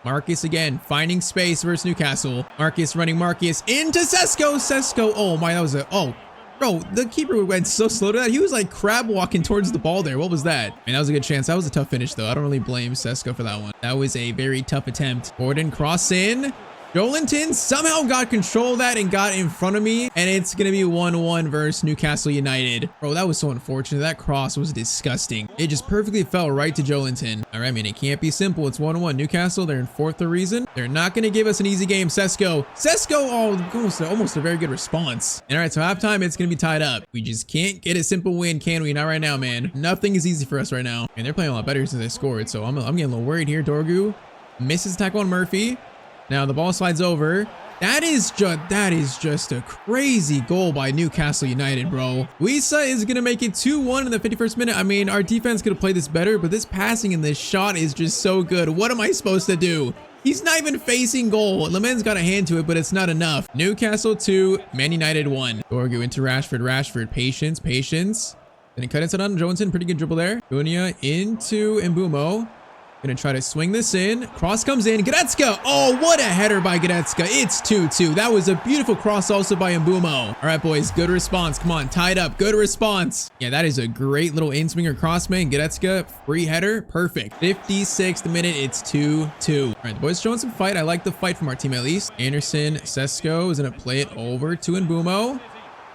Marcus again, finding space versus Newcastle. Marcus running Marcus into Sesko. Sesko. Oh my, that was bro, the keeper went so slow to that. He was like crab walking towards the ball there. What was that? Man, that was a good chance. That was a tough finish though. I don't really blame Sesko for that one. That was a very tough attempt. Gordon cross in. Joelinton somehow got control of that and got in front of me, and it's gonna be 1-1 versus Newcastle United. Bro, that was so unfortunate. That cross was disgusting. It just perfectly fell right to Joelinton. All right, man, it can't be simple. It's 1-1. Newcastle, they're in 4th a reason. They're not gonna give us an easy game. Sesko, oh, almost a very good response. And all right, so halftime, it's gonna be tied up. We just can't get a simple win, can we? Not right now, man. Nothing is easy for us right now. And they're playing a lot better since they scored, so I'm getting a little worried here. Dorgu misses tackle on Murphy. Now the ball slides over. That is just a crazy goal by Newcastle United, bro. Wisa is going to make it 2-1 in the 51st minute. I mean, our defense could have played this better, but this passing and this shot is just so good. What am I supposed to do? He's not even facing goal. Lemon's got a hand to it, but it's not enough. Newcastle 2, Man United 1. Dorgu into Rashford. Rashford, patience. Then he cut inside on Johnson. Pretty good dribble there. Cunha into Mbumo. Gonna try to swing this in. Cross comes in. Goretzka. Oh, what a header by Goretzka. It's 2-2. That was a beautiful cross also by Mbumo. All right, boys. Good response. Come on. Tied up. Good response. Yeah, that is a great little in-swinger cross, man. Goretzka. Free header. Perfect. 56th minute. It's 2-2. All right, the boys showing some fight. I like the fight from our team at least. Anderson. Sesko is gonna play it over to Mbumo.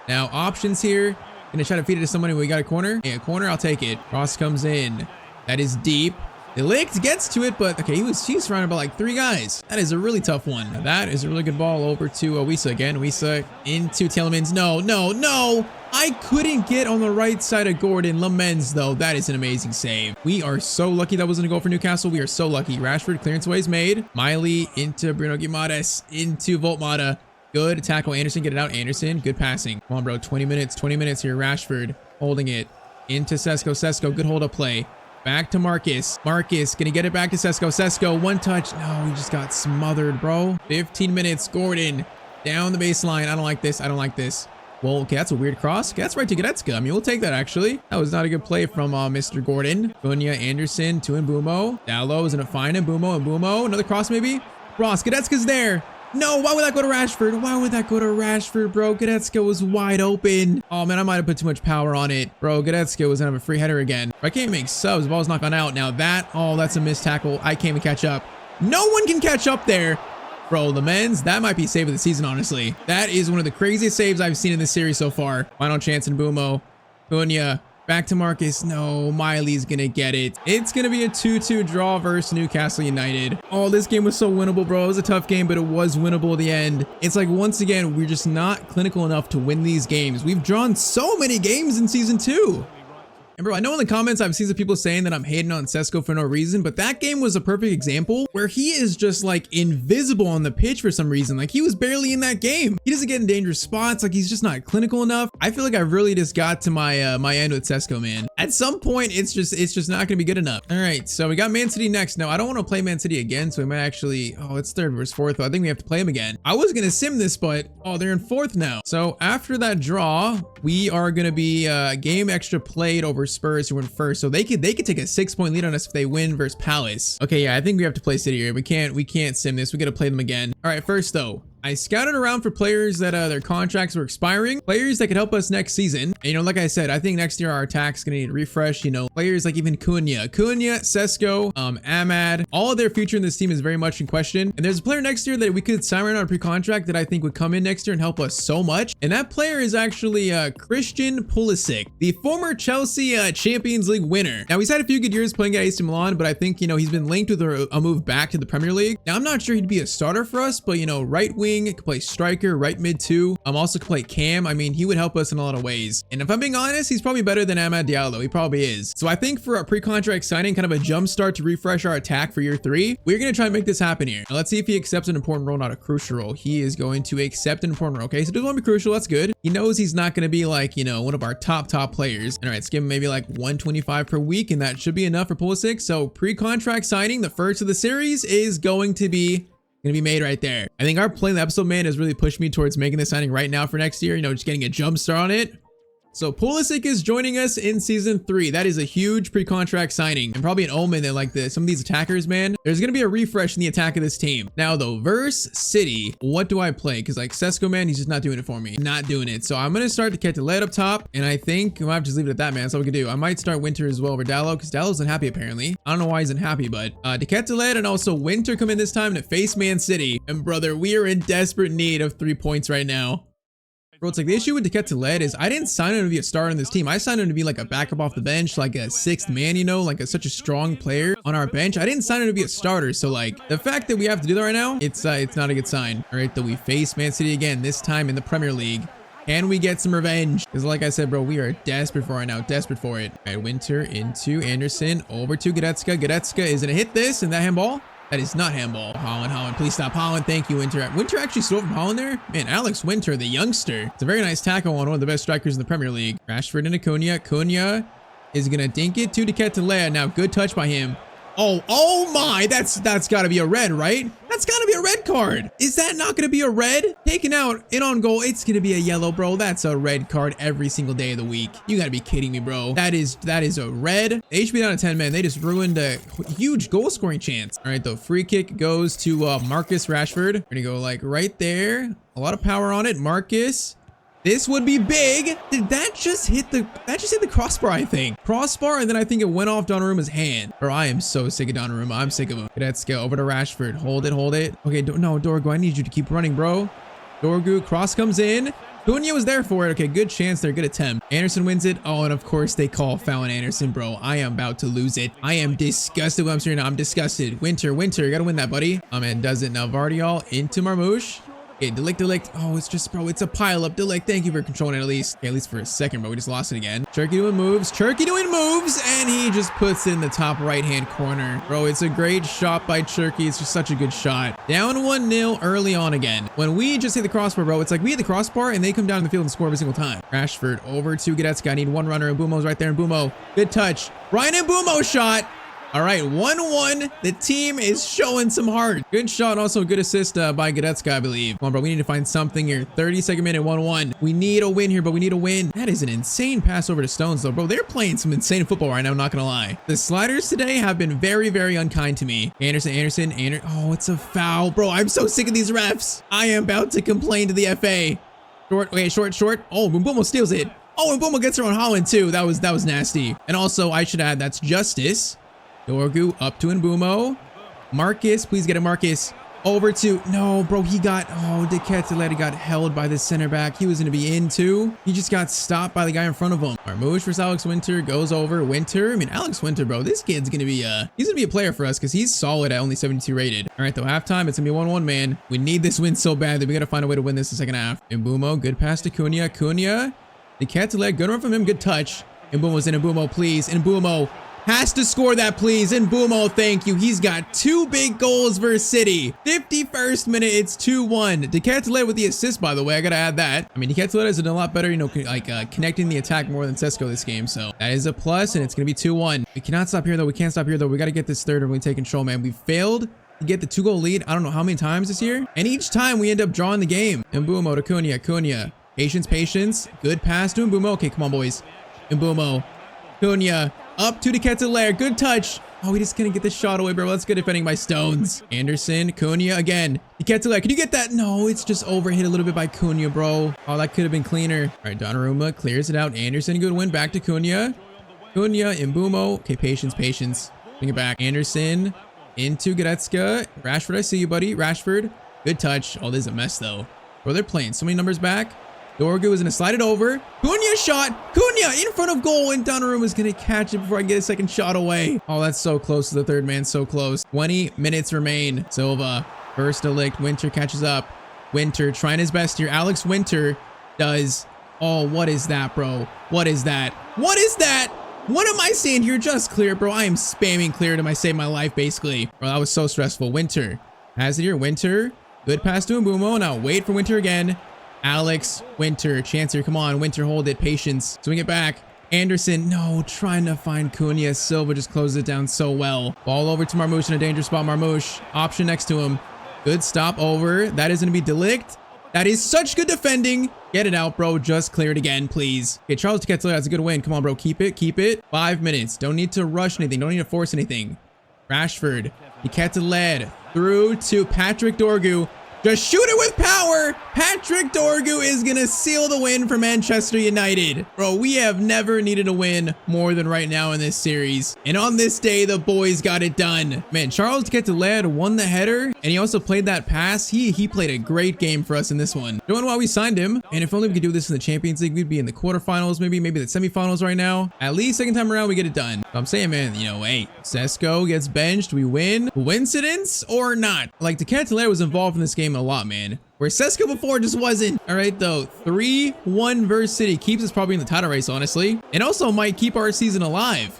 Now, options here. Gonna try to feed it to somebody. We got a corner. Yeah, corner. I'll take it. Cross comes in. That is deep. Delict gets to it, but okay, he's surrounded by like 3 guys. That is a really tough one. Now that is a really good ball over to Wisa again. Wisa into Tielemans. No. I couldn't get on the right side of Gordon. Lamens, though, that is an amazing save. We are so lucky that wasn't a goal for Newcastle. We are so lucky. Rashford, clearance away is made. Miley into Bruno Guimaraes, into Voltmata. Good tackle. Anderson, get it out. Anderson, good passing. Come on, bro. 20 minutes here. Rashford holding it into Sesko. Good hold up play. Back to Marcus. Marcus gonna get it back to Sesko. Sesko, one touch. No, he just got smothered, bro. 15 minutes. Gordon down the baseline. I don't like this. Well, okay, that's a weird cross. Okay, that's right to Goretzka. I mean, we'll take that, actually. That was not a good play from Mr. Gordon. Cunha, Anderson, to Mbumo. Dallo is going to find Mbumo. Another cross, maybe? Ross, Goretzka's there. No, why would that go to Rashford? Why would that go to Rashford, bro? Goretzka was wide open. Oh, man, I might have put too much power on it. Bro, Goretzka was going to have a free header again. I can't make subs. The ball's not gone out. Now that's a missed tackle. I can't even catch up. No one can catch up there. Bro, the men's, that might be save of the season, honestly. That is one of the craziest saves I've seen in this series so far. Final chance in Mbumo. Cunha. Back to Marcus. No, Miley's gonna get it. It's gonna be a 2-2 draw versus Newcastle United. Oh, this game was so winnable, bro. It was a tough game, but it was winnable at the end. It's like, once again, we're just not clinical enough to win these games. We've drawn so many games in season 2. And bro, I know in the comments I've seen some people saying that I'm hating on Sesko for no reason, but that game was a perfect example where he is just like invisible on the pitch for some reason. Like, he was barely in that game. He doesn't get in dangerous spots. Like, he's just not clinical enough. I feel like I really just got to my my end with Sesko, man. At some point, it's just not gonna be good enough. All right, so we got Man City next. Now, I don't want to play Man City again, so we might actually, oh, it's third versus fourth, but I think we have to play him again. I was gonna sim this, but oh, they're in fourth now. So after that draw, we are gonna be game extra played over Spurs, who went first. So they could take a 6-point lead on us if they win versus Palace. Okay, yeah, I think we have to play City here. We can't sim this. We gotta play them again. All right, first though, I scouted around for players that their contracts were expiring, players that could help us next season. And, you know, like I said, I think next year our attack's gonna need a refresh. You know, players like even Cunha, Sesko, Ahmad, all of their future in this team is very much in question. And there's a player next year that we could sign right on a pre-contract that I think would come in next year and help us so much. And that player is actually Christian Pulisic, the former Chelsea Champions League winner. Now, he's had a few good years playing at AC Milan, but I think, you know, he's been linked with a move back to the Premier League. Now, I'm not sure he'd be a starter for us, but, you know, right wing, could play striker, right mid too. Also could play cam. I mean, he would help us in a lot of ways. And if I'm being honest, he's probably better than Amad Diallo. He probably is. So I think for a pre-contract signing, kind of a jump start to refresh our attack for year 3, we're going to try and make this happen here. Now, let's see if he accepts an important role, not a crucial role. He is going to accept an important role. Okay, so doesn't want to be crucial. That's good. He knows he's not going to be like, you know, one of our top players. All right, let's give him maybe like 125 per week, and that should be enough for Pulisic. So pre-contract signing, the first of the series, is going to be made right there. I think our play in the episode, man, has really pushed me towards making the signing right now for next year, you know, just getting a jump start on it. So Pulisic is joining us in season 3. That is a huge pre-contract signing and probably an omen that like some of these attackers, man, there's going to be a refresh in the attack of this team. Now though, versus City, what do I play? Because like Sesko, man, he's just not doing it for me. Not doing it. So I'm going to start Ketelet up top, and I think I might have to just leave it at that, man. That's what we can do. I might start Winter as well over Dallo, because Dallo's unhappy apparently. I don't know why he's unhappy, but Ketelet and also Winter come in this time to face Man City. And brother, we are in desperate need of 3 points right now. Bro, it's like the issue with Ketelet is I didn't sign him to be a star in this team. I signed him to be like a backup off the bench, like a 6th man, you know, like such a strong player on our bench. I didn't sign him to be a starter. So like the fact that we have to do that right now, it's not a good sign. All right, though, we face Man City again, this time in the Premier League. Can we get some revenge? Because like I said, bro, we are desperate for it right now. Desperate for it. All right, Winter into Anderson, over to Goretzka. Goretzka is going to hit this, and that handball? That is not handball. Holland, please stop. Holland, thank you, Winter. Winter actually stole from Holland there? Man, Alex Winter, the youngster. It's a very nice tackle on one of the best strikers in the Premier League. Rashford into Cunha. Cunha is going to dink it to Ketelet. Now, good touch by him. Oh my, that's got to be a red, right? That's got to be a red card. Is that not going to be a red? Taken out, in on goal, it's going to be a yellow, bro. That's a red card every single day of the week. You got to be kidding me, bro. That is a red. They should be down to 10 men. They just ruined a huge goal scoring chance. All right, the free kick goes to Marcus Rashford. We're going to go like right there. A lot of power on it. Marcus. This would be big. Did that just hit the crossbar, I think. Crossbar, and then I think it went off Donnarumma's hand. Bro, I am so sick of Donnarumma. I'm sick of him. Let's go over to Rashford. Hold it. Okay, no, Dorgu, I need you to keep running, bro. Dorgu, cross comes in. Cunha was there for it. Okay, good chance there. Good attempt. Anderson wins it. Oh, and of course they call foul on Anderson, bro. I am about to lose it. I am disgusted with what I'm saying now. I'm disgusted. Winter, you gotta win that, buddy. Oh, man, does it. Now Vardiol into Marmoush. Okay, Delict. Oh, it's just, bro, it's a pile up. Delict, thank you for controlling it at least. Okay, at least for a second, but we just lost it again. Turkey doing moves, and he just puts it in the top right-hand corner. Bro, it's a great shot by Turkey. It's just such a good shot. Down 1-0 early on again. When we just hit the crossbar, bro, it's like we hit the crossbar and they come down the field and score every single time. Rashford over to Goretzka. I need one runner, and Mbumo's right there, and Mbumo. Good touch. Ryan Mbumo shot. All right, 1-1. The team is showing some heart. Good shot and also a good assist by Goretzka, I believe. Come on, bro. We need to find something here. 32nd minute, 1-1. We need a win here, but we need a win. That is an insane pass over to Stones, though, bro. They're playing some insane football right now, I'm not going to lie. The sliders today have been very, very unkind to me. Anderson. Oh, it's a foul. Bro, I'm so sick of these refs. I am about to complain to the FA. Short. Oh, Mbeumo steals it. Oh, and Mbeumo gets her on Holland, too. That was nasty. And also, I should add, that's justice. Dorgu up to Mbeumo. Marcus, please get it, Marcus. Over to, no, bro, he got, De Ketelaere got held by the center back. He was going to be in too. He just got stopped by the guy in front of him. Marmoush versus Alex Winter goes over. Winter, I mean, Alex Winter, bro, this kid's going to be, he's going to be a player for us because he's solid at only 72 rated. All right, though, halftime, it's going to be 1-1, man. We need this win so bad that we got to find a way to win this in the second half. Mbeumo, good pass to Cunha. De Ketelaere, good run from him, good touch. Mbeumo's in. Mbeumo, please. Mbeumo has to score that, please. Mbeumo, thank you. He's got 2 big goals versus City. 51st minute, it's 2-1. De Ketelaere with the assist, by the way. I gotta add that. I mean, De Ketelaere is a lot better, you know, like connecting the attack more than Sesko this game. So that is a plus, and it's gonna be 2-1. We cannot stop here, though. We can't stop here, though. We gotta get this third and we take control, man. We failed to get the 2-goal lead. I don't know how many times this year. And each time we end up drawing the game. Mbeumo to Cunha. Patience. Good pass to Mbeumo. Okay, come on, boys. Mbeumo. Cunha. Up to De Ketelaere. Good touch. Oh, we just couldn't get the shot away, bro. That's good defending by Stones. Anderson. Cunha again. De Ketelaere. Can you get that? No, it's just overhit a little bit by Cunha, bro. Oh, that could have been cleaner. All right, Donnarumma clears it out. Anderson. Good win. Back to Cunha. Mbeumo. Okay, patience. Bring it back. Anderson. Into Goretzka. Rashford, I see you, buddy. Rashford. Good touch. Oh, this is a mess, though. Bro, they're playing so many numbers back. Dorgu is going to slide it over. Cunha shot. Cunha in front of goal, and Donnarumma is going to catch it before I get a second shot away. Oh, that's so close to the third man. So close. 20 minutes remain. Silva. First elect. Winter catches up. Winter trying his best here. Alex Winter does. Oh, what is that, bro? What is that? What am I saying here? Just clear, bro. I am spamming clear to save my life, basically. Bro, that was so stressful. Winter has it here. Winter. Good pass to Mbeumo. Now wait for Winter again. Alex Winter, chance here. Come on, Winter, hold it. Patience. Swing it back. Anderson, no, trying to find Cunha. Silva just closes it down so well. Ball over to Marmoush in a dangerous spot. Marmoush, option next to him. Good stop over. That is going to be Delict. That is such good defending. Get it out, bro. Just clear it again, please. Okay, Charles De Ketelaere, that's a good win. Come on, bro. Keep it. 5 minutes. Don't need to rush anything. Don't need to force anything. Rashford. De Ketelaere through to Patrick Dorgu. Just shoot it with power. Patrick Dorgu is going to seal the win for Manchester United. Bro, we have never needed a win more than right now in this series. And on this day, the boys got it done. Man, Charles De Ketelaere won the header, and he also played that pass. He played a great game for us in this one. Showing why we signed him. And if only we could do this in the Champions League, we'd be in the quarterfinals, maybe the semifinals right now. At least second time around, we get it done. So I'm saying, man, you know, hey, Sesko gets benched. We win. Coincidence or not? Like, De Ketelaere was involved in this game a lot, man. Where Sesko before just wasn't. All right, though. 3-1 versus City keeps us probably in the title race, honestly. And also might keep our season alive.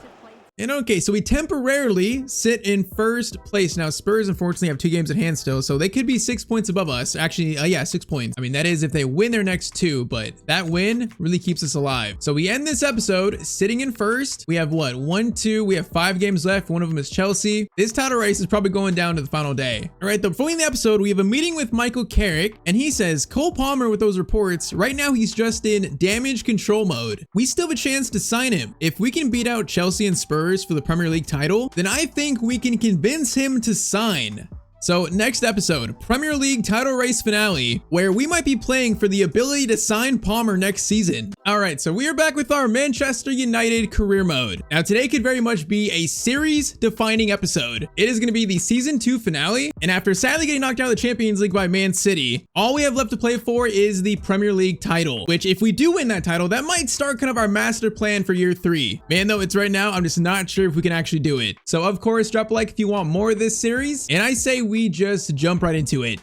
And okay, so we temporarily sit in first place. Now, Spurs, unfortunately, have 2 games at hand still, so they could be 6 points above us. Actually, yeah, 6 points. I mean, that is if they win their next 2, but that win really keeps us alive. So we end this episode sitting in first. We have what? 1, 2, we have 5 games left. One of them is Chelsea. This title race is probably going down to the final day. All right, though, before we end the episode, we have a meeting with Michael Carrick, and he says, Cole Palmer with those reports, right now he's just in damage control mode. We still have a chance to sign him. If we can beat out Chelsea and Spurs for the Premier League title, then I think we can convince him to sign. So next episode, Premier League title race finale, where we might be playing for the ability to sign Palmer next season. All right, so we are back with our Manchester United career mode. Now today could very much be a series defining episode. It is going to be the season 2 finale. And after sadly getting knocked out of the Champions League by Man City, all we have left to play for is the Premier League title, which if we do win that title, that might start kind of our master plan for year 3. Man, though, it's right now, I'm just not sure if we can actually do it. So of course, drop a like if you want more of this series. And I say we just jump right into it.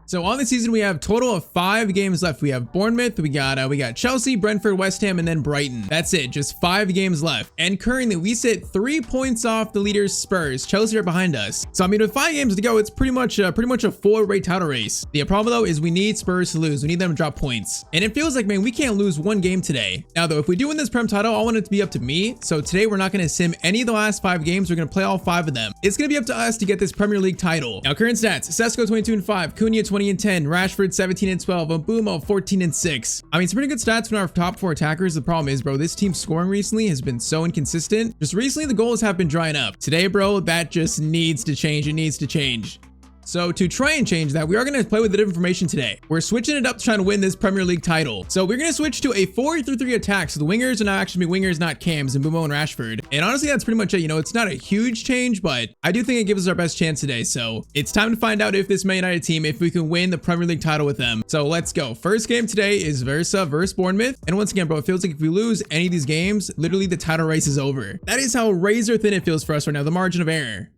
So on the season, we have total of 5 games left. We have Bournemouth, we got Chelsea, Brentford, West Ham, and then Brighton. That's it, just 5 games left. And currently, we sit 3 points off the leaders Spurs. Chelsea are behind us. So I mean, with 5 games to go, it's pretty much a full-rate title race. The problem though is we need Spurs to lose. We need them to drop points. And it feels like, man, we can't lose 1 game today. Now though, if we do win this Prem title, I want it to be up to me. So today we're not going to sim any of the last 5 games. We're going to play all 5 of them. It's going to be up to us to get this Premier League title. Now current stats: Sesko 22-5, Cunha 20-10, Rashford 17-12, Mbumo 14-6. I mean, some pretty good stats from our top 4 attackers. The problem is, bro, this team's scoring recently has been so inconsistent. Just recently, the goals have been drying up. Today, bro, that just needs to change. It needs to change. So to try and change that, we are going to play with a different formation today. We're switching it up to try to win this Premier League title. So we're going to switch to a 4-3-3 attack. So the wingers are now actually wingers, not cams, and Mbumo and Rashford. And honestly, that's pretty much it. You know, it's not a huge change, but I do think it gives us our best chance today. So it's time to find out if this Man United team, if we can win the Premier League title with them. So let's go. First game today is versus Bournemouth. And once again, bro, it feels like if we lose any of these games, literally the title race is over. That is how razor thin it feels for us right now. The margin of error.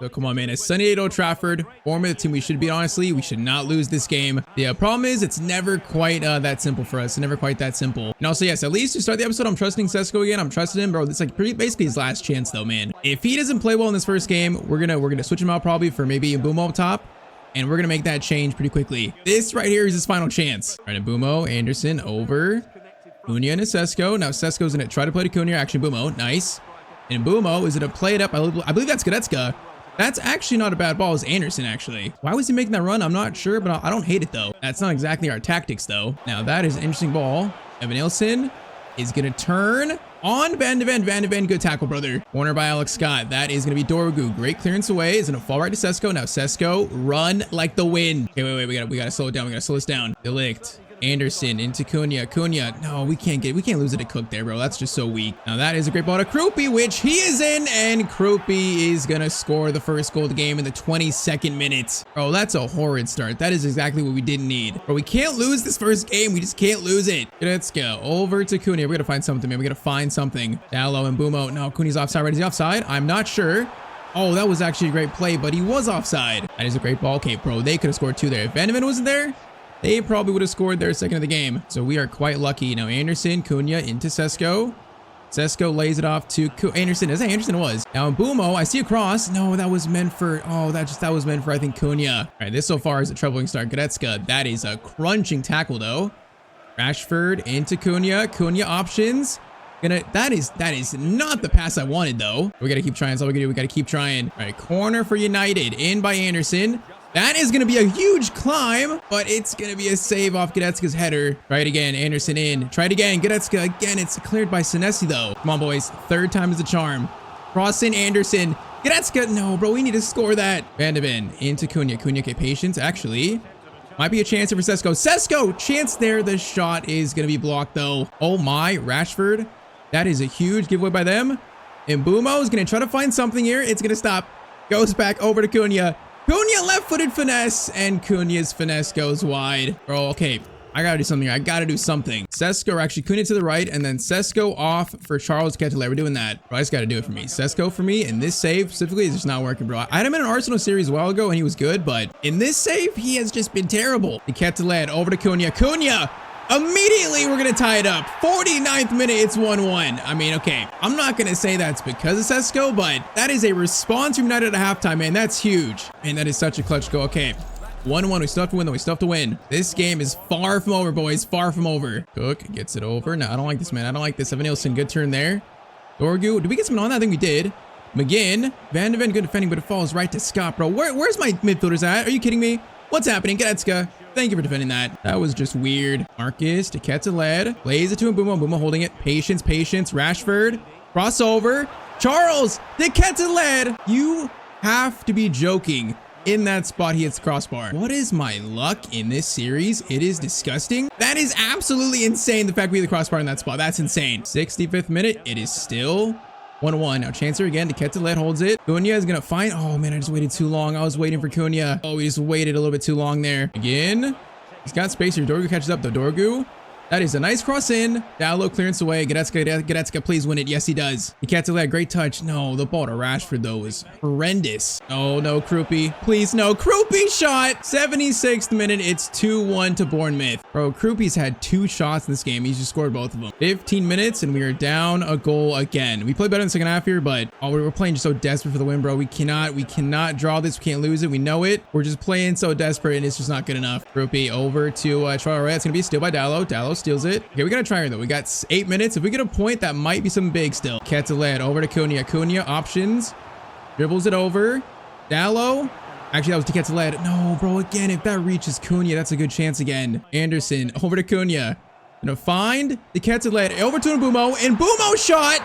So come on, man. It's sunny at Old Trafford. Bournemouth team we should beat, honestly. We should not lose this game. The problem is it's never quite that simple for us. Never quite that simple. And also, yes, at least to start the episode, I'm trusting Sesko again. I'm trusting him, bro. It's like basically his last chance, though, man. If he doesn't play well in this first game, we're gonna switch him out probably for maybe Mbumo up top. And we're gonna make that change pretty quickly. This right here is his final chance. All right, Mbumo, Anderson over. Cunha and Sesko. Now Sesko's gonna try to play to Cunha. Actually, Mbumo, nice. And Mbumo is gonna play it up. I believe that's Goretzka. That's actually not a bad ball. It's Anderson, actually. Why was he making that run? I'm not sure, but I don't hate it, though. That's not exactly our tactics, though. Now, that is an interesting ball. Evan Nilsson is going to turn on Van de Ven. Van de Ven, good tackle, brother. Corner by Alex Scott. That is going to be Dorgu. Great clearance away. Is going to fall right to Sesko. Now, Sesko, run like the wind. Okay, wait. We got to slow it down. We got to slow this down. De Ligt. Anderson into Cunha. No, we can't lose it to Cook there, bro. That's just so weak. Now that is a great ball to Krupi, which he is in, and Krupi is gonna score the first goal of the game in the 22nd minute. Bro, that's a horrid start. That is exactly what we didn't need. Bro, we can't lose this first game. We just can't lose it. Let's go over to Cunha. We gotta find something, man. We gotta find something. Dallo and Mbumo. No, Cunha's offside. Right? Is he offside? I'm not sure. Oh, that was actually a great play, but he was offside. That is a great ball. Okay, bro, they could have scored 2 there. If Van de Ven wasn't there, they probably would have scored their second of the game. So we are quite lucky. Now Anderson, Cunha into Sesko. Sesko lays it off to Anderson. Is that Anderson? Was. Now Mbumo, I see a cross. No, that was meant for, that was meant for, I think, Cunha. All right, this so far is a troubling start. Goretzka, that is a crunching tackle, though. Rashford into Cunha. Cunha options. That is not the pass I wanted, though. We got to keep trying. That's all we can do. We got to keep trying. All right, corner for United. In by Anderson. That is going to be a huge climb, but it's going to be a save off Goretzka's header. Try it again. Anderson in. Try it again. Goretzka again. It's cleared by Senesi, though. Come on, boys. 3rd time is a charm. Cross in Anderson. Goretzka. No, bro. We need to score that. Van de Ven into Cunha. Cunha, okay, patience. Actually, might be a chance for Sesko. Sesko, chance there. The shot is going to be blocked, though. Oh, my. Rashford. That is a huge giveaway by them. And Mbumo is going to try to find something here. It's going to stop. Goes back over to Cunha. Cunha left-footed finesse, and Cunha's finesse goes wide. Bro, okay. I gotta do something here. I gotta do something. Sesko, or actually Cunha to the right, and then Sesko off for Charles Kettler. We're doing that. Bro, I just gotta do it for me. Sesko for me, and this save specifically is just not working, bro. I had him in an Arsenal series a while ago, and he was good, but in this save, he has just been terrible. The Kettler over to Cunha. Cunha! Immediately, we're going to tie it up. 49th minute, it's 1-1. I mean, okay, I'm not going to say that's because of Sesko, but that is a response from United at halftime, man. That's huge. Man, that is such a clutch goal. Okay, 1-1. We still have to win, though. We still have to win. This game is far from over, boys. Far from over. Cook gets it over. No, I don't like this, man. I don't like this. Evan Nilsson, good turn there. Dorgu, did we get someone on that? I think we did. McGinn, Van de Ven, good defending, but it falls right to Scott, bro. Where's my midfielders at? Are you kidding me? What's happening? Goretzka. Thank you for defending that. That was just weird. Marcus to Kettler. Plays it to Mbumo. Mbumo holding it. Patience. Rashford. Crossover. Charles de Kettler. You have to be joking. In that spot, he hits the crossbar. What is my luck in this series? It is disgusting. That is absolutely insane. The fact we hit the crossbar in that spot. That's insane. 65th minute. It is still 1-1. Now Chancer again. Kettler holds it. Cunha is going to find. Oh, man, I just waited too long. I was waiting for Cunha. Oh, we just waited a little bit too long there. Again. He's got space here. Dorgu catches up, though. Dorgu That is a nice cross in. Down low, clearance away. Goretzka, please win it. Yes, he does. He can't do that. Great touch. No, the ball to Rashford, though, was horrendous. Oh, no, Krupi. Please, no. Krupi shot. 76th minute. It's 2-1 to Bournemouth. Bro, Krupi's had 2 shots in this game. He's just scored both of them. 15 minutes, and we are down a goal again. We played better in the second half here, but we're playing just so desperate for the win, bro. We cannot draw this. We can't lose it. We know it. We're just playing so desperate, and it's just not good enough. Krupi over to Traore. It's going to be a steal by Dallo. Dallo steals it. Okay, we got to try her, though. We got 8 minutes. If we get a point, that might be something big still. Cataled over to Cunha. Cunha options. Dribbles it over. Dallo. Actually, that was to Cataled. No, bro, again, if that reaches Cunha, that's a good chance again. Anderson over to Cunha. Gonna find the Cataled. Over to Mbumo. And Mbumo shot.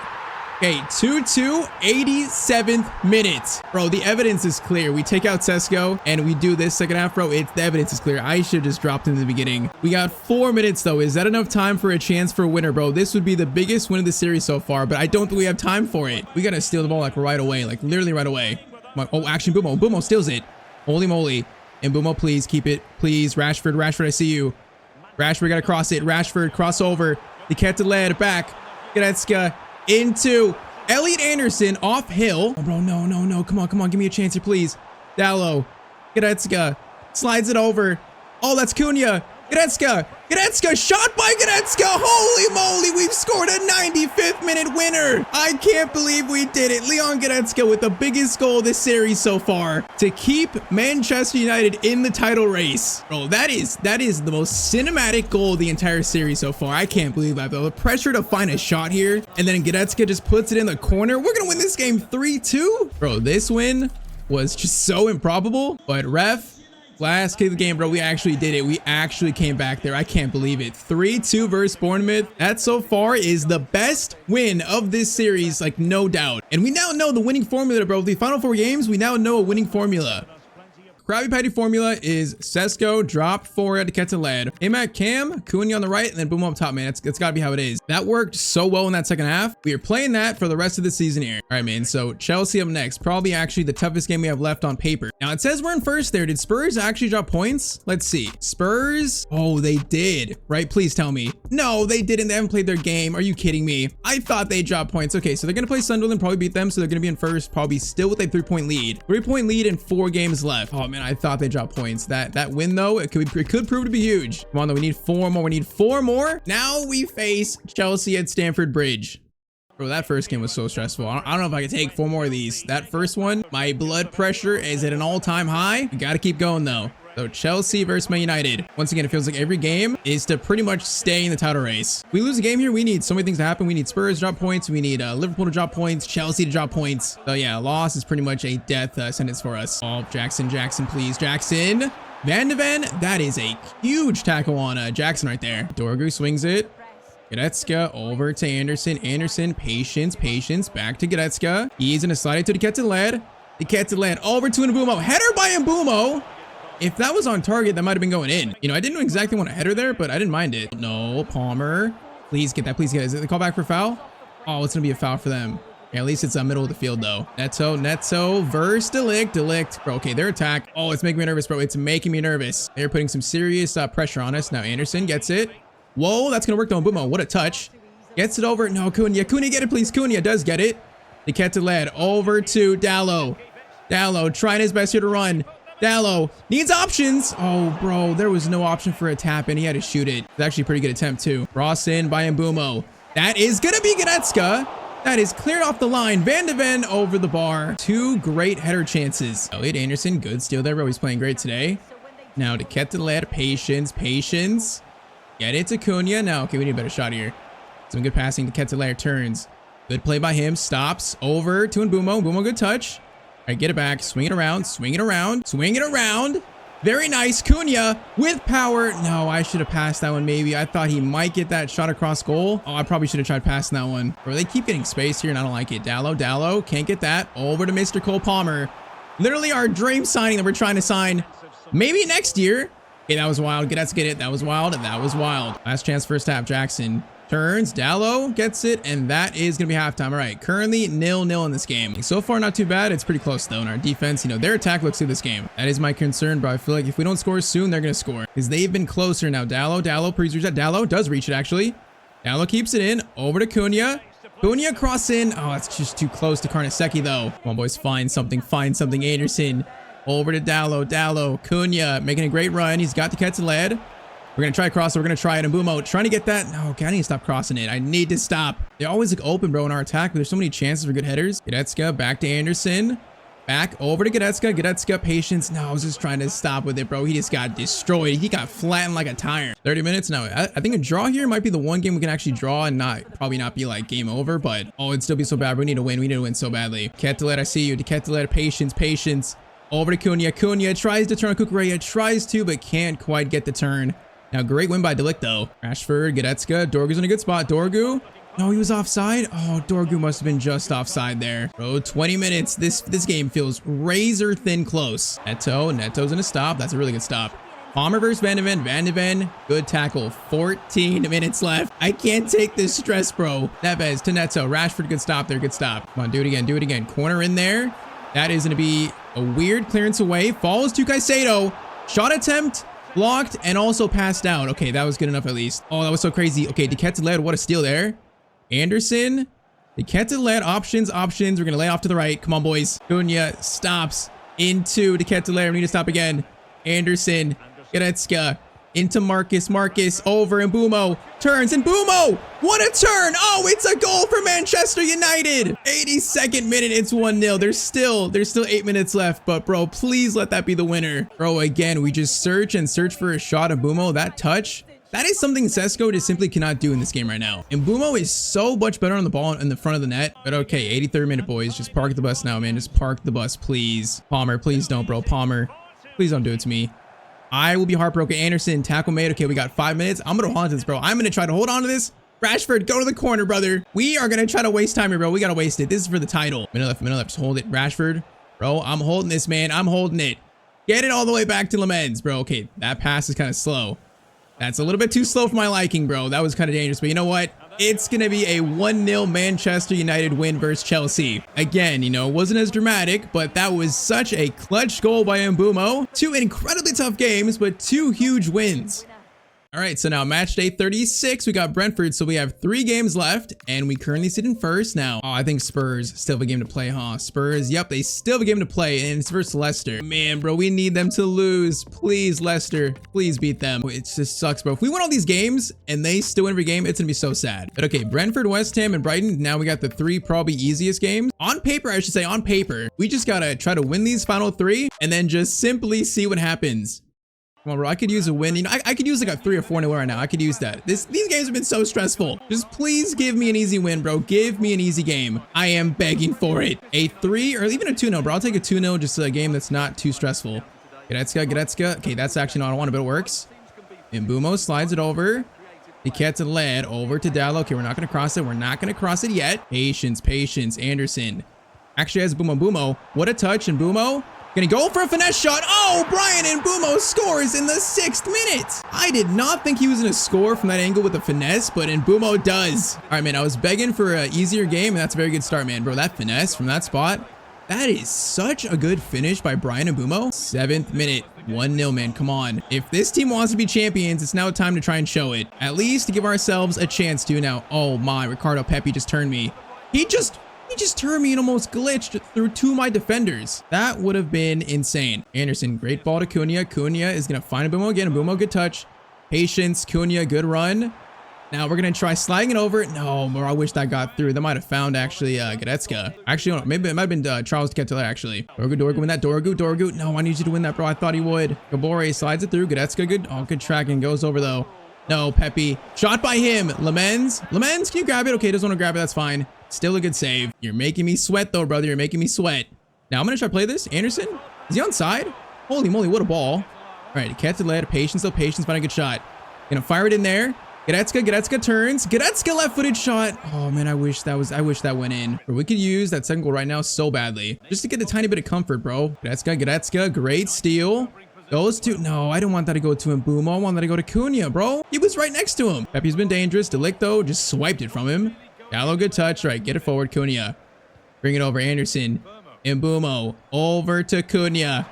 Okay, 2-2, 87th minute. Bro, the evidence is clear. We take out Sesko and we do this second half, bro. The evidence is clear. I should have just dropped him in the beginning. We got 4 minutes, though. Is that enough time for a chance for a winner, bro? This would be the biggest win of the series so far, but I don't think we have time for it. We got to steal the ball like right away, like literally right away. Oh, actually, Mbumo. Mbumo steals it. Holy moly. And Mbumo, please keep it. Please, Rashford. Rashford, I see you. Rashford got to cross it. Rashford, crossover. The Cataled back. Goretzka. Into Elliot Anderson off hill. Oh, bro, no. Come on. Give me a chance here, please. Dallo. Goretzka slides it over. Oh, that's Cunha. Goretzka shot by Goretzka. Holy moly, we've scored a 95th minute winner. I can't believe we did it. Leon Goretzka with the biggest goal of this series so far to keep Manchester United in the title race. Bro, that is the most cinematic goal of the entire series so far. I can't believe that, though. The pressure to find a shot here, and then Goretzka just puts it in the corner. We're gonna win this game 3-2. Bro, this win was just so improbable, but ref, last kick of the game, bro. We actually did it. We actually came back there. I can't believe it. 3-2 versus Bournemouth. That so far is the best win of this series, like no doubt. And we now know the winning formula, bro. The final 4 games, we now know a winning formula. Krabby Patty formula is Sesko, drop forward, Cataled. Aim at Cam, Cunha on the right, and then boom up top, man. It's got to be how it is. That worked so well in that second half. We are playing that for the rest of the season here. All right, man. So Chelsea up next. Probably actually the toughest game we have left on paper. Now, it says we're in first there. Did Spurs actually drop points? Let's see. Spurs. Oh, they did. Right? Please tell me. No, they didn't. They haven't played their game. Are you kidding me? I thought they dropped points. Okay, so they're going to play Sunderland, probably beat them. So they're going to be in first, probably still with a 3-point lead. 3-point lead and 4 games left. Oh, man, I thought they dropped points. That win, though, it could prove to be huge. Come on, though. We need 4 more. We need 4 more. Now we face Chelsea at Stamford Bridge. Bro, that first game was so stressful. I don't know if I can take 4 more of these. That first one, my blood pressure is at an all-time high. We got to keep going, though. So Chelsea versus Man United. Once again, it feels like every game is to pretty much stay in the title race. We lose a game here, we need so many things to happen. We need Spurs to drop points. We need Liverpool to drop points. Chelsea to drop points. So yeah, a loss is pretty much a death sentence for us. Oh, Jackson, please. Jackson. Van de Ven. That is a huge tackle on Jackson right there. Dorgu swings it. Goretzka over to Anderson. Anderson, patience. Back to Goretzka. He's going to slide it to the Cataled. The Cataled over to Mbumo. Header by Mbumo. If that was on target, that might have been going in. You know, I didn't exactly want a header there, but I didn't mind it. No, Palmer. Please get that. Please get it. Is it the call back for foul? Oh, it's going to be a foul for them. Yeah, at least it's middle of the field, though. Neto versus Delict. Bro, okay, their attack. Oh, it's making me nervous, bro. It's making me nervous. They're putting some serious pressure on us. Now Anderson gets it. Whoa, that's going to work, though. Mbumo, what a touch. Gets it over. No, Cunha. Cunha, get it, please. Cunha does get it. The Cataled over to Dallo. Dallo trying his best here to run. Dallo needs options. Oh, bro, there was no option for a tap in. He had to shoot it. It's actually a pretty good attempt, too. Ross in by Mbumo. That is going to be Goretzka. That is cleared off the line. Van de Ven over the bar. 2 great header chances. Elliot Anderson, good steal there, bro. He's playing great today. Now to Cataled. Patience. Get it to Cunha. Now, okay, we need a better shot here. Some good passing to Cataled. Turns. Good play by him. Stops. Over to Mbumo. Mbumo, good touch. All right, get it back. Swing it around. Very nice. Cunha with power. No, I should have passed that one maybe. I thought he might get that shot across goal. Oh, I probably should have tried passing that one. Bro, they keep getting space here, and I don't like it. Dallo. Can't get that. Over to Mr. Cole Palmer. Literally our dream signing that we're trying to sign maybe next year. Okay, that was wild. Let's get it. That was wild. Last chance first half. Jackson. Turns, Dallo gets it, and that is going to be halftime. All right, currently 0-0 in this game. So far, not too bad. It's pretty close, though. And our defense, you know, their attack looks good this game. That is my concern, bro. I feel like if we don't score soon, they're going to score. Because they've been closer now. Dallo, please reach that. Dallo does reach it, actually. Dallo keeps it in. Over to Cunha. Cunha cross in. Oh, it's just too close to Karnasecki, though. Come on, boys. Find something. Anderson. Over to Dallo. Cunha making a great run. He's got the Ketteled. We're going to try cross. We're going to try it. And Mbumo trying to get that. No, okay, I need to stop crossing it. I need to stop. They always look open, bro, in our attack, but there's so many chances for good headers. Goretzka back to Anderson. Back over to Goretzka. Goretzka, patience. No, I was just trying to stop with it, bro. He just got destroyed. He got flattened like a tire. 30 minutes now. I think a draw here might be the one game we can actually draw and probably not be like game over, but it'd still be so bad. We need to win. We need to win so badly. Ketteled, I see you. Ketteled, patience. Over to Cunha. Cunha tries to turn on Kukureya. Tries to, but can't quite get the turn. Now, great win by De Ligt, though. Rashford, Goretzka. Dorgu's in a good spot. Dorgu. No, he was offside. Oh, Dorgu must have been just offside there. Bro, 20 minutes. This game feels razor thin close. Neto's in a stop. That's a really good stop. Palmer versus Van de Ven. Van de Ven, good tackle. 14 minutes left. I can't take this stress, bro. Neves to Neto. Rashford, good stop there. Good stop. Come on, do it again. Corner in there. That is going to be a weird clearance away. Falls to Caicedo. Shot attempt. Blocked and also passed out. Okay, that was good enough at least. Oh, that was so crazy. Okay, De Ketteled, what a steal there. Anderson. De Ketteled, options. We're going to lay off to the right. Come on, boys. Cunha stops into De Ketteled. We need to stop again. Anderson. Goretzka. Into Marcus, over Mbumo, turns, and Mbumo, what a turn! Oh, it's a goal for Manchester United! 82nd minute, it's 1-0. There's still 8 minutes left, but bro, please let that be the winner. Bro, again, we just search for a shot of Mbumo. That touch, that is something Sesko just simply cannot do in this game right now. And Mbumo is so much better on the ball in the front of the net. But okay, 83rd minute, boys. Just park the bus now, man. Just park the bus, please. Palmer, please don't, bro. Palmer, please don't do it to me. I will be heartbroken. Anderson, tackle made. Okay, we got 5 minutes. I'm going to hold on to this, bro. I'm going to try to hold on to this. Rashford, go to the corner, brother. We are going to try to waste time here, bro. We got to waste it. This is for the title. Minute left. Just hold it. Rashford, bro, I'm holding this, man. I'm holding it. Get it all the way back to Lemens, bro. Okay, that pass is kind of slow. That's a little bit too slow for my liking, bro. That was kind of dangerous. But you know what? It's going to be a 1-0 Manchester United win versus Chelsea. Again, you know, it wasn't as dramatic, but that was such a clutch goal by Mbumo. 2 incredibly tough games, but 2 huge wins. All right, so now match day 36, we got Brentford, so we have 3 games left, and we currently sit in first now. Oh, I think Spurs still have a game to play, huh? Spurs, yep, they still have a game to play, and it's versus Leicester. Man, bro, we need them to lose. Please, Leicester, please beat them. It just sucks, bro. If we win all these games, and they still win every game, it's gonna be so sad. But okay, Brentford, West Ham, and Brighton, now we got the 3 probably easiest games. On paper, I should say, on paper, we just gotta try to win these final 3, and then just simply see what happens. Come on, bro. I could use a win. You know, I could use like a 3 or 4-0 right now. I could use that. These games have been so stressful. Just please give me an easy win, bro. Give me an easy game. I am begging for it. A 3 or even a 2-0, bro. I'll take a 2-0, just a game that's not too stressful. Goretzka. Okay, that's actually not what I want, but it works. Mbumo slides it over. De Ketteled over to Dallo. Okay, we're not going to cross it. We're not going to cross it yet. Patience. Anderson actually has Mbumo. What a touch. And Mbumo gonna go for a finesse shot. Oh, Brian Mbumo scores in the 6th minute. I did not think he was gonna score from that angle with a finesse, but Mbumo does. All right, man, I was begging for an easier game, and that's a very good start, man. Bro, that finesse from that spot, that is such a good finish by Brian Mbumo. 7th minute, 1-0, man, come on. If this team wants to be champions, it's now time to try and show it. At least to give ourselves a chance to now. Oh my, Ricardo Pepi just turned me. He just turned me and almost glitched through 2 of my defenders. That would have been insane. Anderson, great ball to Cunha. Cunha is going to find Mbumo again. Mbumo, good touch. Patience. Cunha, good run. Now we're going to try sliding it over. No, bro, I wish that got through. That might have found actually Goretzka. Actually, no, maybe it might have been Charles Ketteled actually. Dorgu, win that. Dorgu. No, I need you to win that, bro. I thought he would. Gabore slides it through. Goretzka, good. Oh, good tracking. Goes over though. No, Pepi. Shot by him. Lemens, can you grab it? Okay, doesn't want to grab it. That's fine. Still a good save. You're making me sweat though, brother. You're making me sweat. Now I'm going to try to play this. Anderson, is he onside? Holy moly, what a ball. All right, Ketteled, patience, find a good shot. Gonna fire it in there. Goretzka turns. Goretzka left-footed shot. Oh man, I wish that went in. But we could use that second goal right now so badly. Just to get a tiny bit of comfort, bro. Goretzka, great steal. Those two. No, I didn't want that to go to Mbumo. I wanted that to go to Cunha, bro. He was right next to him. Pepe's been dangerous. Delicto just swiped it from him. Gallo, good touch. Right, get it forward, Cunha. Bring it over, Anderson. Mbumo over to Cunha.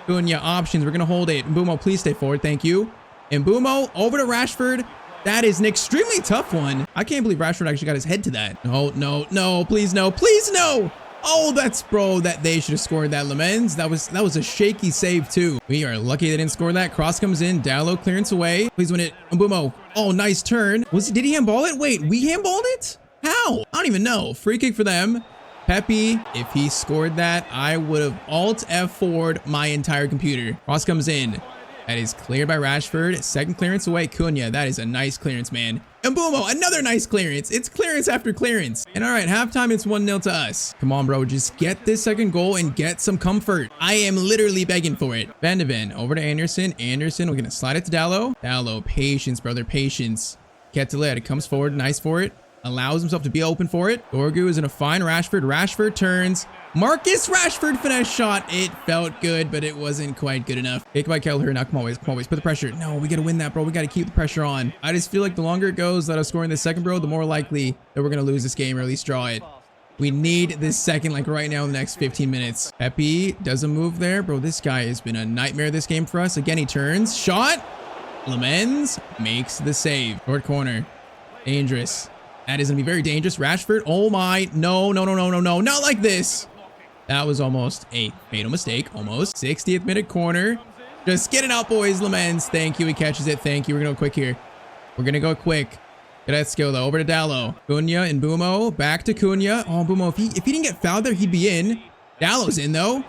Cunha options. We're going to hold it. Mbumo, please stay forward. Thank you. Mbumo over to Rashford. That is an extremely tough one. I can't believe Rashford actually got his head to that. No, no, no, please no, please no. Oh, that's bro, that they should have scored that. Lemens, that was a shaky save too. We are lucky they didn't score that. Cross comes in, Dallo clearance away. Please win it. Mbumo. Oh, nice turn. Did he handball it? Wait, we handballed it? How? I don't even know. Free kick for them. Pepe, if he scored that, I would have Alt F4'd my entire computer. Cross comes in. That is cleared by Rashford. Second clearance away, Cunha. That is a nice clearance, man. Mbumo, another nice clearance. It's clearance after clearance. And all right, halftime, it's 1-0 to us. Come on, bro. Just get this second goal and get some comfort. I am literally begging for it. Van de Ven over to Anderson. Anderson, we're going to slide it to Dallo. Dallo, patience, brother, patience. Keteled comes forward, nice for it. Allows himself to be open for it. Dorgu is in a fine Rashford. Rashford turns. Marcus Rashford finesse shot. It felt good, but it wasn't quite good enough. Kick by Kelleher. Now, come on, boys. Come on, boys. Put the pressure. No, we got to win that, bro. We got to keep the pressure on. I just feel like the longer it goes that I'm scoring this second, bro, the more likely that we're going to lose this game or at least draw it. We need this second, like right now in the next 15 minutes. Pepe doesn't move there. Bro, this guy has been a nightmare this game for us. Again, he turns. Shot. Lemens makes the save. Short corner. Dangerous. That is going to be very dangerous. Rashford. Oh my. No, no, no, no, no, no. Not like this. That was almost a fatal mistake. Almost. 60th minute corner. Just get it out, boys. Lemens. Thank you. He catches it. Thank you. We're going to go quick here. We're going to go quick. Get that skill, though. Over to Dallo. Cunha and Mbumo. Back to Cunha. Oh, Mbumo. If he didn't get fouled there, he'd be in. Dallo's in, though.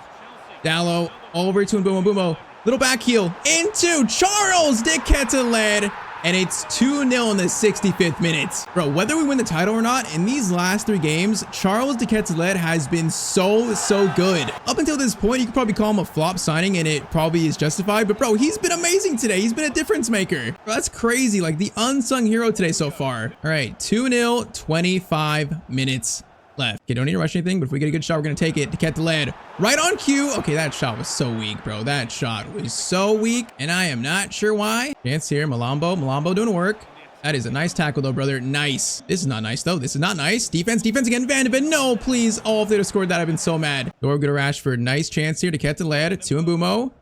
Dallo over to Mbumo. Mbumo. Little back heel. Into Charles de Keteled. And it's 2-0 in the 65th minute. Bro, whether we win the title or not, in these last 3 games, Charles de Keteled has been so good. Up until this point, you could probably call him a flop signing, and it probably is justified. But bro, he's been amazing today. He's been a difference maker. Bro, that's crazy. Like the unsung hero today so far. All right, 2-0, 25 minutes left. Okay, don't need to rush anything, but if we get a good shot, we're going to take it. To Keteled. Right on cue. Okay, that shot was so weak, bro. That shot was so weak, and I am not sure why. Chance here. Malambo. Malambo doing work. That is a nice tackle, though, brother. Nice. This is not nice, though. This is not nice. Defense. Defense again. Van de Ven. No, please. Oh, if they'd have scored that, I've been so mad. Dorgu to Rashford. Nice chance here to Keteled. To Mbumo.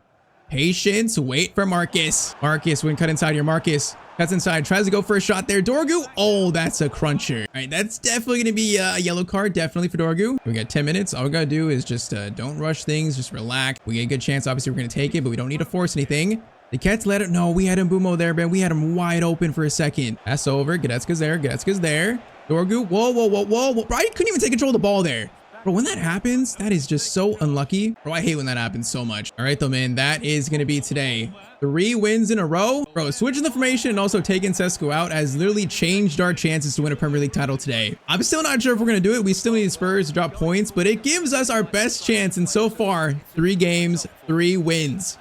Patience. Wait for Marcus. Marcus, we can cut inside here. Marcus. Cuts inside, tries to go for a shot there. Dorgu. Oh, that's a cruncher. All right, that's definitely going to be a yellow card, definitely for Dorgu. We got 10 minutes. All we got to do is just don't rush things. Just relax. We get a good chance. Obviously, we're going to take it, but we don't need to force anything. The Cats let it. No, we had Mbumo there, man. We had him wide open for a second. That's over. Goretzka's there. Goretzka's there. Dorgu. Whoa, whoa, whoa, whoa. Bro, I couldn't even take control of the ball there. Bro, when that happens, that is just so unlucky. Bro, I hate when that happens so much. All right, though, man, that is going to be today. 3 wins in a row. Bro, switching the formation and also taking Sesko out has literally changed our chances to win a Premier League title today. I'm still not sure if we're going to do it. We still need Spurs to drop points, but it gives us our best chance. And so far, 3 games, 3 wins.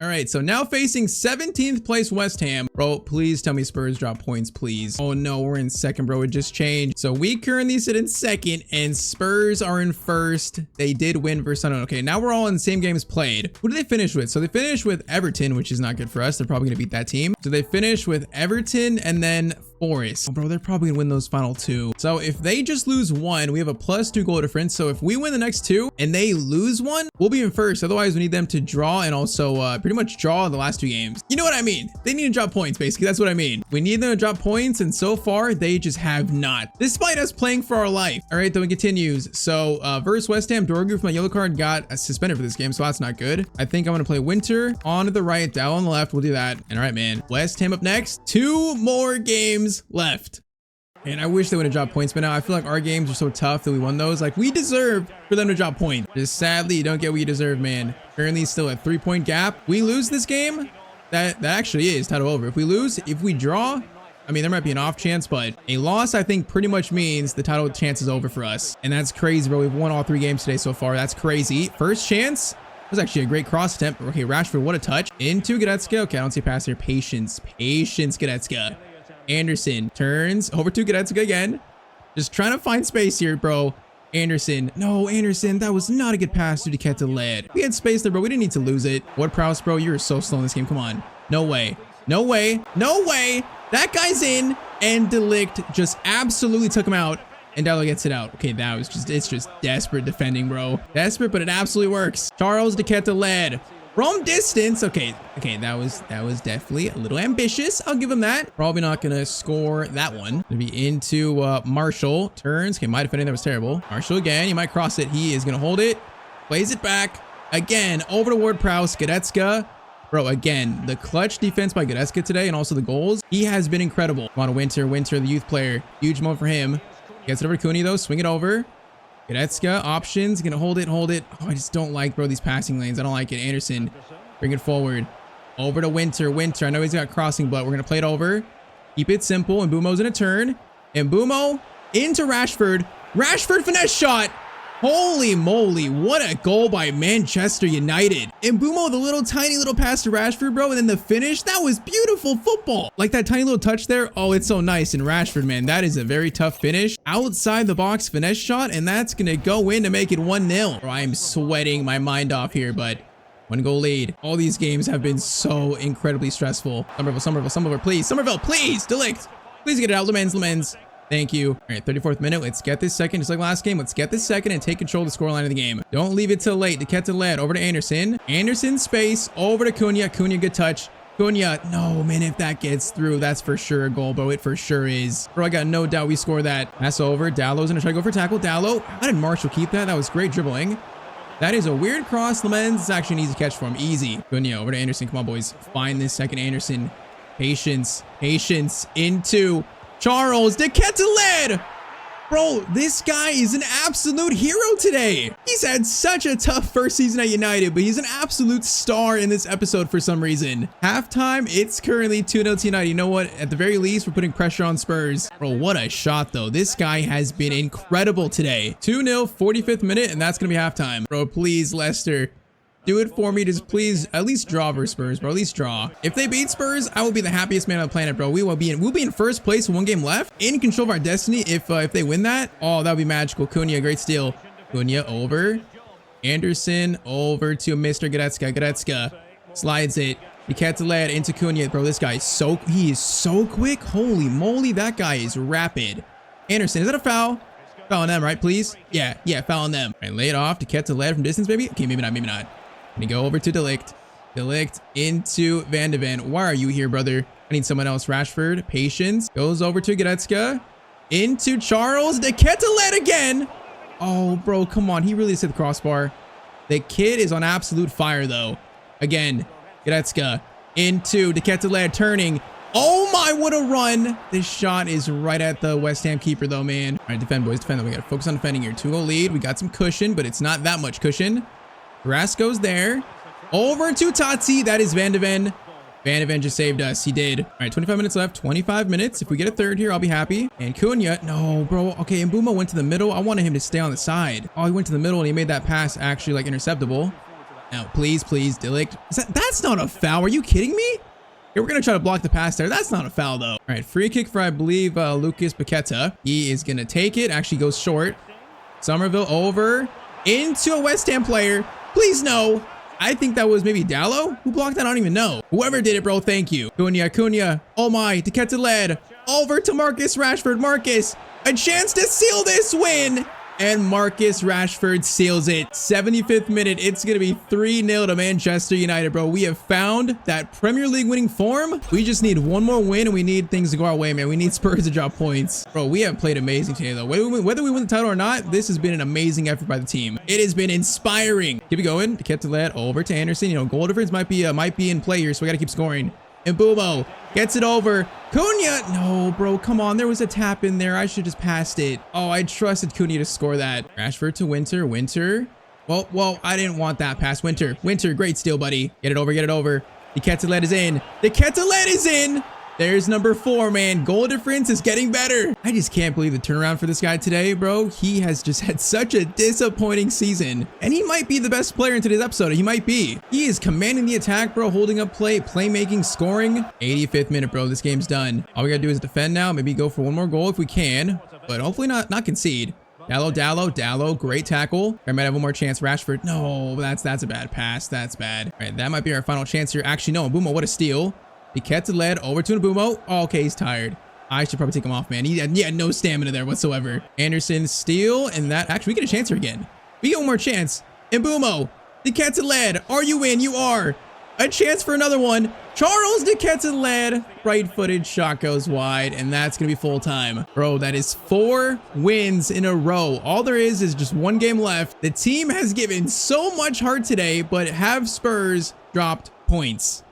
All right, so now facing 17th place West Ham. Bro, please tell me Spurs drop points, please. Oh no, we're in second, bro. It just changed. So we currently sit in second and Spurs are in first. They did win versus Sunderland. Okay, now we're all in the same games played. Who did they finish with? So they finished with Everton, which is not good for us. They're probably gonna beat that team. So they finished with Everton and then Forest. Oh, bro, they're probably gonna win those final 2. So if they just lose 1, we have a +2 goal difference. So if we win the next 2 and they lose 1, we'll be in first. Otherwise, we need them to draw and also pretty much draw the last 2 games. You know what I mean? They need to drop points, basically. That's what I mean. We need them to drop points, and so far, they just have not. Despite us playing for our life. All right, then it continues. So versus West Ham, Dorgu from my yellow card got suspended for this game, so that's not good. I think I'm gonna play Winter on the right, Dow on the left. We'll do that. And all right, man. West Ham up next. 2 more games left. And I wish they would have dropped points, but now I feel like our games are so tough that we won those. Like, we deserve for them to drop points. Just sadly, you don't get what you deserve, man. Currently still a 3-point gap. We lose this game, that actually is title over. If we lose, if we draw, I mean, there might be an off chance, but a loss, I think, pretty much means the title chance is over for us. And that's crazy, bro. We've won all 3 games today so far. That's crazy. First chance. That was actually a great cross attempt. Okay, Rashford, what a touch. Into Goretzka. Okay, I don't see a pass here. Patience. Patience, Goretzka. Anderson turns over to Goretzka again. Just trying to find space here, bro. Anderson. No, Anderson. That was not a good pass to Keteled. We had space there, bro. We didn't need to lose it. Ward-Prowse, bro. You're so slow in this game. Come on. No way. No way. No way. That guy's in. And Delict just absolutely took him out. And Dallo gets it out. Okay, that was just, it's just desperate defending, bro. Desperate, but it absolutely works. Charles Keteled. From distance. Okay, that was definitely a little ambitious. I'll give him that. Probably not gonna score that one. Gonna be into Marshall. Turns. Okay, my defending that was terrible. Marshall again. He might cross it. He is gonna hold it. Plays it back. Again, over to Ward-Prowse. Goretzka. Bro, again, the clutch defense by Goretzka today and also the goals. He has been incredible. Come on, Winter, the youth player. Huge moment for him. Gets it over to Cooney though. Swing it over. Goretzka, options, gonna hold it. Oh, I just don't like, bro, these passing lanes. I don't like it. Anderson, bring it forward. Over to Winter. I know he's got crossing, but we're gonna play it over. Keep it simple, and Mbumo's in a turn. And Mbumo into Rashford. Rashford finesse shot. Holy moly, what a goal by Manchester United. And Mbumo, the tiny little pass to Rashford, bro, and then the finish, that was beautiful football. Like that tiny little touch there, oh, it's so nice. And Rashford, man, that is a very tough finish. Outside the box finesse shot, and that's gonna go in to make it 1-0. Bro, I am sweating my mind off here, but 1-goal lead. All these games have been so incredibly stressful. Somerville, please. Somerville, please. Delict, please get it out. Lemens. Thank you. All right, 34th minute. Let's get this second, just like last game. Let's get this second and take control of the scoreline of the game. Don't leave it till late. Keteled over to Anderson. Anderson space over to Cunha. Cunha, good touch. Cunha, no, man, if that gets through, that's for sure a goal, bro. It for sure is. Bro, I got no doubt we score that. Pass over. Dallo's gonna try to go for tackle. Dallo, how did Marshall keep that? That was great dribbling. That is a weird cross. Lemens, it's actually an easy catch for him. Easy. Cunha over to Anderson. Come on, boys. Find this second Anderson. Patience into Charles Keteled. Bro, this guy is an absolute hero today. He's had such a tough first season at United, but he's an absolute star in this episode for some reason. Halftime, it's currently 2-0 to United. You know what? At the very least, we're putting pressure on Spurs. Bro, what a shot, though. This guy has been incredible today. 2-0, 45th minute, and that's going to be halftime. Bro, please, Leicester. Do it for me. Just please at least draw versus Spurs, bro. At least draw. If they beat Spurs, I will be the happiest man on the planet, bro. We'll be in first place with 1 game left, in control of our destiny. If they win that, oh, that would be magical. Cunha, great steal. Cunha over. Anderson over to Mr. Goretzka. Slides it. Keteled into Cunha. Bro, this guy is he is so quick. Holy moly, that guy is rapid. Anderson, is that a foul? Foul on them, right, please? Yeah, foul on them. All right, lay it off to Keteled from distance, maybe? Okay, maybe not. Gonna go over to Delict. Delict into Van de Ven. Why are you here, brother? I need someone else. Rashford, patience. Goes over to Goretzka. Into Charles Keteled again. Oh, bro, come on. He really hit the crossbar. The kid is on absolute fire, though. Again, Goretzka into Keteled turning. Oh my, what a run. This shot is right at the West Ham keeper, though, man. All right, defend, boys. Defend. We got to focus on defending here. 2-0 lead. We got some cushion, but it's not that much cushion. Carrasco's there. Over to Tati. That is Van de Ven. Van de Ven just saved us. He did. All right, 25 minutes left. 25 minutes. If we get a third here, I'll be happy. And Cunha. No, bro. Okay, and Mbumo went to the middle. I wanted him to stay on the side. Oh, he went to the middle and he made that pass actually like interceptable. Now, please, Delict. That's not a foul. Are you kidding me? Here, we're going to try to block the pass there. That's not a foul, though. All right, free kick for, I believe, Lucas Paqueta. He is going to take it. Actually goes short. Somerville over into a West Ham player. Please, no. I think that was maybe Dallo who blocked that. I don't even know. Whoever did it, bro, thank you. Cunha. Oh my, Keteled. Over to Marcus Rashford. Marcus, a chance to seal this win. And Marcus Rashford seals it. 75th minute. It's going to be 3-0 to Manchester United, bro. We have found that Premier League winning form. We just need one more win and we need things to go our way, man. We need Spurs to drop points. Bro, we have played amazing today, though. Whether we win the title or not, this has been an amazing effort by the team. It has been inspiring. Keep it going. Keteled over to Anderson. You know, goal difference might be in play here, so we got to keep scoring. And Mbumo gets it over. Cunha. No, bro. Come on. There was a tap in there. I should just passed it. Oh, I trusted Cunha to score that. Rashford to Winter. Well, I didn't want that pass. Winter. Great steal, buddy. Get it over. The Keteled is in. There's number 4, man. Goal difference is getting better. I just can't believe the turnaround for this guy today, bro. He has just had such a disappointing season. And he might be the best player in today's episode. He might be. He is commanding the attack, bro. Holding up play, playmaking, scoring. 85th minute, bro. This game's done. All we gotta do is defend now. Maybe go for one more goal if we can. But hopefully not concede. Dallo, great tackle. I might have one more chance. Rashford, no, that's a bad pass. That's bad. All right, that might be our final chance here. Actually, no, Mbumo, what a steal. Led over to Mbumo. Oh, okay, he's tired. I should probably take him off, man. He had no stamina there whatsoever. Anderson steal, and that, actually, we get a chance here again. We get one more chance. Mbumo, Led, are you in? You are. A chance for another one. Charles Led, right-footed shot goes wide, and that's going to be full time. Bro, that is 4 wins in a row. All there is just one game left. The team has given so much heart today, but have Spurs dropped points?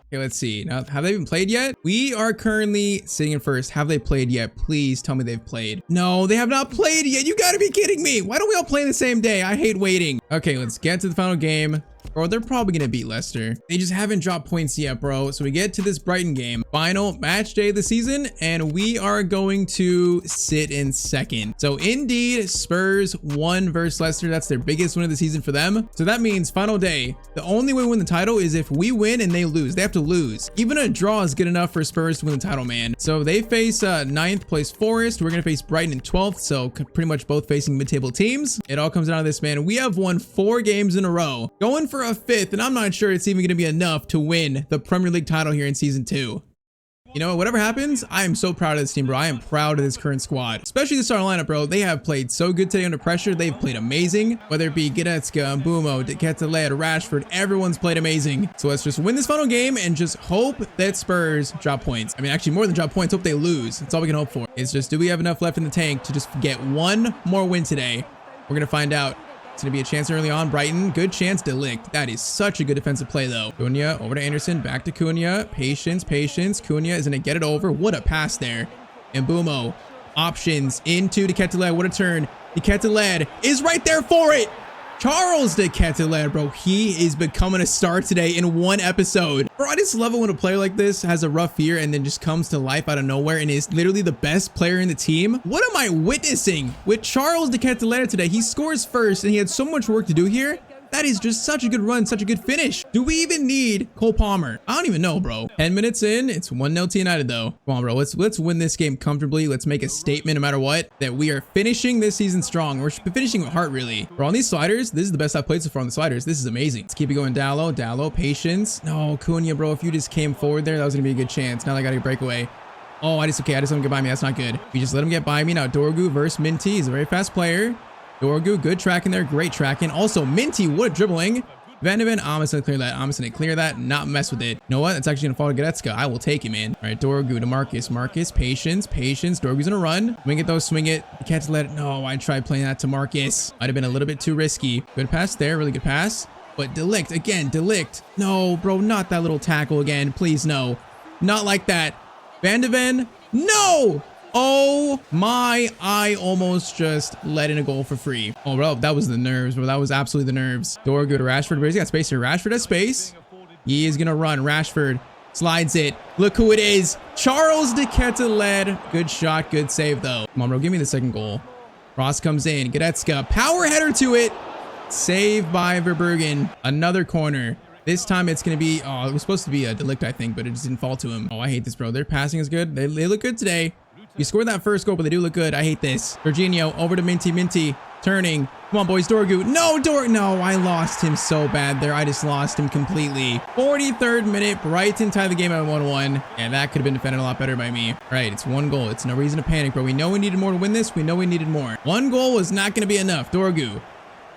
Okay, let's see. Now, have they even played yet? We are currently sitting in first. Have they played yet? Please tell me they've played. No, they have not played yet. You gotta be kidding me. Why don't we all play the same day? I hate waiting. Okay, let's get to the final game. Bro, they're probably gonna beat Leicester. They just haven't dropped points yet, bro. So we get to this Brighton game, final match day of the season, and we are going to sit in second. So indeed, Spurs won versus Leicester. That's their biggest win of the season for them. So that means final day, the only way we win the title is if we win and they lose. They have to lose. Even a draw is good enough for Spurs to win the title, man. So they face 9th place Forest. We're gonna face Brighton in 12th. So pretty much both facing mid-table teams. It all comes down to this, man. We have won 4 games in a row, going for a 5th, and I'm not sure it's even going to be enough to win the Premier League title here in season 2. You know, whatever happens, I am so proud of this team, bro. I am proud of this current squad, especially the starting lineup, bro. They have played so good today under pressure. They've played amazing, whether it be Goretzka, Mbumo, Led, Rashford. Everyone's played amazing. So let's just win this final game and just hope that Spurs drop points. I mean, actually more than drop points, hope they lose. That's all we can hope for. It's just, do we have enough left in the tank to just get one more win today? We're going to find out. It's going to be a chance early on. Brighton, good chance. Delict. That is such a good defensive play, though. Cunha over to Anderson. Back to Cunha. Patience. Cunha is going to get it over. What a pass there. And Mbumo. Options into Led. What a turn. Led is right there for it. Charles Led, bro. He is becoming a star today in one episode. Bro, I just love it when a player like this has a rough year and then just comes to life out of nowhere and is literally the best player in the team. What am I witnessing with Charles Led today? He scores first and he had so much work to do here. That is just such a good run, such a good finish. Do we even need Cole Palmer? I don't even know, bro. 10 minutes in, it's 1-0 to United, though. Come on, bro. Let's win this game comfortably. Let's make a statement, no matter what, that we are finishing this season strong. We're finishing with heart, really. Bro, on these sliders, this is the best I've played so far on the sliders. This is amazing. Let's keep it going. Dallo, patience. No, Cunha, bro. If you just came forward there, that was gonna be a good chance. Now they got a breakaway. Oh, I just let him get by me. That's not good. We just let him get by me. Now Dorgu versus Minty. He's a very fast player. Dorgu, good tracking there, great tracking. Also, Minty, what a dribbling. Van de Ven, I'm just gonna clear that. I'm just gonna clear that, not mess with it. You know what? It's actually gonna fall to Goretzka. I will take it, man. All right, Dorgu to Marcus. Patience. Dorgu's gonna run. Swing it, though, swing it. You can't let it. No, I tried playing that to Marcus. Might have been a little bit too risky. Good pass there, really good pass. But Delict, again, Delict. No, bro, not that little tackle again. Please, no. Not like that. Van de Ven, no! Oh my, I almost just let in a goal for free. Oh, bro, that was the nerves, bro. That was absolutely the nerves. Dorgu to Rashford, but he's got space here. Rashford has space. He is going to run. Rashford slides it. Look who it is. Charles Led. Good shot, good save, though. Come on, bro, give me the second goal. Ross comes in. Goretzka, power header to it. Saved by Verbruggen. Another corner. This time it's going to be, oh, it was supposed to be a Delict, I think, but it just didn't fall to him. Oh, I hate this, bro. Their passing is good. They look good today. You scored that first goal, but they do look good. I hate this. Jorginho over to Minty. Turning. Come on, boys. Dorgu. No, I lost him so bad there. I just lost him completely. 43rd minute. Brighton tie the game at 1-1. Yeah, that could have been defended a lot better by me. All right, it's 1 goal. It's no reason to panic, bro. We know we needed more to win this. We know we needed more. 1 goal was not going to be enough. Dorgu.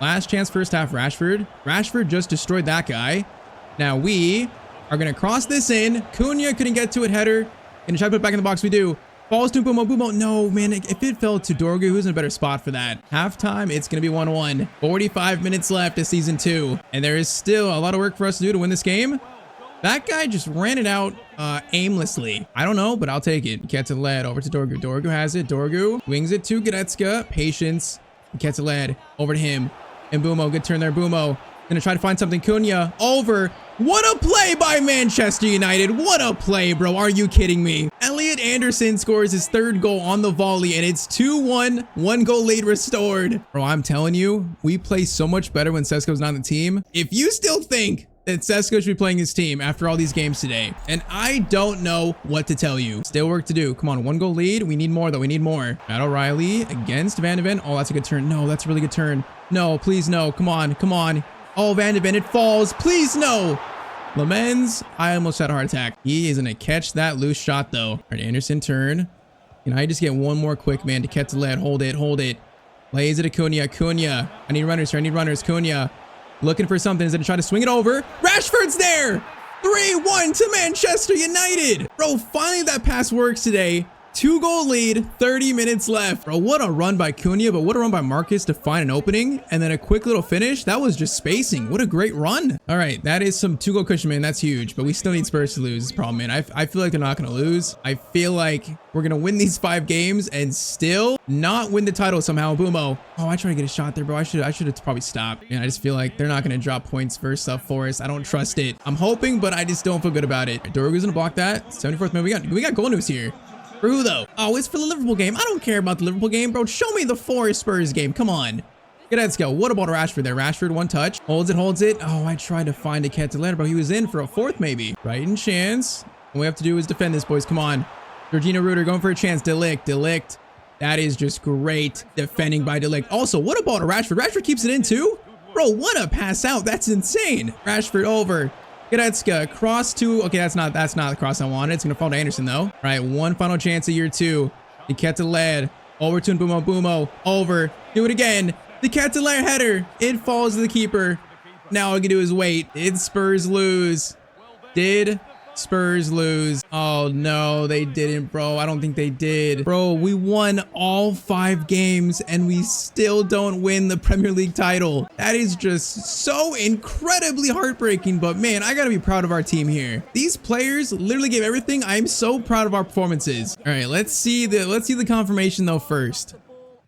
Last chance first half. Rashford. Rashford just destroyed that guy. Now we are going to cross this in. Cunha couldn't get to it. Header. Going to try to put it back in the box. We do. Falls to Mbumo. No, man, if it fell to Dorgu, who's in a better spot for that? Halftime, it's going to be 1-1. 45 minutes left of season 2. And there is still a lot of work for us to do to win this game. That guy just ran it out aimlessly. I don't know, but I'll take it. Led over to Dorgu. Dorgu has it. Dorgu wings it to Goretzka. Patience. Led over to him. And Mbumo, good turn there. Mbumo gonna try to find something. Cunha over. What a play by Manchester United. What a play, bro. Are you kidding me? Elliot Anderson scores his 3rd goal on the volley, and it's 2-1. 1 goal lead restored. Bro, I'm telling you, we play so much better when Sesko's not on the team. If you still think that Sesko should be playing his team after all these games today. And I don't know what to tell you. Still work to do. Come on, 1-goal lead. We need more though. We need more. Matt O'Reilly against Van de Ven. Oh, that's a good turn. No, that's a really good turn. No, please no. Come on, come on. Oh, Van de Ven, it falls. Please no. Lamens, I almost had a heart attack. He is gonna catch that loose shot though. All right, Anderson turn. Can I just get one more quick man to catch the lead? Hold it, hold it. Lays it to Cunha. Cunha. I need runners here. I need runners. Cunha. Looking for something. Is going to try to swing it over. Rashford's there. 3-1 to Manchester United. Bro, finally that pass works today. 2-goal lead, 30 minutes left. Bro, what a run by Cunha, but what a run by Marcus to find an opening. And then a quick little finish. That was just spacing. What a great run. All right, that is some 2-goal cushion, man. That's huge, but we still need Spurs to lose. This problem, man. I feel like they're not going to lose. I feel like we're going to win these 5 games and still not win the title somehow. Boomo. Oh, I tried to get a shot there, bro. I should have probably stopped. Man, I just feel like they're not going to drop points versus Forest. I don't trust it. I'm hoping, but I just don't feel good about it. Dorigu's going to block that. 74th man. We got goal news here. For who though? Oh, it's for the Liverpool game. I don't care about the Liverpool game, bro. Show me the Forest Spurs game. Come on. Let's go. What about Rashford there? Rashford, one touch. Holds it, holds it. Oh, I tried to find a Catalan, bro. He was in for a 4th maybe. Right in chance. All we have to do is defend this, boys. Come on. Georgina Ruder going for a chance. Delict. That is just great defending by Delict. Also, what about Rashford? Rashford keeps it in too? Bro, what a pass out. That's insane. Rashford over. Goretzka, cross to, okay, that's not the cross I wanted. It's going to fall to Anderson, though. All right, one final chance of year 2. The Catalan, over to Mbumo, over. Do it again. The Catalan header. It falls to the keeper. Now all I can do is wait. Did Spurs lose? Did Spurs lose? Oh, no, they didn't, bro. I don't think they did. Bro, we won all 5 games and we still don't win the Premier League title. That is just so incredibly heartbreaking, but man, I gotta be proud of our team here. These players literally gave everything. I'm so proud of our performances. All right, let's see the confirmation though first.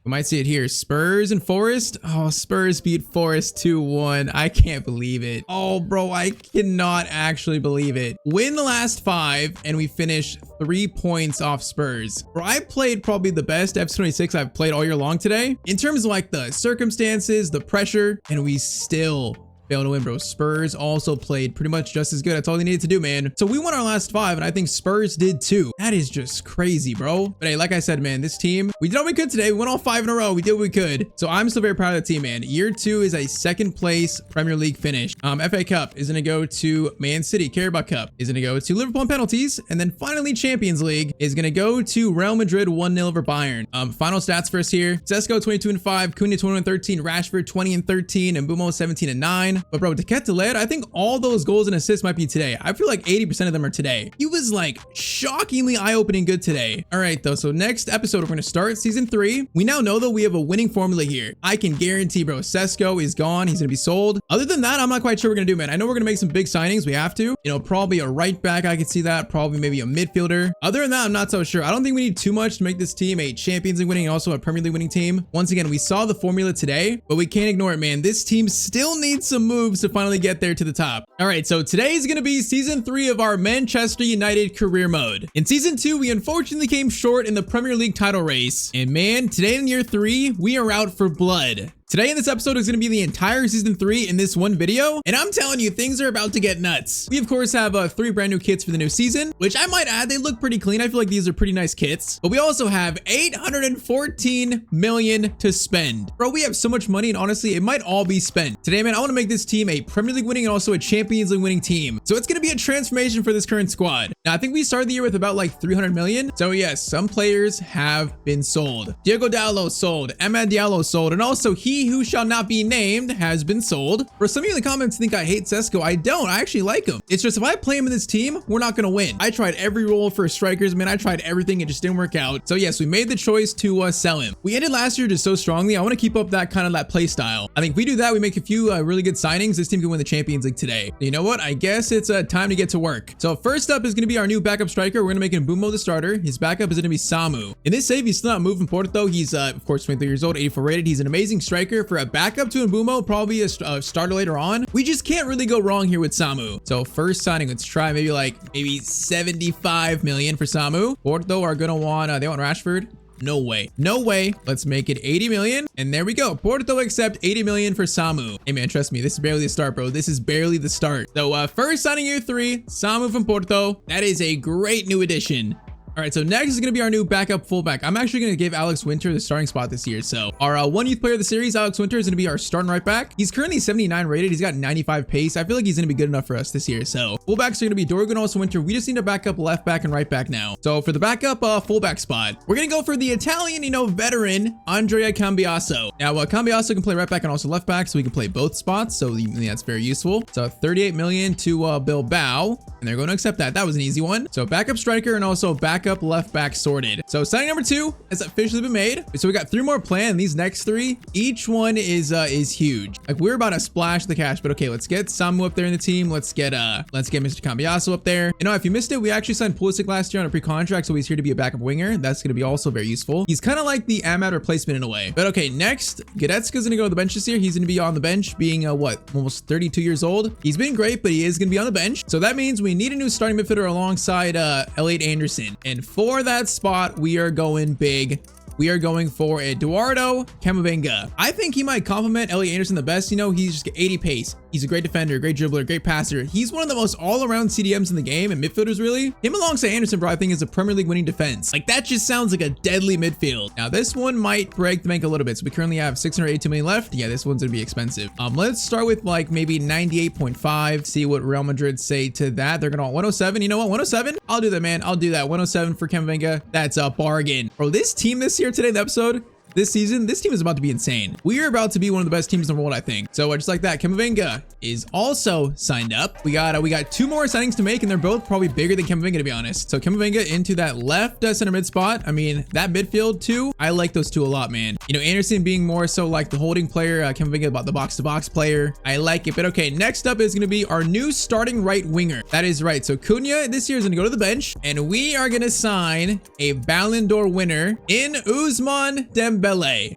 We might see it here. Spurs and Forest. Oh, Spurs beat Forest 2-1. I can't believe it. Oh, bro, I cannot actually believe it. Win the last 5, and we finish 3 points off Spurs. Bro, I played probably the best FC26 I've played all year long today. In terms of like the circumstances, the pressure, and we still failed to win, bro. Spurs also played pretty much just as good. That's all they needed to do, man. So we won our last 5, and I think Spurs did too. That is just crazy, bro. But hey, like I said, man, this team, we did what we could today. We won all 5 in a row. We did what we could. So I'm still very proud of the team, man. Year 2 is a 2nd place Premier League finish. FA Cup is going to go to Man City. Carabao Cup is going to go to Liverpool on penalties. And then finally, Champions League is going to go to Real Madrid 1-0 over Bayern. Final stats first here. Sesko 22-5, Cunha 21-13, Rashford 20-13, and Mbumo 17-9. But bro, to get to lead, I think all those goals and assists might be today. I feel like 80% of them are today. He was like shockingly eye-opening good today. All right, though. So next episode, we're going to start season 3. We now know that we have a winning formula here. I can guarantee, bro, Sesko is gone. He's going to be sold. Other than that, I'm not quite sure what we're going to do, man. I know we're going to make some big signings. We have to, you know, probably a right back. I could see that. Probably maybe a midfielder. Other than that, I'm not so sure. I don't think we need too much to make this team a Champions League winning and also a Premier League winning team. Once again, we saw the formula today, but we can't ignore it, man. This team still needs some moves to finally get there to the top. All right, so today is going to be season 3 of our Manchester United career mode. In season 2, we unfortunately came short in the Premier League title race. And man, today in year 3, we are out for blood. Today in this episode is going to be the entire season 3 in this one video, and I'm telling you, things are about to get nuts. We of course have 3 brand new kits for the new season, which I might add, they look pretty clean. I feel like these are pretty nice kits, but we also have 814 million to spend. Bro, we have so much money, and honestly, it might all be spent. Today, man, I want to make this team a Premier League winning and also a Champions League winning team. So it's going to be a transformation for this current squad. Now, I think we started the year with about like 300 million. So yes, some players have been sold. Diego Dallo sold, Amad Diallo sold, and also he who shall not be named has been sold. For some of you in the comments think I hate Sesko. I don't. I actually like him. It's just if I play him in this team, we're not going to win. I tried every role for strikers, man. I tried everything. It just didn't work out. So yes, we made the choice to sell him. We ended last year just so strongly. I want to keep up that kind of that play style. I think if we do that, we make a few really good signings, this team can win the Champions League today. You know what? I guess it's time to get to work. So first up is going to be our new backup striker. We're going to make Mbumo the starter. His backup is going to be Samu. In this save, he's still not moved from Porto though. He's of course 23 years old, 84 rated. He's an amazing striker. For a backup to Mbumo, probably a starter later on. We just can't really go wrong here with Samu. So first signing, let's try maybe 75 million for Samu. Porto are going to want, they want Rashford. No way. No way. Let's make it 80 million. And there we go. Porto accept 80 million for Samu. Hey man, trust me, this is barely the start, bro. This is barely the start. So first signing year 3, Samu from Porto. That is a great new addition. All right, so next is going to be our new backup fullback. I'm actually going to give Alex Winter the starting spot this year. So our one youth player of the series, Alex Winter, is going to be our starting right back. He's currently 79 rated. He's got 95 pace. I feel like he's going to be good enough for us this year. So fullbacks are going to be Dorgan, also Winter. We just need a backup left back and right back now. So for the backup fullback spot, we're going to go for the Italian, veteran, Andrea Cambiaso. Now, Cambiaso can play right back and also left back, so we can play both spots. So that's very useful. So 38 million to Bilbao, and they're going to accept that. That was an easy one. So backup striker and also backup left back sorted. So signing number 2 has officially been made. So we got 3 more planned. These next 3, each one is huge. Like we're about to splash the cash, but okay, let's get Samu up there in the team. Let's get Mr. Cambiaso up there. If you missed it, we actually signed Pulisic last year on a pre-contract, so he's here to be a backup winger. That's going to be also very useful. He's kind of like the Ahmad replacement in a way. But okay, next, Gadetska's going to go to the bench this year. He's going to be on the bench being almost 32 years old. He's been great, but he is going to be on the bench. So that means we need a new starting midfielder alongside Elliot Anderson. And for that spot, we are going big. We are going for Eduardo Camavinga. I think he might complement Elliot Anderson the best. He's just 80 pace. He's a great defender, great dribbler, great passer. He's one of the most all-around CDMs in the game and midfielders, really. Him alongside Anderson, bro, I think is a Premier League winning defense. Like that just sounds like a deadly midfield. Now this one might break the bank a little bit. So we currently have 682 million left. Yeah, this one's gonna be expensive. Let's start with like maybe 98.5. See what Real Madrid say to that. They're gonna want 107. You know what? 107? I'll do that, man. I'll do that. 107 for Camavinga. That's a bargain. Bro, this team this year today in the episode, this season, this team is about to be insane. We are about to be one of the best teams in the world, I think. So just like that, Camavinga is also signed up. We got 2 more signings to make, and they're both probably bigger than Camavinga, to be honest. So Camavinga into that left center mid spot. I mean, that midfield too, I like those two a lot, man. Anderson being more so like the holding player, Camavinga about the box-to-box player. I like it. But okay, next up is going to be our new starting right winger. That is right. So Cunha this year is going to go to the bench, and we are going to sign a Ballon d'Or winner in Ousmane Dembele.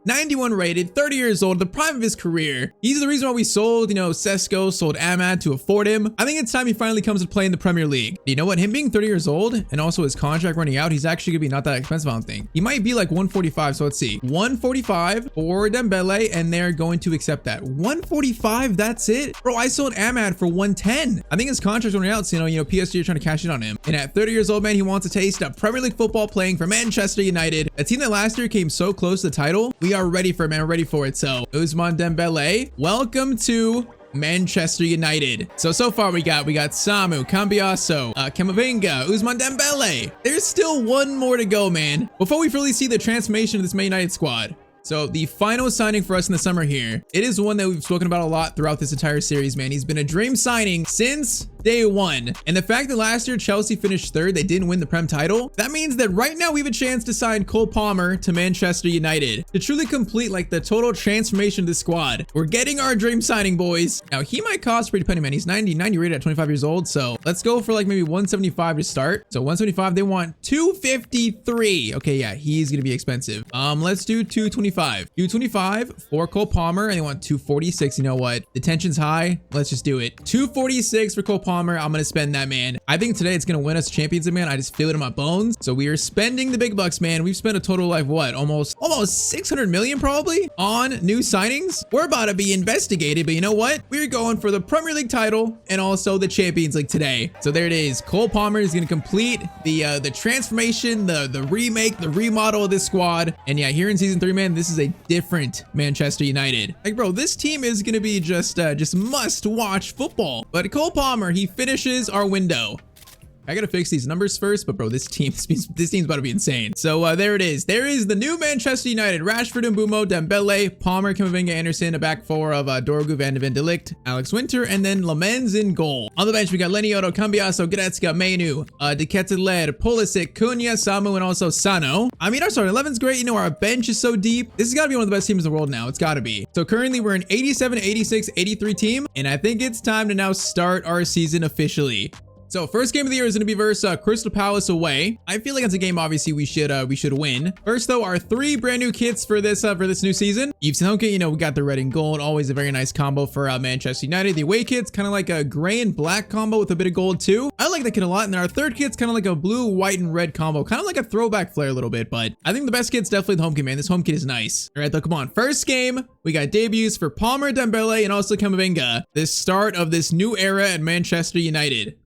91 rated, 30 years old, the prime of his career. He's the reason why we sold, Sesko, sold Ahmad to afford him. I think it's time he finally comes to play in the Premier League. You know what? Him being 30 years old and also his contract running out, he's actually gonna be not that expensive, I don't think. He might be like 145, so let's see. 145 for Dembele, and they're going to accept that. 145, that's it? Bro, I sold Ahmad for 110. I think his contract's running out, so PSG are trying to cash in on him. And at 30 years old, man, he wants a taste of Premier League football playing for Manchester United, a team that last year came so close to the title. We are ready for it, man. We're ready for it. So Ousmane Dembele, welcome to Manchester United. So far we got Samu, Cambiaso, Camavinga, Ousmane Dembele. There's still one more to go, man, before we really see the transformation of this Man United squad. So the final signing for us in the summer here, it is one that we've spoken about a lot throughout this entire series, man. He's been a dream signing since day one. And the fact that last year Chelsea finished 3rd, they didn't win the Prem title, that means that right now we have a chance to sign Cole Palmer to Manchester United to truly complete like the total transformation of the squad. We're getting our dream signing, boys. Now he might cost pretty penny, man. He's 90 rated at 25 years old. So let's go for like maybe 175 to start. So 175, they want 253. Okay, yeah, he's gonna be expensive. Let's do 225. 225 for Cole Palmer, and they want 246. You know what? The tension's high. Let's just do it. 246 for Cole Palmer. I'm gonna spend that, man. I think today it's gonna win us Champions League, man. I just feel it in my bones. So we are spending the big bucks, man. We've spent a total like what? Almost 600 million probably on new signings. We're about to be investigated, but you know what? We're going for the Premier League title and also the Champions League today. So there it is. Cole Palmer is gonna complete the transformation, the remake, the remodel of this squad. And yeah, here in season 3, man, this is a different Manchester United. Like, bro, this team is gonna be just must watch football. But Cole Palmer, he finishes our window. I gotta fix these numbers first, but bro, this team's about to be insane. So there it is. There is the new Manchester United. Rashford, Mbumo, Dembele, Palmer, Camavinga, Anderson, a back 4 of Dorgu, Van de Ligt, Alex Winter, and then Lamens in goal. On the bench, we got Leniotto, Cambiaso, Goretzka, Menu, De Ketelaere, Pulisic, Cunha, Samu, and also Sano. I mean, our starting 11's great. Our bench is so deep. This has got to be one of the best teams in the world now. It's got to be. So currently, we're an 87, 86, 83 team, and I think it's time to now start our season officially. So first game of the year is going to be versus Crystal Palace away. I feel like it's a game obviously we should win. First though, our 3 brand new kits for this new season. EAFC home kit, you know, we got the red and gold, always a very nice combo for Manchester United. The away kit's kind of like a gray and black combo with a bit of gold too. I like that kit a lot. And then our third kit's kind of like a blue, white, and red combo, kind of like a throwback flair a little bit. But I think the best kit's definitely the home kit, man. This home kit is nice. All right, though, come on. First game, we got debuts for Palmer, Dembele, and also Camavinga. This start of this new era at Manchester United.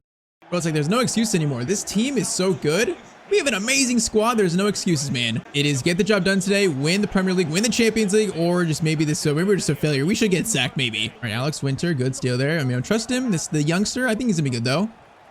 Bro, it's like there's no excuse anymore. This team is so good. We have an amazing squad. There's no excuses, man. It is get the job done today, win the Premier League, win the Champions League, or just maybe this. So maybe we're just a failure. We should get sacked, maybe. All right, Alex Winter, good steal there. I mean, I trust him. The youngster. I think he's gonna be good though.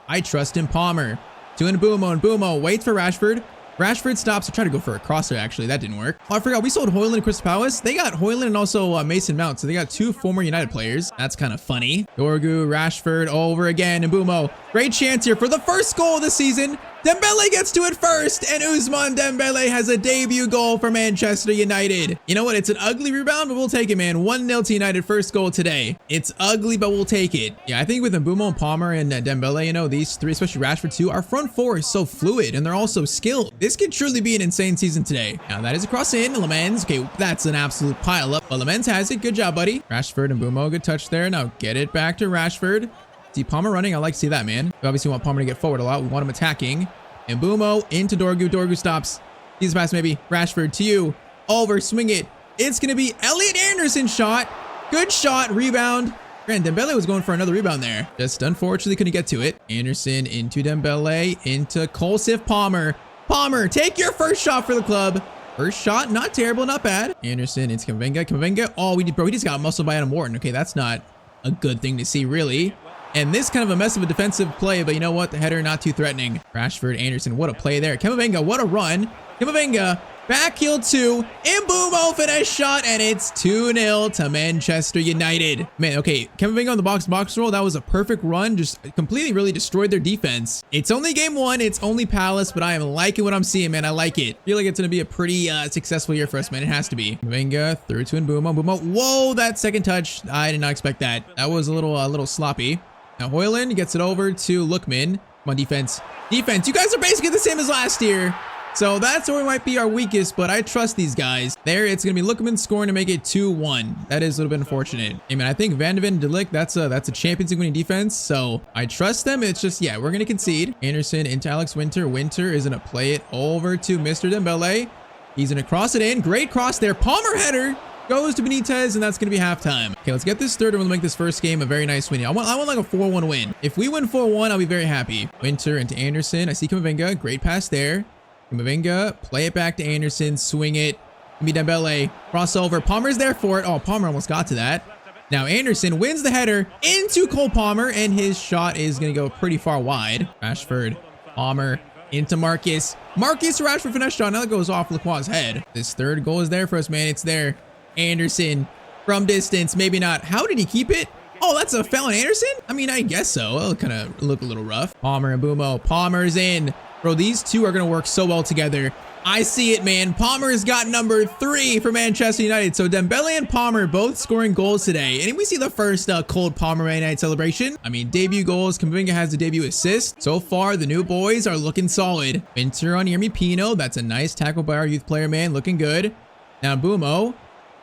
I trust him. Palmer to Mbumo, and Mbumo waits for Rashford. Rashford stops to try to go for a crosser. Actually, that didn't work. Oh, I forgot. We sold Højlund to Crystal Palace. They got Højlund and also Mason Mount. So they got 2 former United players. That's kind of funny. Dorgu, Rashford over again. And Mbumo. Great chance here for the first goal of the season. Dembele gets to it first, and Ousmane Dembele has a debut goal for Manchester United. You know what? It's an ugly rebound, but we'll take it, man. 1-0 to United, first goal today. It's ugly, but we'll take it. Yeah, I think with Mbumo and Palmer and Dembele, you know, these 3, especially Rashford too, our front 4 is so fluid, and they're all so skilled. This could truly be an insane season today. Now, that is a cross in. Lemens. Okay, that's an absolute pile up, but Lemens has it. Good job, buddy. Rashford and Mbumo, good touch there. Now, get it back to Rashford. See Palmer running. I like to see that, man. We obviously want Palmer to get forward a lot. We want him attacking. And Mbumo into Dorgu. Dorgu stops. He's pass maybe. Rashford to you. Over. Swing it. It's going to be Elliot Anderson shot. Good shot. Rebound. And Dembele was going for another rebound there. Just unfortunately couldn't get to it. Anderson into Dembele. Into Colsif Palmer. Palmer, take your first shot for the club. First shot. Not terrible. Not bad. Anderson into Camavinga. Camavinga. Oh, we just got muscled by Adam Wharton. Okay, that's not a good thing to see, really. And this kind of a mess of a defensive play, but you know what? The header not too threatening. Rashford, Anderson, what a play there. Camavinga, what a run. Camavinga, back heel 2. Mbumo finesse shot, and it's 2-0 to Manchester United. Man, okay, Camavinga on the box roll. That was a perfect run. Just completely really destroyed their defense. It's only game 1. It's only Palace, but I am liking what I'm seeing, man. I like it. I feel like it's going to be a pretty successful year for us, man. It has to be. Camavinga through to Mbumo. Mbumo, whoa, that second touch. I did not expect that. That was a little sloppy. Now Højlund gets it over to Lookman. Come on, defense. Defense, you guys are basically the same as last year. So that's where we might be our weakest, but I trust these guys. There, it's going to be Lookman scoring to make it 2-1. That is a little bit unfortunate. Hey, man, I think Van de Ven de Ligt, that's a Champions League winning defense. So I trust them. It's just, yeah, we're going to concede. Anderson into Alex Winter. Winter is going to play it over to Mr. Dembele. He's going to cross it in. Great cross there. Palmer header. Goes to Benitez, and that's going to be halftime. Okay, let's get this third, and we'll make this first game a very nice win. I want like a 4-1 win. If we win 4-1, I'll be very happy. Winter into Anderson. I see Camavinga. Great pass there. Camavinga, play it back to Anderson. Swing it. Give me Dembele. Crossover. Palmer's there for it. Oh, Palmer almost got to that. Now Anderson wins the header into Cole Palmer, and his shot is going to go pretty far wide. Rashford. Palmer. Into Marcus. Marcus Rashford finesse shot. Now that goes off Lacroix's head. This third goal is there for us, man. It's there. Anderson from distance, maybe not. How did he keep it? Oh, that's a foul on Anderson? I mean, I guess so. It'll kind of look a little rough. Palmer and Mbumo. Palmer's in. Bro, these two are going to work so well together. I see it, man. Palmer's got number 3 for Manchester United. So Dembele and Palmer both scoring goals today. And we see the first cold Palmer Man United celebration. I mean, debut goals. Camavinga has the debut assist. So far, the new boys are looking solid. Winter on Yermi Pino. That's a nice tackle by our youth player, man. Looking good. Now Mbumo.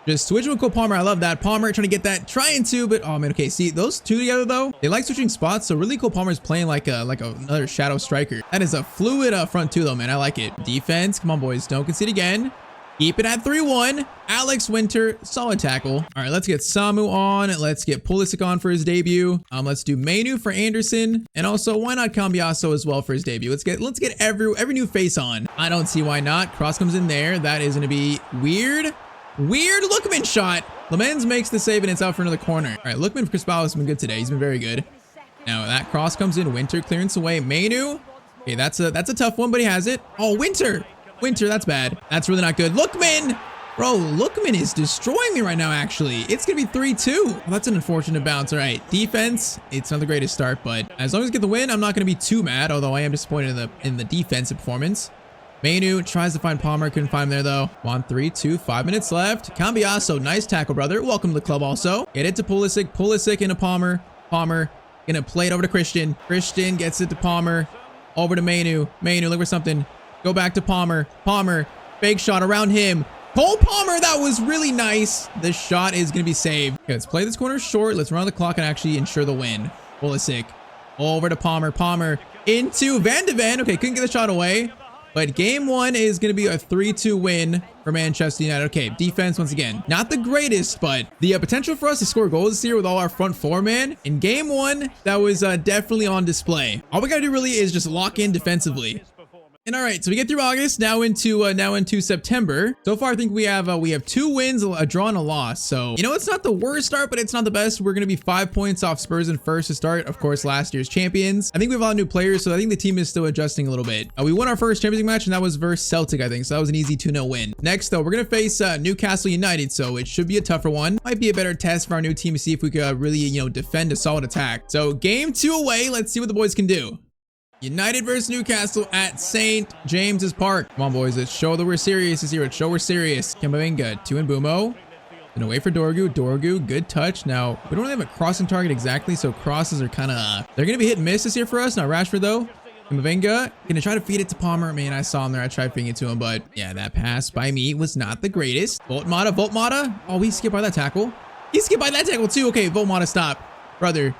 Just switching with Cole Palmer. I love that. Palmer trying to get that. Trying to, but oh man. Okay, see those two together though. They like switching spots. So really, Cole Palmer is playing like another shadow striker. That is a fluid front two though, man. I like it. Defense. Come on, boys. Don't concede again. Keep it at 3-1. Alex Winter, solid tackle. All right, let's get Samu on. Let's get Pulisic on for his debut. Let's do Mainu for Anderson, and also why not Cambiasso as well for his debut. Let's get every new face on. I don't see why not. Cross comes in there. That is gonna be weird. Lookman shot. Lemens makes the save and it's out for another corner. All right, Lookman for Crystal Palace has been good today. He's been very good. Now that cross comes in. Winter clearance away. Mainu. Okay, that's a tough one, but he has it. Oh, Winter, that's bad. That's really not good. Lookman. Bro, Lookman is destroying me right now, actually. It's going to be 3-2. Well, that's an unfortunate bounce. All right, defense. It's not the greatest start, but as long as we get the win, I'm not going to be too mad, although I am disappointed in the defensive performance. Mainu tries to find Palmer. Couldn't find him there, though. 1-3-2, 5 minutes left. Cambiasso, nice tackle, brother. Welcome to the club also. Get it to Pulisic. Pulisic into Palmer. Palmer Gonna play it over to Christian. Christian gets it to Palmer. Over to Mainu. Mainu, look for something. Go back to Palmer. Palmer, fake shot around him. Cole Palmer, that was really nice. The shot is going to be saved. Okay, let's play this corner short. Let's run the clock and actually ensure the win. Pulisic. Over to Palmer. Palmer into Van de Ven. Okay, couldn't get the shot away. But game one is going to be a 3-2 win for Manchester United. Okay, defense once again. Not the greatest, but the potential for us to score goals this year with all our front four, man. In game one, that was definitely on display. All we got to do really is just lock in defensively. And all right, so we get through August, now into September. So far, I think we have 2 wins, a draw, and a loss. So, you know, it's not the worst start, but it's not the best. We're going to be 5 points off Spurs in first to start. Of course, last year's champions. I think we have a lot of new players, so I think the team is still adjusting a little bit. We won our first Champions League match, and that was versus Celtic, I think. So that was an easy 2-0 win. Next, though, we're going to face Newcastle United, so it should be a tougher one. Might be a better test for our new team to see if we could really, you know, defend a solid attack. So game 2 away. Let's see what the boys can do. United versus Newcastle at St. James's Park. Come on, boys. Let's show that we're serious this year. Let's show we're serious. Kamavinga, 2 in Bumo. And away for Dorgu. Dorgu, good touch. Now, we don't really have a crossing target exactly, so crosses are kind of... they're going to be hit and miss this year for us. Now, Rashford, though. Kamavinga, going to try to feed it to Palmer. Man, I saw him there. I tried feeding it to him, but yeah, that pass by me was not the greatest. Voltmata. Oh, we skipped by that tackle. He skipped by that tackle, too. Okay, Voltmata, stop. Brother,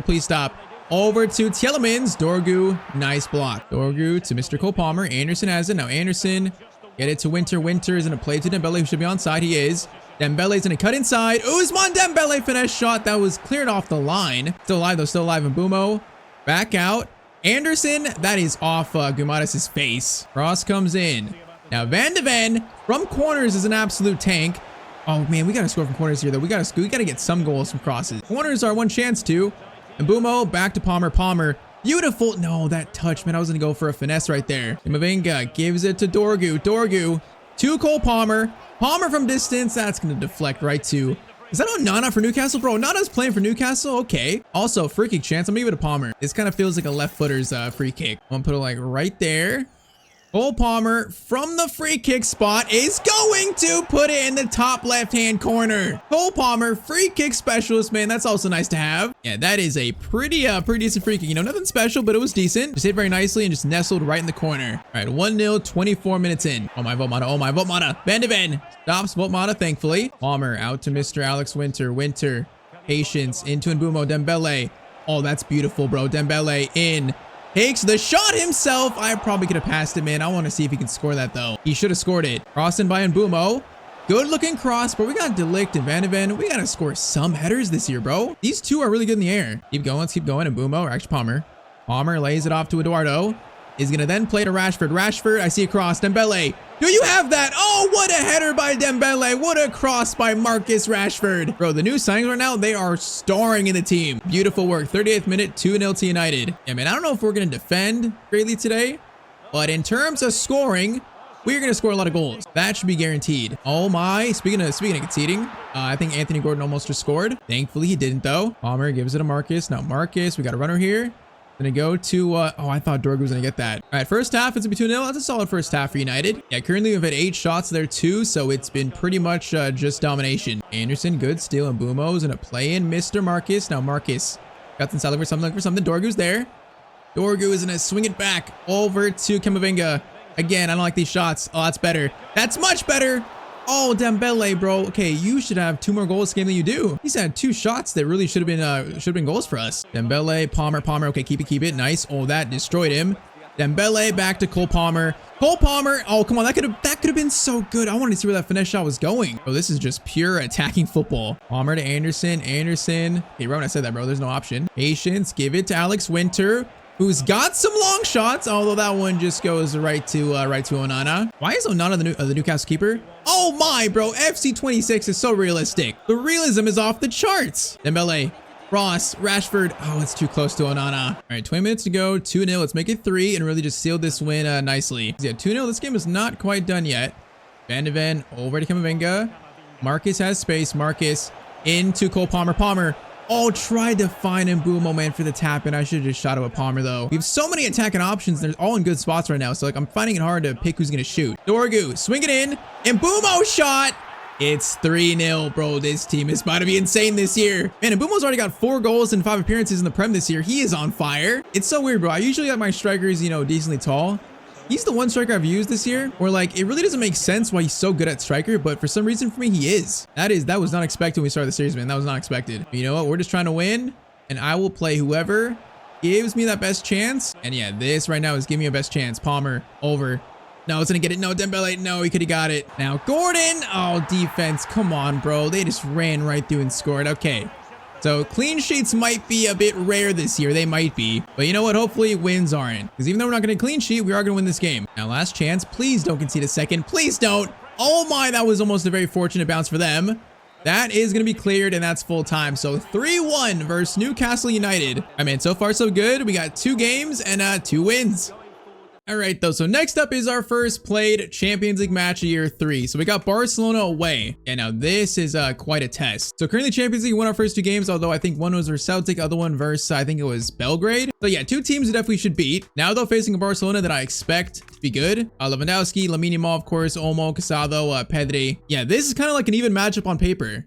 please stop. Over to Tielemans. Dorgu, nice block. Dorgu to Mr. Cole Palmer. Anderson has it. Now Anderson, get it to Winter. Winter is going to play to Dembele, who should be onside. He is. Dembele's going to cut inside. Ousmane Dembele finesse shot. That was cleared off the line. Still alive, though. Still alive. And Bumo back out. Anderson, that is off Guimarães' face. Cross comes in. Now Van de Ven from corners is an absolute tank. Oh, man, we got to score from corners here, though. We got to get some goals from crosses. Corners are one chance, too. And Bumo back to Palmer. Palmer, beautiful. No, that touch, man. I was going to go for a finesse right there. Kamavinga gives it to Dorgu. Dorgu to Cole Palmer. Palmer from distance. That's going to deflect right to... is that Onana for Newcastle? Bro, Onana's playing for Newcastle? Okay. Also, free kick chance. I'm going to give it to Palmer. This kind of feels like a left footer's free kick. I'm going to put it like right there. Cole Palmer from the free kick spot is going to put it in the top left-hand corner. Cole Palmer, free kick specialist, man. That's also nice to have. Yeah, that is a pretty decent free kick. You know, nothing special, but it was decent. Just hit very nicely and just nestled right in the corner. All right, 1-0, 24 minutes in. Oh, my Voltmata. Oh, my Voltmata. Van de Ven stops Voltmata, thankfully. Palmer out to Mr. Alex Winter. Winter, patience, into Mbumo. Dembele. Oh, that's beautiful, bro. Dembele in. Takes the shot himself. I probably could have passed it, man. I want to see if he can score that, though. He should have scored it. Crossing by Mbumo. Good looking cross, but we got De Ligt and Van de Ven. We got to score some headers this year, bro. These two are really good in the air. Keep going. Let's keep going. Mbumo, or actually Palmer. Palmer lays it off to Eduardo. Is going to then play to Rashford. Rashford, I see a cross. Dembele. Do you have that? Oh, what a header by Dembele. What a cross by Marcus Rashford. Bro, the new signings right now, they are starring in the team. Beautiful work. 38th minute, 2-0 to United. Yeah, man, I don't know if we're going to defend greatly today, but in terms of scoring, we're going to score a lot of goals. That should be guaranteed. Oh my. Speaking of conceding, I think Anthony Gordon almost just scored. Thankfully, he didn't, though. Palmer gives it to Marcus. Now, Marcus, we got a runner here. Gonna go to, oh, I thought Dorgu was gonna get that. All right, first half, it's a 2-0. That's a solid first half for United. Yeah, currently we've had 8 shots there too, so it's been pretty much just domination. Anderson, good steal, and Bumo's gonna play in Mr. Marcus. Now Marcus got inside looking for something. Dorgu's there. Dorgu is gonna swing it back over to Kamavinga. Again, I don't like these shots. Oh, that's better. That's much better. Oh, Dembele, bro. Okay, you should have 2 more goals this game than you do. He's had 2 shots that really should have been goals for us. Dembele, Palmer. Okay, keep it. Nice. Oh, that destroyed him. Dembele back to Cole Palmer. Cole Palmer. Oh, come on. That could have been so good. I wanted to see where that finesse shot was going. Oh, this is just pure attacking football. Palmer to Anderson. Anderson. Hey, Rowan, I said that, bro. There's no option. Patience. Give it to Alex Winter, who's got some long shots, although that one just goes right to Onana. Why is Onana the Newcastle keeper? Oh my, bro. FC 26 is so realistic. The realism is off the charts. Dembele, Ross, Rashford. Oh, it's too close to Onana. All right, 20 minutes to go. 2-0. Let's make it 3 and really just seal this win nicely. Yeah, 2-0. This game is not quite done yet. Van de Ven over to Kamavinga. Marcus has space. Marcus into Cole Palmer. Palmer. Oh, tried to find Mbumo, man, for the tap, and I should have just shot it with Palmer, though. We have so many attacking options. They're all in good spots right now, so, like, I'm finding it hard to pick who's going to shoot. Dorgu, swing it in. Mbumo shot. It's 3-0, bro. This team is about to be insane this year. Man, Mbumo's already got 4 goals and 5 appearances in the Prem this year. He is on fire. It's so weird, bro. I usually have my strikers, you know, decently tall. He's the one striker I've used this year where, like, it really doesn't make sense why he's so good at striker, but for some reason for me, he is. That was not expected when we started the series, man. That was not expected. But you know what? We're just trying to win, and I will play whoever gives me that best chance. And yeah, this right now is giving me a best chance. Palmer, over. No, it's gonna get it. No, Dembele. No, he could have got it. Now, Gordon. Oh, defense. Come on, bro. They just ran right through and scored. Okay. So, clean sheets might be a bit rare this year. They might be. But you know what? Hopefully, wins aren't. Because even though we're not going to clean sheet, we are going to win this game. Now, last chance. Please don't concede a second. Please don't. Oh my, that was almost a very fortunate bounce for them. That is going to be cleared, and that's full time. So 3-1 versus Newcastle United. I mean, so far so good. We got 2 games and 2 wins. All right, though. So next up is our first played Champions League match of year 3. So we got Barcelona away. And now this is quite a test. So currently Champions League won our first 2 games, although I think one was versus Celtic, other one versus, I think it was Belgrade. So yeah, 2 teams we definitely should beat. Now though, facing a Barcelona that I expect to be good. Lewandowski, Lamine Yamal, of course, Olmo, Casado, Pedri. Yeah, this is kind of like an even matchup on paper.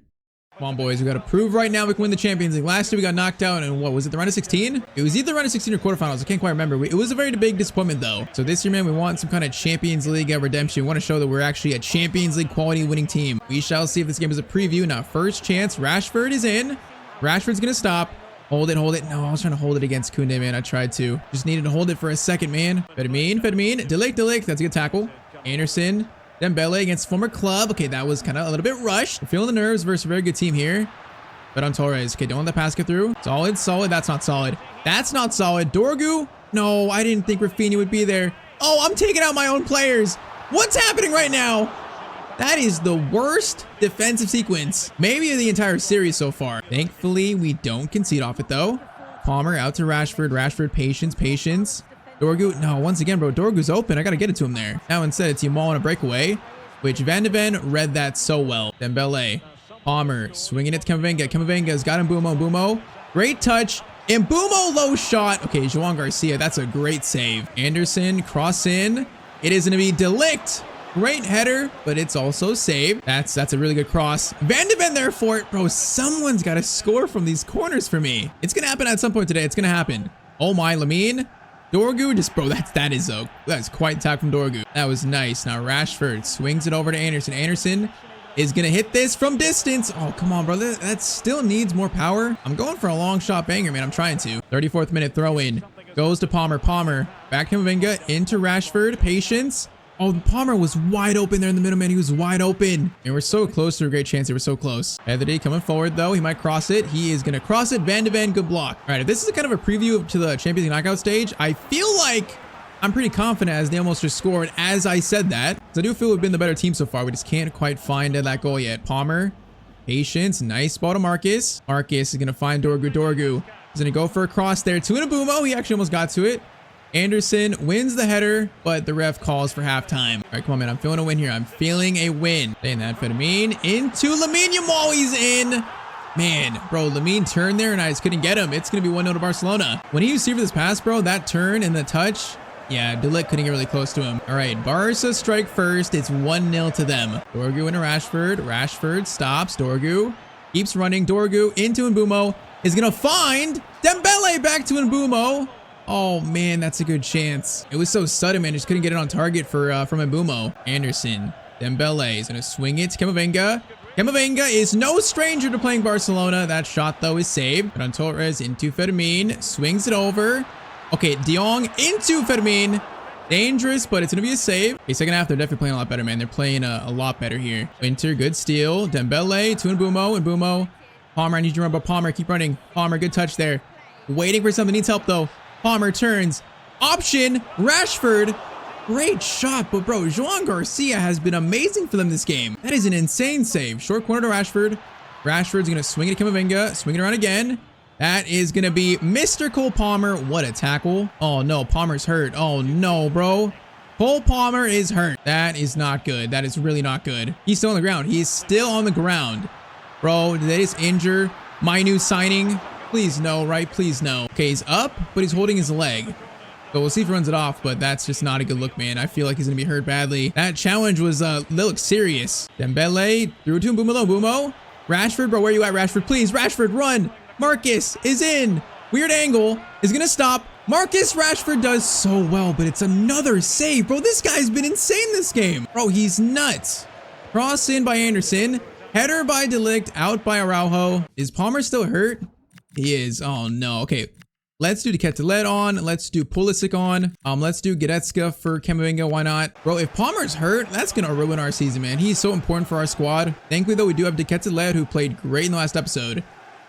Come on, boys. We got to prove right now we can win the Champions League. Last year, we got knocked out in, what was it, the round of 16? It was either round of 16 or quarterfinals. I can't quite remember. It was a very big disappointment, though. So this year, man, we want some kind of Champions League redemption. We want to show that we're actually a Champions League quality winning team. We shall see if this game is a preview. Now, first chance. Rashford is in. Rashford's going to stop. Hold it, hold it. No, I was trying to hold it against Koundé, man. I tried to. Just needed to hold it for a second, man. Fedmin. De Ligt. That's a good tackle. Anderson. Dembele against former club. Okay, that was kind of a little bit rushed. We're feeling the nerves versus a very good team here. But on Torres. Okay, don't let the pass get through. Solid. That's not solid. That's not solid. Dorgu. No, I didn't think Rafinha would be there. Oh, I'm taking out my own players. What's happening right now? That is the worst defensive sequence, maybe of the entire series so far. Thankfully, we don't concede off it, though. Palmer out to Rashford. Rashford, patience. Dorgu, no, once again, bro, Dorgu's open. I gotta get it to him there. Now instead, it's Yamal on a breakaway, which Van de Ven read that so well. Dembele, Palmer, swinging it to Camavinga. Camavinga's got Mbumo. Great touch. Mbumo, low shot. Okay, João Garcia, that's a great save. Anderson, cross in. It is gonna be De Ligt. Great header, but it's also saved. That's a really good cross. Van de Ven there for it. Bro, someone's got to score from these corners for me. It's gonna happen at some point today. It's gonna happen. Oh my, Lamine. Dorgu, just, bro, that is quite attack from Dorgu. That was nice. Now Rashford swings it over to Anderson. Anderson is gonna hit this from distance. Oh, come on, bro. That still needs more power. I'm going for a long shot banger, man. I'm trying to. 34th minute throw in. Goes to Palmer. Back to Camavinga. Into Rashford. Patience. Oh, Palmer was wide open there in the middle, man. He was wide open. And we're so close to a great chance. They were so close. Pedri coming forward, though. He might cross it. He is going to cross it. Van de Ven, good block. All right, if this is kind of a preview to the Champions League knockout stage, I feel like I'm pretty confident as they almost just scored as I said that. So I do feel we've been the better team so far. We just can't quite find that goal yet. Palmer, patience. Nice ball to Marcus. Marcus is going to find Dorgu. Dorgu is going to go for a cross there to Mbumo. He actually almost got to it. Anderson wins the header, but the ref calls for halftime. All right, come on, man. I'm feeling a win here. I'm feeling a win. Saying that, Fedmin into Lamine Yamal. He's in. Man, bro, Lamine turned there, and I just couldn't get him. It's going to be 1-0 to Barcelona. When he received this pass, bro, that turn and the touch, yeah, De Ligt couldn't get really close to him. All right, Barca strike first. It's 1-0 to them. Dorgu into Rashford. Rashford stops. Dorgu keeps running. Dorgu into Mbumo. Is going to find Dembele back to Mbumo. Oh man, that's a good chance. It was so sudden, man. Just couldn't get it on target from Mbumo. Anderson. Dembele is going to swing it to Camavinga. Camavinga is no stranger to playing Barcelona. That shot, though, is saved. But on Torres into Fedmin. Swings it over. Okay, De Jong into Fedmin. Dangerous, but it's going to be a save. Okay, second half, they're definitely playing a lot better, man. They're playing a lot better here. Winter, good steal. Dembele to Mbumo. Palmer, I need you to run, but Palmer, keep running. Palmer, good touch there. Waiting for something. Needs help, though. Palmer turns. Option. Rashford. Great shot. But, bro, João Garcia has been amazing for them this game. That is an insane save. Short corner to Rashford. Rashford's going to swing it to Camavinga. Swing it around again. That is going to be Mr. Cole Palmer. What a tackle. Oh, no. Palmer's hurt. Oh, no, bro. Cole Palmer is hurt. That is not good. That is really not good. He's still on the ground. He's still on the ground. Bro, did they just injure my new signing? Please no, right? Please no. Okay, he's up, but he's holding his leg. So we'll see if he runs it off, but that's just not a good look, man. I feel like he's going to be hurt badly. That challenge was, that looks serious. Dembele through to Mbumo. Mbumo. Rashford, bro, where you at, Rashford? Please, Rashford, run. Marcus is in. Weird angle. Is going to stop. Marcus Rashford does so well, but it's another save. Bro, this guy's been insane this game. Bro, he's nuts. Cross in by Anderson. Header by De Ligt. Out by Araujo. Is Palmer still hurt? He is. Oh, no. Okay. Let's do Tyztir on. Let's do Pulisic on. Let's do Goretzka for Camavinga. Why not? Bro, if Palmer's hurt, that's going to ruin our season, man. He's so important for our squad. Thankfully, though, we do have Tyztir, who played great in the last episode.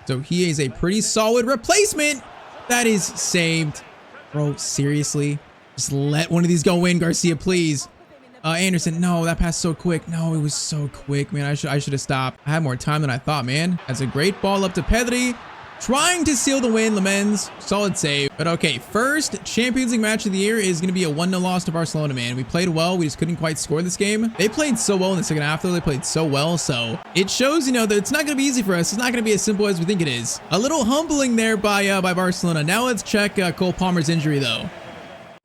So he is a pretty solid replacement. That is saved. Bro, seriously? Just let one of these go in, Garcia, please. Anderson, no, that passed so quick. No, it was so quick, man. I should have stopped. I had more time than I thought, man. That's a great ball up to Pedri. Trying to seal the win, Lemens. Solid save. But okay, first Champions League match of the year is going to be a 1-0 loss to Barcelona, man. We played well. We just couldn't quite score this game. They played so well in the second half, though. They played so well. So it shows, you know, that it's not going to be easy for us. It's not going to be as simple as we think it is. A little humbling there by Barcelona. Now let's check Cole Palmer's injury, though.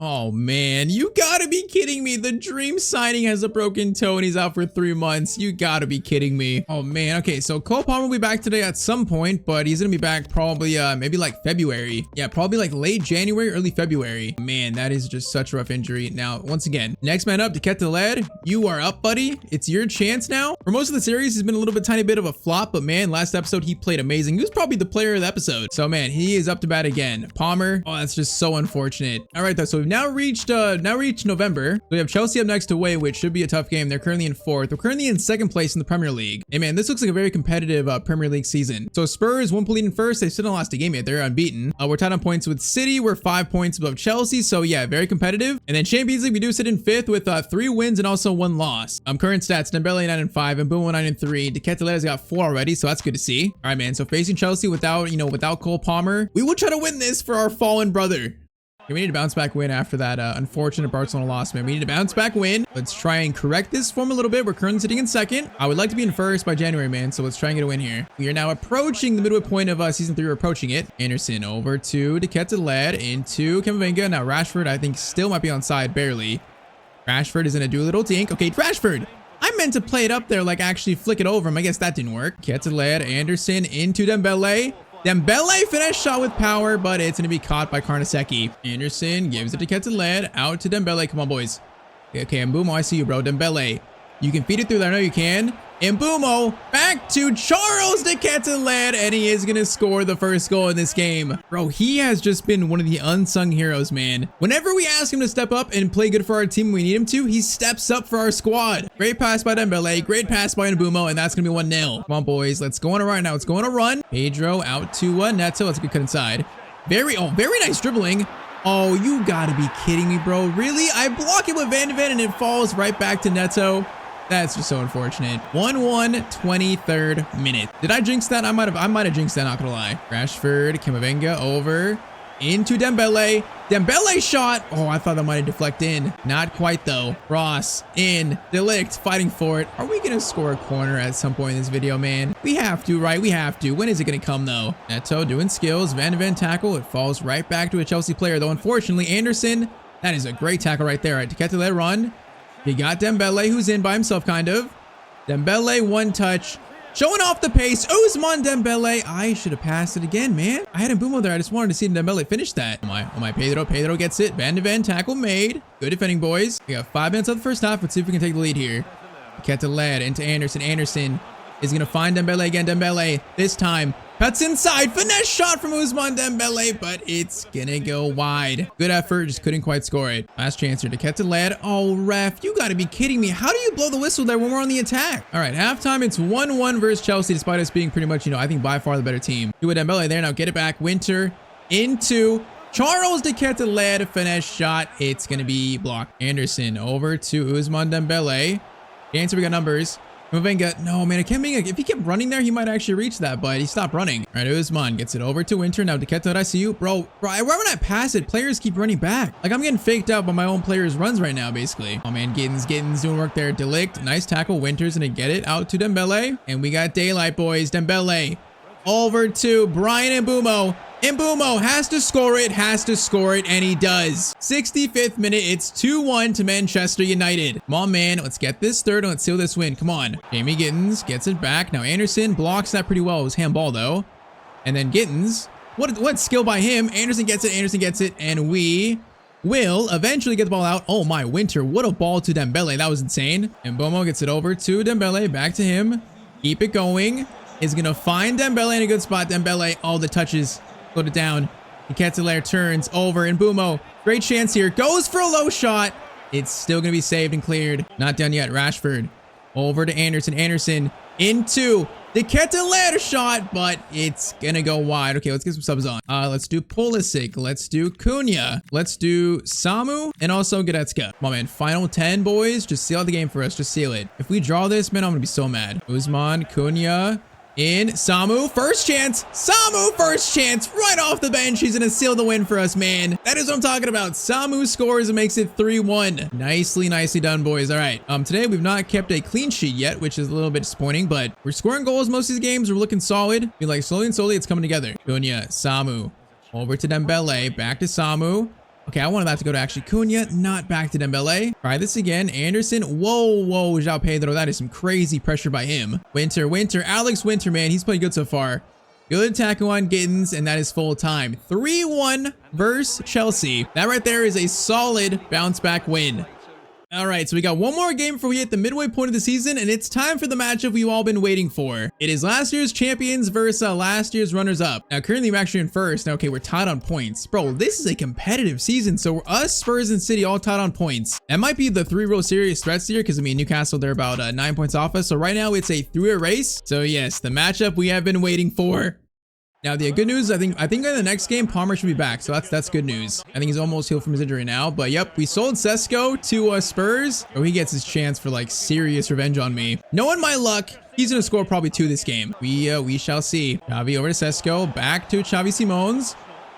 Oh, man, you gotta be kidding me. The dream signing has a broken toe and he's out for 3 months. You gotta be kidding me. Oh, man. Okay, so Cole Palmer will be back today at some point, but he's gonna be back probably maybe like February. Yeah, probably like late January, early February. Man, that is just such a rough injury. Now, once again, next man up, Tyztir. You are up, buddy. It's your chance now. For most of the series, he's been a little bit tiny bit of a flop, but man, last episode he played amazing. He was probably the player of the episode. So man, he is up to bat again. Palmer. Oh, that's just so unfortunate. All right, though. So we've now reached November. We have Chelsea up next away, which should be a tough game. They're currently in 4th. We're currently in 2nd place in the Premier League. Hey man, this looks like a very competitive Premier League season. So Spurs, 1 point lead in first. They still haven't lost a game yet. They're unbeaten. We're tied on points with City. We're 5 points above Chelsea. So yeah, very competitive. And then Champions League, we do sit in 5th with 3 wins and also 1 loss. Current stats: Dembele 9-5, and Mbumo 9-3. Tyztir has got 4 already, so that's good to see. All right, man. So facing Chelsea without Cole Palmer, we will try to win this for our fallen brother. We need to bounce back win after that unfortunate Barcelona loss, man. We need to bounce back win. Let's try and correct this form a little bit. We're currently sitting in 2nd. I would like to be in 1st by January, man. So let's try and get a win here. We are now approaching the midway point of season 3. We're approaching it. Anderson over to Tyztir into Camavinga. Now Rashford, I think, still might be on side, barely. Rashford is going to do a little dink. Okay, Rashford. I meant to play it up there, like actually flick it over him. I guess that didn't work. Tyztir, Anderson into Dembele. Dembele finished shot with power, but it's going to be caught by Karnaseki. Anderson gives it to Tyztir, out to Dembele. Come on, boys. Okay, Mbumo, I see you, bro. Dembele, you can feed it through there. I know you can. Mbumo back to Charles de Tyztir, and he is going to score the first goal in this game. Bro, he has just been one of the unsung heroes, man. Whenever we ask him to step up and play good for our team when we need him to, he steps up for our squad. Great pass by Dembele, great pass by Mbumo, and that's going to be 1-0. Come on, boys. Let's go on a run now. Let's go on a run. Pedro out to Neto. That's a good cut inside. Very nice dribbling. Oh, you got to be kidding me, bro. Really? I block it with Van de Ven, and it falls right back to Neto. That's just so unfortunate. 1-1, 23rd minute. Did I jinx that? I might have jinxed that, not gonna lie. Rashford, Camavinga over into Dembele. Dembele shot. Oh, I thought that might have deflected in. Not quite though. Ross in. De Ligt fighting for it. Are we gonna score a corner at some point in this video, man? We have to, right? We have to. When is it gonna come though? Neto doing skills. Van de Ven tackle. It falls right back to a Chelsea player though. Unfortunately, Anderson. That is a great tackle right there. Right, Tyztir run. He got Dembele, who's in by himself, kind of. Dembele, 1 touch. Showing off the pace. Ousmane Dembele. I should have passed it again, man. I had Mbumo there. I just wanted to see Dembele finish that. Oh my, Pedro. Pedro gets it. Van de Ven tackle made. Good defending, boys. We got 5 minutes of the first half. Let's see if we can take the lead here. Tyztir into Anderson. Anderson is going to find Dembele again. Dembele this time. Cuts inside. Finesse shot from Ousmane Dembele, but it's gonna go wide. Good effort, just couldn't quite score it. Last chance here to Tyztir. Oh, ref, you gotta be kidding me. How do you blow the whistle there when we're on the attack? All right, halftime, it's 1-1 versus Chelsea, despite us being pretty much, I think by far the better team. Do a Dembele there, now get it back. Winter into Charles de Tyztir. Finesse shot. It's gonna be blocked. Anderson over to Ousmane Dembele. Dancer, we got numbers. Camavinga, no, man, if he kept running there, he might actually reach that, but he stopped running. All right, Ousmane gets it over to Winter. Now, Tyztir, I see you. Bro, why when I pass it, players keep running back. Like, I'm getting faked out by my own players' runs right now, basically. Oh, man, Gittins doing work there. De Ligt, nice tackle. Winter's gonna get it out to Dembele. And we got daylight, boys. Dembele over to Brian Mbumo. Mbumo has to score it, and he does. 65th minute, it's 2-1 to Manchester United. Come on, man, let's get this third and let's seal this win. Come on. Jamie Gittins gets it back. Now Anderson blocks that pretty well. It was handball, though. And then Gittins, what skill by him. Anderson gets it, and we will eventually get the ball out. Oh my, Winter, what a ball to Dembele. That was insane. And Mbumo gets it over to Dembele, back to him. Keep it going. Is gonna find Dembele in a good spot. Dembele, all the touches. Put it down. Nketiah turns over, and Mbumo, great chance here. Goes for a low shot. It's still going to be saved and cleared. Not done yet. Rashford over to Anderson. Anderson into the Nketiah shot, but it's going to go wide. Okay, let's get some subs on. Let's do Pulisic. Let's do Cunha. Let's do Samu and also Goretzka. Come on, man. Final 10, boys. Just seal out the game for us. Just seal it. If we draw this, man, I'm going to be so mad. Usman, Cunha. In Samu, first chance. Samu, first chance, right off the bench. He's gonna seal the win for us, man. That is what I'm talking about. Samu scores and makes it 3-1. Nicely done, boys. All right. Today we've not kept a clean sheet yet, which is a little bit disappointing, but we're scoring goals most of these games. We're looking solid. Feel like slowly and slowly it's coming together. Cunha, Samu, over to Dembele, back to Samu. Okay, I wanted that to go to actually Cunha, not back to Dembele. Try this again. Anderson. Whoa, João Pedro. That is some crazy pressure by him. Winter, Alex Winter, man. He's played good so far. Good tackle on Gittins, and that is full time. 3-1 versus Chelsea. That right there is a solid bounce back win. All right, so we got one more game before we hit the midway point of the season, and it's time for the matchup we've all been waiting for. It is last year's champions versus last year's runners-up. Now, currently, we're actually in first. Now, okay, we're tied on points. Bro, this is a competitive season, so us, Spurs, and City all tied on points. That might be the three real serious threats here, because, I mean, Newcastle, they're about 9 points off us. So right now, it's a three-way race. So, yes, the matchup we have been waiting for. Now, the good news, I think in the next game, Palmer should be back. So that's good news. I think he's almost healed from his injury now. But yep, we sold Sesko to Spurs. Oh, he gets his chance for like serious revenge on me. Knowing my luck, he's going to score probably 2 this game. We shall see. Xavi over to Sesko. Back to Xavi Simons.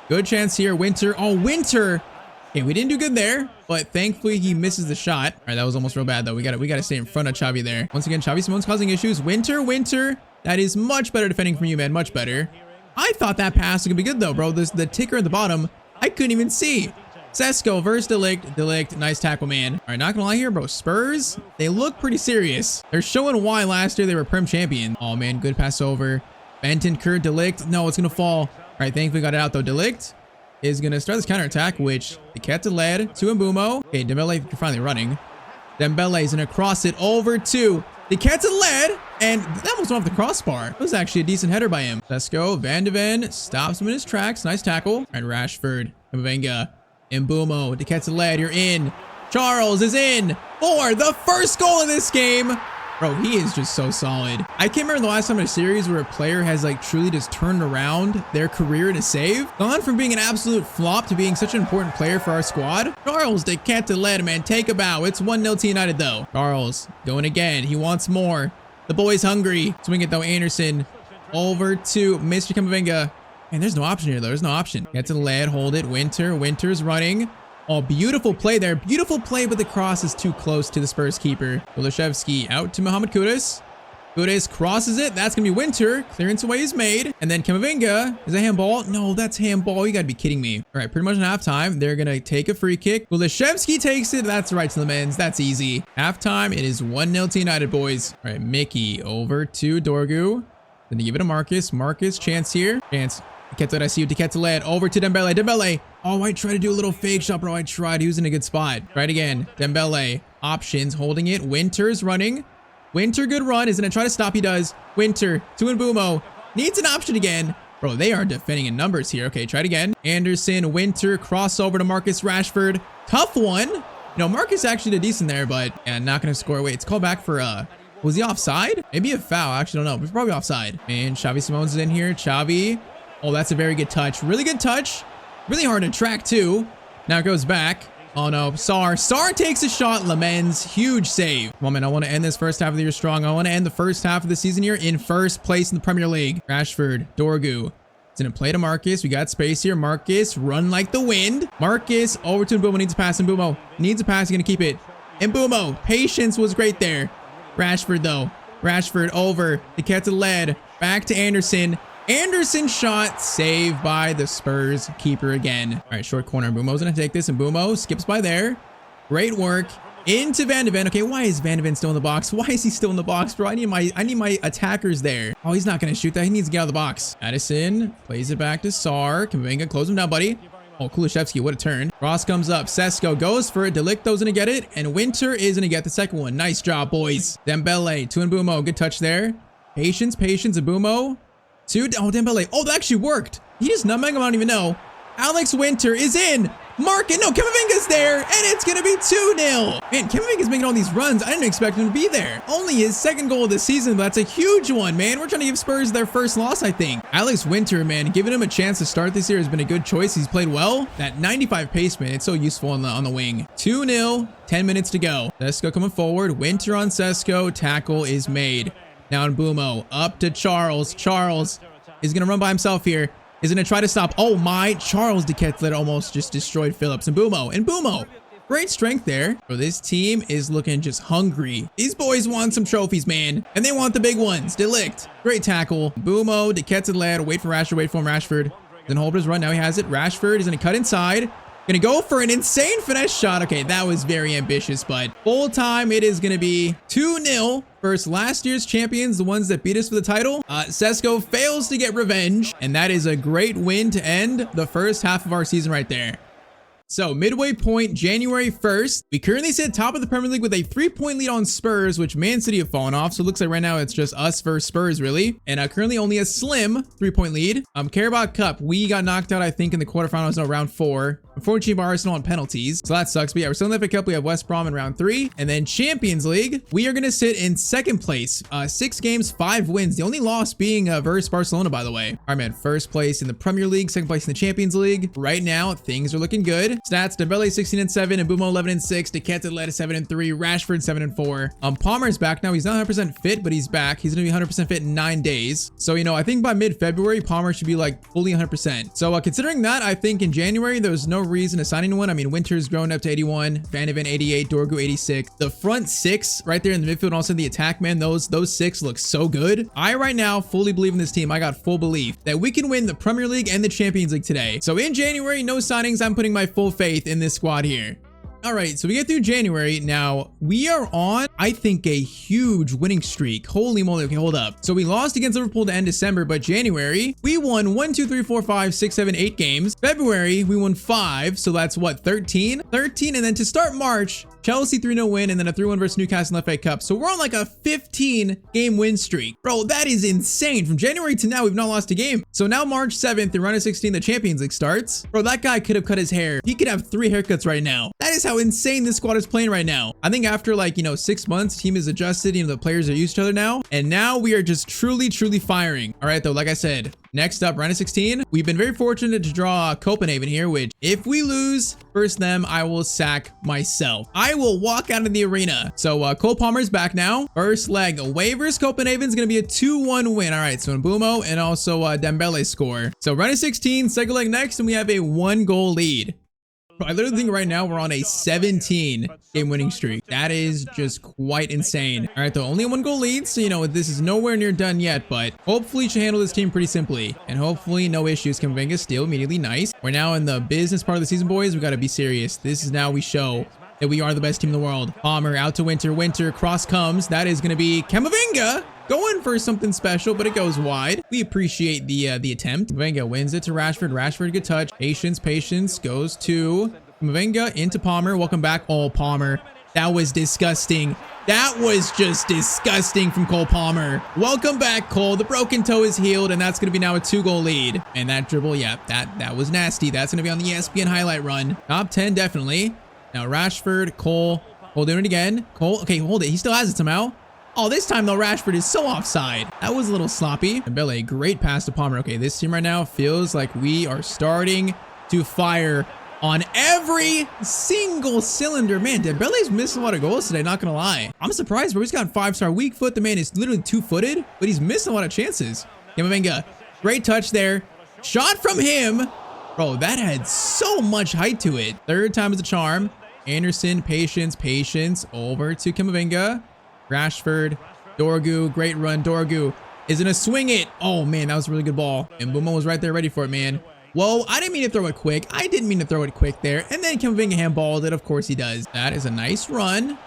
Good chance here. Winter. Oh, Winter. Okay, we didn't do good there, but thankfully he misses the shot. All right, that was almost real bad though. We got to stay in front of Xavi there. Once again, Xavi Simons causing issues. Winter. That is much better defending from you, man. Much better. I thought that pass was gonna be good though, bro. The ticker at the bottom, I couldn't even see. Sesko versus Delict, nice tackle, man. All right, not gonna lie here, bro. Spurs, they look pretty serious. They're showing why last year they were Prem champion. Oh man, good pass over. Bentancur, Delict. No, it's gonna fall. All right, thankfully got it out though. Delict is gonna start this counter attack, which the Nketiah led to Mbumo. Okay, Dembele finally running. Dembele is gonna cross it over to the Nketiah led, and that almost went off the crossbar. It was actually a decent header by him. Let's go. Van de Ven stops him in his tracks. Nice tackle. And Rashford, Camavinga, Mbumo, the Nketiah led. You're in. Charles is in for the first goal of this game. Bro, he is just so solid. I can't remember the last time in a series where a player has like truly just turned around their career to save. Gone from being an absolute flop to being such an important player for our squad. Charles, the Nketiah led, man. Take a bow. It's 1-0 to United though. Charles going again. He wants more. The boy's hungry. Swing it though. Anderson over to Mr. Camavinga. Man, there's no option here though. There's no option. Get to the led. Hold it. Winter's running. Oh, beautiful play there. Beautiful play, but the cross is too close to the Spurs keeper. Kulishevsky out to Mohamed Kudus. Kudus crosses it. That's going to be Winter. Clearance away is made. And then Camavinga. Is that handball? No, that's handball. You got to be kidding me. All right, pretty much in halftime. They're going to take a free kick. Kulishevsky takes it. That's right to the men's. That's easy. Halftime, it is 1-0 to United, boys. All right, Mickey over to Dorgu. Then they give it to Marcus. Marcus, chance here. Chance. I see you. Nketiah led over to Dembele. Dembele. Oh, I tried to do a little fake shot, bro. I tried. He was in a good spot. Right again. Dembele. Options. Holding it. Winter's running. Winter, good run. Is going to try to stop. He does. Winter to Mbumo. Needs an option again. Bro, they are defending in numbers here. Okay, try it again. Anderson, Winter, crossover to Marcus Rashford. Tough one. You know, Marcus actually did decent there, but yeah, not going to score. Wait, it's called back for, was he offside? Maybe a foul. I actually don't know. He's probably offside. And Xavi Simons is in here. Xavi. Oh, that's a very good touch. Really good touch. Really hard to track, too. Now it goes back. Oh, no. Sar takes a shot. Lamens. Huge save. Come on, man. I want to end this first half of the year strong. I want to end the first half of the season here in first place in the Premier League. Rashford. Dorgu. It's going to play to Marcus. We got space here. Marcus. Run like the wind. Marcus over to Mbumo. Needs a pass. Mbumo needs a pass. He's going to keep it. Mbumo. Patience was great there. Rashford, though. Rashford over. The Nketiah led. Back to Anderson. Anderson shot saved by the Spurs keeper again. All right, short corner. Mbumo's gonna take this, and Mbumo skips by there. Great work. Into Van de Ven. Okay, why is Van de Ven still in the box? Why is he still in the box, bro? I need my attackers there. Oh, he's not gonna shoot that. He needs to get out of the box. Addison plays it back to Sar. Kamavinga, close him down, buddy. Oh, Kulishevsky, what a turn. Ross comes up. Sesko goes for it. Delicto's gonna get it, and Winter is gonna get the second one. Nice job, boys. Dembele to Mbumo. Good touch there. Patience, Mbumo. To Dembele. Oh, that actually worked. He just nutmeg him. I don't even know. Alex Winter is in. Mark it. No, Kamavinga's there, and it's going to be 2-0. Man, Kamavinga's making all these runs. I didn't expect him to be there. Only his second goal of the season, but that's a huge one, man. We're trying to give Spurs their first loss, I think. Alex Winter, man, giving him a chance to start this year has been a good choice. He's played well. That 95 pace, man, it's so useful on the wing. 2-0, 10 minutes to go. Sesko coming forward. Winter on Sesko. Tackle is made. Now in Mbumo. Up to Charles. Charles is going to run by himself here. Is going to try to stop. Oh my, Charles de Ketelaere almost just destroyed Phillips. And Mbumo. Great strength there. So this team is looking just hungry. These boys want some trophies, man. And they want the big ones. Delict. Great tackle. Mbumo, de Ketelaere. Wait for Rashford. Wait for him, Rashford. Then hold his run. Now he has it. Rashford is going to cut inside. Going to go for an insane finesse shot. Okay, that was very ambitious, but full time it is going to be 2-0 versus last year's champions, the ones that beat us for the title. Sesko fails to get revenge, and that is a great win to end the first half of our season right there. So midway point, January 1st, we currently sit top of the Premier League with a 3-point lead on Spurs, which Man City have fallen off. So it looks like right now it's just us versus Spurs, really. And currently only a slim 3-point lead. Carabao Cup, we got knocked out, I think, in the quarterfinals, no, round 4. Unfortunately, by Arsenal on penalties. So that sucks. But yeah, we're still in the FA Cup. We have West Brom in round 3. And then Champions League, we are going to sit in second place. 6 games, 5 wins. The only loss being versus Barcelona, by the way. All right, man. First place in the Premier League, second place in the Champions League. Right now, things are looking good. Stats, Dembele 16-7, and Mbumo 11-6, de Ketelaere 7-3, Rashford 7-4. Palmer's back now. He's not 100% fit, but he's back. He's going to be 100% fit in 9 days. So, you know, I think by mid-February, Palmer should be like fully 100%. So considering that, I think in January, there's no reason to sign anyone. I mean, Winter's grown up to 81, Van de Ven 88, Dorgu 86. The front 6 right there in the midfield, and also the attack, man, those 6 look so good. I right now fully believe in this team. I got full belief that we can win the Premier League and the Champions League today. So in January, no signings. I'm putting my full faith in this squad here. All right, so we get through January. Now, we are on, I think, a huge winning streak. Holy moly. Okay, hold up. So we lost against Liverpool to end December, but January, we won 1, 2, 3, 4, 5, 6, 7, 8 games. February, we won 5. So that's what, 13? 13, and then to start March, Chelsea 3-0 win, and then a 3-1 versus Newcastle in the FA Cup. So we're on like a 15-game win streak. Bro, that is insane. From January to now, we've not lost a game. So now March 7th, the round of 16, the Champions League starts. Bro, that guy could have cut his hair. He could have 3 haircuts right now. That is how insane this squad is playing right now. I think after like, 6 months, team is adjusted. The players are used to each other now. And now we are just truly firing. All right, though, like I said, next up, round of 16. We've been very fortunate to draw Copenhagen here, which if we lose versus them, I will sack myself. I will walk out of the arena. So Cole Palmer's back now. First leg away versus Copenhagen is going to be a 2-1 win. All right, so Mbumo and also Dembele score. So round of 16, second leg next, and we have a 1-goal lead. I literally think right now we're on a 17-game winning streak. That is just quite insane. All right, though, only a 1-goal lead. So, this is nowhere near done yet, but hopefully should handle this team pretty simply. And hopefully no issues. Kamavinga steal immediately. Nice. We're now in the business part of the season, boys. We got to be serious. This is now we show that we are the best team in the world. Palmer out to Winter. Winter cross comes. That is going to be Kamavinga. Going for something special, but it goes wide. We appreciate the attempt. Kamavinga wins it to Rashford. Rashford, good touch. Patience goes to Kamavinga into Palmer. Welcome back. Oh, Palmer. That was disgusting. That was just disgusting from Cole Palmer. Welcome back, Cole. The broken toe is healed, and that's going to be now a 2-goal lead. And that dribble, yeah, that was nasty. That's going to be on the ESPN highlight run. Top 10, definitely. Now Rashford, Cole doing it again. Cole, okay, hold it. He still has it somehow. Oh, this time though, Rashford is so offside. That was a little sloppy. Dembele, great pass to Palmer. Okay, this team right now feels like we are starting to fire on every single cylinder. Man, Dembele's missed a lot of goals today, not gonna lie. I'm surprised, bro. He's got 5-star weak foot. The man is literally 2-footed, but he's missed a lot of chances. Kamavinga, great touch there. Shot from him. Bro, that had so much height to it. Third time is a charm. Anderson, patience. Over to Kamavinga. Rashford, Dorgu, great run, Dorgu. is gonna swing it. Oh man, that was a really good ball. And Mbeumo was right there ready for it, man. Whoa, I didn't mean to throw it quick. I didn't mean to throw it quick there. And then Camavinga handballed it. Of course he does. That is a nice run.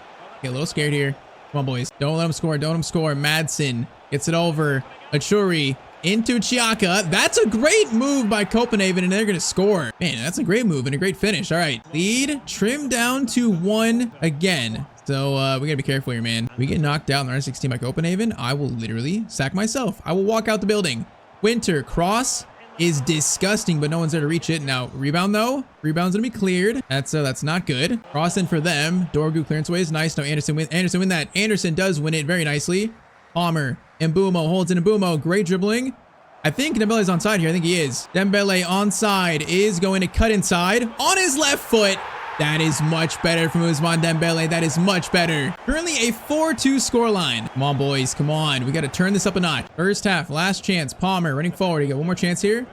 Get a little scared here. Come on, boys. Don't let him score. Don't let him score. Madsen gets it over. Achuri into Chiaka. That's a great move by Copenhagen, and they're going to score. Man, that's a great move and a great finish. All right. Lead trimmed down to 1 again. So we got to be careful here, man. We get knocked out in the round of 16 by Copenhagen, I will literally sack myself. I will walk out the building. Winter cross is disgusting, but no one's there to reach it. Now, rebound though. Rebound's gonna be cleared. That's not good. Cross in for them. Dorgu clearance away is nice. No, Anderson win that. Anderson does win it very nicely. Palmer. Mbeumo holds in. Mbeumo. Great dribbling. I think Dembele's onside here. I think he is. Dembele onside is going to cut inside on his left foot. That is much better from Ousmane Dembele. That is much better. Currently a 4-2 scoreline. Come on, boys. Come on. We got to turn this up a notch. First half, last chance. Palmer running forward. You got one more chance here.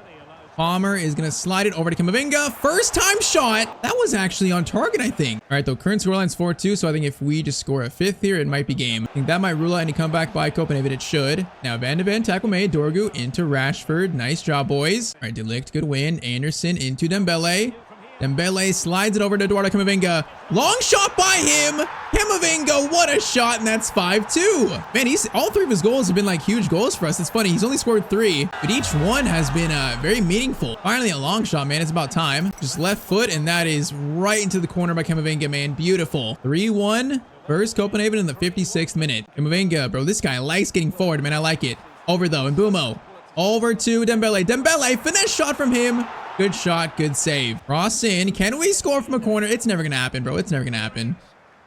Palmer is going to slide it over to Camavinga. First time shot. That was actually on target, I think. All right, though. Current scoreline's 4-2. So I think if we just score a 5th here, it might be game. I think that might rule out any comeback by Copenhagen. It should. Now, Van de Ven, tackle made. Dorgu into Rashford. Nice job, boys. All right, De Ligt, good win. Anderson into Dembele. Dembele slides it over to Eduardo Camavinga. Long shot by him. Camavinga, what a shot, and that's 5-2. Man, all 3 of his goals have been like huge goals for us. It's funny, he's only scored 3, but each one has been very meaningful. Finally, a long shot, man. It's about time. Just left foot, and that is right into the corner by Camavinga, man. Beautiful. 3-1. First Copenhagen in the 56th minute. Camavinga, bro, this guy likes getting forward, man. I like it. Over though, and Mbeumo. Over to Dembele. Dembele, finesse shot from him. Good shot, good save. Cross in. Can we score from a corner? It's never gonna happen, bro. It's never gonna happen.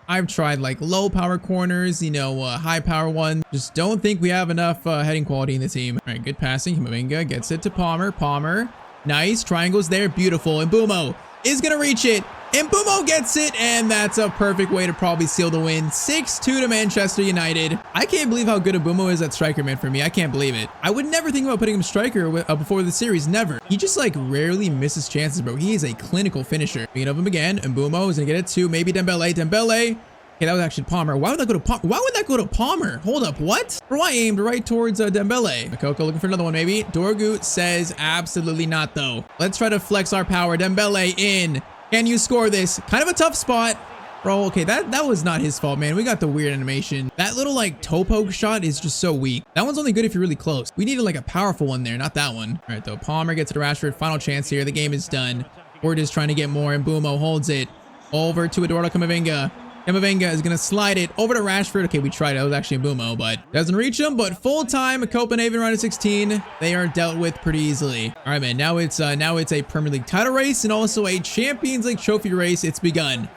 I've tried like low power corners, you know, high power ones. Just don't think we have enough heading quality in the team. All right, good passing. Camavinga gets it to Palmer. Palmer. Nice. Triangles there. Beautiful. And Mbeumo is gonna reach it. And Mbeumo gets it, and that's a perfect way to probably seal the win. 6-2 to Manchester United. I can't believe how good Mbeumo is at striker, man, for me. I can't believe it. I would never think about putting him striker before the series. Never. He just, like, rarely misses chances, bro. He is a clinical finisher. Speaking of him again, Mbeumo is going to get it to maybe Dembele. Dembele. Okay, that was actually Palmer. Why would that go to Palmer? Why would that go to Palmer? Hold up, what? Bro, I aimed right towards Dembele. Makoko looking for another one, maybe. Dorgu says absolutely not, though. Let's try to flex our power. Dembele in. Can you score this? Kind of a tough spot. Bro, okay, that was not his fault, man. We got the weird animation. That little, like, toe poke shot is just so weak. That one's only good if you're really close. We needed, like, a powerful one there, not that one. All right, though. Palmer gets to Rashford. Final chance here. The game is done. We're just trying to get more, and Mbeumo holds it over to Eduardo Camavinga. Camavinga is going to slide it over to Rashford. Okay, we tried. It was actually Mbeumo, but doesn't reach him. But full-time Copenhagen round of 16, they are dealt with pretty easily. All right, man. Now it's a Premier League title race and also a Champions League trophy race. It's begun.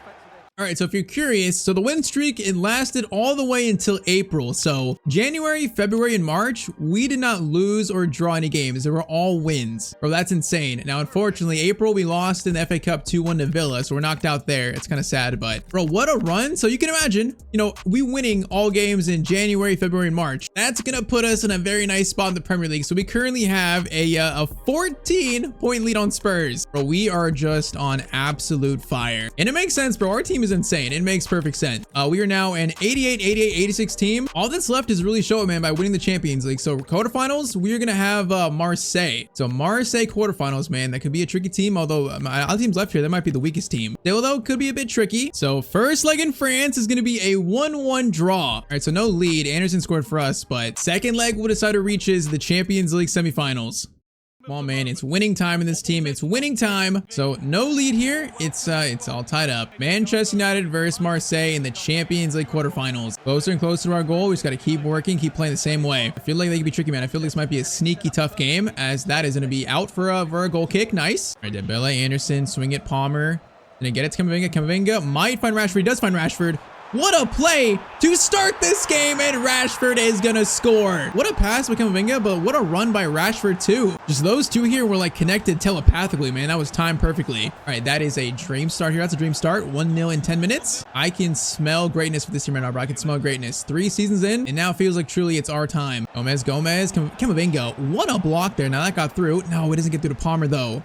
All right, so if you're curious, so the win streak, it lasted all the way until April. So January, February, and March, we did not lose or draw any games. They were all wins. Bro, that's insane. Now, unfortunately, April, we lost in the FA Cup 2-1 to Villa, so we're knocked out there. It's kind of sad, but bro, what a run. So you can imagine, you know, we winning all games in January, February, and March. That's going to put us in a very nice spot in the Premier League. So we currently have a 14-point lead on Spurs. Bro, we are just on absolute fire. And it makes sense, bro. Our team is insane. It makes perfect sense. We are now an 88, 88, 86 team. All that's left is really show it, man, by winning the Champions League. So quarterfinals, we are going to have Marseille. So Marseille quarterfinals, man, that could be a tricky team. Although our teams left here, that might be the weakest team. Still, though, could be a bit tricky. So first leg in France is going to be a 1-1 draw. All right, so no lead. Anderson scored for us, but second leg will decide who reaches the Champions League semifinals. Come on, man. It's winning time in this team. It's winning time. So no lead here. It's all tied up. Manchester United versus Marseille in the Champions League quarterfinals. Closer and closer to our goal. We just got to keep working, keep playing the same way. I feel like they could be tricky, man. I feel like this might be a sneaky tough game, as that is going to be out for a goal kick. Nice. All right, Dembele, Anderson, swing it, Palmer. Gonna get it to Camavinga. Camavinga might find Rashford. He does find Rashford. What a play to start this game, and Rashford is gonna score. What a pass by Camavinga, but what a run by Rashford too. Just those two here were like connected telepathically, man. That was timed perfectly. All right, that is a dream start here. That's a dream start. 1-0 in 10 minutes. I can smell greatness for this team right now, bro. I can smell greatness. 3 seasons in, and now it feels like truly it's our time. Gomez, Camavinga. What a block there. Now that got through. No, it doesn't get through to Palmer though.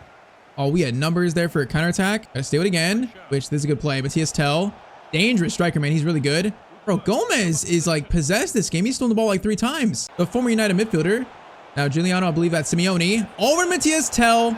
Oh, we had numbers there for a counterattack. Gotta steal it again, which this is a good play. Matthias Tell. Dangerous striker, man. He's really good. Bro, Gomez is like possessed this game. He's stolen the ball like 3 times. The former United midfielder. Now Giuliano, I believe that's Simeone. Over Matthias Tell.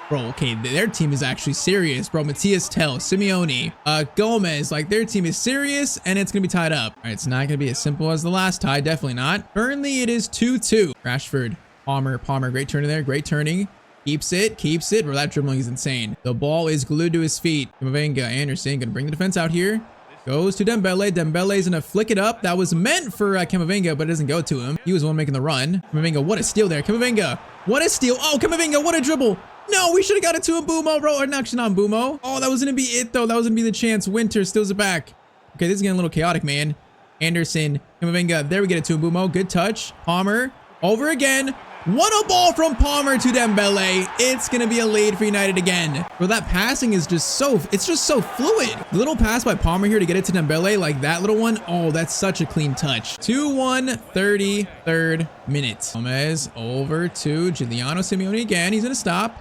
Bro, okay, their team is actually serious, bro. Matthias Tell, Simeone, Gomez, like their team is serious, and it's gonna be tied up. All right, it's not gonna be as simple as the last tie, definitely not. Currently, it is 2-2. Rashford, Palmer, great turn in there, great turning. Keeps it. Bro, that dribbling is insane. The ball is glued to his feet. Camavinga, Anderson, gonna bring the defense out here. Goes to Dembele. Dembele's gonna flick it up. That was meant for Camavinga, but it doesn't go to him. He was the one making the run. Camavinga, what a steal there. Camavinga, what a steal. Oh, Camavinga, what a dribble. No, we should have got it to Mbumo, bro. Or actually not Mbumo. Oh, that was gonna be it, though. That was gonna be the chance. Winter steals it back. Okay, this is getting a little chaotic, man. Anderson, Camavinga. There we get it to Mbumo. Good touch. Palmer, over again. What a ball from Palmer to Dembele. It's going to be a lead for United again. Bro, that passing is just so, it's just so fluid. Little pass by Palmer here to get it to Dembele, like that little one. Oh, that's such a clean touch. 2-1, 33rd minute. Gomez over to Giuliano Simeone again. He's going to stop.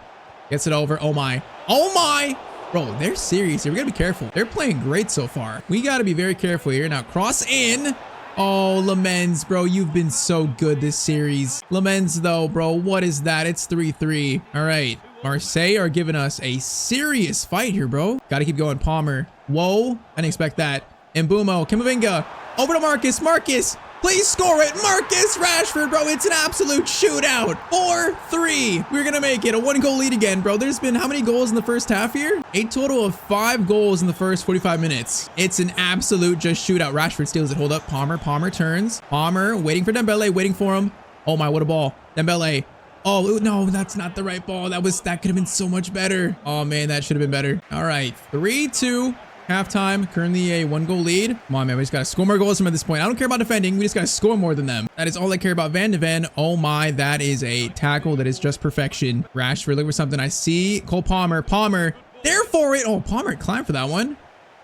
Gets it over. Oh my. Oh my. Bro, they're serious here. We got to be careful. They're playing great so far. We got to be very careful here. Now cross in. Oh, Lamens, bro, you've been so good this series. Lamens, though, bro, what is that? It's 3-3. All right, Marseille are giving us a serious fight here, bro. Got to keep going. Palmer. Whoa, I didn't expect that. Mbumo, Camavinga, over to Marcus. Marcus, please score it. Marcus Rashford, bro, it's an absolute shootout. 4-3. We're going to make it a 1-goal lead again, bro. There's been how many goals in the first half here? A total of 5 goals in the first 45 minutes. It's an absolute just shootout. Rashford steals it. Hold up. Palmer turns. Palmer waiting for Dembele, waiting for him. Oh my, what a ball. Dembele. Oh, no, that's not the right ball. That could have been so much better. Oh man, that should have been better. All right, 3-2. Halftime, currently a 1-goal lead. Come on, man. We just got to score more goals from at this point. I don't care about defending. We just got to score more than them. That is all I care about. Van de Ven. Oh my, that is a tackle that is just perfection. Rashford, look for something. I see Cole Palmer. Palmer, there for it. Oh, Palmer climbed for that one.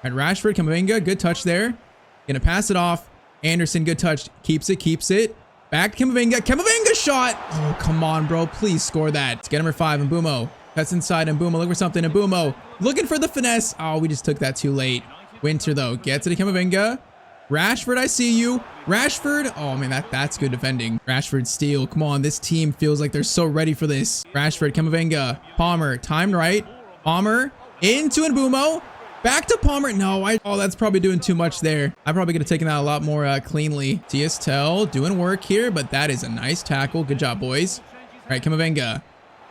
All right, Rashford, Camavinga, good touch there. Gonna pass it off. Anderson, good touch. Keeps it. Back to Camavinga. Camavinga shot. Oh, come on, bro. Please score that. Let's get number 5, Mbumo. That's inside. Mbumo, look for something. Mbumo, looking for the finesse. Oh, we just took that too late. Winter, though, gets it to Camavinga. Rashford, I see you. Rashford. Oh, man, that's good defending. Rashford steal. Come on, this team feels like they're so ready for this. Rashford, Camavinga. Palmer, timed right. Palmer, into Mbumo. Back to Palmer. No, oh, that's probably doing too much there. I probably could have taken that a lot more cleanly. Tyztir doing work here, but that is a nice tackle. Good job, boys. All right, Camavinga.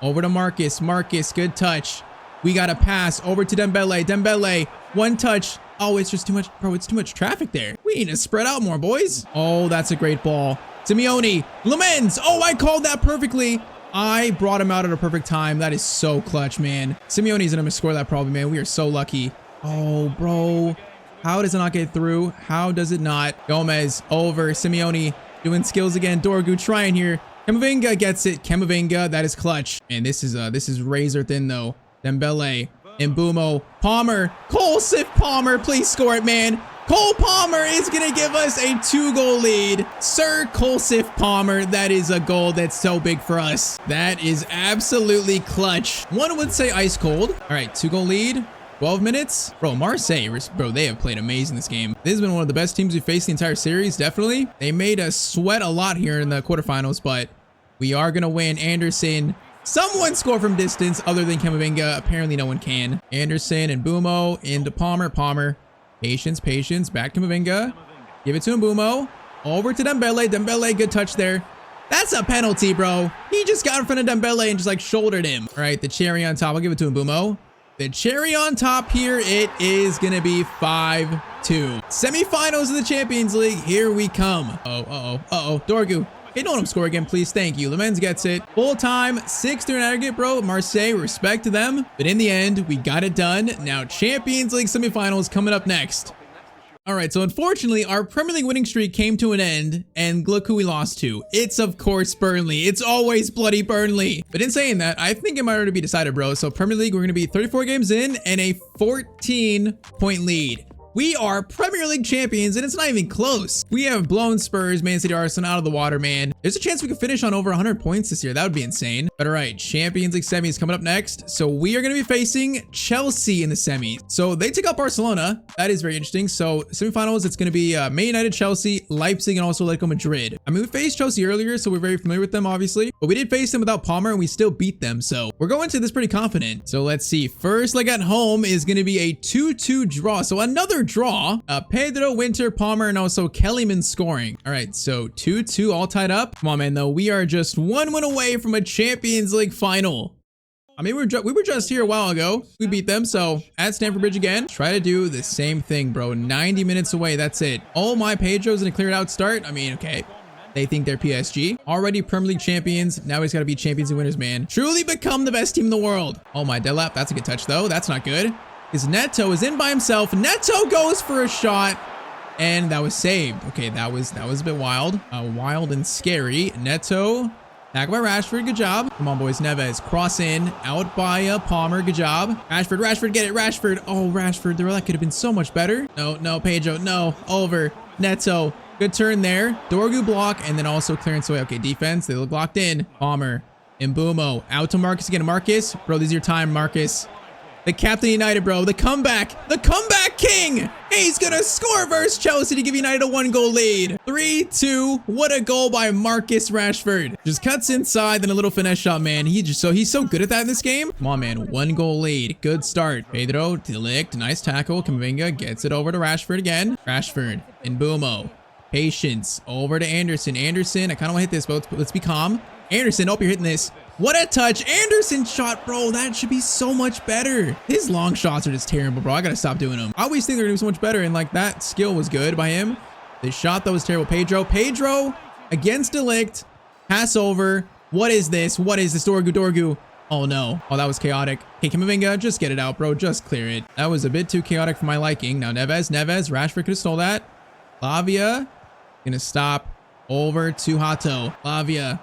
Over to Marcus. Marcus, good touch. We got a pass over to Dembele. Dembele, one touch. Oh, it's just too much. Bro, it's too much traffic there. We need to spread out more, boys. Oh, that's a great ball. Simeone. Lamens. Oh, I called that perfectly. I brought him out at a perfect time. That is so clutch, man. Simeone's going to score that probably, man. We are so lucky. Oh, bro. How does it not get through? How does it not? Gomez over. Simeone doing skills again. Dorgu trying here. Camavinga gets it. Camavinga, that is clutch. Man, this is razor thin though. Dembele, Mbumo, Palmer, Colsif Palmer, please score it, man. Cole Palmer is gonna give us a 2-goal lead. Sir Colsif Palmer, that is a goal that's so big for us. That is absolutely clutch. One would say ice cold. All right, 2-goal lead. 12 minutes. Bro, Marseille, bro, they have played amazing this game. This has been one of the best teams we've faced the entire series, definitely. They made us sweat a lot here in the quarterfinals, but we are going to win. Anderson, someone score from distance other than Camavinga. Apparently no one can. Anderson and Mbumo into Palmer. Palmer, patience. Back to Camavinga. Give it to Mbumo. Over to Dembele. Dembele, good touch there. That's a penalty, bro. He just got in front of Dembele and just like shouldered him. All right, the cherry on top. I'll give it to Mbumo. The cherry on top here, it is going to be 5-2. Semifinals of the Champions League, here we come. Dorgu. Hey, don't let him score again, please. Thank you. Lamens gets it. Full time, 6-3 in aggregate, bro. Marseille, respect to them. But in the end, we got it done. Now, Champions League semifinals coming up next. All right, so unfortunately, our Premier League winning streak came to an end, and look who we lost to. It's, of course, Burnley. It's always bloody Burnley. But in saying that, I think it might already be decided, bro. So Premier League, we're going to be 34 games in and a 14-point lead. We are Premier League champions, and it's not even close. We have blown Spurs, Man City, Arsenal out of the water, man. There's a chance we could finish on over 100 points this year. That would be insane. But all right, Champions League semis coming up next. So we are going to be facing Chelsea in the semis. So they took out Barcelona. That is very interesting. So semifinals, it's going to be Man United, Chelsea, Leipzig, and also Atletico Madrid. I mean, we faced Chelsea earlier, so we're very familiar with them, obviously. But we did face them without Palmer, and we still beat them. So we're going to this pretty confident. So let's see. First leg at home is going to be a 2-2 draw. So another draw. Pedro, Winter, Palmer, and also Kellyman scoring. All right, so 2-2 all tied up. Come on, man, though. We are just one win away from a Champions League final. I mean, we were just here a while ago. We beat them, so at Stamford Bridge again. Try to do the same thing, bro. 90 minutes away, that's it. Oh, my Pedro's in a cleared out start. I mean, okay. They think they're PSG. Already Premier League champions. Now he's got to be champions and winners, man. Truly become the best team in the world. Oh, my Delap. That's a good touch, though. That's not good. Because Neto is in by himself. Neto goes for a shot. And that was saved. Okay, that was a bit wild. Wild and scary. Neto. Back by Rashford. Good job. Come on, boys. Neves. Cross in. Out by Palmer. Good job. Rashford. Get it. Rashford. Oh, Rashford. That could have been so much better. No. Pedro. No. Over. Neto. Good turn there. Dorgu block. And then also clearance away. Okay, defense. They look locked in. Palmer. Mbumo. Out to Marcus again. Marcus. Bro, this is your time, Marcus. The captain of United, bro. The comeback king. He's gonna score versus Chelsea to give United a 1-goal lead. 3-2. What a goal by Marcus Rashford. Just cuts inside, then a little finesse shot, man. He's so good at that in this game. Come on, man. 1-goal lead. Good start. Pedro, De Ligt, nice tackle. Camavinga gets it over to Rashford again. Rashford, Mbumo. Patience. Over to Anderson. Anderson, I kind of want to hit this, but let's be calm. Anderson, hope you're hitting this. What a touch. Anderson shot, bro. That should be so much better. His long shots are just terrible, bro. I gotta stop doing them. I always think they're gonna do so much better, and like that skill was good by him. The shot, though, was terrible. Pedro against De Ligt. Pass over. What is this? Dorgu. Oh, no. Oh, that was chaotic. Hey, Camavinga, just get it out, bro. Just clear it. That was a bit too chaotic for my liking. Now, Neves. Rashford could have stole that. Lavia. Gonna stop. Over to Hato. Lavia.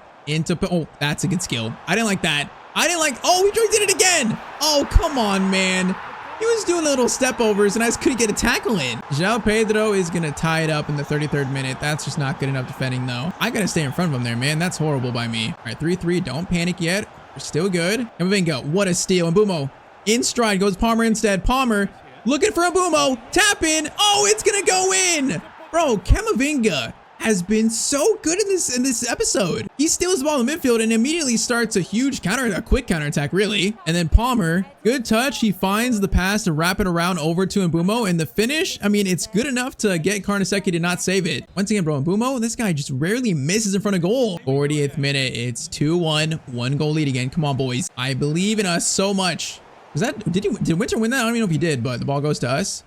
Oh, that's a good skill. I didn't like that. Oh, he did it again. Oh, come on, man. He was doing little step overs and I just couldn't get a tackle in. João Pedro is going to tie it up in the 33rd minute. That's just not good enough defending, though. I got to stay in front of him there, man. That's horrible by me. All right, 3-3. Don't panic yet. We're still good. Camavinga, what a steal. Mbumo in stride. Goes Palmer instead. Palmer looking for Mbumo. Tap in. Oh, it's going to go in. Bro, Camavinga has been so good in this episode. He steals the ball in the midfield and immediately starts a quick counterattack, really. And then Palmer, good touch. He finds the pass to wrap it around over to Mbumo. And the finish, I mean, it's good enough to get Karnaseki to not save it. Once again, bro, Mbumo, this guy just rarely misses in front of goal. 40th minute, it's 2-1, 1-goal lead again. Come on, boys. I believe in us so much. Did Winter win that? I don't even know if he did, but the ball goes to us.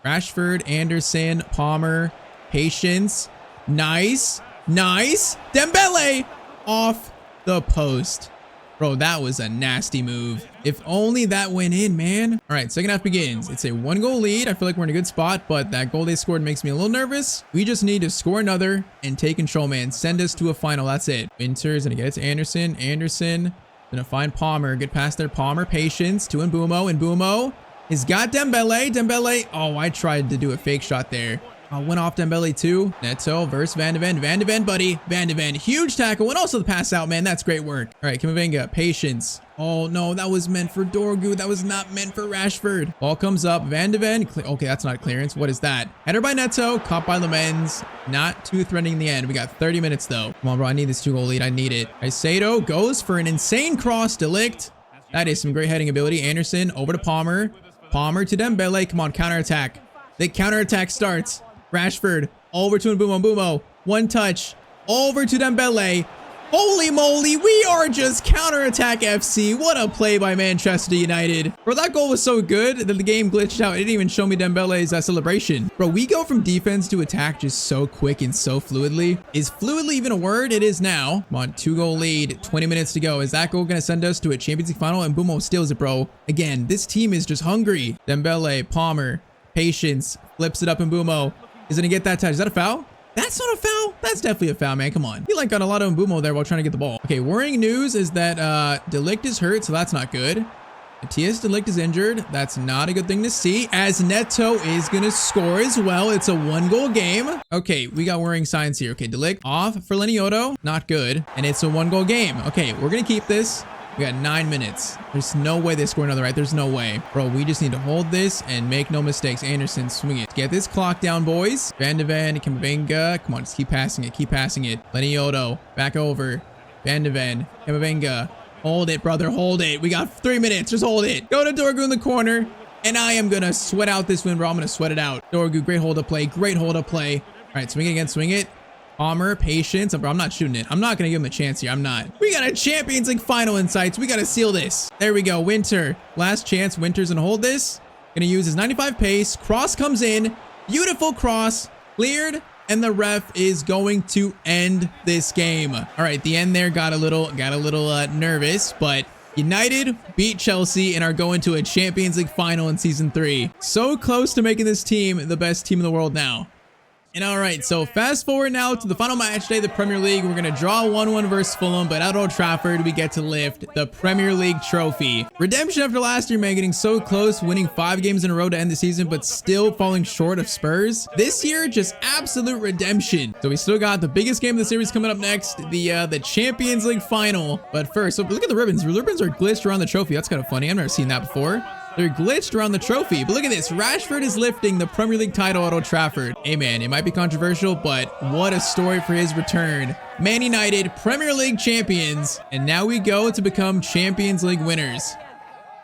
Rashford, Anderson, Palmer, Patience. Nice. Dembele off the post. Bro, that was a nasty move. If only that went in, man. All right, second half begins. It's a 1-goal lead. I feel like we're in a good spot, but that goal they scored makes me a little nervous. We just need to score another and take control, man. Send us to a final. That's it. Winter's gonna get it to Anderson. Anderson gonna find Palmer. Good pass there. Palmer, patience to Mbumo. He's got Dembele. Oh, I tried to do a fake shot there. Went off Dembele too. Neto versus Van de Ven. Van de Ven, buddy. Van de Ven. Huge tackle. And also the pass out, man. That's great work. All right, Camavinga. Patience. Oh, no. That was meant for Dorgu. That was not meant for Rashford. Ball comes up. Van de Ven. Okay, that's not clearance. What is that? Header by Neto. Caught by Lemens. Not too threatening in the end. We got 30 minutes, though. Come on, bro. I need this 2-goal lead. I need it. Caicedo goes for an insane cross. De Ligt. That is some great heading ability. Anderson over to Palmer. Palmer to Dembele. Come on, counterattack. The counterattack starts. Rashford over to Mbumo. One touch over to Dembele. Holy moly, we are just counterattack FC. What a play by Manchester United. Bro, that goal was so good that the game glitched out. It didn't even show me Dembele's celebration. Bro, we go from defense to attack just so quick and so fluidly. Is fluidly even a word? It is now. Come on, 2-goal lead, 20 minutes to go. Is that goal going to send us to a Champions League final? And Mbumo steals it, bro. Again, this team is just hungry. Dembele, Palmer, patience, flips it up Mbumo. Is it gonna get that touch? Is that a foul? That's not a foul. That's definitely a foul, man. Come on. He like got a lot of Mbumo there while trying to get the ball. Okay, worrying news is that De Ligt is hurt, so that's not good. Matthias de Ligt is injured. That's not a good thing to see, as Neto is going to score as well. It's a 1-goal game. Okay, we got worrying signs here. Okay, de Ligt off for Lenioto. Not good. And it's a 1-goal game. Okay, we're going to keep this. We got 9 minutes. There's no way they score another, right? There's no way. Bro, we just need to hold this and make no mistakes. Anderson, swing it. Get this clock down, boys. Van de Ven, Kamavinga. Come on, just keep passing it. Keep passing it. Lenioto, back over. Van de Ven, Kamavinga. Hold it, brother. Hold it. We got 3 minutes. Just hold it. Go to Dorgu in the corner. And I am going to sweat out this win, bro. I'm going to sweat it out. Dorgu, great hold up play. Great hold up play. All right, swing it again. Swing it. Palmer, patience. Bro, I'm not shooting it. I'm not going to give him a chance here. I'm not. We got a Champions League final in sights. We got to seal this. There we go. Winter. Last chance. Winter's going to hold this. Going to use his 95 pace. Cross comes in. Beautiful cross. Cleared. And the ref is going to end this game. All right, the end there got a little nervous, but United beat Chelsea and are going to a Champions League final in season 3. So close to making this team the best team in the world now. And all right, so fast forward now to the final match day of the Premier League. We're going to draw 1-1 versus Fulham, but at Old Trafford, we get to lift the Premier League trophy. Redemption after last year, man, getting so close, winning 5 games in a row to end the season, but still falling short of Spurs. This year, just absolute redemption. So we still got the biggest game of the series coming up next, the Champions League final. But first, so look at the ribbons. The ribbons are glitched around the trophy. That's kind of funny. I've never seen that before. They're glitched around the trophy. But look at this. Rashford is lifting the Premier League title at Old Trafford. Hey, man, it might be controversial, but what a story for his return. Man United, Premier League champions. And now we go to become Champions League winners.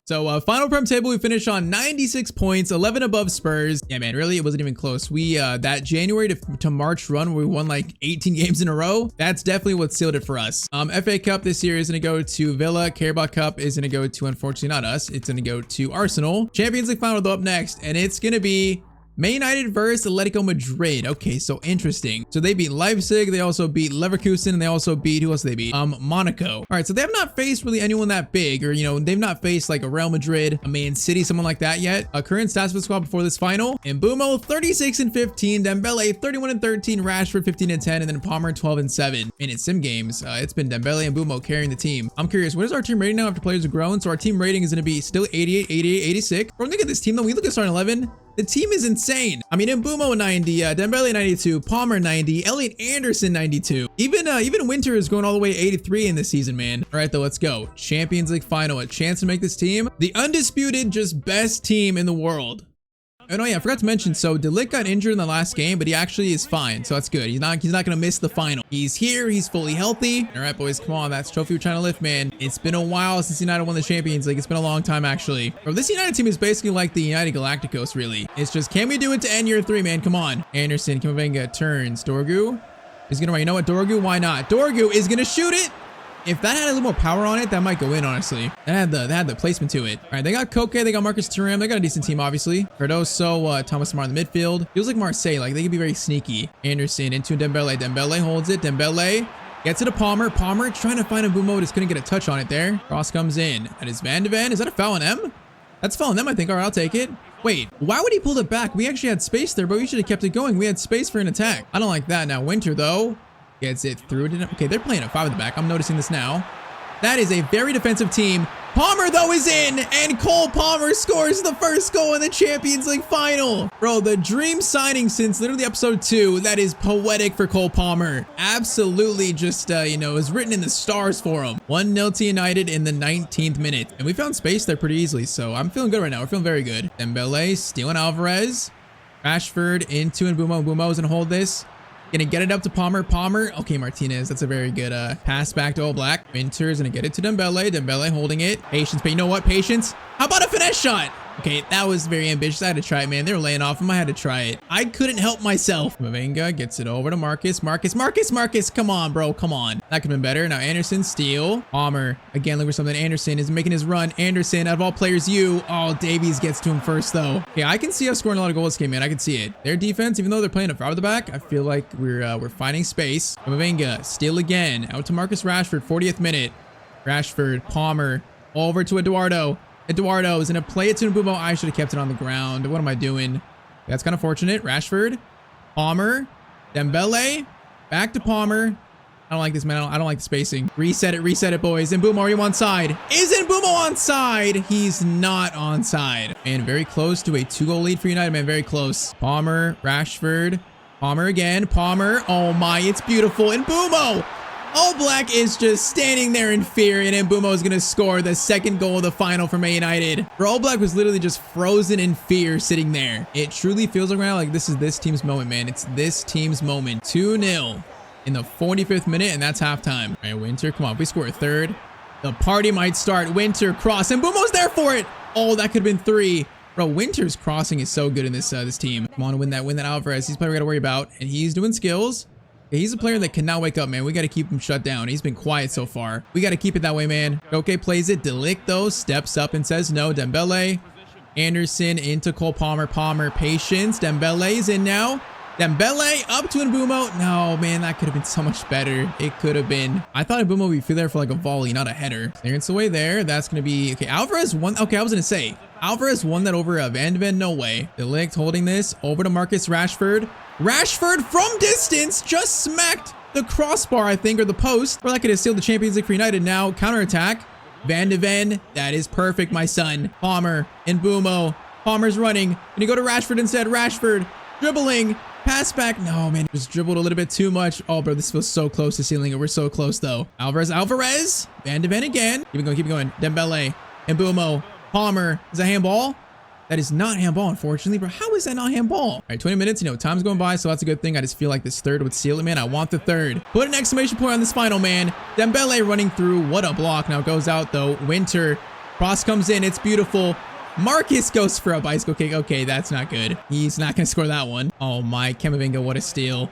So final Prem table, we finished on 96 points, 11 above Spurs. Yeah, man, really, it wasn't even close. We, that January to March run where we won like 18 games in a row, that's definitely what sealed it for us. FA Cup this year is going to go to Villa. Carabao Cup is going to go to, unfortunately, not us. It's going to go to Arsenal. Champions League final, though, up next, and it's going to be Man United versus Atletico Madrid. Okay, so interesting. So they beat Leipzig. They also beat Leverkusen, and they also beat, who else did they beat? Monaco. All right, so they have not faced really anyone that big, or, you know, they've not faced like a Real Madrid, a Man City, someone like that yet. Current stats for the squad before this final. Mbumo, 36-15. Dembele, 31-13. Rashford, 15-10. And then Palmer, 12-7. And in sim games, it's been Dembele and Mbumo carrying the team. I'm curious, what is our team rating now after players have grown? So our team rating is going to be still 88, 88, 86. Bro, look at this team, though. When you look at starting 11, the team is insane. I mean, Mbumo 90, Dembele 92, Palmer 90, Elliot Anderson 92. Even Winter is going all the way 83 in this season, man. All right, though, let's go. Champions League final, a chance to make this team the undisputed, just best team in the world. Oh yeah, I forgot to mention, so de Ligt got injured in the last game, but he actually is fine, so that's good. He's not gonna miss the final. He's here, he's fully healthy. All right, boys, come on, that's trophy we're trying to lift, man. It's been a while since United won the Champions League. It's been a long time, actually. Bro, this United team is basically like the United Galacticos, really. It's just, can we do it to end year 3, man? Come on. Anderson, Kamavinga turns. Dorgu is gonna run. You know what, Dorgu? Why not? Dorgu is gonna shoot it. If that had a little more power on it, that might go in, honestly. That had the placement to it. All right, they got Koke, they got Marcus Thuram. They got a decent team, obviously. Cardoso, Thomas Mar in the midfield. Feels like Marseille, like they could be very sneaky. Anderson into Dembele. Dembele holds it. Dembele gets it to Palmer. Palmer trying to find a Mbumo, just couldn't get a touch on it there. Cross comes in. That is Van de Ven. Is that a foul on M? That's a foul on them, I think. All right, I'll take it. Wait, why would he pull it back? We actually had space there, but we should have kept it going. We had space for an attack. I don't like that. Now, Winter, though, gets it through. Okay, they're playing a 5 in the back. I'm noticing this now. That is a very defensive team. Palmer, though, is in, and Cole Palmer scores the first goal in the Champions League final. Bro, the dream signing since literally episode 2. That is poetic for Cole Palmer. Absolutely just, you know, is written in the stars for him. 1-0 to United in the 19th minute. And we found space there pretty easily, so I'm feeling good right now. We're feeling very good. Dembele stealing Alvarez. Rashford into Mbumo. Mbumo is going to hold this. Gonna get it up to Palmer. Palmer. Okay, Martinez. That's a very good pass back to All Black. Winter's gonna get it to Dembele. Dembele holding it. Patience. But you know what? Patience. How about a finesse shot? Okay, that was very ambitious. I had to try it, man. They were laying off him. I had to try it. I couldn't help myself. Kamavinga gets it over to Marcus. Marcus. Come on, bro. Come on. That could have been better. Now Anderson, steal. Palmer. Again, look for something. Anderson is making his run. Anderson, out of all players, you. Oh, Davies gets to him first, though. Okay, I can see us scoring a lot of goals this game, man. I can see it. Their defense, even though they're playing a 5 at the back, I feel like we're finding space. Kamavinga, steal again. Out to Marcus Rashford, 40th minute. Rashford, Palmer, over to Eduardo. Eduardo is going to play it to Mbumo. I should have kept it on the ground. What am I doing? That's kind of fortunate. Rashford, Palmer, Dembele, back to Palmer, I don't like this, man. I don't like the spacing. Reset it, boys. And Mbeumo, are you onside? Isn't Mbeumo onside? He's not onside. And very close to a 2-goal lead for United, man. Very close. Palmer, Rashford, Palmer again. Palmer. Oh my, it's beautiful. And Mbeumo. All Black is just standing there in fear, and Mbeumo is going to score the second goal of the final for Man United. For All Black was literally just frozen in fear sitting there. It truly feels like this is this team's moment, man. It's this team's moment. 2-0 in the 45th minute, and that's halftime. All right, Winter, come on. If we score a third, the party might start. Winter, cross, and Mbeumo's there for it. Oh, that could have been 3. Bro, Winter's crossing is so good in this team. Come on, win that Alvarez. He's probably got to worry about, and he's doing skills. He's a player that cannot wake up, man. We got to keep him shut down. He's been quiet so far. We got to keep it that way, man. Okay, plays it. De Ligt, though, steps up and says no. Dembele. Anderson into Cole Palmer. Palmer, patience. Dembele's in now. Dembele up to Mbeumo. No, man, that could have been so much better. It could have been. I thought Mbeumo would be there for like a volley, not a header. Clearance away there. That's going to be... Okay, Alvarez won. Okay, I was going to say. Alvarez won that over Van de Ven. No way. De Ligt holding this. Over to Marcus Rashford. Rashford from distance just smacked the crossbar, I think, or the post. Or that could have sealed the Champions League for United. Now, counterattack. Van de Ven. That is perfect, my son. Palmer and Mbeumo. Palmer's running. And you go to Rashford instead. Rashford dribbling. Pass back. No, man. Just dribbled a little bit too much. Oh, bro, this feels so close to sealing it. We're so close, though. Alvarez. Van de Ven again. Keep it going. Dembele. Mbeumo. Palmer. Is that handball? That is not handball, unfortunately, bro. How is that not handball? All right, 20 minutes, time's going by, so that's a good thing. I just feel like this third would seal it, man. I want the third. Put an exclamation point on this final, man. Dembele running through. What a block. Now goes out, though. Winter. Cross comes in. It's beautiful. Marcus goes for a bicycle kick. Okay, that's not good. He's not going to score that one. Oh, my. Camavinga, what a steal.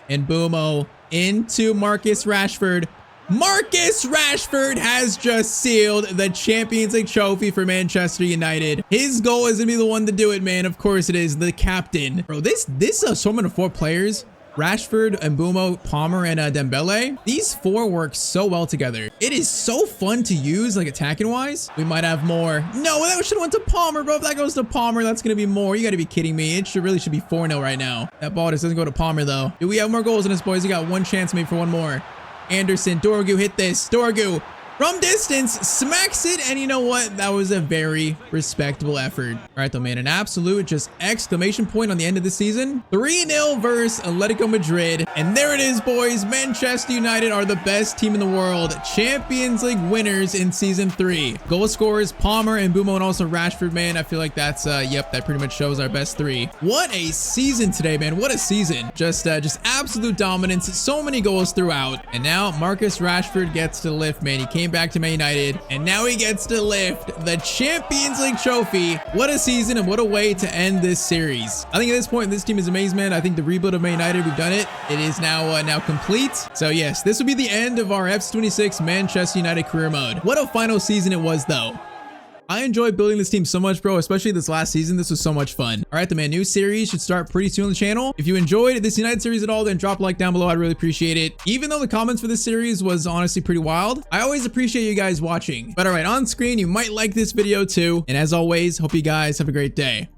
And Mbeumo into Marcus Rashford. Marcus Rashford has just sealed the Champions League trophy for Manchester United. His goal is going to be the one to do it, man. Of course it is. The captain. Bro, this assortment of 4 players, Rashford, Mbeumo, Palmer, and Dembele, these 4 work so well together. It is so fun to use, like attacking-wise. We might have more. No, that should have went to Palmer, bro. If that goes to Palmer, that's going to be more. You got to be kidding me. It really should be 4-0 right now. That ball just doesn't go to Palmer, though. Do we have more goals in this, boys? We got one chance maybe for one more. Anderson, Dorgu hit this. Dorgu from distance smacks it, and you know what? That was a very respectable effort. All right, though, man, an absolute just exclamation point on the end of the season. 3-0 versus Atletico Madrid, and there it is, boys. Manchester United are the best team in the world. Champions League winners in season 3. Goal scorers Palmer and Mbeumo, and also Rashford, man. I feel like that's yep, that pretty much shows our best 3. What a season today, man. What a season. Just absolute dominance. So many goals throughout, and now Marcus Rashford gets to lift, man. He came back to Man United, and now he gets to lift the Champions League trophy. What a season, and what a way to end this series. I think at this point, this team is amazing, man. I think the rebuild of Man United, we've done it. It is now complete. So yes, this will be the end of our FC26 Manchester United career mode. What a final season it was, though. I enjoyed building this team so much, bro, especially this last season. This was so much fun. All right, the new series should start pretty soon on the channel. If you enjoyed this United series at all, then drop a like down below. I'd really appreciate it. Even though the comments for this series was honestly pretty wild, I always appreciate you guys watching. But all right, on screen, you might like this video too. And as always, hope you guys have a great day.